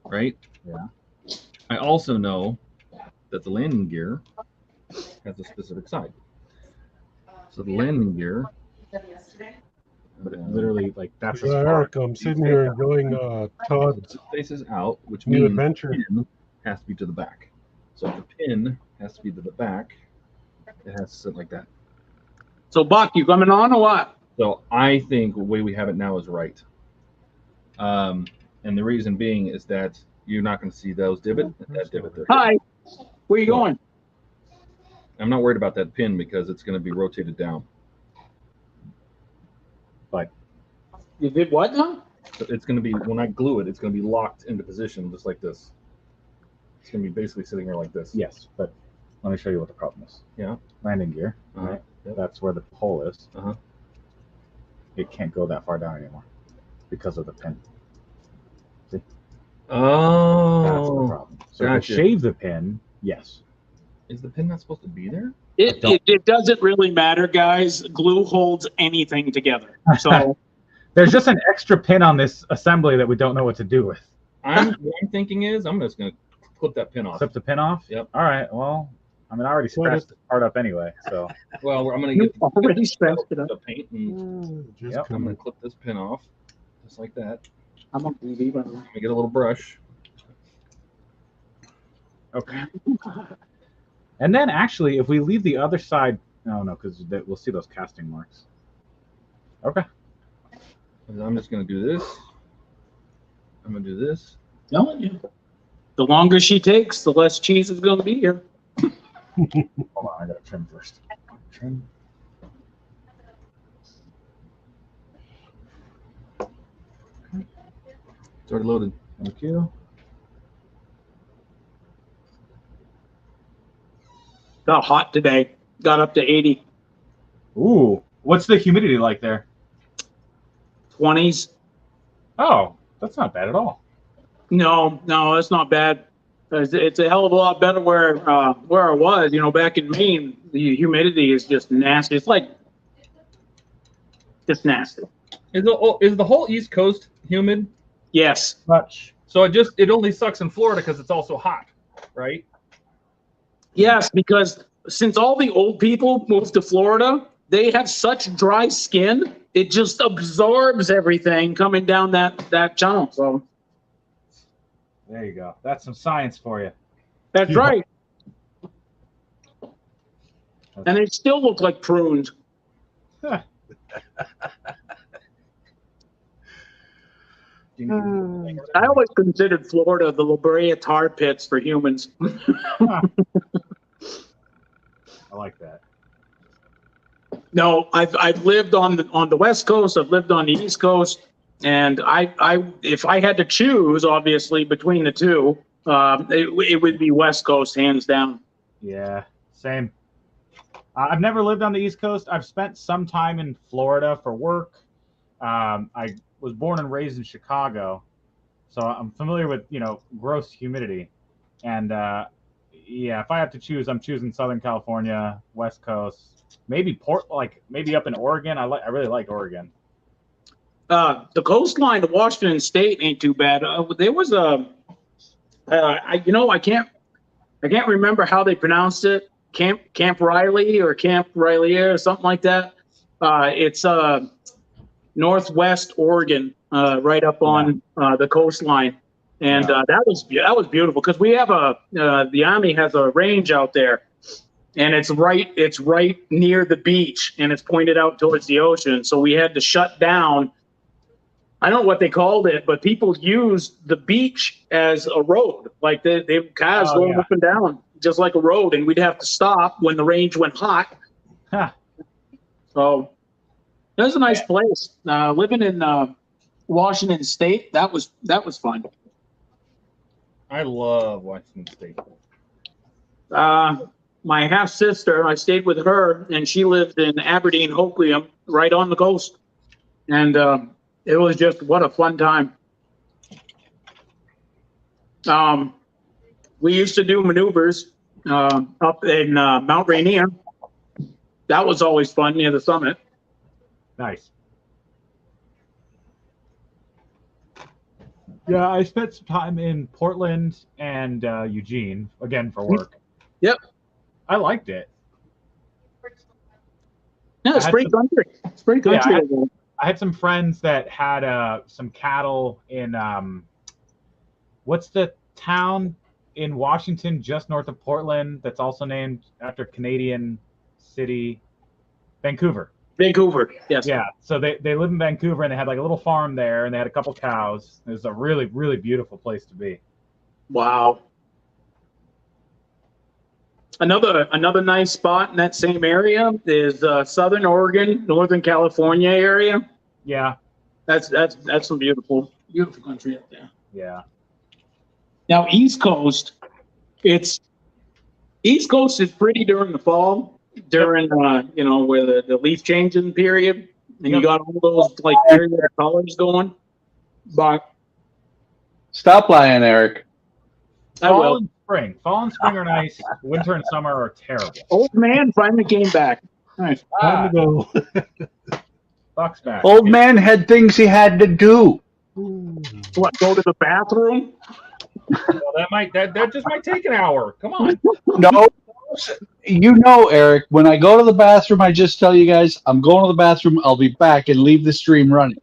right? Yeah. I also know that the landing gear has a specific side. So the landing gear, But it literally, like, that's as So far. Eric, I'm sitting here enjoying Todd's faces out, which new means adventure. the pin has to be to the back. So if the pin has to be to the back, it has to sit like that. So, Buck, you coming on or what? So I think the way we have it now is right. And the reason being is that you're not going to see those that divot there. Hi. Where you going? I'm not worried about that pin because it's going to be rotated down. You did what now? So it's going to be, when I glue it, it's going to be locked into position just like this. It's going to be basically sitting here like this. Yes, but let me show you what the problem is. Yeah. Landing gear, Uh-huh. right? Yep. That's where the hole is. Uh-huh. It can't go that far down anymore because of the pin. That's the Oh. problem. So Gotcha. to shave the pin, yes. Is the pin not supposed to be there? It doesn't really matter, guys. Glue holds anything together. So There's just an extra pin on this assembly that we don't know what to do with. What I'm thinking is I'm just going to clip that pin off. Clip the pin off? Yep. All right. Well, I mean, I already scratched this part up anyway, so. Well, I'm going to get already scratched it up. the paint and Yep. I'm going to clip this pin off just like that. I'm on TV, by the way. Let me get a little brush. Okay. And then actually, if we leave the other side, no, because we'll see those casting marks. Okay. And I'm just going to do this. I'm going to do this. Telling you. The longer she takes, the less cheese is going to be here. Hold on, I gotta trim first. Trim. It's already loaded. Thank you. Got hot today. Got up to 80, Ooh, what's the humidity like there? 20s. Oh, that's not bad at all. No, it's not bad. It's a hell of a lot better where I was. Back in Maine, the humidity is just nasty. It's like just nasty. Is the whole East Coast humid? Yes. Much. So it only sucks in Florida because it's also hot, right? Yes, because since all the old people moved to Florida, they have such dry skin. It just absorbs everything coming down that channel. So There you go. That's some science for you. that's right. And they still look like prunes. Huh. I always considered Florida the La Brea tar pits for humans. I like that. No, I've lived on the West Coast. I've lived on the East Coast, and I if I had to choose, obviously between the two, it would be West Coast hands down. Yeah, same. I've never lived on the East Coast. I've spent some time in Florida for work. I was born and raised in Chicago, so I'm familiar with gross humidity. And yeah, if I have to choose, I'm choosing Southern California, West Coast. Maybe maybe up in Oregon. I really like Oregon. The coastline of Washington State ain't too bad. There was I can't remember how they pronounced it. Camp Riley or Camp Riley or something like that. It's northwest Oregon, right up on the coastline, and that was beautiful because we have the Army has a range out there. And it's right near the beach, and it's pointed out towards the ocean. So we had to shut down. I don't know what they called it, but people used the beach as a road. Like they cars going up and down, just like a road, and we'd have to stop when the range went hot. Huh. So it was a nice place. Living in Washington State, that was fun. I love Washington State. My half sister, I stayed with her, and she lived in Aberdeen, Hoquiam, right on the coast. And it was just what a fun time. We used to do maneuvers up in Mount Rainier. That was always fun near the summit. Nice. Yeah, I spent some time in Portland and Eugene, again for work. Yep. I liked it. Yeah, it's pretty country. It's pretty country. Yeah, I had some friends that had some cattle in what's the town in Washington just north of Portland that's also named after Canadian city? Vancouver. Vancouver, yes. Yeah, so they live in Vancouver, and they had like a little farm there, and they had a couple cows. It was a really, really beautiful place to be. Wow. Another nice spot in that same area is Southern Oregon, Northern California area. Yeah. That's some beautiful country up there. Yeah. Now East Coast is pretty during the fall, during where the leaf changing period, and you got all those like area colors going. But stop lying, Eric. Fall and spring are nice. Winter and summer are terrible. Old man finally came back. Nice. Time to go. Buck's back. Old man had things he had to do. What? Go to the bathroom? Well, that just might take an hour. Come on. No, Eric, when I go to the bathroom, I just tell you guys, I'm going to the bathroom, I'll be back, and leave the stream running.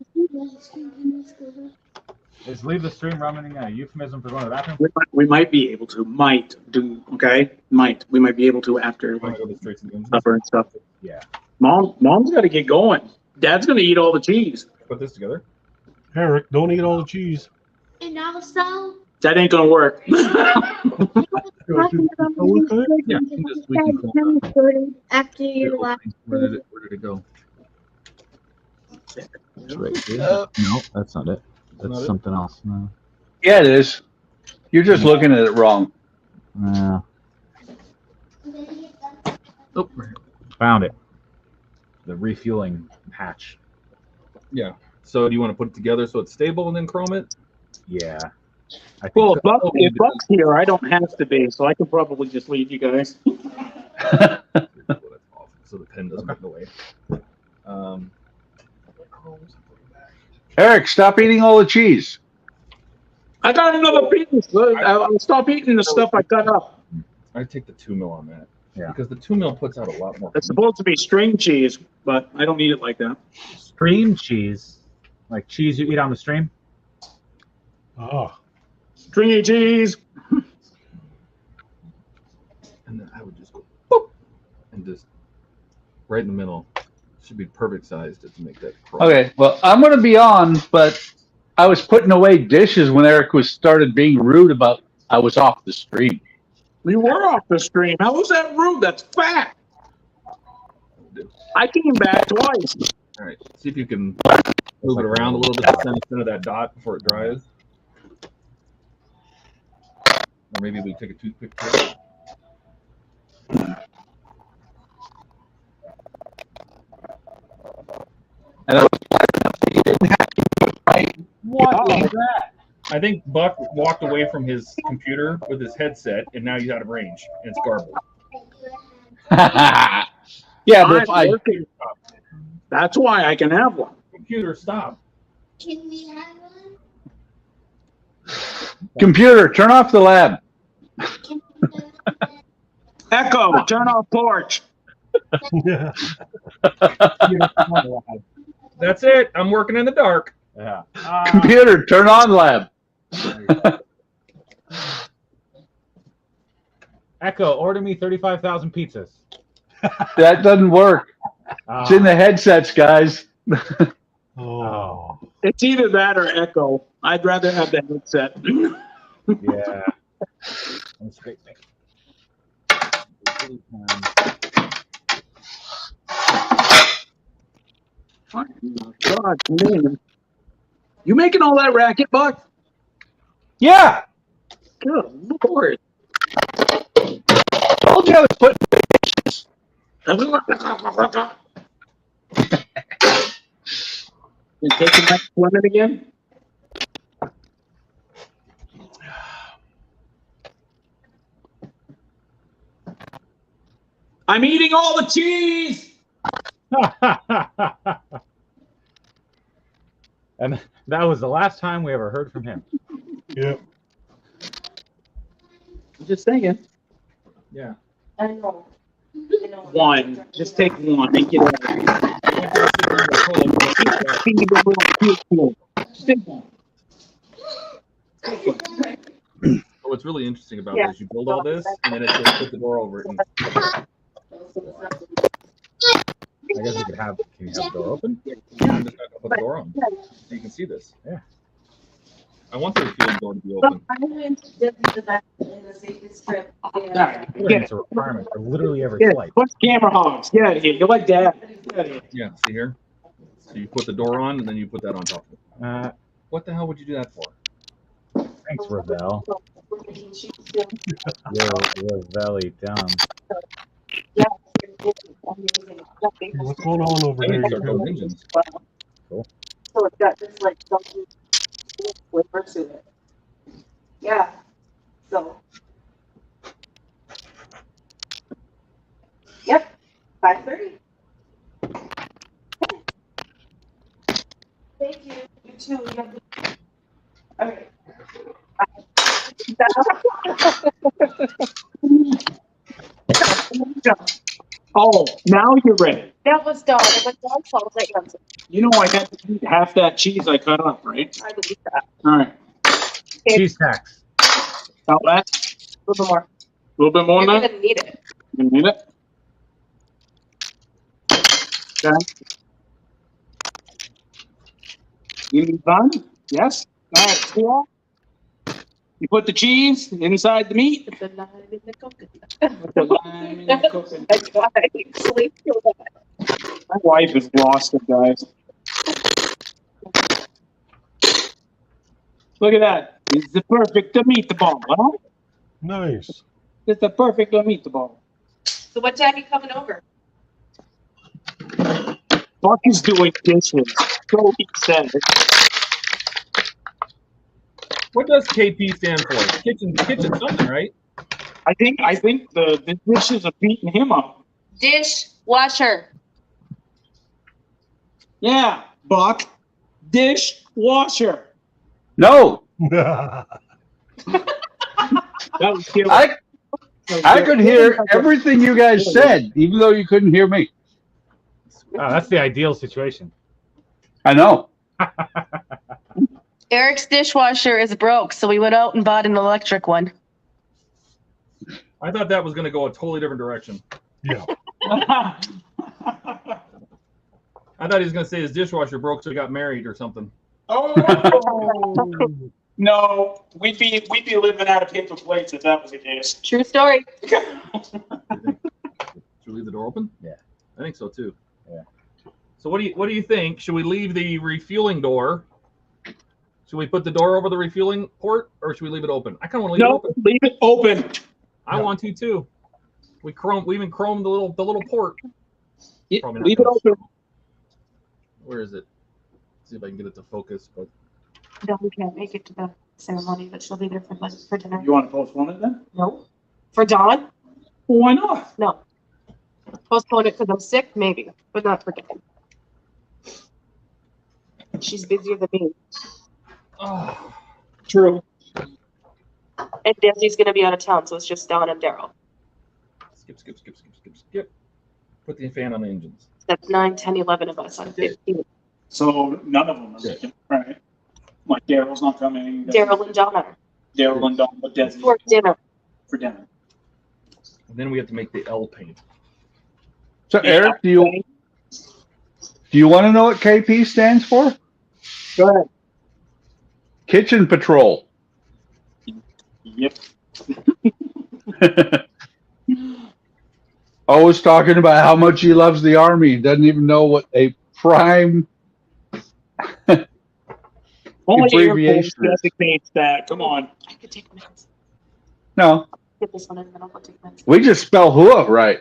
Is leave the stream running a euphemism for going to the bathroom? We might be able to. We might be able to after supper and stuff. Yeah. Mom's got to get going. Dad's going to eat all the cheese. Put this together. Eric, don't eat all the cheese. And also, that ain't going to work. Yeah, after your last. Where did it go? It's right here. No, that's not it. That's something else. No. Yeah, it is. You're just looking at it wrong. Yeah. Oh, found it. The refueling hatch. Yeah. So do you want to put it together so it's stable and then chrome it? Yeah. Well, if Buck's here, I don't have to be, so I can probably just leave you guys. So the pen doesn't get in the way. Eric, stop eating all the cheese. I got another piece. I'll stop eating the stuff I cut up. I take the 2 mil on that. Yeah. Because the 2 mil puts out a lot more. It's supposed to be string cheese, but I don't eat it like that. Stream cheese? Like cheese you eat on the stream? Oh. Stringy cheese. And then I would just go boop, and just right in the middle. Should be perfect size to make that chrome. Okay, well, I'm going to be on, but I was putting away dishes when Eric started being rude about I was off the stream. You were off the stream. How was that rude? That's fact. I came back twice. All right, see if you can move it around a little bit to center that dot before it dries. Or maybe we take a toothpick to it. And I was glad enough that he didn't have to do it right. What was that? I think Buck walked away from his computer with his headset, and now he's out of range, and it's garbled. Yeah, but if I'm I working. That's why I can have one. Computer, stop. Can we have one? computer, turn off the lab. Echo, turn off porch. That's it. I'm working in the dark. Yeah. Computer, turn on lab. Echo, order me 35,000 pizzas. That doesn't work. It's in the headsets, guys. Oh. It's either that or Echo. I'd rather have the headset. Yeah. That's great thing. God, man. You making all that racket, Buck? Yeah. Good Lord. Told you I was putting You taking that swimming again? I'm eating all the cheese. And that was the last time we ever heard from him. Yep. I'm just saying. Yeah. I know. One. Just take one and get out of here. What's really interesting about this, you build all this, and then it says put the door over it. And... I guess we could have. Can you have the door open? Yeah, I'm just not gonna put the door on, so you can see this. Yeah. I want the field door to be open. I went to the back in the safest trip. It's a requirement for literally every Yeah, flight. put camera hogs. Get out of here. You're like Dad. Get out of here. Yeah, see here? So you put the door on, and then you put that on top of it. What the hell would you do that for? Thanks, Ravel. You're very dumb. What's going on over there? Engines. Cool. So it's got this like something flavor to it. Yeah. So. Yep. 5:30. Thank you. You too. You have to... All right. Oh, now you're ready. That was dog. It was dog's fault. You know I had to eat half that cheese I cut up, right? I believe that. All right. Cheese tax. About that? A little bit more. A little bit more You're than that? gonna need it. You need it? Okay. You need bun? Yes? All right, cool. You put the cheese inside the meat. Put the lime in the coconut. Put the lime in the coconut. That's why I sleep till that. My wife is lost it, guys. Look at that. It's the perfect meatball, huh? Nice. It's the perfect meatball. So what time are you coming over? Buck is doing dishes. So he said. What does KP stand for? Kitchen something, right? I think the dishes are beating him up. Dishwasher. Yeah, Buck. Dishwasher. No. That was killer. I could hear everything you guys said, even though you couldn't hear me. Oh, that's the ideal situation. I know. Eric's dishwasher is broke, so we went out and bought an electric one. I thought that was going to go a totally different direction. Yeah. I thought he was going to say his dishwasher broke, so he got married or something. Oh no, we'd be living out of paper plates if that was the case. True story. Should we leave the door open? Yeah. I think so too. So what do you think? Should we leave the refueling door? Should we put the door over the refueling port, or should we leave it open? I kind of want to leave it open. Leave it open. I want to too. We even chrome the little port. Yeah, Probably not leave it gonna- open. Where is it? See if I can get it to focus. But No, we can't make it to the ceremony, but she'll be there for dinner. You want to postpone it then? No. For Dawn? Well, why not? No. Postpone it because I'm sick, maybe, but not for Dawn. She's busier than me. oh, True. And Desi's gonna be out of town, so it's just Dawn and Daryl. skip. Put the fan on the engines. That's 9, 10, 11 of us on 15. So none of them are making, right? Like Daryl's not coming. Daryl and Dawn are. Daryl and Dawn, but Desi For dinner. for dinner. And then we have to make the L paint. So Eric, do you want to know what KP stands for? Go ahead. Kitchen Patrol. Yep. Always talking about how much he loves the Army. Doesn't even know what a prime Only Air Force abbreviation is. designates that. Come on. I could take minutes. No, Get this one and then I'll go take minutes. we just spell HUA right.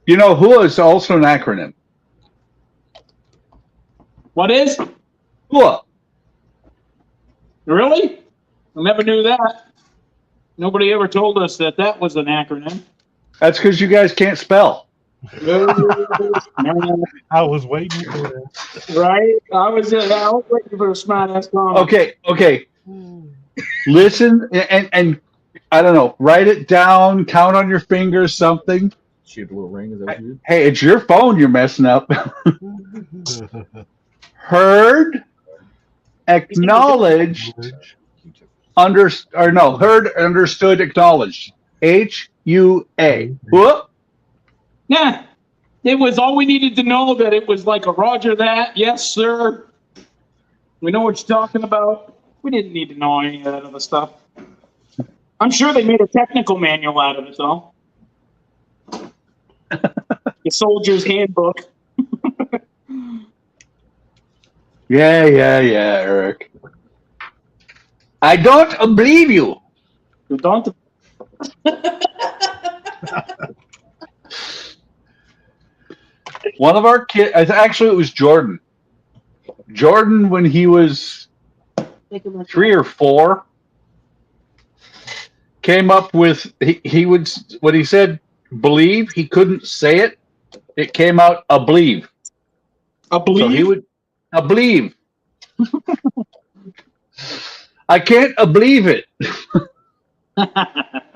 You know, HUA is also an acronym. What is? HUA. Really? I never knew that. Nobody ever told us that that was an acronym. That's because you guys can't spell. I was waiting for that. Right? I was waiting for a smart ass comment. Okay. Listen and I don't know, write it down, count on your fingers, something. Shoot a little ring. Is that what you do? Hey, it's your phone you're messing up. Heard, acknowledged, heard, understood, acknowledged. HUA. Whoop. Yeah. It was all we needed to know that it was like a Roger that. Yes, sir. We know what you're talking about. We didn't need to know any of that other stuff. I'm sure they made a technical manual out of it, though. The soldier's handbook. Yeah, Eric. I don't believe you. You don't? One of our kids, actually, it was Jordan. Jordan, when he was 3 or 4, came up with, he would, when he said believe, he couldn't say it. It came out a believe. A believe? So he would, a believe. I can't believe it. I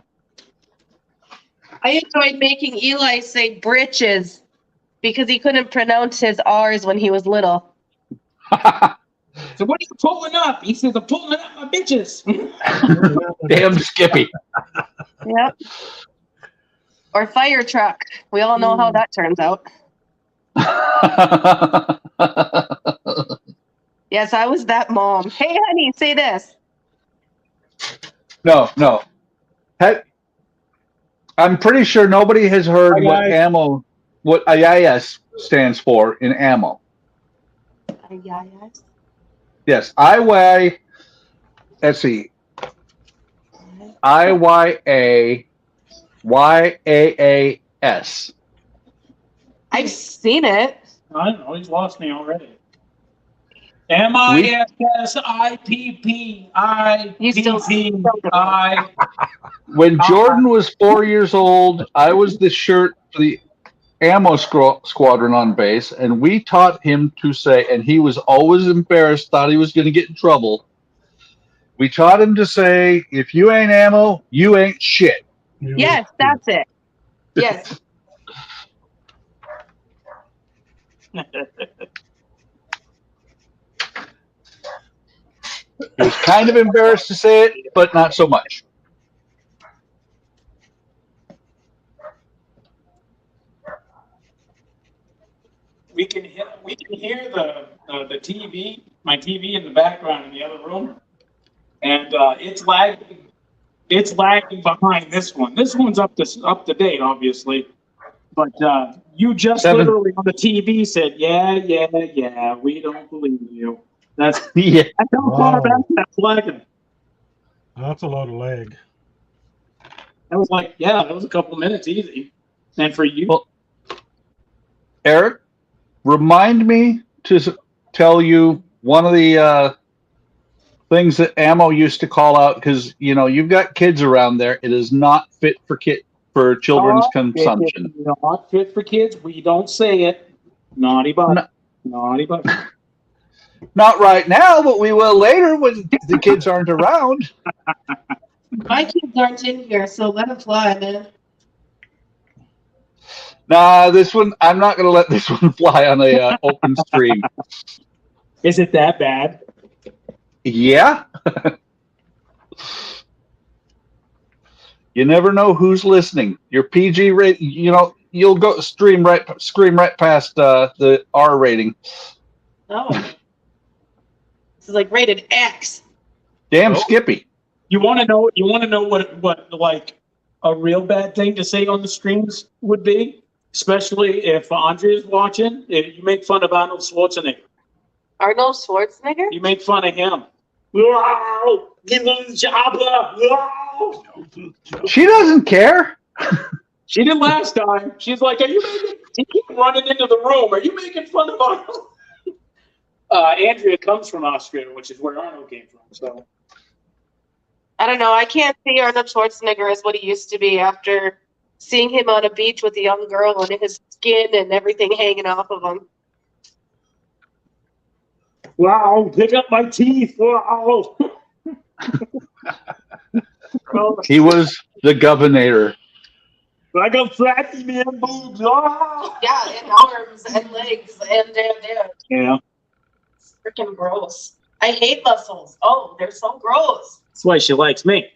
enjoyed making Eli say britches because he couldn't pronounce his R's when he was little. So what are you pulling up? He says, I'm pulling up my bitches. Damn Skippy. Yep. Or fire truck. We all know how that turns out. Yes, I was that mom. Hey, honey, say this. No. I'm pretty sure nobody has heard what IIS stands for in ammo. Yes, let's see. IYAYAAS. I've seen it. I don't know. He's lost me already. MISSIPPIPPI. When Jordan was 4 years old, I was the shirt for the ammo squadron on base, and we taught him to say, and he was always embarrassed, thought he was going to get in trouble. We taught him to say, if you ain't ammo, you ain't shit. Yes, that's it. Yes. He was kind of embarrassed to say it, but not so much. We can hear the TV, my TV in the background in the other room, and it's lagging It's lagging behind this one. This one's up to date, obviously. But you just literally on the TV said, yeah, we don't believe you. That's Yeah. That's how far back that's lagging. That's a lot of lag. I was like, yeah, that was a couple minutes easy. And for you, Well, Eric, remind me to tell you one of the things that Ammo used to call out, because you've got kids around there. It is not fit for children's consumption. It's not fit for kids. We don't say it. Naughty but. Naughty but. Not right now, but we will later when the kids aren't around. My kids aren't in here, so let them fly, man. Nah, this one, I'm not going to let this one fly on a open stream. Is it that bad? Yeah. You never know who's listening. Your PG rate, you'll go scream right past the R rating. Oh. This is like rated X. Damn Skippy. You want to know what like a real bad thing to say on the streams would be, especially if Andre is watching. If you make fun of Arnold Schwarzenegger. Arnold Schwarzenegger? You make fun of him. Wow, give him the job. Wow. She doesn't care. She did last time. She's like, "Are you making?" She keep running into the room. Are you making fun of Arnold? Andrea comes from Austria, which is where Arnold came from. So I don't know. I can't see Arnold Schwarzenegger as what he used to be after seeing him on a beach with a young girl and his skin and everything hanging off of him. wow, pick up my teeth. Wow. He was the governor. I got fatty man boobs. Oh. Yeah, and arms and legs and Yeah. It's freaking gross. I hate muscles. Oh, they're so gross. That's why she likes me.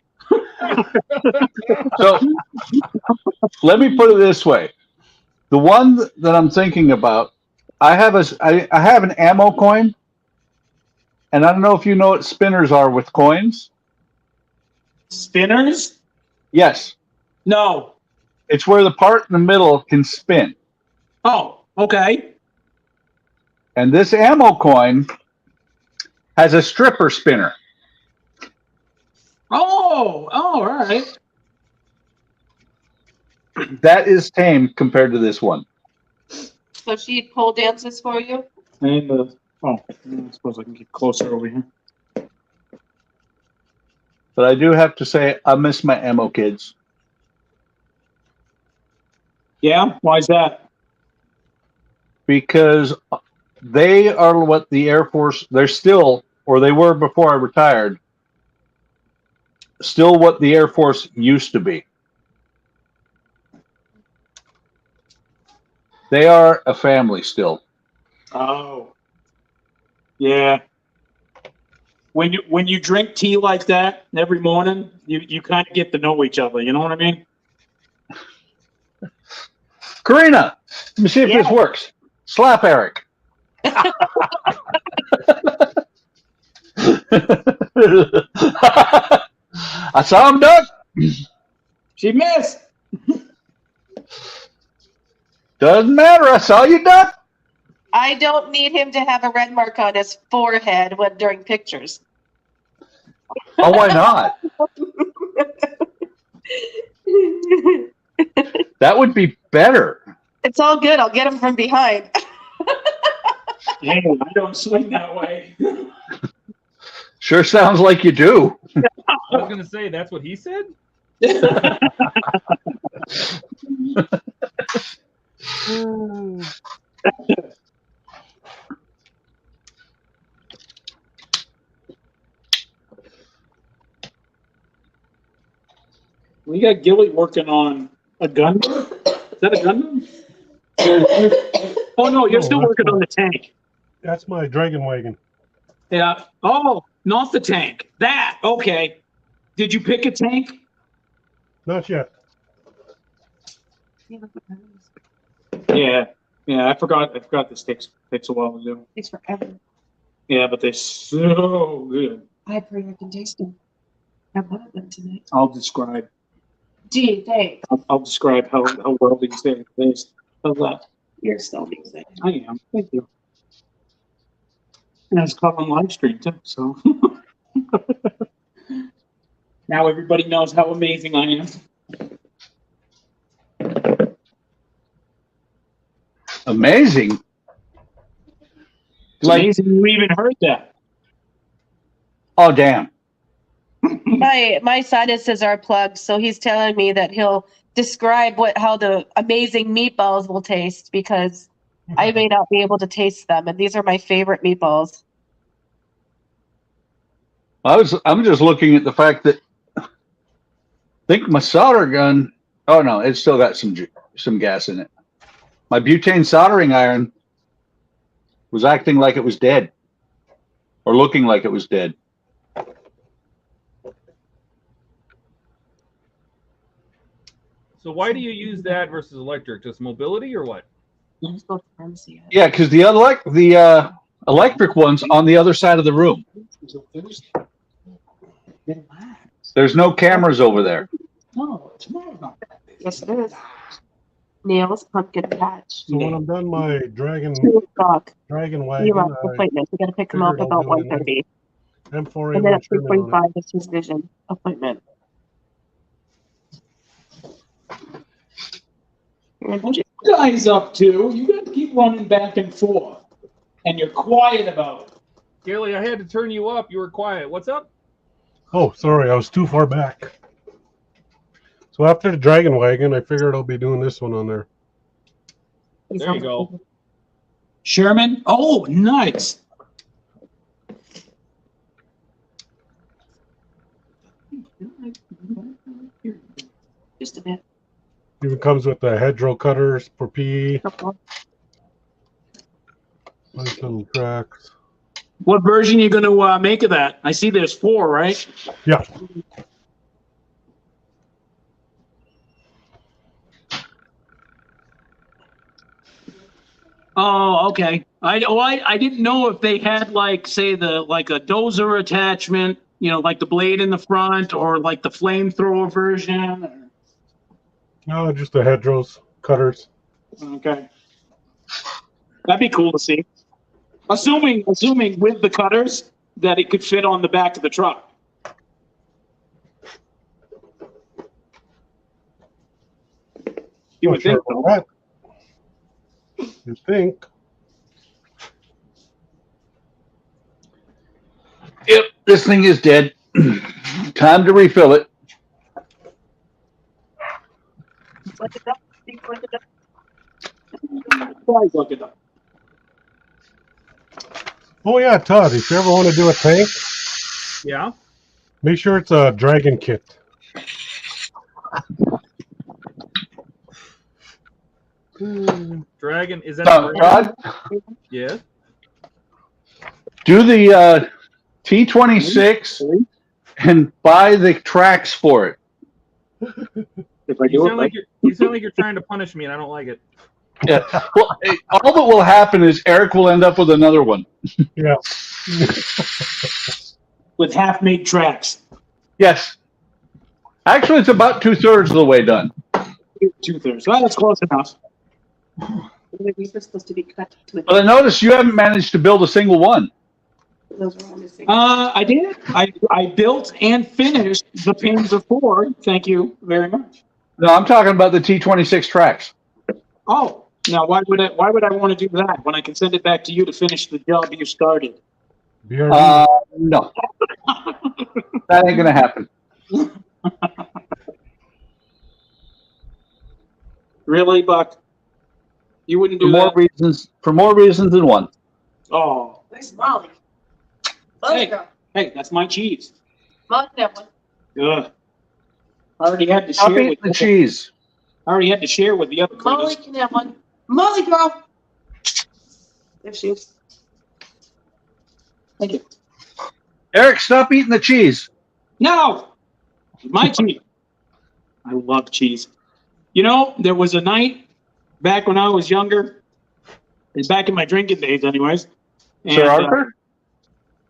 So let me put it this way. The one that I'm thinking about, I have an Ammo coin, and I don't know if you know what spinners are with coins. Spinners? Yes. No. It's where the part in the middle can spin. Oh, okay. And this Ammo coin has a stripper spinner. Oh, all right. That is tame compared to this one. So she pole dances for you? And I suppose I can get closer over here. But I do have to say, I miss my Ammo kids. Yeah? Why is that? Because they are what the Air Force, they're still, or they were before I retired, still what the Air Force used to be. They are a family still. Oh. Yeah. When you drink tea like that every morning, you kind of get to know each other. You know what I mean? Karina, let me see if this works. Slap Eric. I saw him duck. She missed. Doesn't matter. I saw you duck. I don't need him to have a red mark on his forehead during pictures. Oh, why not? That would be better. It's all good. I'll get him from behind. Hey, I don't swing that way. Sure sounds like you do. I was gonna say that's what he said. We got Gilly working on a gun. Is that a gun? Oh no, you're still working on the tank. That's my dragon wagon. Yeah. Oh, not the tank. That. Okay. Did you pick a tank? Not yet. Yeah. Yeah. I forgot this takes a while to do. Takes forever. Yeah, but they're so good. I pray I can taste them. Have one of them tonight. I'll describe. Gee, thanks. I'll describe how well these things taste. How's that? You're so amazing. I am. Thank you. And it's caught on live stream too, so now everybody knows how amazing I am. Amazing. It's amazing you even heard that. Oh, damn. My sinuses are plugged, so he's telling me that he'll describe how the amazing meatballs will taste because I may not be able to taste them, and these are my favorite meatballs. I'm just looking at the fact that I think my solder gun. Oh no, it's still got some gas in it. My butane soldering iron was acting like it was dead, or looking like it was dead. So why do you use that versus electric? Just mobility or what? Yeah, because the electric one's on the other side of the room. There's no cameras over there. No, tomorrow's not that big. Yes, it is. Nails, pumpkin patch. So when I'm done my dragon 2 o'clock. wagon, Appointment. We got to pick him up figured I'll about do an 1:30. M4A1 And then at trim on 3:45 is his vision appointment. What you guys up to? You got to keep running back and forth, and you're quiet about it. Gailey, I had to turn you up. You were quiet. What's up? Oh, sorry, I was too far back. So after the Dragon Wagon, I figured I'll be doing this one on there. There you go. Sherman? Oh, nice. Just a bit. Even comes with the hedgerow cutters for PE. Nice little tracks. What version are you going to make of that? I see there's 4, right? Yeah. Oh, okay. I didn't know if they had like say like a dozer attachment, like the blade in the front, or like the flamethrower version. Or... No, just the hedgerows, cutters. Okay. That'd be cool to see. Assuming with the cutters that it could fit on the back of the truck. You would think so. Right. You think? Yep, this thing is dead. Time to refill it. Look it up. Look it up. Guys, look it up. Oh yeah, Todd, if you ever want to do a tank, Yeah. make sure it's a Dragon kit. Dragon, is that Todd, Yes. do the T26 and buy the tracks for it. If I You do it sound like you're trying to punish me, and I don't like it. Yeah. Well, all that will happen is Eric will end up with another one. Yeah. with half-made tracks. Yes. Actually, it's about 2/3 of the way done. 2/3. Well, that's close enough. These are supposed to be cut to But I noticed you haven't managed to build a single one. Those are all missing. I did. I built and finished the Panzer IV. Thank you very much. No, I'm talking about the T26 tracks. Oh, now why would I want to do that when I can send it back to you to finish the job you started? No. That ain't gonna happen. Really, Buck? You wouldn't For do more that? reasons. For more reasons than one. Oh, Where's Molly? hey, that's my cheese. Molly can have one. Ugh. I already had to Stop share eating with the cheese. I already had to share with the other Molly critters. can have one. Molly, girl. There she is. Thank you. Eric, stop eating the cheese. No, my cheese. I love cheese. You know, there was a night back when I was younger, and back in my drinking days, anyways. Sir and, Arthur?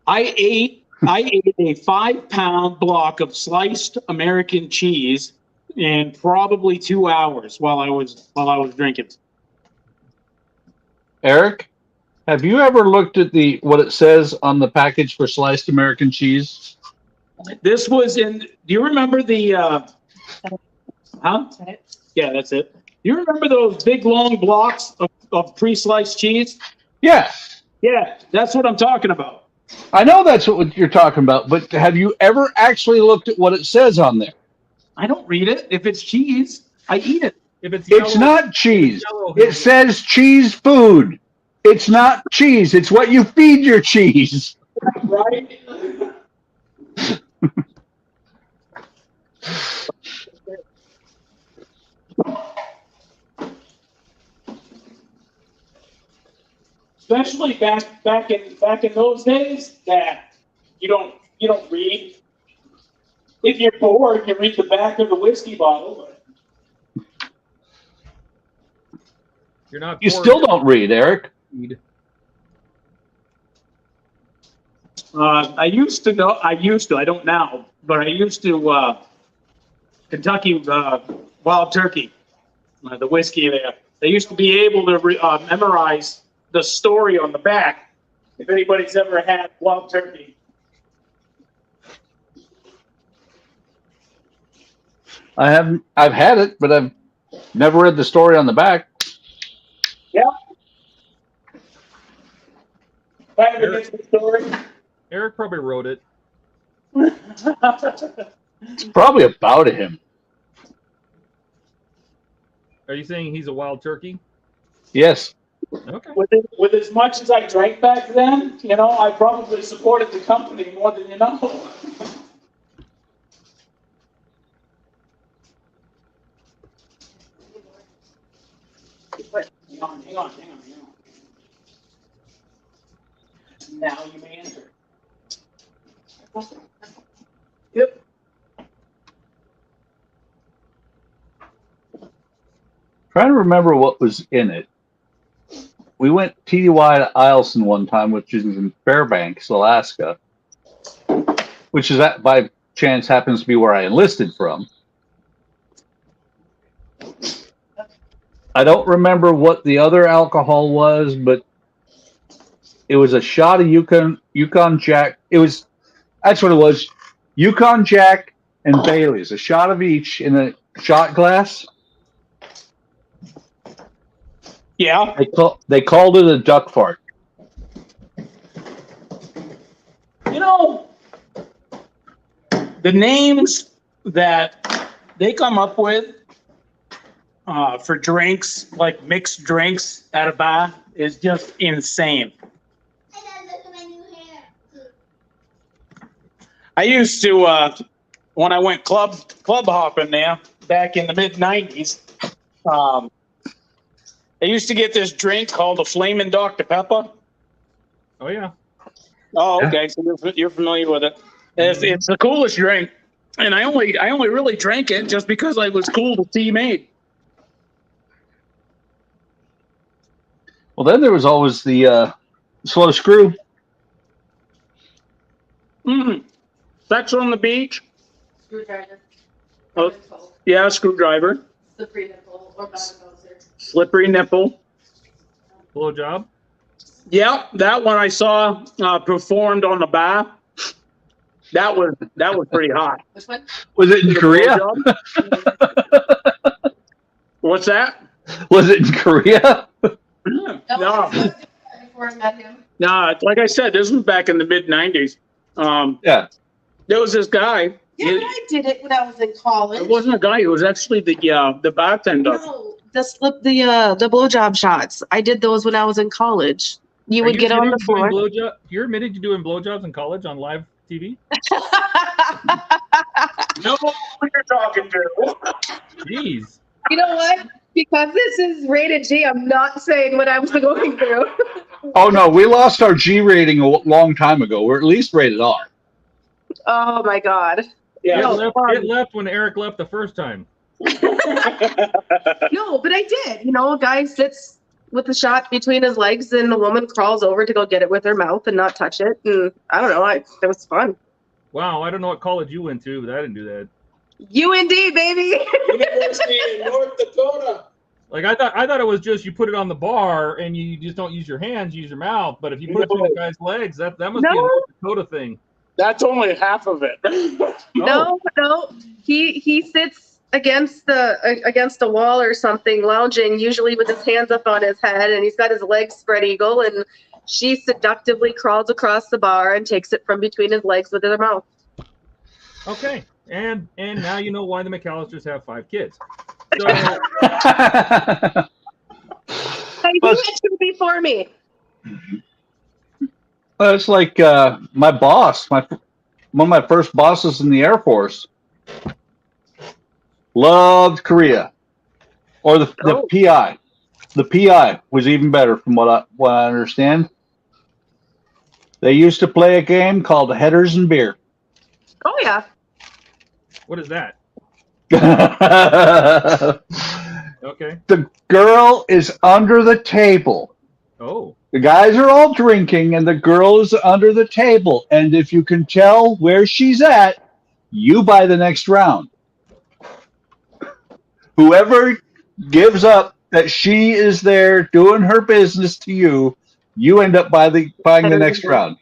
I ate I ate a 5-pound block of sliced American cheese in probably 2 hours while I was drinking. Eric, have you ever looked at what it says on the package for sliced American cheese? This was in. Do you remember the? Huh? Yeah, that's it. Do you remember those big long blocks of pre-sliced cheese? Yeah. Yeah, that's what I'm talking about. I know that's what you're talking about, but have you ever actually looked at what it says on there? I don't read it. If it's cheese, I eat it. If it's It's not cheese. It says cheese food. It's not cheese. It's what you feed your cheese. Right? Especially back in those days that you don't read. If you're bored, you read the back of the whiskey bottle. You're not. You still don't read, Eric. I used to know. I don't now, but I used to. Kentucky Wild Turkey, the whiskey there. They used to be able to memorize the story on the back. If anybody's ever had Wild Turkey. I haven't. I've had it, but I've never read the story on the back. Yeah. Kind of against the story. Eric probably wrote it. It's probably about him. Are you saying he's a wild turkey? Yes. Okay. With as much as I drank back then, I probably supported the company more than you know. Hang on. Now you may enter. Yep. Trying to remember what was in it. We went TDY to Eielson one time, which is in Fairbanks, Alaska, which is by chance happens to be where I enlisted from. I don't remember what the other alcohol was, but it was a shot of Yukon Jack. That's what it was. Yukon Jack and Bailey's, a shot of each in a shot glass. Yeah. They called it a duck fart. The names that they come up with for drinks, like mixed drinks at a bar, is just insane. I used to, when I went club hopping there back in the mid-90s, I used to get this drink called a Flamin' Dr. Pepper. Oh, yeah. Oh, okay. So you're familiar with it. It's the coolest drink, and I only really drank it just because I was cool to see made. Well, then there was always the slow screw. Sex on the beach. Screwdriver. Oh, yeah, screwdriver. Slippery nipple or bowser. Slippery nipple. Blowjob. Yeah, that one I saw performed on the bar. That was pretty hot. Which one? Was it in Korea? What's that? Was it in Korea? No. Before I met him. No, like I said, this was back in the mid-90s. Yeah. There was this guy. Yeah, but I did it when I was in college. It wasn't a guy. It was actually the bartender. No, the blowjob shots. I did those when I was in college. You would get on the floor. You're admitted to doing blowjobs in college on live TV? No, who you're talking to. Jeez. You know what? Because this is rated G, I'm not saying what I was going through. Oh no, we lost our G rating a long time ago. We're at least rated R. Oh my God. Yeah. It left when Eric left the first time. No, but I did. You know, guys, with the shot between his legs, and the woman crawls over to go get it with her mouth and not touch it. And I don't know, it was fun. Wow, I don't know what college you went to, but I didn't do that. UND, baby. University in North Dakota. Like I thought it was just you put it on the bar and you just don't use your hands, you use your mouth. But if you put it through the guy's legs, that must be a North Dakota thing. That's only half of it. No, he sits against a wall or something, lounging, usually with his hands up on his head, and he's got his legs spread eagle, and she seductively crawls across the bar and takes it from between his legs with her mouth. Okay, and now you know why the McAllisters have 5 kids. So, Hey, who mentioned before me? It's like my boss, one of my first bosses in the Air Force, loved Korea, or the PI. The PI was even better, from what I understand. They used to play a game called Headers and Beer. Oh yeah. what is that? Okay. The girl is under the table. Oh. The guys are all drinking, and the girl is under the table. And if you can tell where she's at, you buy the next round. Whoever gives up that she is there doing her business to you, you end up buying the next round.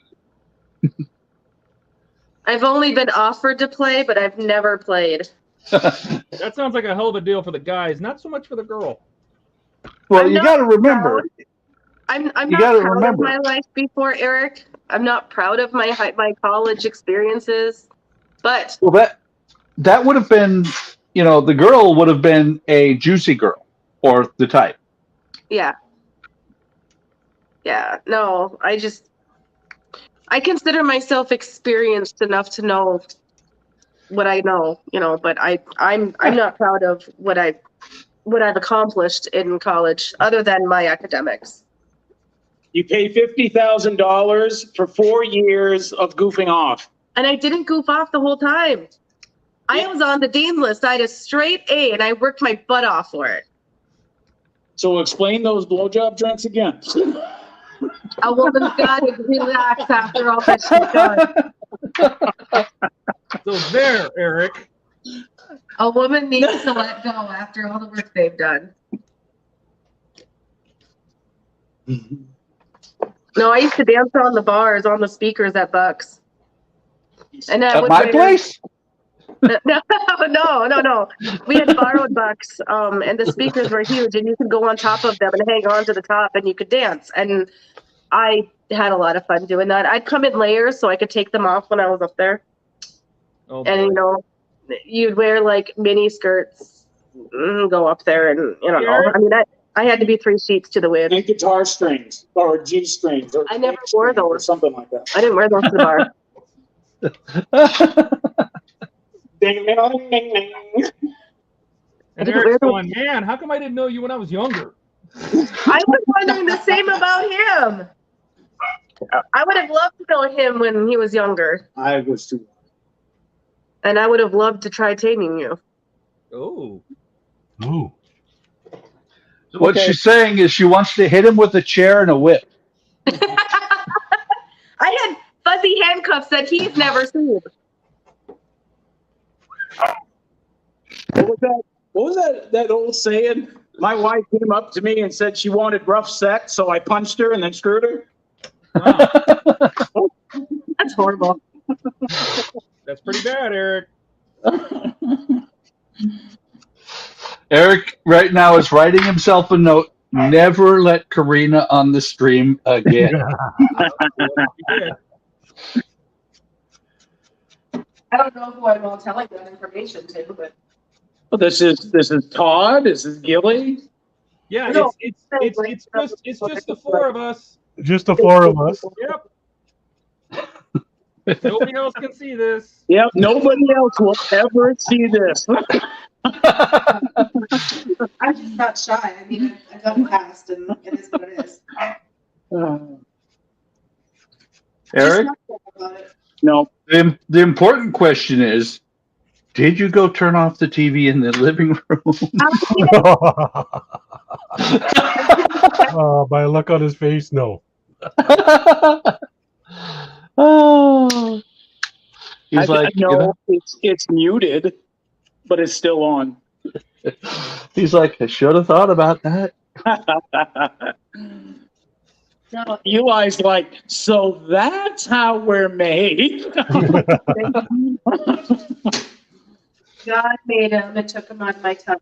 I've only been offered to play, but I've never played. That sounds like a hell of a deal for the guys, not so much for the girl. Well, you got to remember. I'm You not gotta proud remember. of my life before, Eric. I'm not proud of my college experiences, but Well, that would have been, the girl would have been a juicy girl, or the type. yeah. No, I consider myself experienced enough to know what I know, but I'm not proud of what I've accomplished in college, other than my academics. You pay $50,000 for 4 years of goofing off. And I didn't goof off the whole time. I was on the dean list. I had a straight A, and I worked my butt off for it. So explain those blowjob drinks again. A woman's got to relax after all that she's done. So there, Eric. A woman needs to let go after all the work they've done. No, I used to dance on the bars, on the speakers at Bucks. And At my place? No. We had borrowed Bucks, and the speakers were huge, and you could go on top of them and hang on to the top, and you could dance. And I had a lot of fun doing that. I'd come in layers so I could take them off when I was up there. Oh, And you'd wear like mini skirts, go up there, and I mean, I had to be 3 sheets to the wind. And guitar strings or G strings. Or I never wore those. or something like that. I didn't wear those to the bar. Ding, ding, ding, ding. And Eric's going, man, how come I didn't know you when I was younger? I was wondering the same about him. I would have loved to know him when he was younger, I was too. and I would have loved to try taming you. Oh. Ooh. What she's saying is she wants to hit him with a chair and a whip. I had fuzzy handcuffs that he's never seen. What was that old saying? My wife came up to me and said she wanted rough sex, so I punched her and then screwed her. That's horrible. That's pretty bad, Eric. Eric right now is writing himself a note. Never let Karina on the stream again. I don't know who I'm all telling that information to, but Well, this is Todd. This is Gilly. Yeah, No, it's just the 4 of us. Just the 4 of us. Yep. Nobody else can see this. Yep. Nobody else will ever see this. I'm just not shy. I mean, I've done past, and it is what it is. Eric, No. the important question is, did you go turn off the TV in the living room? By the look on his face, no. Oh, he's like, you know, it's muted, but it's still on. he's like, I should have thought about that. No, Eli's like, so that's how we're made. God made him and took him on my tongue.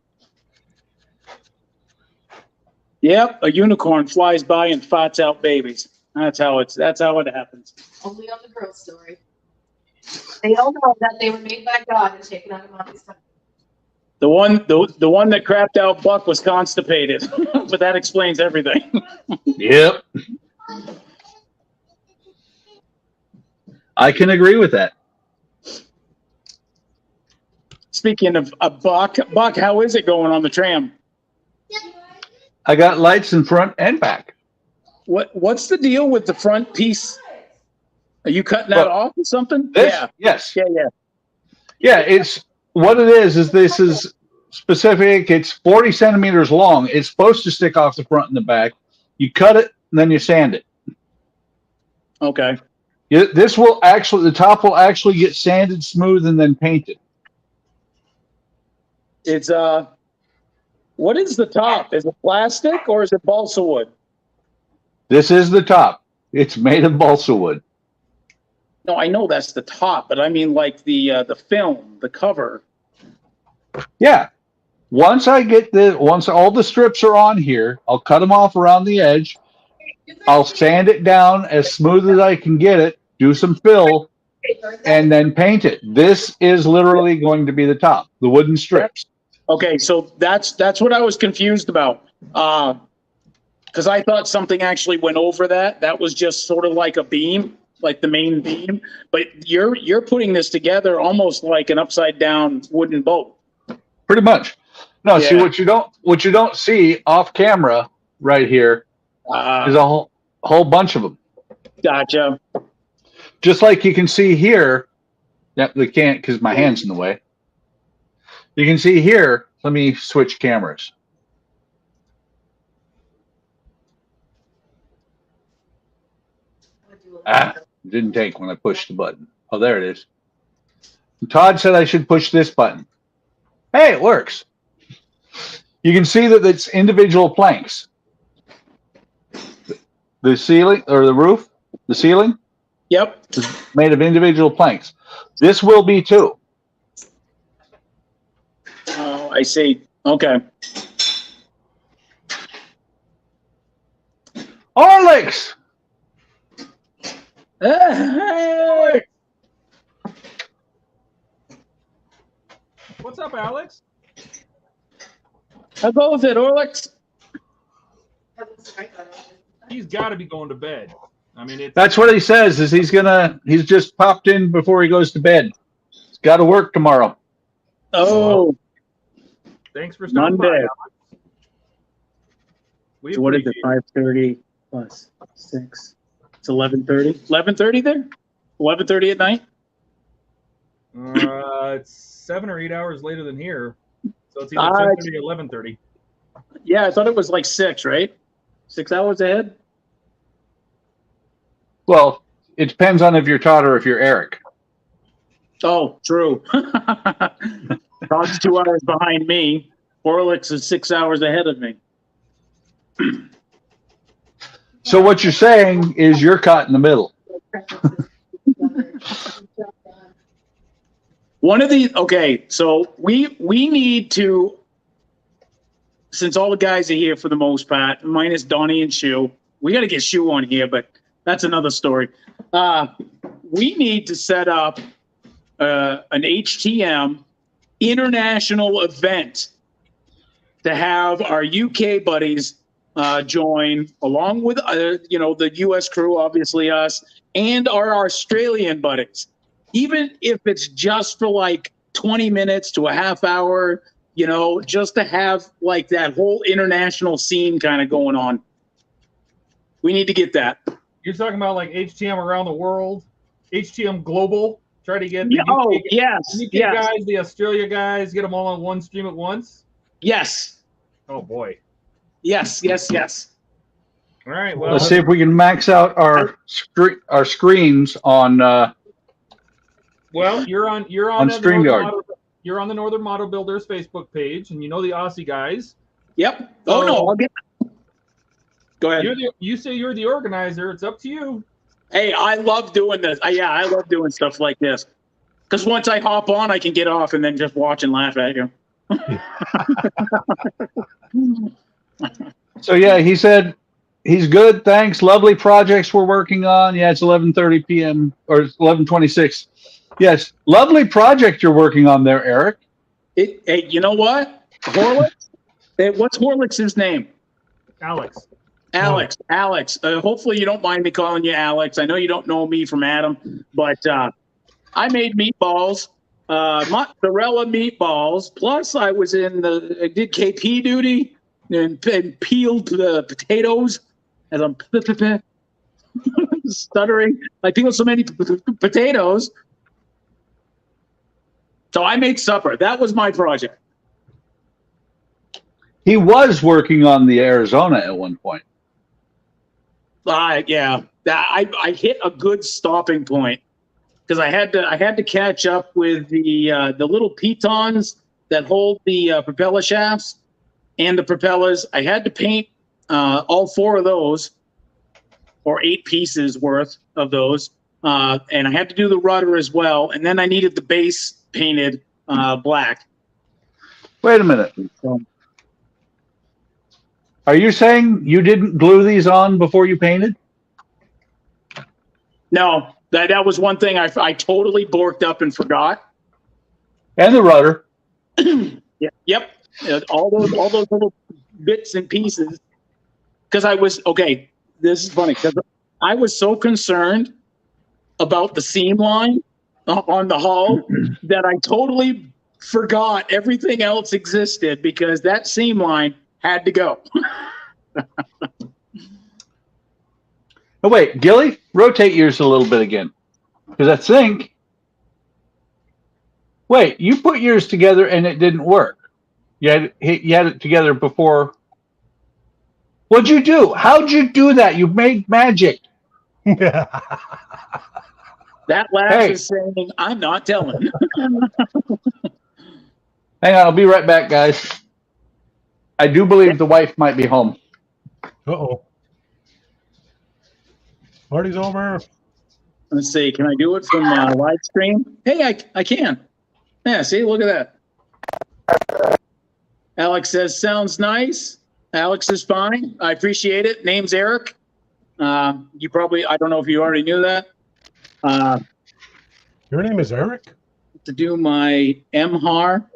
Yep, a unicorn flies by and farts out babies. That's how it happens. Only on the girl story. They all know that they were made by God and taken out of mommy's tongue. The one that crapped out Buck was constipated, but that explains everything. Yep. I can agree with that. Speaking of Buck, how is it going on the tram? I got lights in front and back. What's the deal with the front piece? Are you cutting that off or something? This? Yeah. Yes. Yeah. It's what it is this is specific. It's 40 centimeters long. It's supposed to stick off the front and the back. You cut it and then you sand it. Okay. This will actually, the top will actually get sanded smooth and then painted. It's what is the top? Is it plastic or is it balsa wood? This is the top. It's made of balsa wood. No, I know that's the top, but I mean like the film, the cover. Yeah. Once all the strips are on here, I'll cut them off around the edge. I'll sand it down as smooth as I can get it, do some fill, and then paint it. This is literally going to be the top, the wooden strips. Okay, so that's what I was confused about. Because I thought something actually went over that. That was just sort of like a beam, like the main beam. But you're putting this together almost like an upside down wooden boat. Pretty much. No, Yeah. see what you don't see off camera right here is a whole bunch of them. Gotcha. Just like you can see here. Yeah, they can't because my hand's in the way. You can see here. Let me switch cameras. Didn't take when I pushed the button. Oh, there it is. Todd said I should push this button. Hey, it works. You can see that it's individual planks. The ceiling or the roof, the ceiling. Yep. Is made of individual planks. This will be too. Oh, I see. Okay. Orlix! Hey! What's up, Alex? How goes it, Orlix? He's got to be going to bed. I mean, it's That's what he says. Is he's just popped in before he goes to bed. He's got to work tomorrow. Oh, thanks for stopping by, Monday. Alex. We So what is it? appreciate 5:30 plus 6. It's 11:30. 11:30 there. 11:30 at night. It's 7 or 8 hours later than here, so it's either 10:30 or 11:30. Yeah, I thought it was like 6, right? 6 hours ahead. Well, it depends on if you're Todd or if you're Eric. Oh, true. Todd's 2 hours behind me. Orlix is 6 hours ahead of me. So what you're saying is you're caught in the middle. Okay, so we need to, since all the guys are here for the most part, minus Donnie and Shu, we got to get Shu on here, but that's another story. We need to set up an HTM international event to have our UK buddies join, along with the US crew, obviously us, and our Australian buddies. Even if it's just for like 20 minutes to a half hour, just to have like that whole international scene kind of going on. We need to get that. You're talking about like HTM around the world, HTM global. Try to get the UK, yes, UK guys, the Australia guys, get them all on one stream at once. Yes. Oh boy. Yes. All right. Well, Let's see if we can max out our screens on. Well, you're on On the StreamYard. You're on the Northern Model Builders Facebook page, and you know the Aussie guys. Yep. Oh no, I'll get. Go ahead. You say you're the organizer. It's up to you. Hey, I love doing this. I love doing stuff like this. Because once I hop on, I can get off and then just watch and laugh at you. So yeah, he said he's good. Thanks. Lovely projects we're working on. Yeah, it's 11:30 p.m. or 11:26. Yes, lovely project you're working on there, Eric. Hey, you know what? Horlicks? What's Horlick's name? Alex. Alex. Hopefully you don't mind me calling you Alex. I know you don't know me from Adam, but I made meatballs, mozzarella meatballs. Plus, I did KP duty and peeled the potatoes as I'm stuttering. I peeled so many potatoes. So I made supper. That was my project. He was working on the Arizona at one point. Yeah, I hit a good stopping point because I had to catch up with the little pitons that hold the propeller shafts and the propellers. I had to paint all 4 of those, or 8 pieces worth of those, and I had to do the rudder as well. And then I needed the base painted black. Wait a minute. Are you saying you didn't glue these on before you painted? No, that was one thing I totally borked up and forgot. And the rudder. Yeah, yep. All those little bits and pieces. Because this is funny because I was so concerned about the seam line on the hull that I totally forgot everything else existed because that seam line had to go. Oh, wait, Gilly, rotate yours a little bit again. Because I think. Wait, you put yours together and it didn't work. You had it together before. What'd you do? How'd you do that? You made magic. That laugh is saying, I'm not telling. Hang on, I'll be right back, guys. I do believe the wife might be home. Uh-oh. Marty's over. Let's see. Can I do it from live stream? Hey, I can. Yeah, see, look at that. Alex says, sounds nice. Alex is fine. I appreciate it. Name's Eric. You probably, I don't know if you already knew that. Your name is Eric? To do my MHAR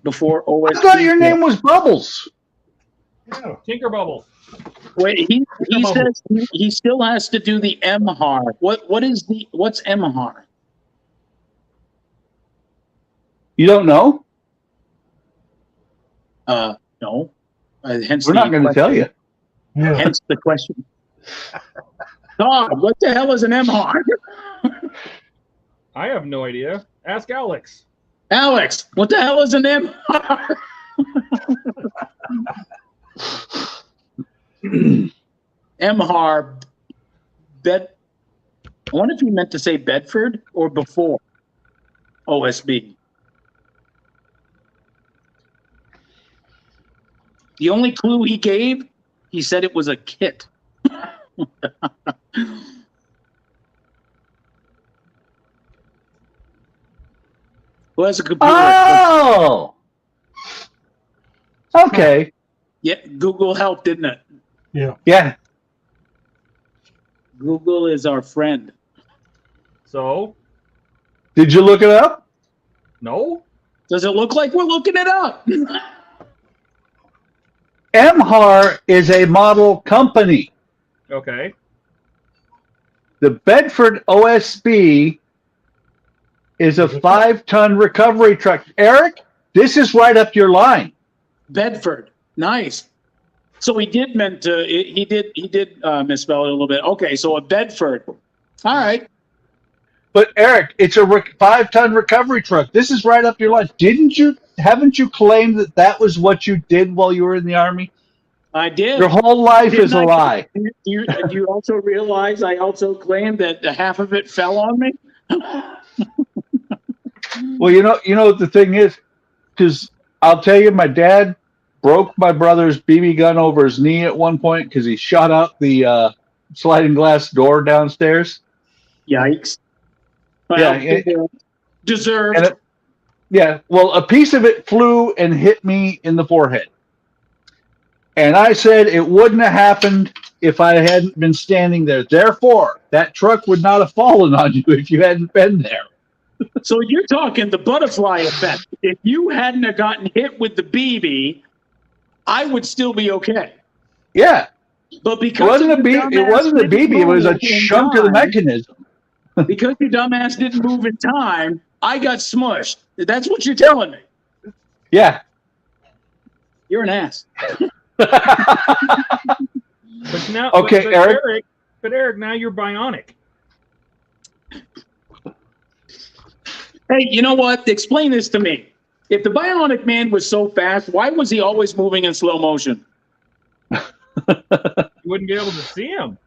before OSB. I thought your name was Bubbles. Yeah. Tinker Bubble. Wait, he says he still has to do the MHAR. What's MHAR? You don't know? No. Hence We're not going to tell you. Yeah. Hence the question. Todd, what the hell is an MHAR? I have no idea. Ask Alex. Alex, what the hell is an MHAR? MHAR, I wonder if he meant to say Bedford or before OSB. The only clue he gave, he said it was a kit. Who has a computer? Oh! Okay. Yeah, Google helped, didn't it? Yeah. Yeah. Google is our friend. So? Did you look it up? No. Does it look like we're looking it up? MHAR is a model company. Okay. The Bedford OSB is a 5-ton recovery truck. Eric, this is right up your line. Bedford. Nice. So he did misspell it a little bit. Okay, so a Bedford. All right. But Eric, it's a 5-ton recovery truck. This is right up your line. Haven't you claimed that was what you did while you were in the Army? I did. Your whole life Didn't is a I- lie. Do you also realize I also claimed that half of it fell on me? Well, you know what the thing is, because I'll tell you, my dad broke my brother's BB gun over his knee at one point because he shot out the sliding glass door downstairs. Yikes. Yeah, Well, deserved. and yeah. Well, a piece of it flew and hit me in the forehead, and I said it wouldn't have happened if I hadn't been standing there. Therefore, that truck would not have fallen on you if you hadn't been there. So you're talking the butterfly effect. If you hadn't have gotten hit with the BB, I would still be okay. Yeah. But It because wasn't a your BB. It dumbass wasn't a didn't BB. It was a move in chunk of the time- mechanism. Because your dumbass didn't move in time, I got smushed. That's what you're telling me. Yeah. You're an ass. But now, Okay, but Eric. Eric, now you're bionic. Hey, you know what? Explain this to me. If the Bionic Man was so fast, why was he always moving in slow motion? You wouldn't be able to see him.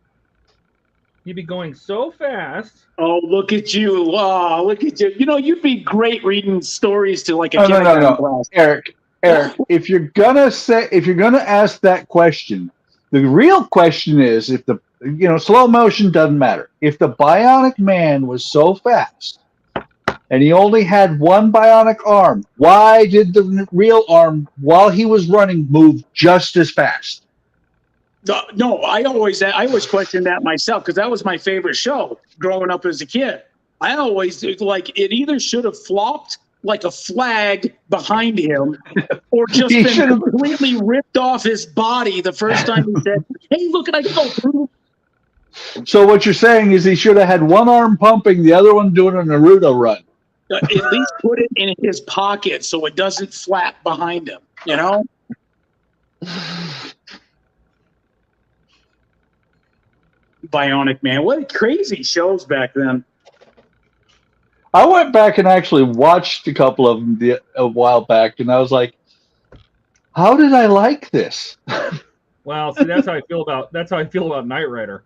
He'd be going so fast. Oh, look at you. Oh, look at you. You know, you'd be great reading stories to like a No, kindergarten class. Eric, if you're gonna ask that question, the real question is if the slow motion doesn't matter. If the Bionic Man was so fast and he only had one bionic arm, why did the real arm, while he was running, move just as fast? No, I always questioned that myself because that was my favorite show growing up as a kid. I always like it either should have flopped like a flag behind him or just He been should've- completely ripped off his body the first time he said, "Hey, look, I can go through." So what you're saying is he should have had one arm pumping, the other one doing a Naruto run. At least put it in his pocket so it doesn't flap behind him, you know? Bionic Man. What crazy shows back then. I went back and actually watched a couple of them a while back, and I was like, "How did I like this?" Wow, see, that's how I feel about Knight Rider.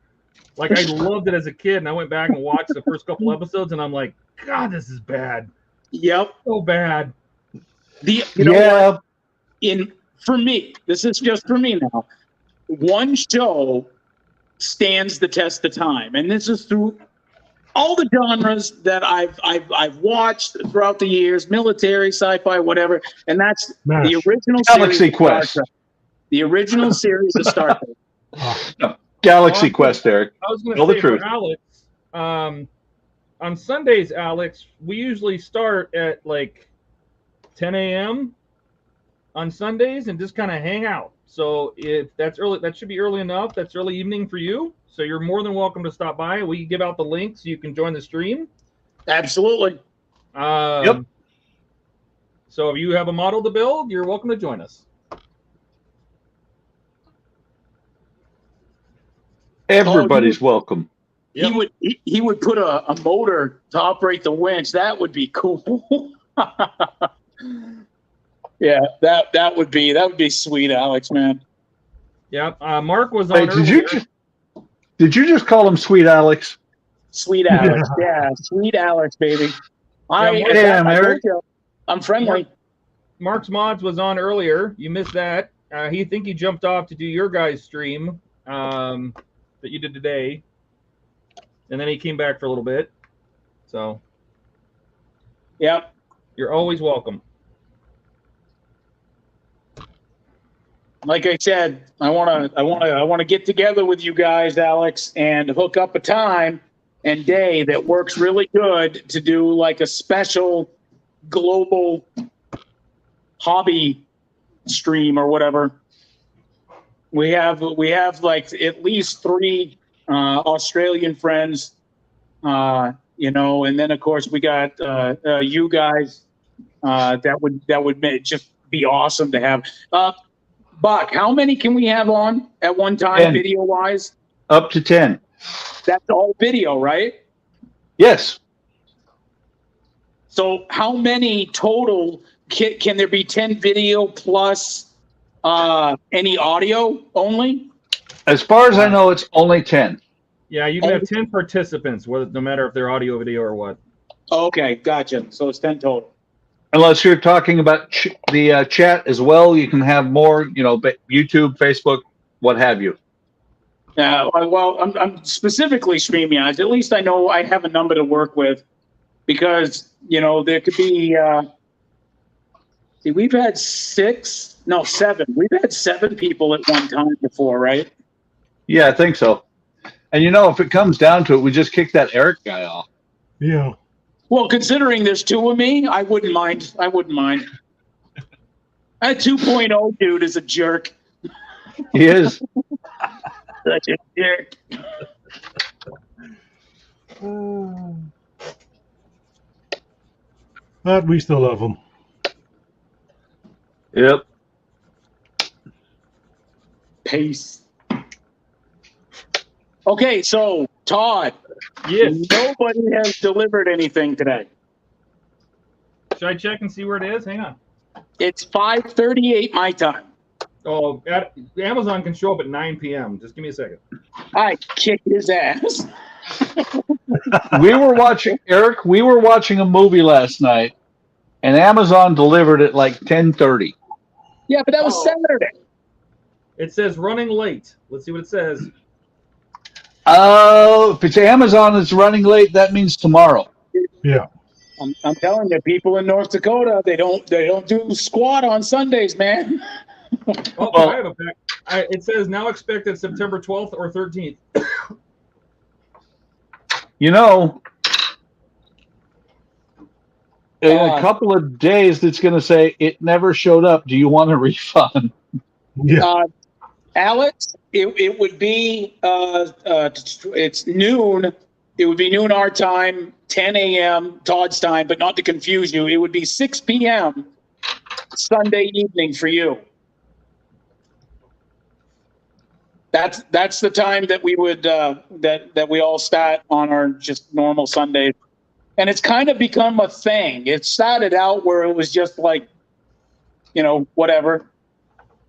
Like I loved it as a kid, and I went back and watched the first couple episodes, and I'm like, God, this is bad. Yep. So bad. You know what? For me, this is just for me now. One show stands the test of time, and this is through all the genres that I've watched throughout the years, military, sci-fi, whatever, and that's the original Galaxy series of Star Quest. Trek. The original series of Star Trek. No, Galaxy Quest, Eric. I was going Tell to the say for truth. Alex, on Sundays, Alex, we usually start at like 10 a.m. on Sundays and just kind of hang out. So if that's early, that should be early enough. That's early evening for you. So you're more than welcome to stop by. We give out the link so you can join the stream. Absolutely. Yep. So if you have a model to build, you're welcome to join us. Everybody's welcome. He would put a motor to operate the winch. That would be cool. Yeah, that would be sweet, Alex, man. Yeah, Mark was on Wait, earlier. did you just call him Sweet Alex? Sweet Alex, yeah, sweet Alex, baby. Damn, Eric. I'm friendly. Mark's Mods was on earlier. You missed that. He jumped off to do your guys' stream that you did today, and then he came back for a little bit. So, yep, you're always welcome. Like I said, I wanna get together with you guys, Alex, and hook up a time and day that works really good to do like a special global hobby stream or whatever. We have like at least 3 Australian friends, and then of course we got you guys. That would just be awesome to have. Buck, how many can we have on at one time, 10. video wise? Up to 10. That's all video, right? Yes. So how many total can there be 10 video plus Any audio only? As far as I know, it's only 10. Yeah, you can have 10 participants, whether no matter if they're audio, video, or what. Okay, gotcha. So it's 10 total. Unless you're talking about the chat as well, you can have more, YouTube, Facebook, what have you. Well, I'm specifically StreamYard. At least I know I have a number to work with, because there could be. See, we've had 7. We've had 7 people at one time before, right? Yeah, I think so. And if it comes down to it, we just kick that Eric guy off. Yeah. Well, considering there's 2 of me, I wouldn't mind. That 2.0 dude is a jerk. He is. Such a jerk. But we still love him. Yep. Peace. Okay, so Todd. Yes. Nobody has delivered anything today. Should I check and see where it is? Hang on. It's 5:38 my time. Oh, Amazon can show up at 9 p.m. Just give me a second. I kick his ass. We were watching a movie last night, and Amazon delivered it like 10:30. Yeah, but that was Saturday. It says running late. Let's see what it says. Oh, if it's Amazon that's running late, that means tomorrow. Yeah. I'm telling you, people in North Dakota, they don't do squat on Sundays, man. Oh, I have a pack. It says now expected September 12th or 13th. In a couple of days, it's going to say it never showed up. Do you want a refund? Yeah. Alex, it would be it's noon. It would be noon our time, 10 a.m. Todd's time, but not to confuse you, it would be 6 p.m. Sunday evening for you. That's the time that we would that we all start on our just normal Sundays. And it's kind of become a thing. It started out where it was just like, whatever.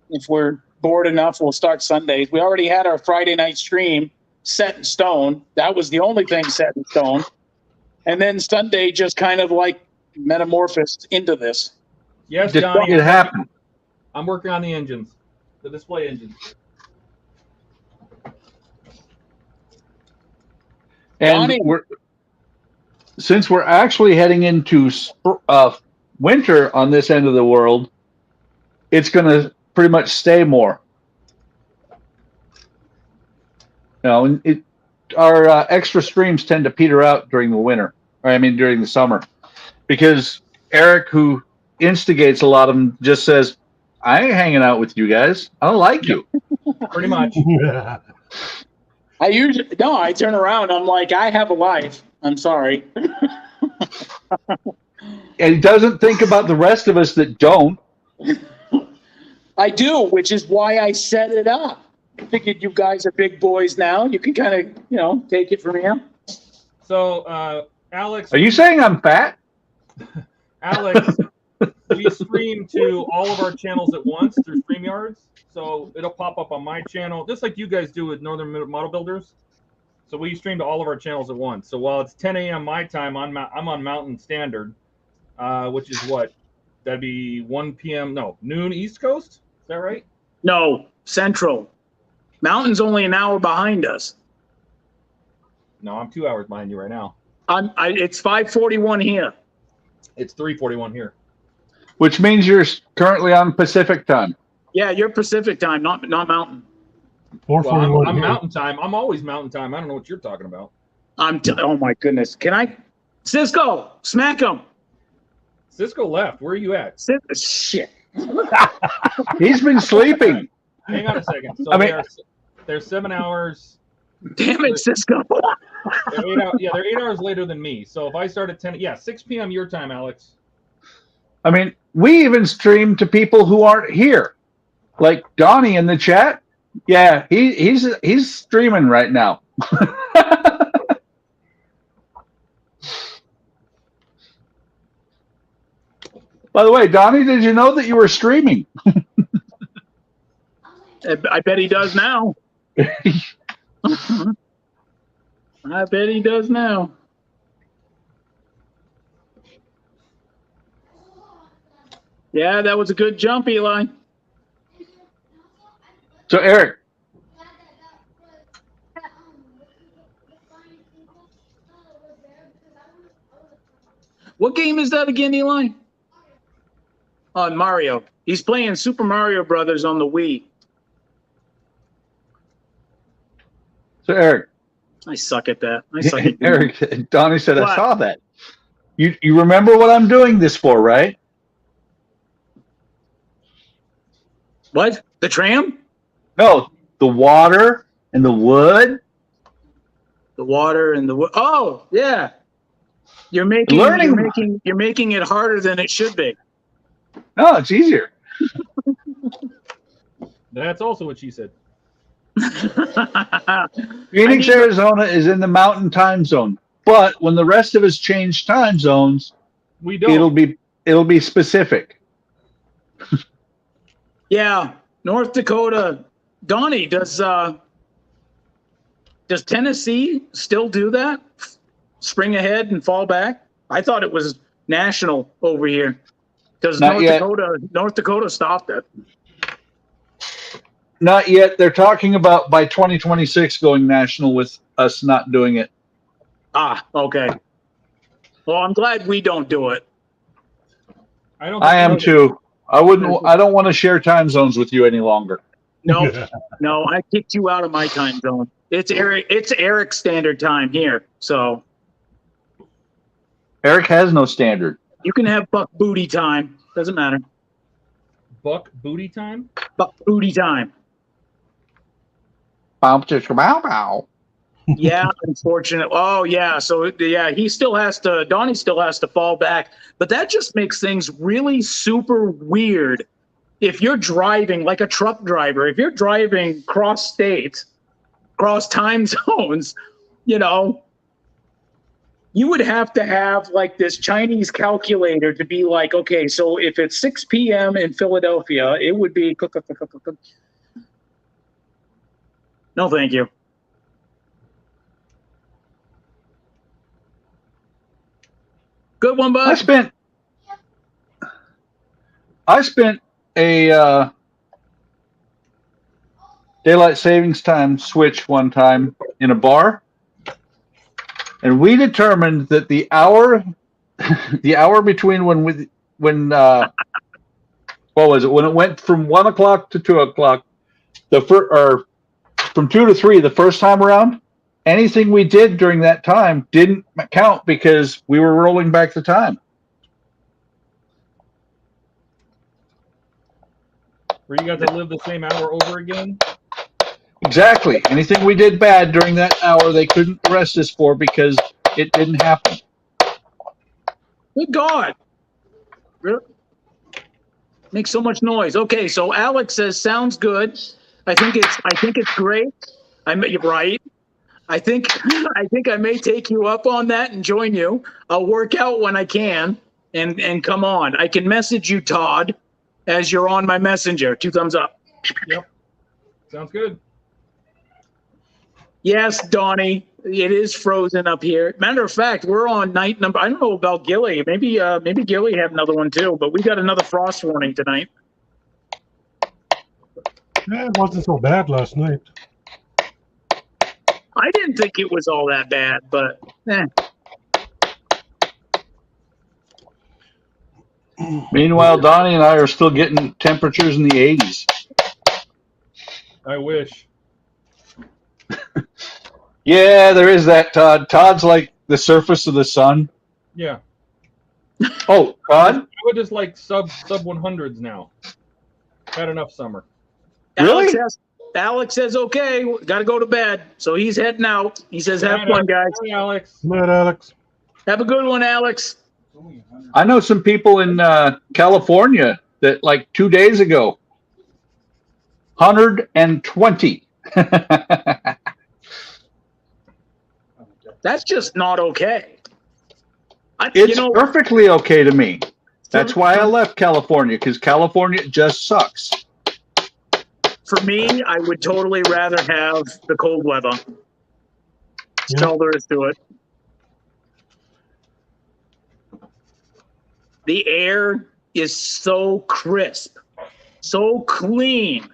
If we're bored enough, we'll start Sundays. We already had our Friday night stream set in stone. That was the only thing set in stone. And then Sunday just kind of like metamorphosed into this. Yes, Did Johnny. it happen? I'm working on the engines, the display engines. And since we're actually heading into winter on this end of the world, it's going to pretty much stay more. Our extra streams tend to peter out during the winter, during the summer, because Eric, who instigates a lot of them, just says, "I ain't hanging out with you guys. I don't like you." Pretty much. I turn around. I'm like, I have a life. I'm sorry. And he doesn't think about the rest of us that don't. I do, which is why I set it up. I figured you guys are big boys now. You can kind of, take it from here. So, Alex. Are you saying I'm fat? Alex, we stream to all of our channels at once through StreamYards. So it'll pop up on my channel, just like you guys do with Northern Model Builders. So we stream to all of our channels at once. So while it's 10 a.m. my time, I'm on Mountain Standard, which is what? That'd be 1 p.m. No, noon East Coast. Is that right? No, Central. Mountain's only an hour behind us. No, I'm 2 hours behind you right now. It's 5:41 here. It's 3:41 here. Which means you're currently on Pacific time. Yeah, you're Pacific time, not Mountain. Well, I'm Mountain time. I'm always Mountain time. I don't know what you're talking about. Oh my goodness. Can I? Cisco, smack him. Cisco left. Where are you at? Shit. He's been sleeping. Hang on a second. So they're 7 hours. Damn it, Cisco. They're 8 hours later than me. So if I start at 10, 6 p.m. your time, Alex. We even stream to people who aren't here. Like Donnie in the chat. Yeah, he's streaming right now. By the way, Donnie, did you know that you were streaming? I bet he does now. I bet he does now. Yeah, that was a good jump, Eli. So Eric, What game is that again, Eli? On Mario. He's playing Super Mario Brothers on the Wii. so Eric, I suck at that. I suck at Eric, Donnie said, What? I saw that. You remember what I'm doing this for, right? What? The tram? No, the water and the wood. The water and the wood. Oh, yeah. You're making you're making it harder than it should be. No, it's easier. That's also what she said. Phoenix, Arizona is in the mountain time zone. But when the rest of us change time zones, We don't. it'll be specific. Yeah, North Dakota. Donnie, does Tennessee still do that? Spring ahead and fall back? I thought it was national over here because Not yet. North Dakota stopped it. Not yet. They're talking about by 2026 going national with us not doing it. Ah, okay. Well, I'm glad we don't do it. I am too. I don't want to share time zones with you any longer. No, no, I kicked you out of my time zone. It's Eric's standard time here, so Eric has no standard. you can have buck booty time. Doesn't matter. Buck booty time? Buck booty time. Bow. Yeah, unfortunate. Oh, yeah. So yeah, Donnie still has to fall back, but that just makes things really super weird. If you're driving like a truck driver, if you're driving cross states, cross time zones, you would have to have like this Chinese calculator to be like, okay, so if it's 6 p.m. in Philadelphia, it would be No, thank you. Good one, bud. I spent a daylight savings time switch one time in a bar, and we determined that the hour between when what was it, when it went from 1 o'clock to 2 o'clock, or from 2 to 3 the first time around, anything we did during that time didn't count because we were rolling back the time. Were you guys to live the same hour over again? Exactly. Anything we did bad during that hour, they couldn't arrest us for because it didn't happen. Good God. Really? Makes so much noise. Okay, so Alex says sounds good. I think it's great. You're right. I think I may take you up on that and join you. I'll work out when I can and come on. I can message you, Todd, as you're on my messenger. 2 thumbs up. Yep. Sounds good. Yes, Donnie, it is frozen up here. Matter of fact, we're on night number. I don't know about Gilly. Maybe Gilly had another one too. But we got another frost warning tonight. Yeah, it wasn't so bad last night. I didn't think it was all that bad, but Meanwhile, Donnie and I are still getting temperatures in the 80s. I wish. Yeah, there is that, Todd. Todd's like the surface of the sun. Yeah. Oh, Todd? I would just like sub 100s now. Had enough summer. Really? Alex says, okay, got to go to bed. So he's heading out. He says, have fun, guys. Hi, Alex. Good night, Alex. Have a good one, Alex. I know some people in California that like 2 days ago, 120. That's just not okay. It's perfectly okay to me. That's why I left California, because California just sucks. for me, I would totally rather have the cold weather. That's all there is to it. The air is so crisp, so clean.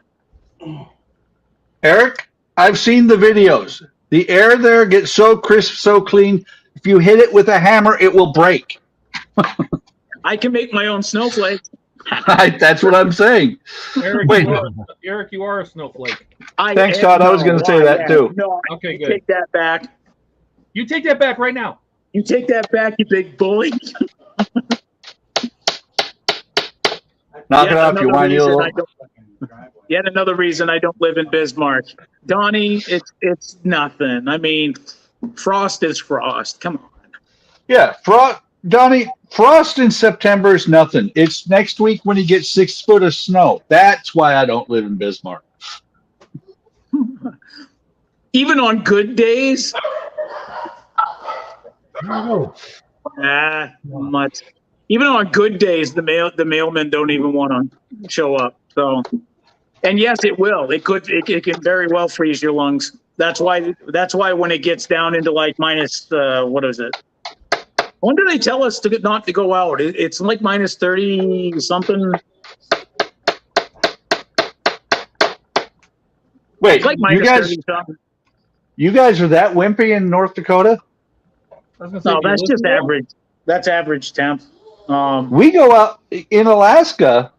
Eric, I've seen the videos. The air there gets so crisp, so clean. If you hit it with a hammer, it will break. I can make my own snowflakes. That's what I'm saying. Eric, Wait. You are a snowflake. Thanks, Todd. I was going to say that too. No, Okay, you good. take that back. You take that back right now. You take that back, you big bully. Knock it off, you whiny little. Yet another reason I don't live in Bismarck. Donnie, it's nothing. I mean, frost is frost. Come on. Yeah, Donnie, frost in September is nothing. It's next week when you get 6 foot of snow. That's why I don't live in Bismarck. Even on good days. Much. Even on good days, the mailmen don't even want to show up. So, and yes, it will. It can very well freeze your lungs. That's why when it gets down into like minus what is it? When do they tell us not to go out? It's like minus 30 something. Wait, It's like you minus guys, 30 something. you guys are that wimpy in North Dakota? No, that's just average. That's average temp. We go out in Alaska,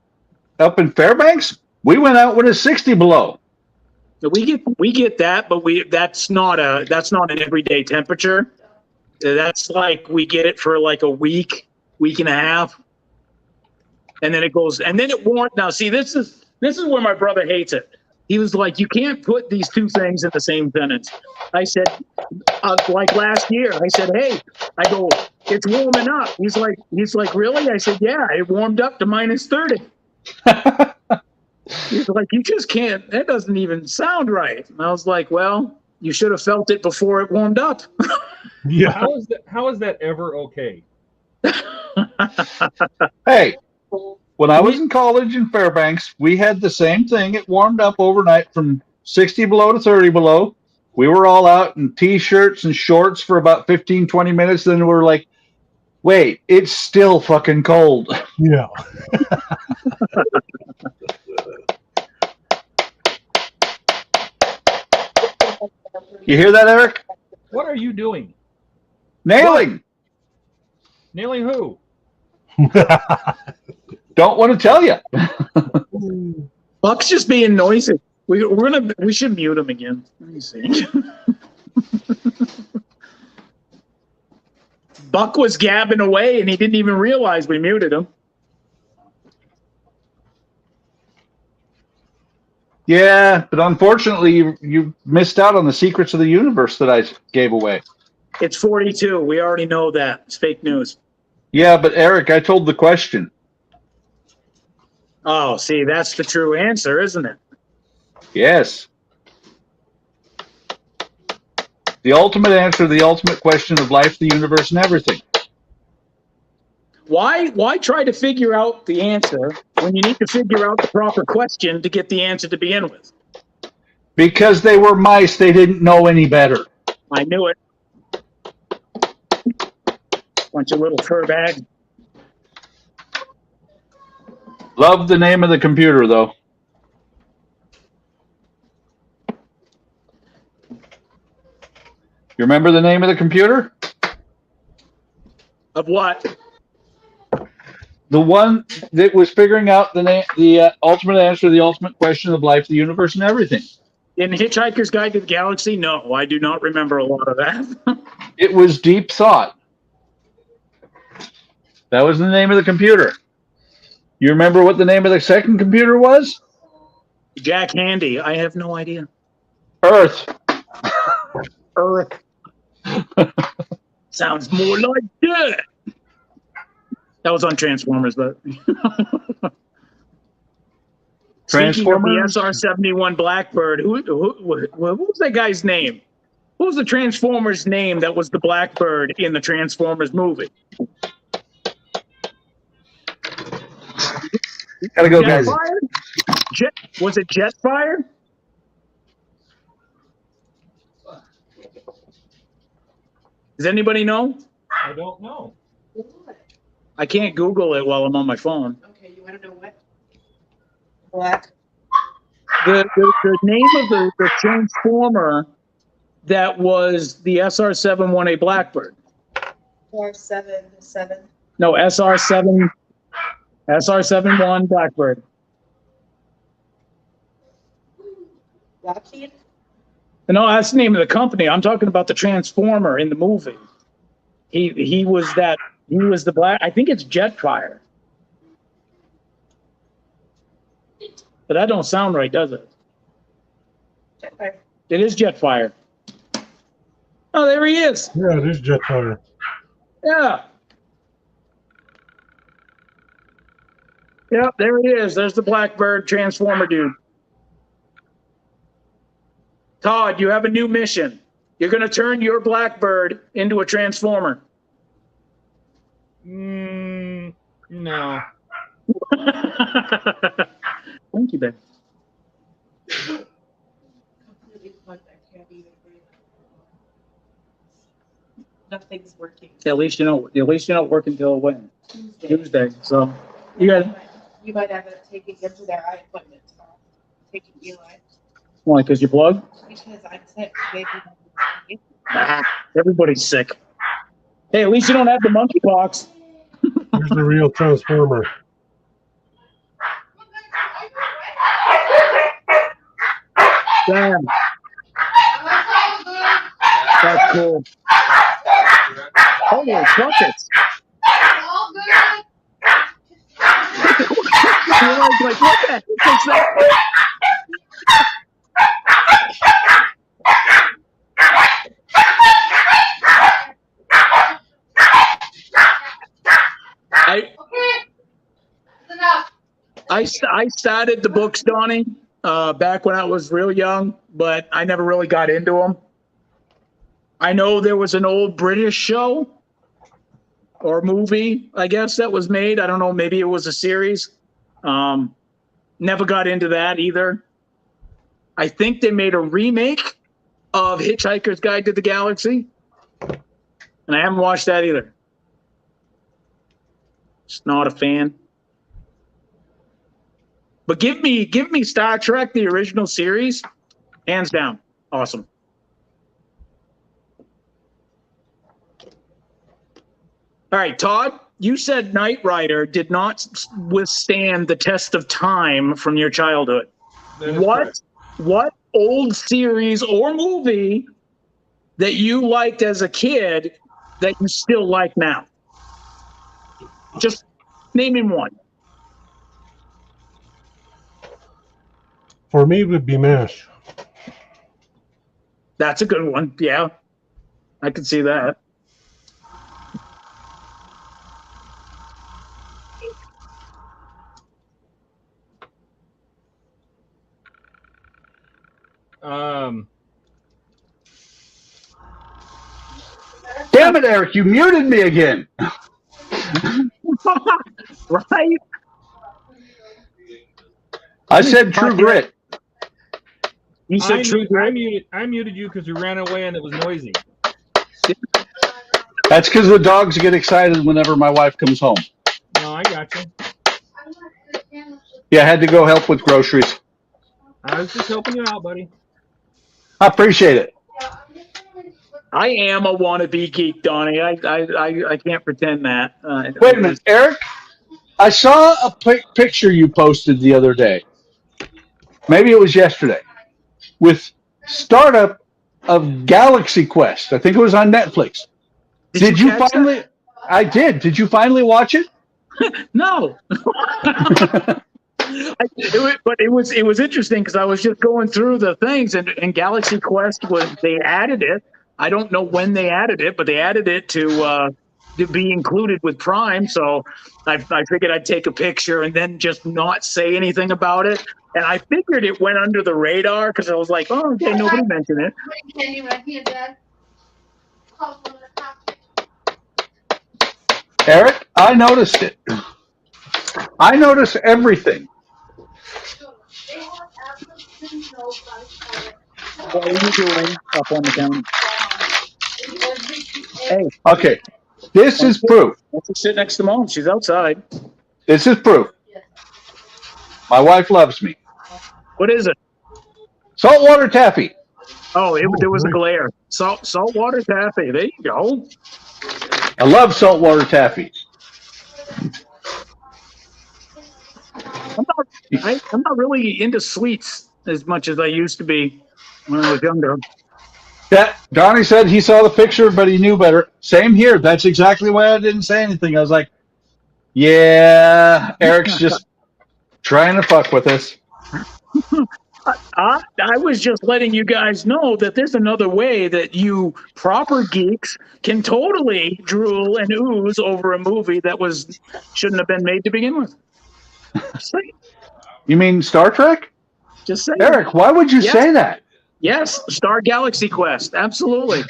up in Fairbanks. We went out when it's 60 below. We get that, but that's not an everyday temperature. That's like we get it for like a week and a half, and then it goes, and then it warms. Now, see, this is where my brother hates it. He was like, "You can't put these two things in the same sentence." I said, like last year, I said, "Hey," I go, "It's warming up." He's like, "Really?" I said, "Yeah, it warmed up to minus 30." He's like, "You just can't. That doesn't even sound right." And I was like, "Well, you should have felt it before it warmed up." Yeah. How is that ever okay? Hey, when I was in college in Fairbanks, we had the same thing. It warmed up overnight from 60 below to 30 below. We were all out in T-shirts and shorts for about 15, 20 minutes. Then we're like, wait, it's still fucking cold. Yeah. You hear that, Eric? What are you doing? Nailing. Nailing who? Don't want to tell you. Buck's just being noisy. We should mute him again. Let me see. Buck was gabbing away and he didn't even realize we muted him. Yeah, but unfortunately, you missed out on the secrets of the universe that I gave away. It's 42. We already know that. It's fake news. Yeah, but Eric, I told the question. Oh, see, that's the true answer, isn't it? Yes. The ultimate answer, the ultimate question of life, the universe, and everything. Why try to figure out the answer when you need to figure out the proper question to get the answer to begin with? Because they were mice, they didn't know any better. I knew it. Bunch of little fur bags. Love the name of the computer, though. You remember the name of the computer? Of what? The one that was figuring out the ultimate answer, the ultimate question of life, the universe, and everything. In Hitchhiker's Guide to the Galaxy? No, I do not remember a lot of that. It was Deep Thought. That was the name of the computer. You remember what the name of the second computer was? Jack Handy. I have no idea. Earth. Earth. Sounds more like that. That was on Transformers, but Transformers? Speaking of the SR-71 Blackbird, who what was that guy's name? What was the Transformers name that was the Blackbird in the Transformers movie? Gotta go, guys. Was it Jetfire? Does anybody know? I don't know. I can't Google it while I'm on my phone. Okay, you want to know what? Black. The name of the transformer that was the SR-718 Blackbird. SR-7. No, SR-71 Blackbird. Lockheed? No, that's the name of the company. I'm talking about the transformer in the movie. He was the black. I think it's Jetfire. But that don't sound right, does it? Jetfire. It is Jetfire. Oh, there he is. Yeah, it is Jetfire. Yeah. Yep, there he is. There's the Blackbird transformer dude. Todd, you have a new mission. You're going to turn your Blackbird into a transformer. No. Thank you, Ben. Nothing's working. At least you know. At least you don't work until when? Tuesday. So you got. You might have it taking him to their eye appointment tomorrow. Taking Eli. Why? Because you plug? Because I'm sick. Maybe. Nah, everybody's sick. Hey, at least you don't have the monkeypox. Here's the real transformer. Damn. That's cool. Holy buckets. You're like, what the heck is that? I started the books, Donnie, back when I was real young, but I never really got into them. I know there was an old British show or movie, I guess, that was made. I don't know, maybe it was a series. Never got into that either. I think they made a remake of Hitchhiker's Guide to the Galaxy, and I haven't watched that either. Just not a fan. But give me Star Trek, the original series, hands down, awesome. All right, Todd, you said Knight Rider did not withstand the test of time from your childhood. What old series or movie that you liked as a kid that you still like now? Just name him one. For me, it would be MASH. That's a good one. Yeah, I can see that. Damn it, Eric! You muted me again. Right? I said True Grit. You said True Grit? I muted you because you ran away and it was noisy. That's because the dogs get excited whenever my wife comes home. No, I got you. Yeah, I had to go help with groceries. I was just helping you out, buddy. I appreciate it. I am a wannabe geek, Donnie. I can't pretend that. Wait a minute, Eric. I saw a picture you posted the other day. Maybe it was yesterday. With startup of Galaxy Quest. I think it was on Netflix. Did you finally? That? I did. Did you finally watch it? No. But it was interesting because I was just going through the things and Galaxy Quest they added it. I don't know when they added it, but they added it to be included with Prime. So I figured I'd take a picture and then just not say anything about it. And I figured it went under the radar because I was like, oh, okay, nobody mentioned it. Eric, I noticed it. I noticed everything. What are you doing up on the counter? Hey, Okay, this is proof. let's just sit next to Mom. She's outside. This is proof. My wife loves me. What is it? Saltwater taffy. Oh, there was a glare. Saltwater taffy. There you go. I love saltwater taffy. I'm not really into sweets as much as I used to be when I was younger. That Donnie said he saw the picture, but he knew better. Same here. That's exactly why I didn't say anything. I was like, "Yeah, Eric's just trying to fuck with us." I was just letting you guys know that there's another way that you proper geeks can totally drool and ooze over a movie that shouldn't have been made to begin with. Just saying. You mean Star Trek? Just saying. Eric, why would you say that? Yes, Star Galaxy Quest, absolutely.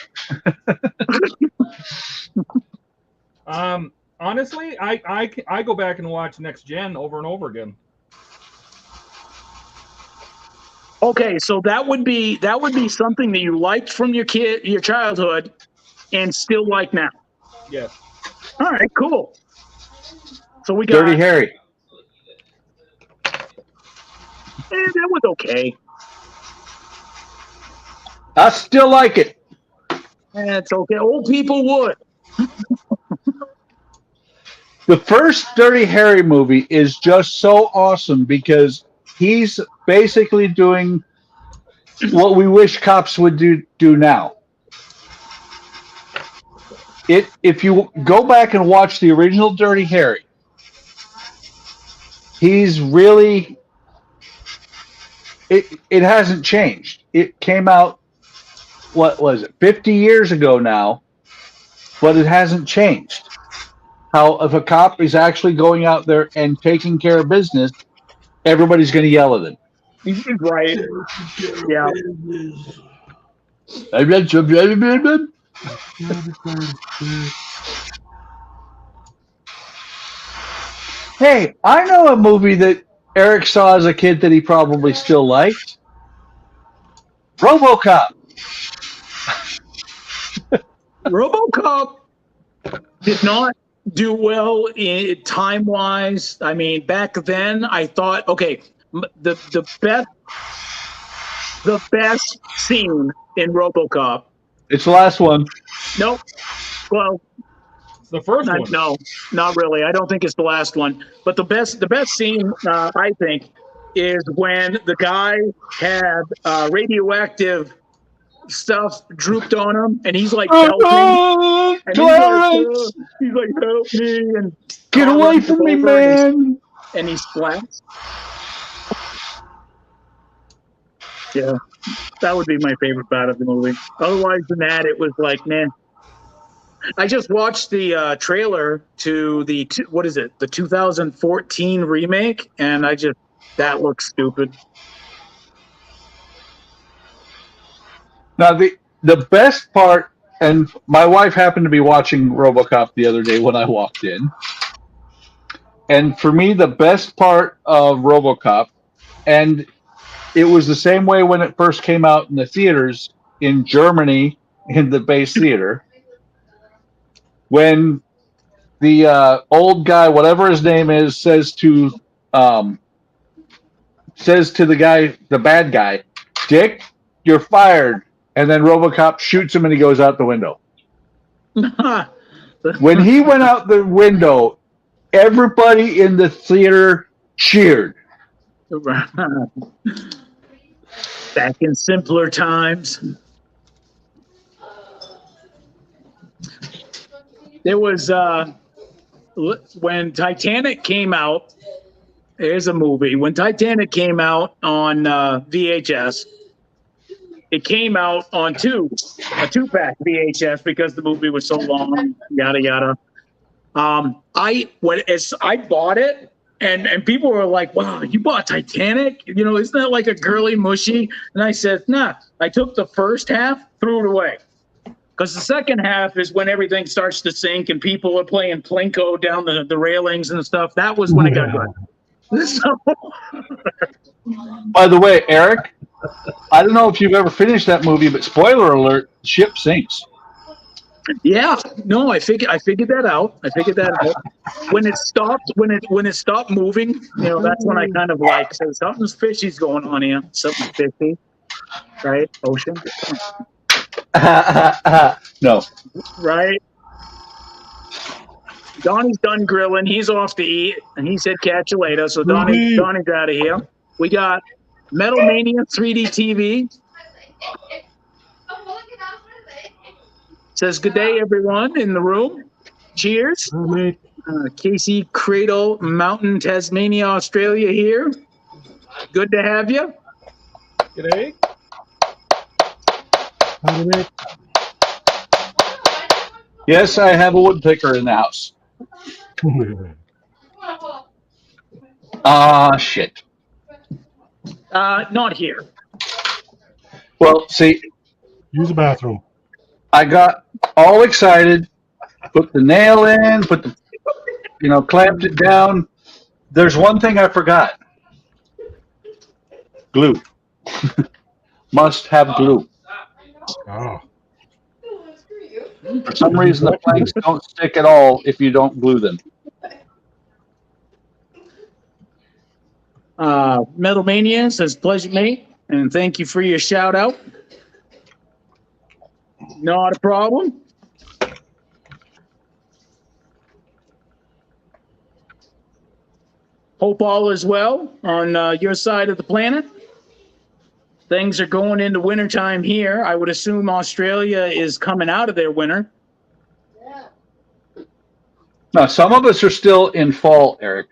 Honestly, I go back and watch Next Gen over and over again. Okay, so that would be something that you liked from your childhood, and still like now. Yes. All right, cool. So we got Dirty Harry. That was okay. I still like it. It's okay. Old people would. The first Dirty Harry movie is just so awesome because he's basically doing what we wish cops would do now. If you go back and watch the original Dirty Harry, he's really it hasn't changed. It came out, what was it, 50 years ago now, but it hasn't changed. How if a cop is actually going out there and taking care of business, everybody's going to yell at him. Right. Yeah. Hey, I know a movie that Eric saw as a kid that he probably still liked. RoboCop. RoboCop did not do well time-wise. I mean, back then I thought, okay, the best scene in RoboCop. It's the last one. Nope. Well, it's the first one. No, not really. I don't think it's the last one. But the best scene, I think, is when the guy had radioactive stuff drooped on him, and he's like, help me. And Clarence! He's like, help me. And get away from me, man. And he splats. Yeah, that would be my favorite part of the movie. Otherwise than that, it was like, man. I just watched the trailer to the, what is it, the 2014 remake, and that looks stupid. Now, the best part, and my wife happened to be watching RoboCop the other day when I walked in, and for me, the best part of RoboCop, and it was the same way when it first came out in the theaters in Germany in the base theater, when the old guy, whatever his name is, says to the guy, the bad guy, Dick, you're fired. And then RoboCop shoots him and he goes out the window. When he went out the window, everybody in the theater cheered. Back in simpler times. There was, when Titanic came out, there's a movie. When Titanic came out on VHS, it came out on a two-pack VHS because the movie was so long, yada yada. I bought it, and people were like, "Wow, you bought Titanic? You know, isn't that like a girly mushy?" And I said, "Nah." I took the first half, threw it away, because the second half is when everything starts to sink and people are playing plinko down the railings and stuff. That was when it got good. So, by the way, Eric, I don't know if you've ever finished that movie, but spoiler alert: ship sinks. Yeah, no, I figured that out. I figured that out. When it stopped moving, that's when I kind of like said something's fishy's going on here. Something fishy, right? Ocean, No. right? Donnie's done grilling. He's off to eat, and he said catch you later. So Donnie's out of here. We got Metal Mania 3D TV. Says good day, everyone in the room. Cheers. Casey Cradle Mountain, Tasmania, Australia here. Good to have you. G'day. Yes, I have a woodpecker in the house. Shit. Not here. Well, see, use the bathroom. I got all excited, put the nail in, clamped it down. There's one thing I forgot. Glue. Must have glue. Oh. For some reason, the planks don't stick at all if you don't glue them. Metal Mania says pleasure, mate, and thank you for your shout out. Not a problem. Hope all is well on your side of the planet. Things are going into wintertime here. I would assume Australia is coming out of their winter. Now, some of us are still in fall, Eric.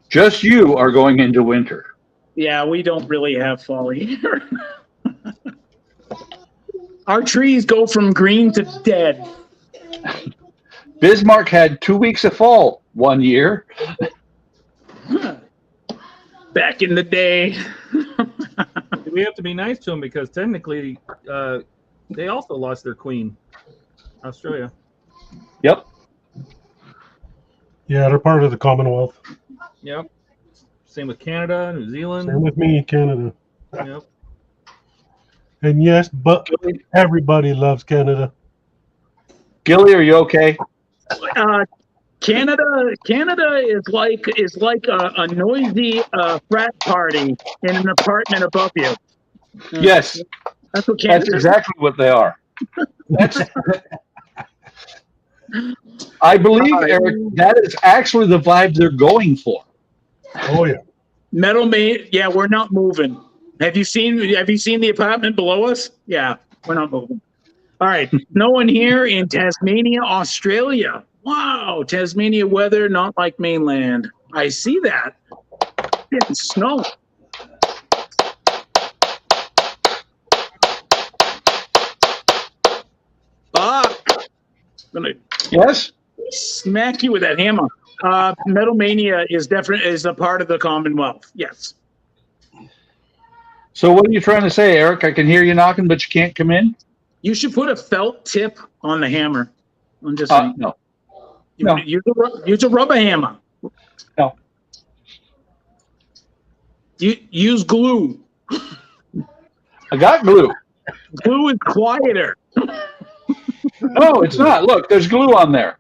Just you are going into winter. Yeah, we don't really have fall here. Our trees go from green to dead. Bismarck had 2 weeks of fall one year. Back in the day. We have to be nice to them because technically they also lost their queen, Australia. Yep. Yeah, they're part of the Commonwealth. Yep. Same with Canada, New Zealand. Same with me, Canada. Yep. And yes, but everybody loves Canada. Gilly, are you okay? Canada is like a noisy frat party in an apartment above you. Yes. That's what Canada That's exactly what they are. I believe, Eric, that is actually the vibe they're going for. Oh yeah. Metal Mate, yeah, we're not moving. Have you seen the apartment below us? Yeah, we're not moving. All right. No one here in Tasmania, Australia. Wow, Tasmania weather not like mainland. I see that. Getting snow. Gonna Yes. smack you with that hammer. Metal Mania is a part of the Commonwealth. Yes. So what are you trying to say, Eric? I can hear you knocking, but you can't come in? You should put a felt tip on the hammer. I'm just saying. No. Use a rubber hammer. No. Use glue. I got glue. Glue is quieter. No, it's not. Look, there's glue on there.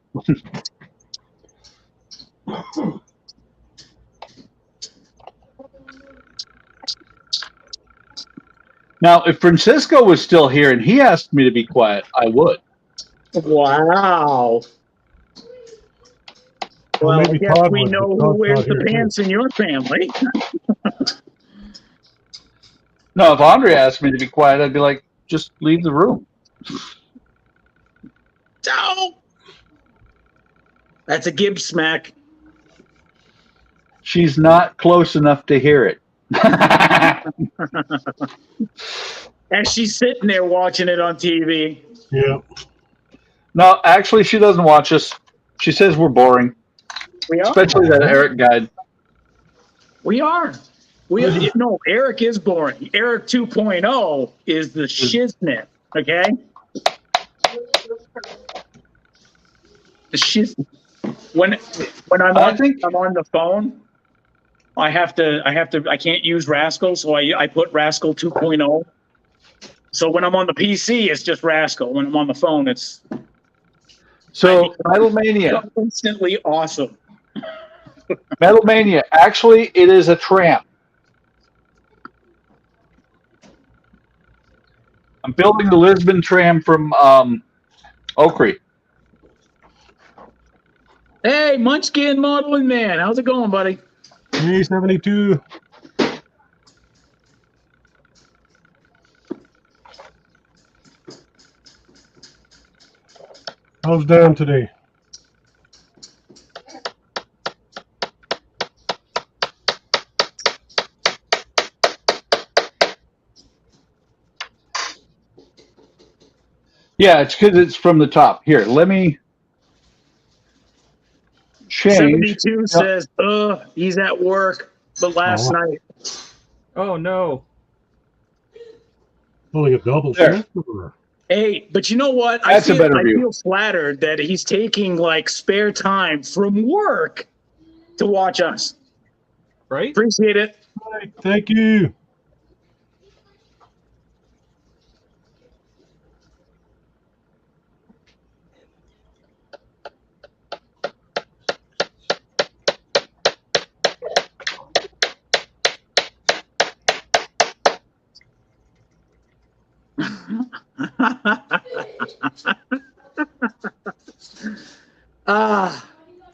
Now, if Francisco was still here and he asked me to be quiet, I would. Wow. Well, I maybe guess Todd we would, know but who Todd's wears not the here, too. pants in your family. No, if Andre asked me to be quiet, I'd be like, just leave the room. No. That's a Gibbs smack. She's not close enough to hear it. And she's sitting there watching it on TV. Yeah. No, actually, she doesn't watch us. She says we're boring, We are. especially that Eric guide. We are. No, Eric is boring. Eric 2.0 is the shiznit. Okay. The shiznit. When I'm on the phone I can't use Rascal, so I put Rascal 2.0. So when I'm on the PC, it's just Rascal. When I'm on the phone, it's So Metalmania. instantly awesome. Metalmania. Actually, it is a tram. I'm building the Lisbon tram from Oakry. Hey, Munchkin Modeling Man, how's it going, buddy? Hey, 72. How's Dan today? Yeah, it's because it's from the top. Here, let me change. 72 says, he's at work, but last night. Oh no. Only a double There. shift. Hey, but you know what? That's a better view. I feel flattered that he's taking like spare time from work to watch us. Right? Appreciate it. Thank you.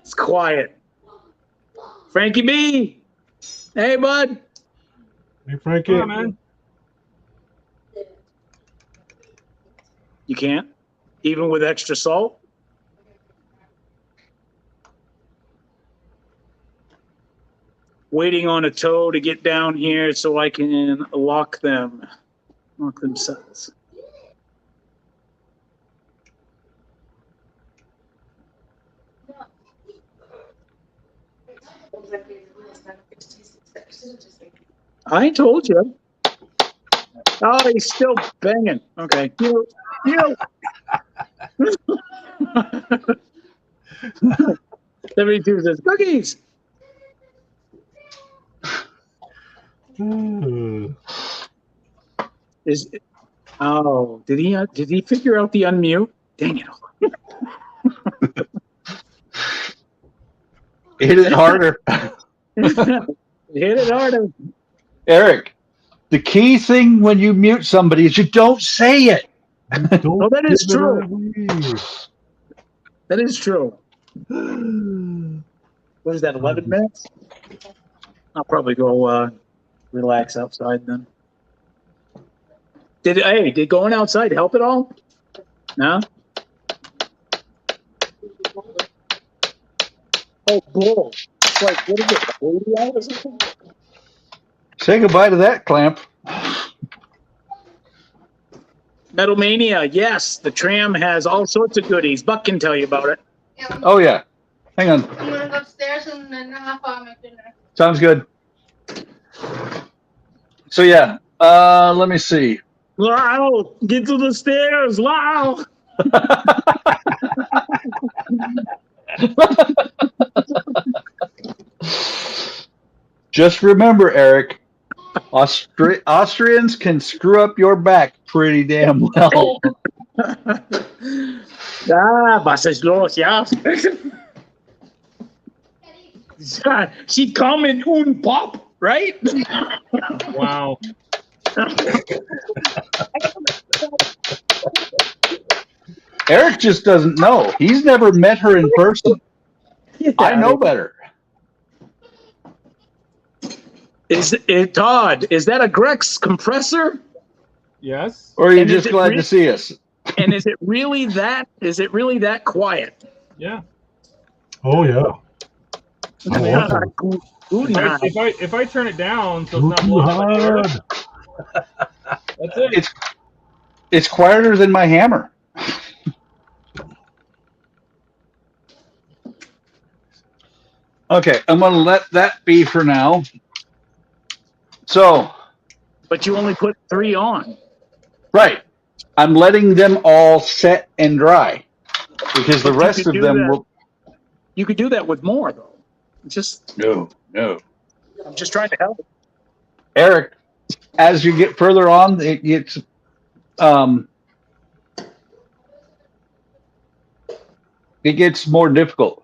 It's quiet. Frankie B. Hey, bud. Hey, Frankie. Yeah, man. You can't? Even with extra salt? Waiting on a tow to get down here so I can lock themselves. I told you. Oh, he's still banging. Okay. You. 72 says cookies. Did he figure out the unmute? Dang it. Hit it harder. Hit it harder. Eric, the key thing when you mute somebody is you don't say it. Oh, that is true. That is true. What is that, 11 minutes? I'll probably go relax outside then. Did going outside help at all? No? Oh, bull. It's like, what is it, 80 out or something? Say goodbye to that, Clamp. Metal Mania, yes. The tram has all sorts of goodies. Buck can tell you about it. Oh, yeah. Hang on. I'm gonna go upstairs and then I'll make dinner. Sounds good. So, yeah. Let me see. Wow, get to the stairs. Wow. Just remember, Eric, Austrians can screw up your back pretty damn well. Was ist los, ja? She come in und pop, right? Wow. Eric just doesn't know. He's never met her in person. I know better. Todd, is that a Grex compressor? Yes. Or are you just glad to see us? And is it really that quiet? Yeah. Oh, yeah. If I turn it down so it's not blowing up my hair, that's it. It's quieter than my hammer. Okay, I'm going to let that be for now. So. But you only put 3 on. Right. I'm letting them all set and dry because the rest of them will. You could do that with more, though. Just no. I'm just trying to help. Eric, as you get further on, it gets more difficult.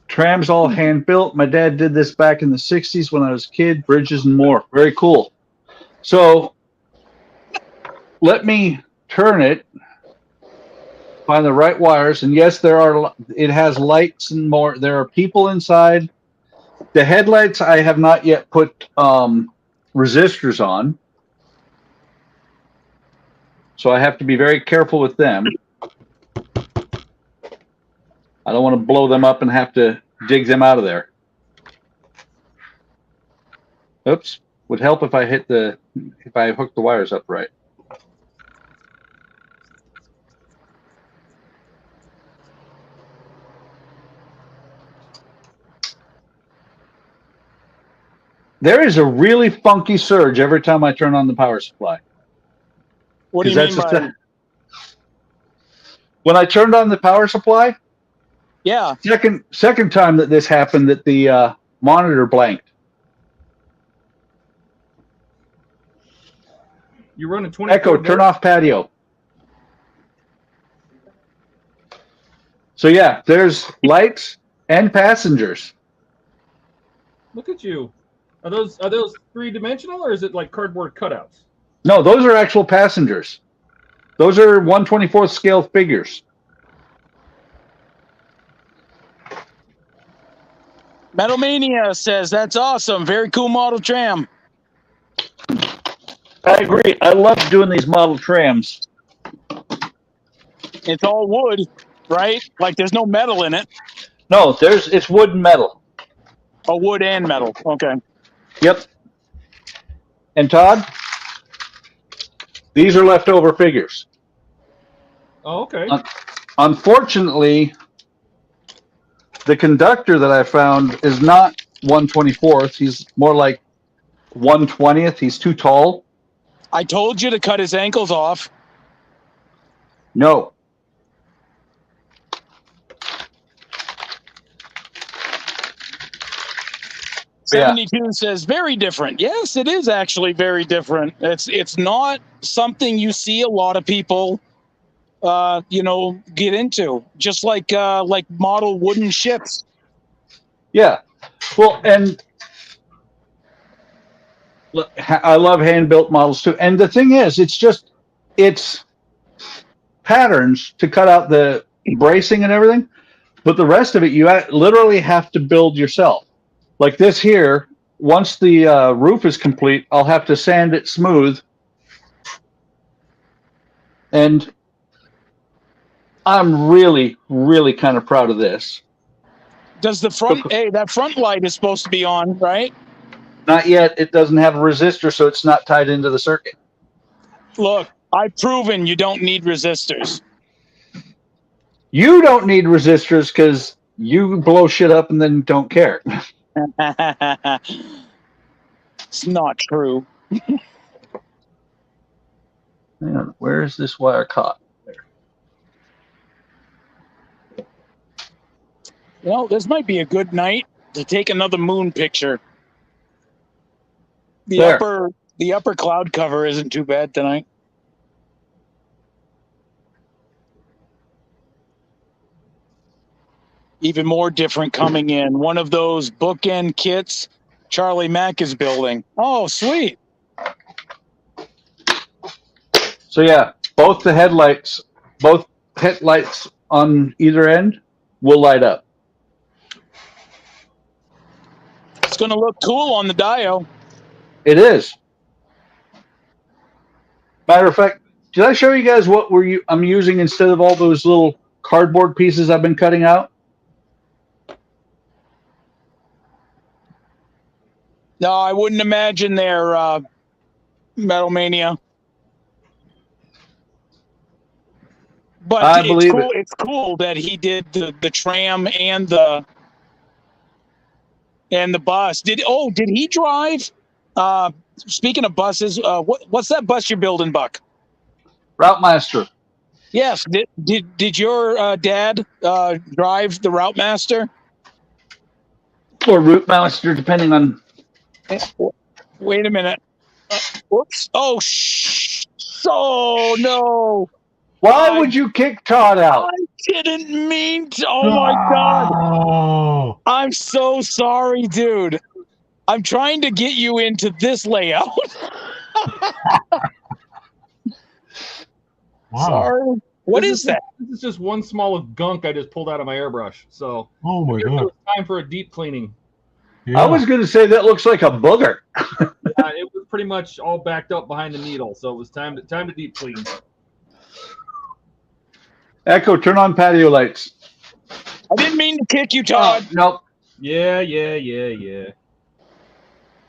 Tram's all hand built. My dad did this back in the 60s when I was a kid. Bridges and more. Very cool. So let me turn it, find the right wires, and yes, it has lights and more. There are people inside. The headlights I have not yet put resistors on, so I have to be very careful with them. I don't want to blow them up and have to dig them out of there. Oops. Would help if I hook the wires up right. There is a really funky surge every time I turn on the power supply. What do you mean by? When I turned on the power supply, Yeah. second time that this happened, that the monitor blanked. You run a 20. Echo, turn off patio. So yeah, there's lights and passengers. Look at you. Are those 3-dimensional or is it like cardboard cutouts? No, those are actual passengers. Those are 1/24th scale figures. Metal Mania says that's awesome. Very cool model tram. I agree. I love doing these model trams. It's all wood, right? Like there's no metal in it. No, it's wood and metal. Oh, wood and metal. Okay. Yep. And Todd, these are leftover figures. Oh, okay. Unfortunately, the conductor that I found is not 1/24th. He's more like 1/20th. He's too tall. I told you to cut his ankles off. No. Yeah. 72 says very different. Yes, it is actually very different. It's not something you see a lot of people get into. Just like model wooden ships. Yeah. Well, and look, I love hand-built models too. And the thing is, it's patterns to cut out the bracing and everything, but the rest of it you literally have to build yourself. Like this here, once the roof is complete, I'll have to sand it smooth. And I'm really, really kind of proud of this. Does the front, that front light is supposed to be on, right? Not yet. It doesn't have a resistor, so it's not tied into the circuit. Look, I've proven you don't need resistors. You don't need resistors because you blow shit up and then don't care. It's not true. Hang on, where is this wire caught? Well, this might be a good night to take another moon picture. The upper cloud cover isn't too bad tonight. Even more different coming in. One of those bookend kits Charlie Mack is building. Oh, sweet. So yeah, both headlights on either end will light up. It's going to look cool on the Dio. It is. Matter of fact, did I show you guys what I'm using instead of all those little cardboard pieces I've been cutting out? No, I wouldn't imagine they're Metal Mania. But it's cool that he did the tram and the bus. Did he drive? Speaking of buses, what's that bus you're building, Buck? Routemaster. Yes. Did your dad drive the Routemaster? Or Routemaster, depending on Wait a minute. Whoops. Oh, oh no. Why would you kick Todd out? I didn't mean to. Oh my God. Oh, I'm so sorry, dude. I'm trying to get you into this layout. wow. Sorry. What is that? This is just one small of gunk I just pulled out of my airbrush. So Oh my I guess God. it was time for a deep cleaning. Yeah. I was going to say that looks like a booger. It was pretty much all backed up behind the needle, so it was time to deep clean. Echo, turn on patio lights. I didn't mean to kick you, Todd. Nope. Yeah.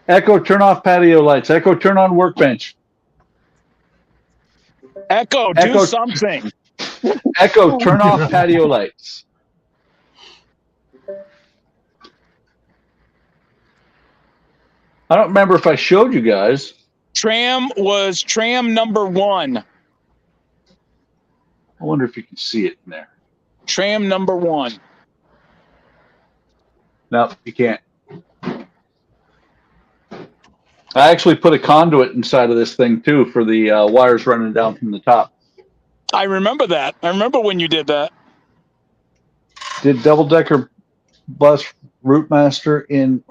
Echo, turn off patio lights. Echo, turn on workbench. Echo, do Echo- something. Echo, turn off patio lights. I don't remember if I showed you guys. Tram was tram number 1. I wonder if you can see it in there. Tram number 1. No, you can't. I actually put a conduit inside of this thing too for the wires running down from the top. I remember that. I remember when you did that. Did double-decker bus route master in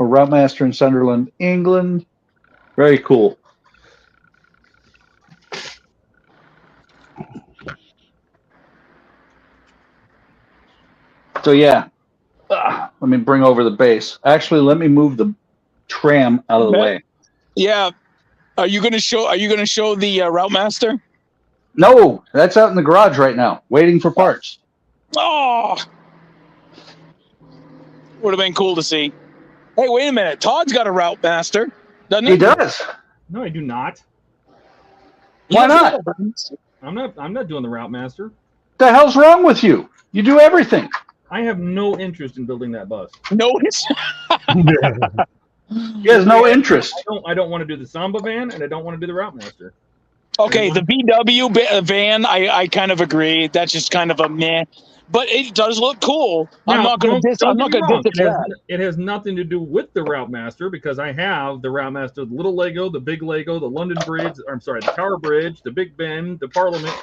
Sunderland, England. Very cool. So yeah, let me bring over the base. Actually, let me move the tram out of the way. Yeah. Are you gonna show the Route Master? No, that's out in the garage right now, waiting for parts. Oh, would have been cool to see. Hey, wait a minute. Todd's got a Route Master, doesn't he? He does. No, I do not. Why not? I'm not doing the Route Master. The hell's wrong with you? You do everything. I have no interest in building that bus. No, it's He has no interest. I don't want to do the Samba van, and I don't want to do the Route Master. okay. The VW van, I kind of agree. That's just kind of a meh, but it does look cool. I'm Now, not going to diss. don't I'm not get going me to wrong, diss it has nothing to do with the Route Master because I have the Route Master, the little Lego, the big Lego, the London Bridge. Or, I'm sorry, the Tower Bridge, the Big Ben, the Parliament.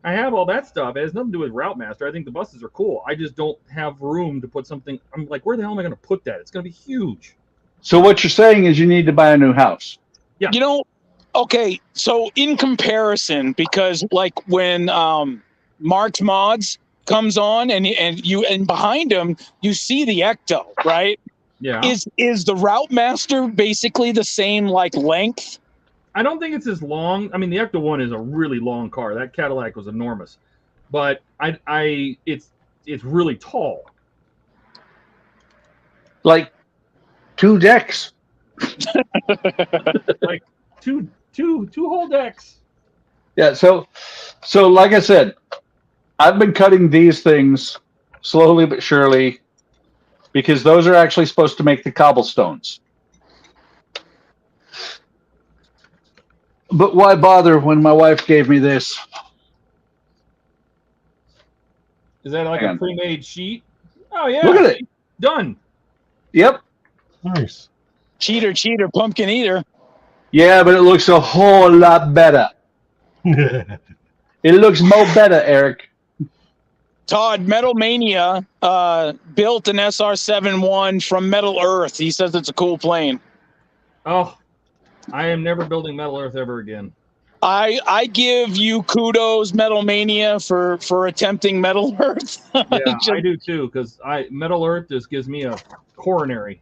I have all that stuff. It has nothing to do with Route Master. I think the buses are cool. I just don't have room to put something. I'm like, where the hell am I going to put that? It's going to be huge. So what you're saying is you need to buy a new house. Yeah. You know, okay, so in comparison, because like when Mark's Mods comes on and behind him you see the Ecto, right? Yeah. Is the Route Master basically the same like length? I don't think it's as long. I mean, the Ecto 1 is a really long car. That Cadillac was enormous, but it's really tall. Like 2 decks. Like two whole decks. Yeah, so like I said, I've been cutting these things slowly but surely because those are actually supposed to make the cobblestones. But why bother when my wife gave me this? Is that like Hang a on. pre-made sheet? Oh yeah. Look at it. Done. Yep. Nice. Cheater, pumpkin eater. Yeah, but it looks a whole lot better. It looks more better, Eric. Todd, Metal Mania built an SR-71 from Metal Earth. He says it's a cool plane. Oh, I am never building Metal Earth ever again. I give you kudos, Metal Mania, for attempting Metal Earth. Yeah, I do too, because Metal Earth just gives me a coronary.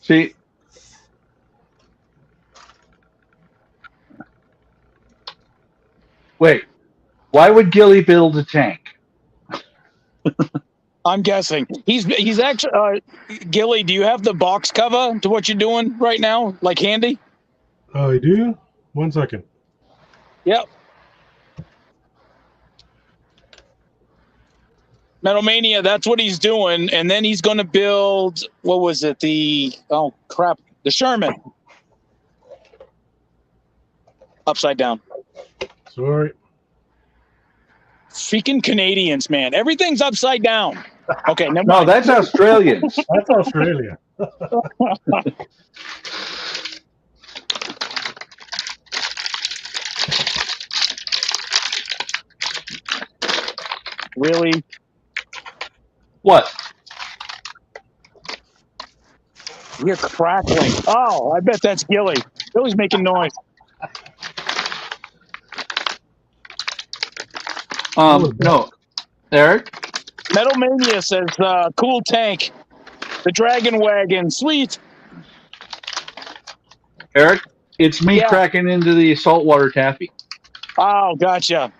See, wait, why would Gilly build a tank? I'm guessing he's actually Gilly. Do you have the box cover to what you're doing right now, like handy? Oh, you do? 1 second. Yep. Metal Mania, that's what he's doing, and then he's going to build. What was it? The Sherman. Upside down. Sorry. Freaking Canadians, man! Everything's upside down. Okay, never No, mind. that's Australians. That's Australia. Really? What? You're crackling. Oh, I bet that's Gilly. Gilly's making noise. No, Eric. Metal Mania says, cool tank. The Dragon Wagon. Sweet. Eric, it's me Yeah. cracking into the saltwater taffy. Oh, gotcha.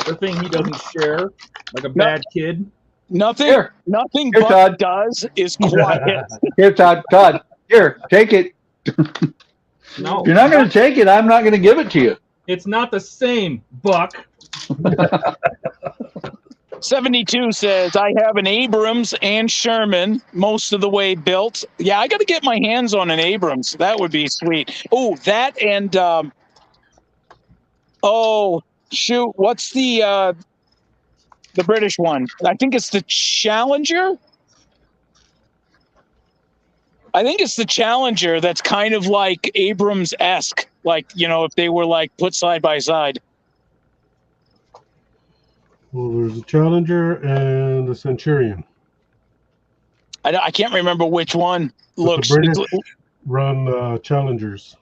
The thing he doesn't share, like a bad kid. Nothing. Here. Nothing Here, Buck Todd. does is quiet. Here, Todd. Todd, here, take it. No, If you're not going to take it, I'm not going to give it to you. it's not the same, Buck. 72 says, I have an Abrams and Sherman most of the way built. Yeah, I got to get my hands on an Abrams. That would be sweet. Oh, that and, oh, shoot. What's the British one? I think it's the Challenger. I think it's the Challenger that's kind of like Abrams-esque. Like, you know, if they were like put side by side. Well, there's a Challenger and a Centurion. I can't remember which one But looks. the British run Challengers.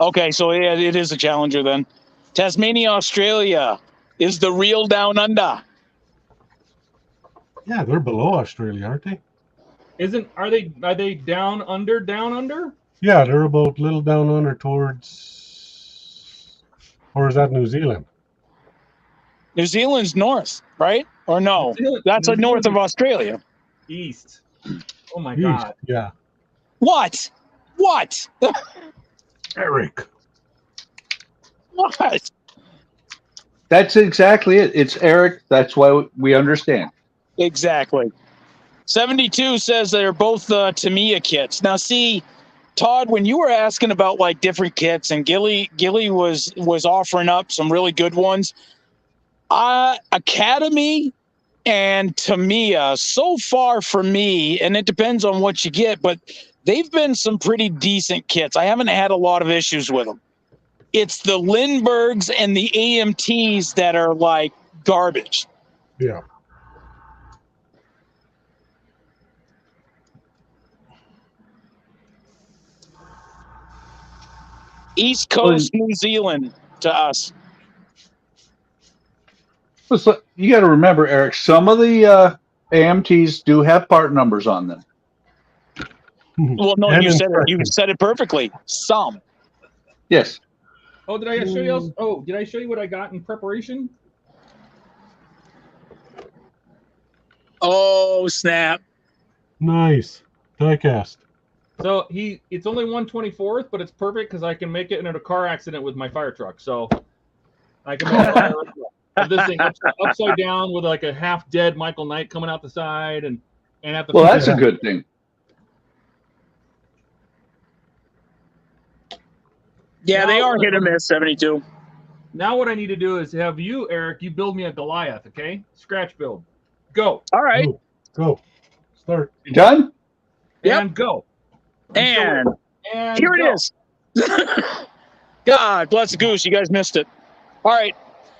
Okay, so yeah, it is a Challenger then. Tasmania, Australia is the real down under. Yeah, they're below Australia, aren't they? Are they down under? Yeah, they're about little down under towards, or is that New Zealand? New Zealand's north, right? Or no? That's New north of Zealand- Australia. East. Oh my East, God. yeah. What? What? Eric. What? That's exactly it. It's Eric. That's why we understand. Exactly. 72 says they're both Tamiya kits. Now, see, Todd, when you were asking about like different kits, and Gilly was offering up some really good ones. Academy and Tamiya, so far for me, and it depends on what you get, but they've been some pretty decent kits. I haven't had a lot of issues with them. It's the Lindberghs and the AMTs that are like garbage. Yeah. East Coast, New Zealand to us. So you got to remember, Eric, some of the AMTs do have part numbers on them. Well, no, And you said it. You instructions. said it perfectly. Some. Yes. Oh, did I show you else? Oh, did I show you what I got in preparation? Oh, snap. Nice. Diecast. So it's only 1/24th, but it's perfect because I can make it in a car accident with my fire truck. So I can make this thing upside down with like a half dead Michael Knight coming out the side and have the. Well, that's a good thing. Yeah, they are hit or miss, 72. Now what I need to do is have you, Eric, you build me a Goliath, okay? Scratch build. Go. All right. Go. Start. You done? Yep. And go. And And here go. it is. God bless the goose. You guys missed it. All right.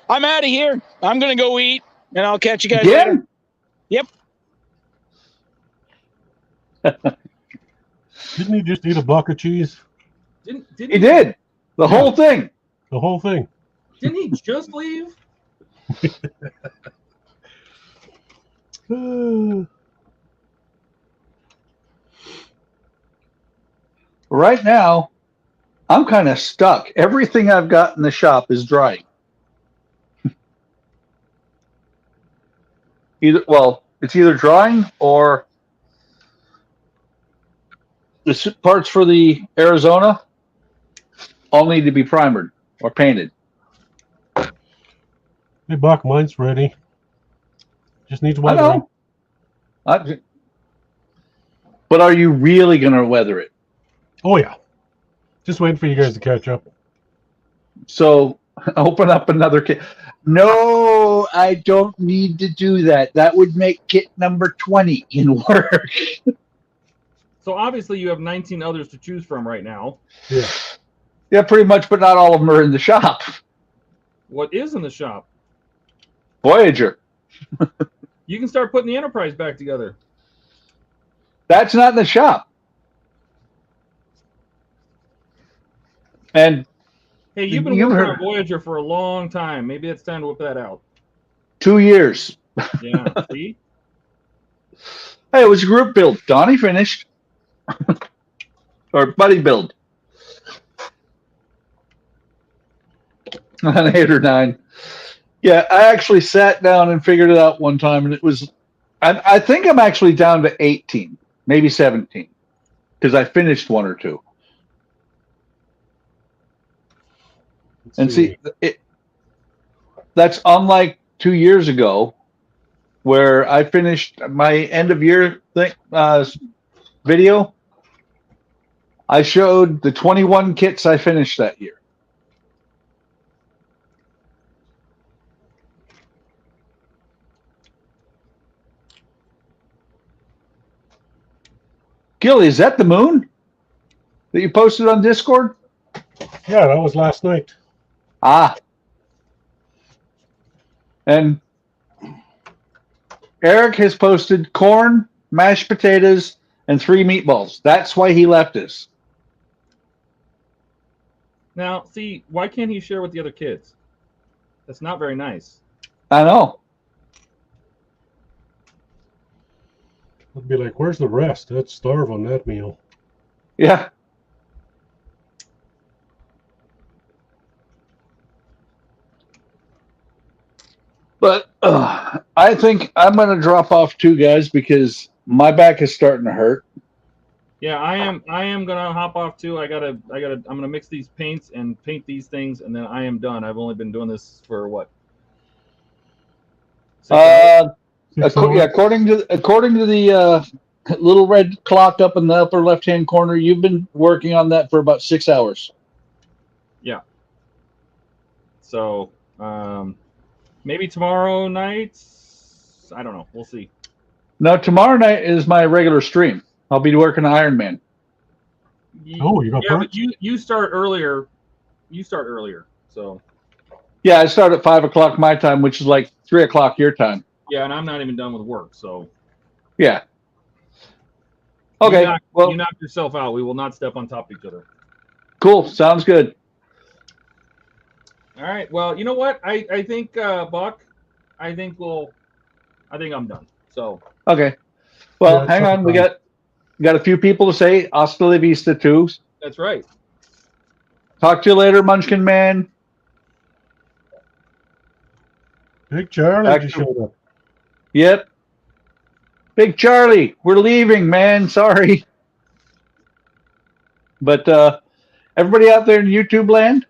I'm out of here. I'm going to go eat, and I'll catch you guys Yeah. later. Yep. Didn't he just eat a block of cheese? Didn't He did. The whole thing. The whole thing. Didn't he just leave? Right now, I'm kind of stuck. Everything I've got in the shop is drying. It's either drying or the parts for the Arizona all need to be primered or painted. Hey, Buck, mine's ready. Just needs I weathering. know. But are you really going to weather it? Oh, yeah. Just waiting for you guys to catch up. So open up another kit. No, I don't need to do that. That would make kit number 20 in work. So obviously you have 19 others to choose from right now. Yeah. Yeah, pretty much, but not all of them are in the shop. What is in the shop? Voyager. You can start putting the Enterprise back together. That's not in the shop. And Hey, you've been you've working heard on Voyager for a long time. Maybe it's time to whip that out. 2 years. Yeah, see? Hey, it was a group build. Donnie finished. Or buddy build. On 8 or 9. Yeah, I actually sat down and figured it out one time, and it was, I think I'm actually down to 18, maybe 17, because I finished 1 or 2. And see, that's unlike 2 years ago, where I finished my end of year thing, video. I showed the 21 kits I finished that year. Gilly, is that the moon that you posted on Discord? Yeah, that was last night. Ah. And Eric has posted corn, mashed potatoes, and 3 meatballs. That's why he left us. Now, see, why can't he share with the other kids? That's not very nice. I know. I'd be like, where's the rest? I'd starve on that meal. Yeah. But I think I'm going to drop off too, guys, because my back is starting to hurt. Yeah, I am gonna hop off too. I'm gonna mix these paints and paint these things, and then I am done. I've only been doing this for what? 6 hours? Yeah, according to the little red clock up in the upper left-hand corner, you've been working on that for about 6 hours. Yeah. So maybe tomorrow night. I don't know. We'll see. No, tomorrow night is my regular stream. I'll be working Iron Man. Oh, you got Yeah, parts? but you start earlier. You start earlier. So Yeah, I start at 5 o'clock my time, which is like 3 o'clock your time. yeah, and I'm not even done with work. So Yeah. Okay. you knock yourself out. We will not step on top of each other. Cool. Sounds good. All right. Well, you know what? I think Buck. I think I'm done. So Okay. Well, Yeah, hang it's on. We okay. got a few people to say hasta la vista too. that's right. Talk to you later, Munchkin Man. Big Charlie Back just to- showed up. Yep. Big Charlie, we're leaving, man. Sorry. But everybody out there in YouTube land,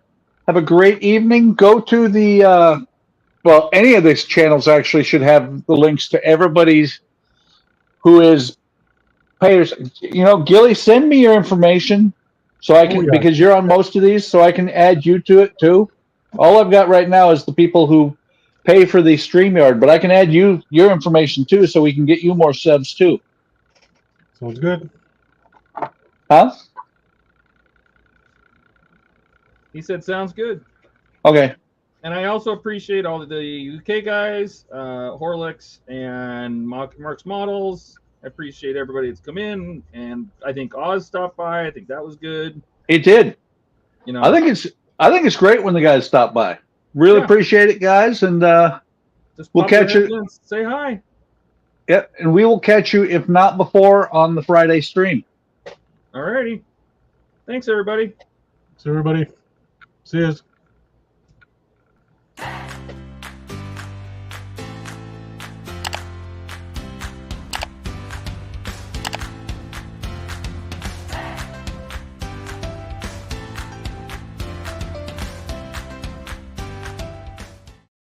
have a great evening. Go to the well, any of these channels actually should have the links to everybody's who is payers. You know, Gilly, send me your information so I can, Oh, yeah. because you're on most of these, so I can add you to it too. All I've got right now is the people who pay for the StreamYard, but I can add your information too, so we can get you more subs too. Sounds good. Huh? He said, "Sounds good." Okay. And I also appreciate all of the UK guys, Horlicks and Mark's Models. I appreciate everybody that's come in, and I think Oz stopped by. I think that was good. It did. You know, I think it's great when the guys stop by. Really Yeah. appreciate it, guys, and just we'll pop your catch you. heads in, say hi. Yep, and we will catch you if not before on the Friday stream. Alrighty. Thanks, everybody. So everybody, see you.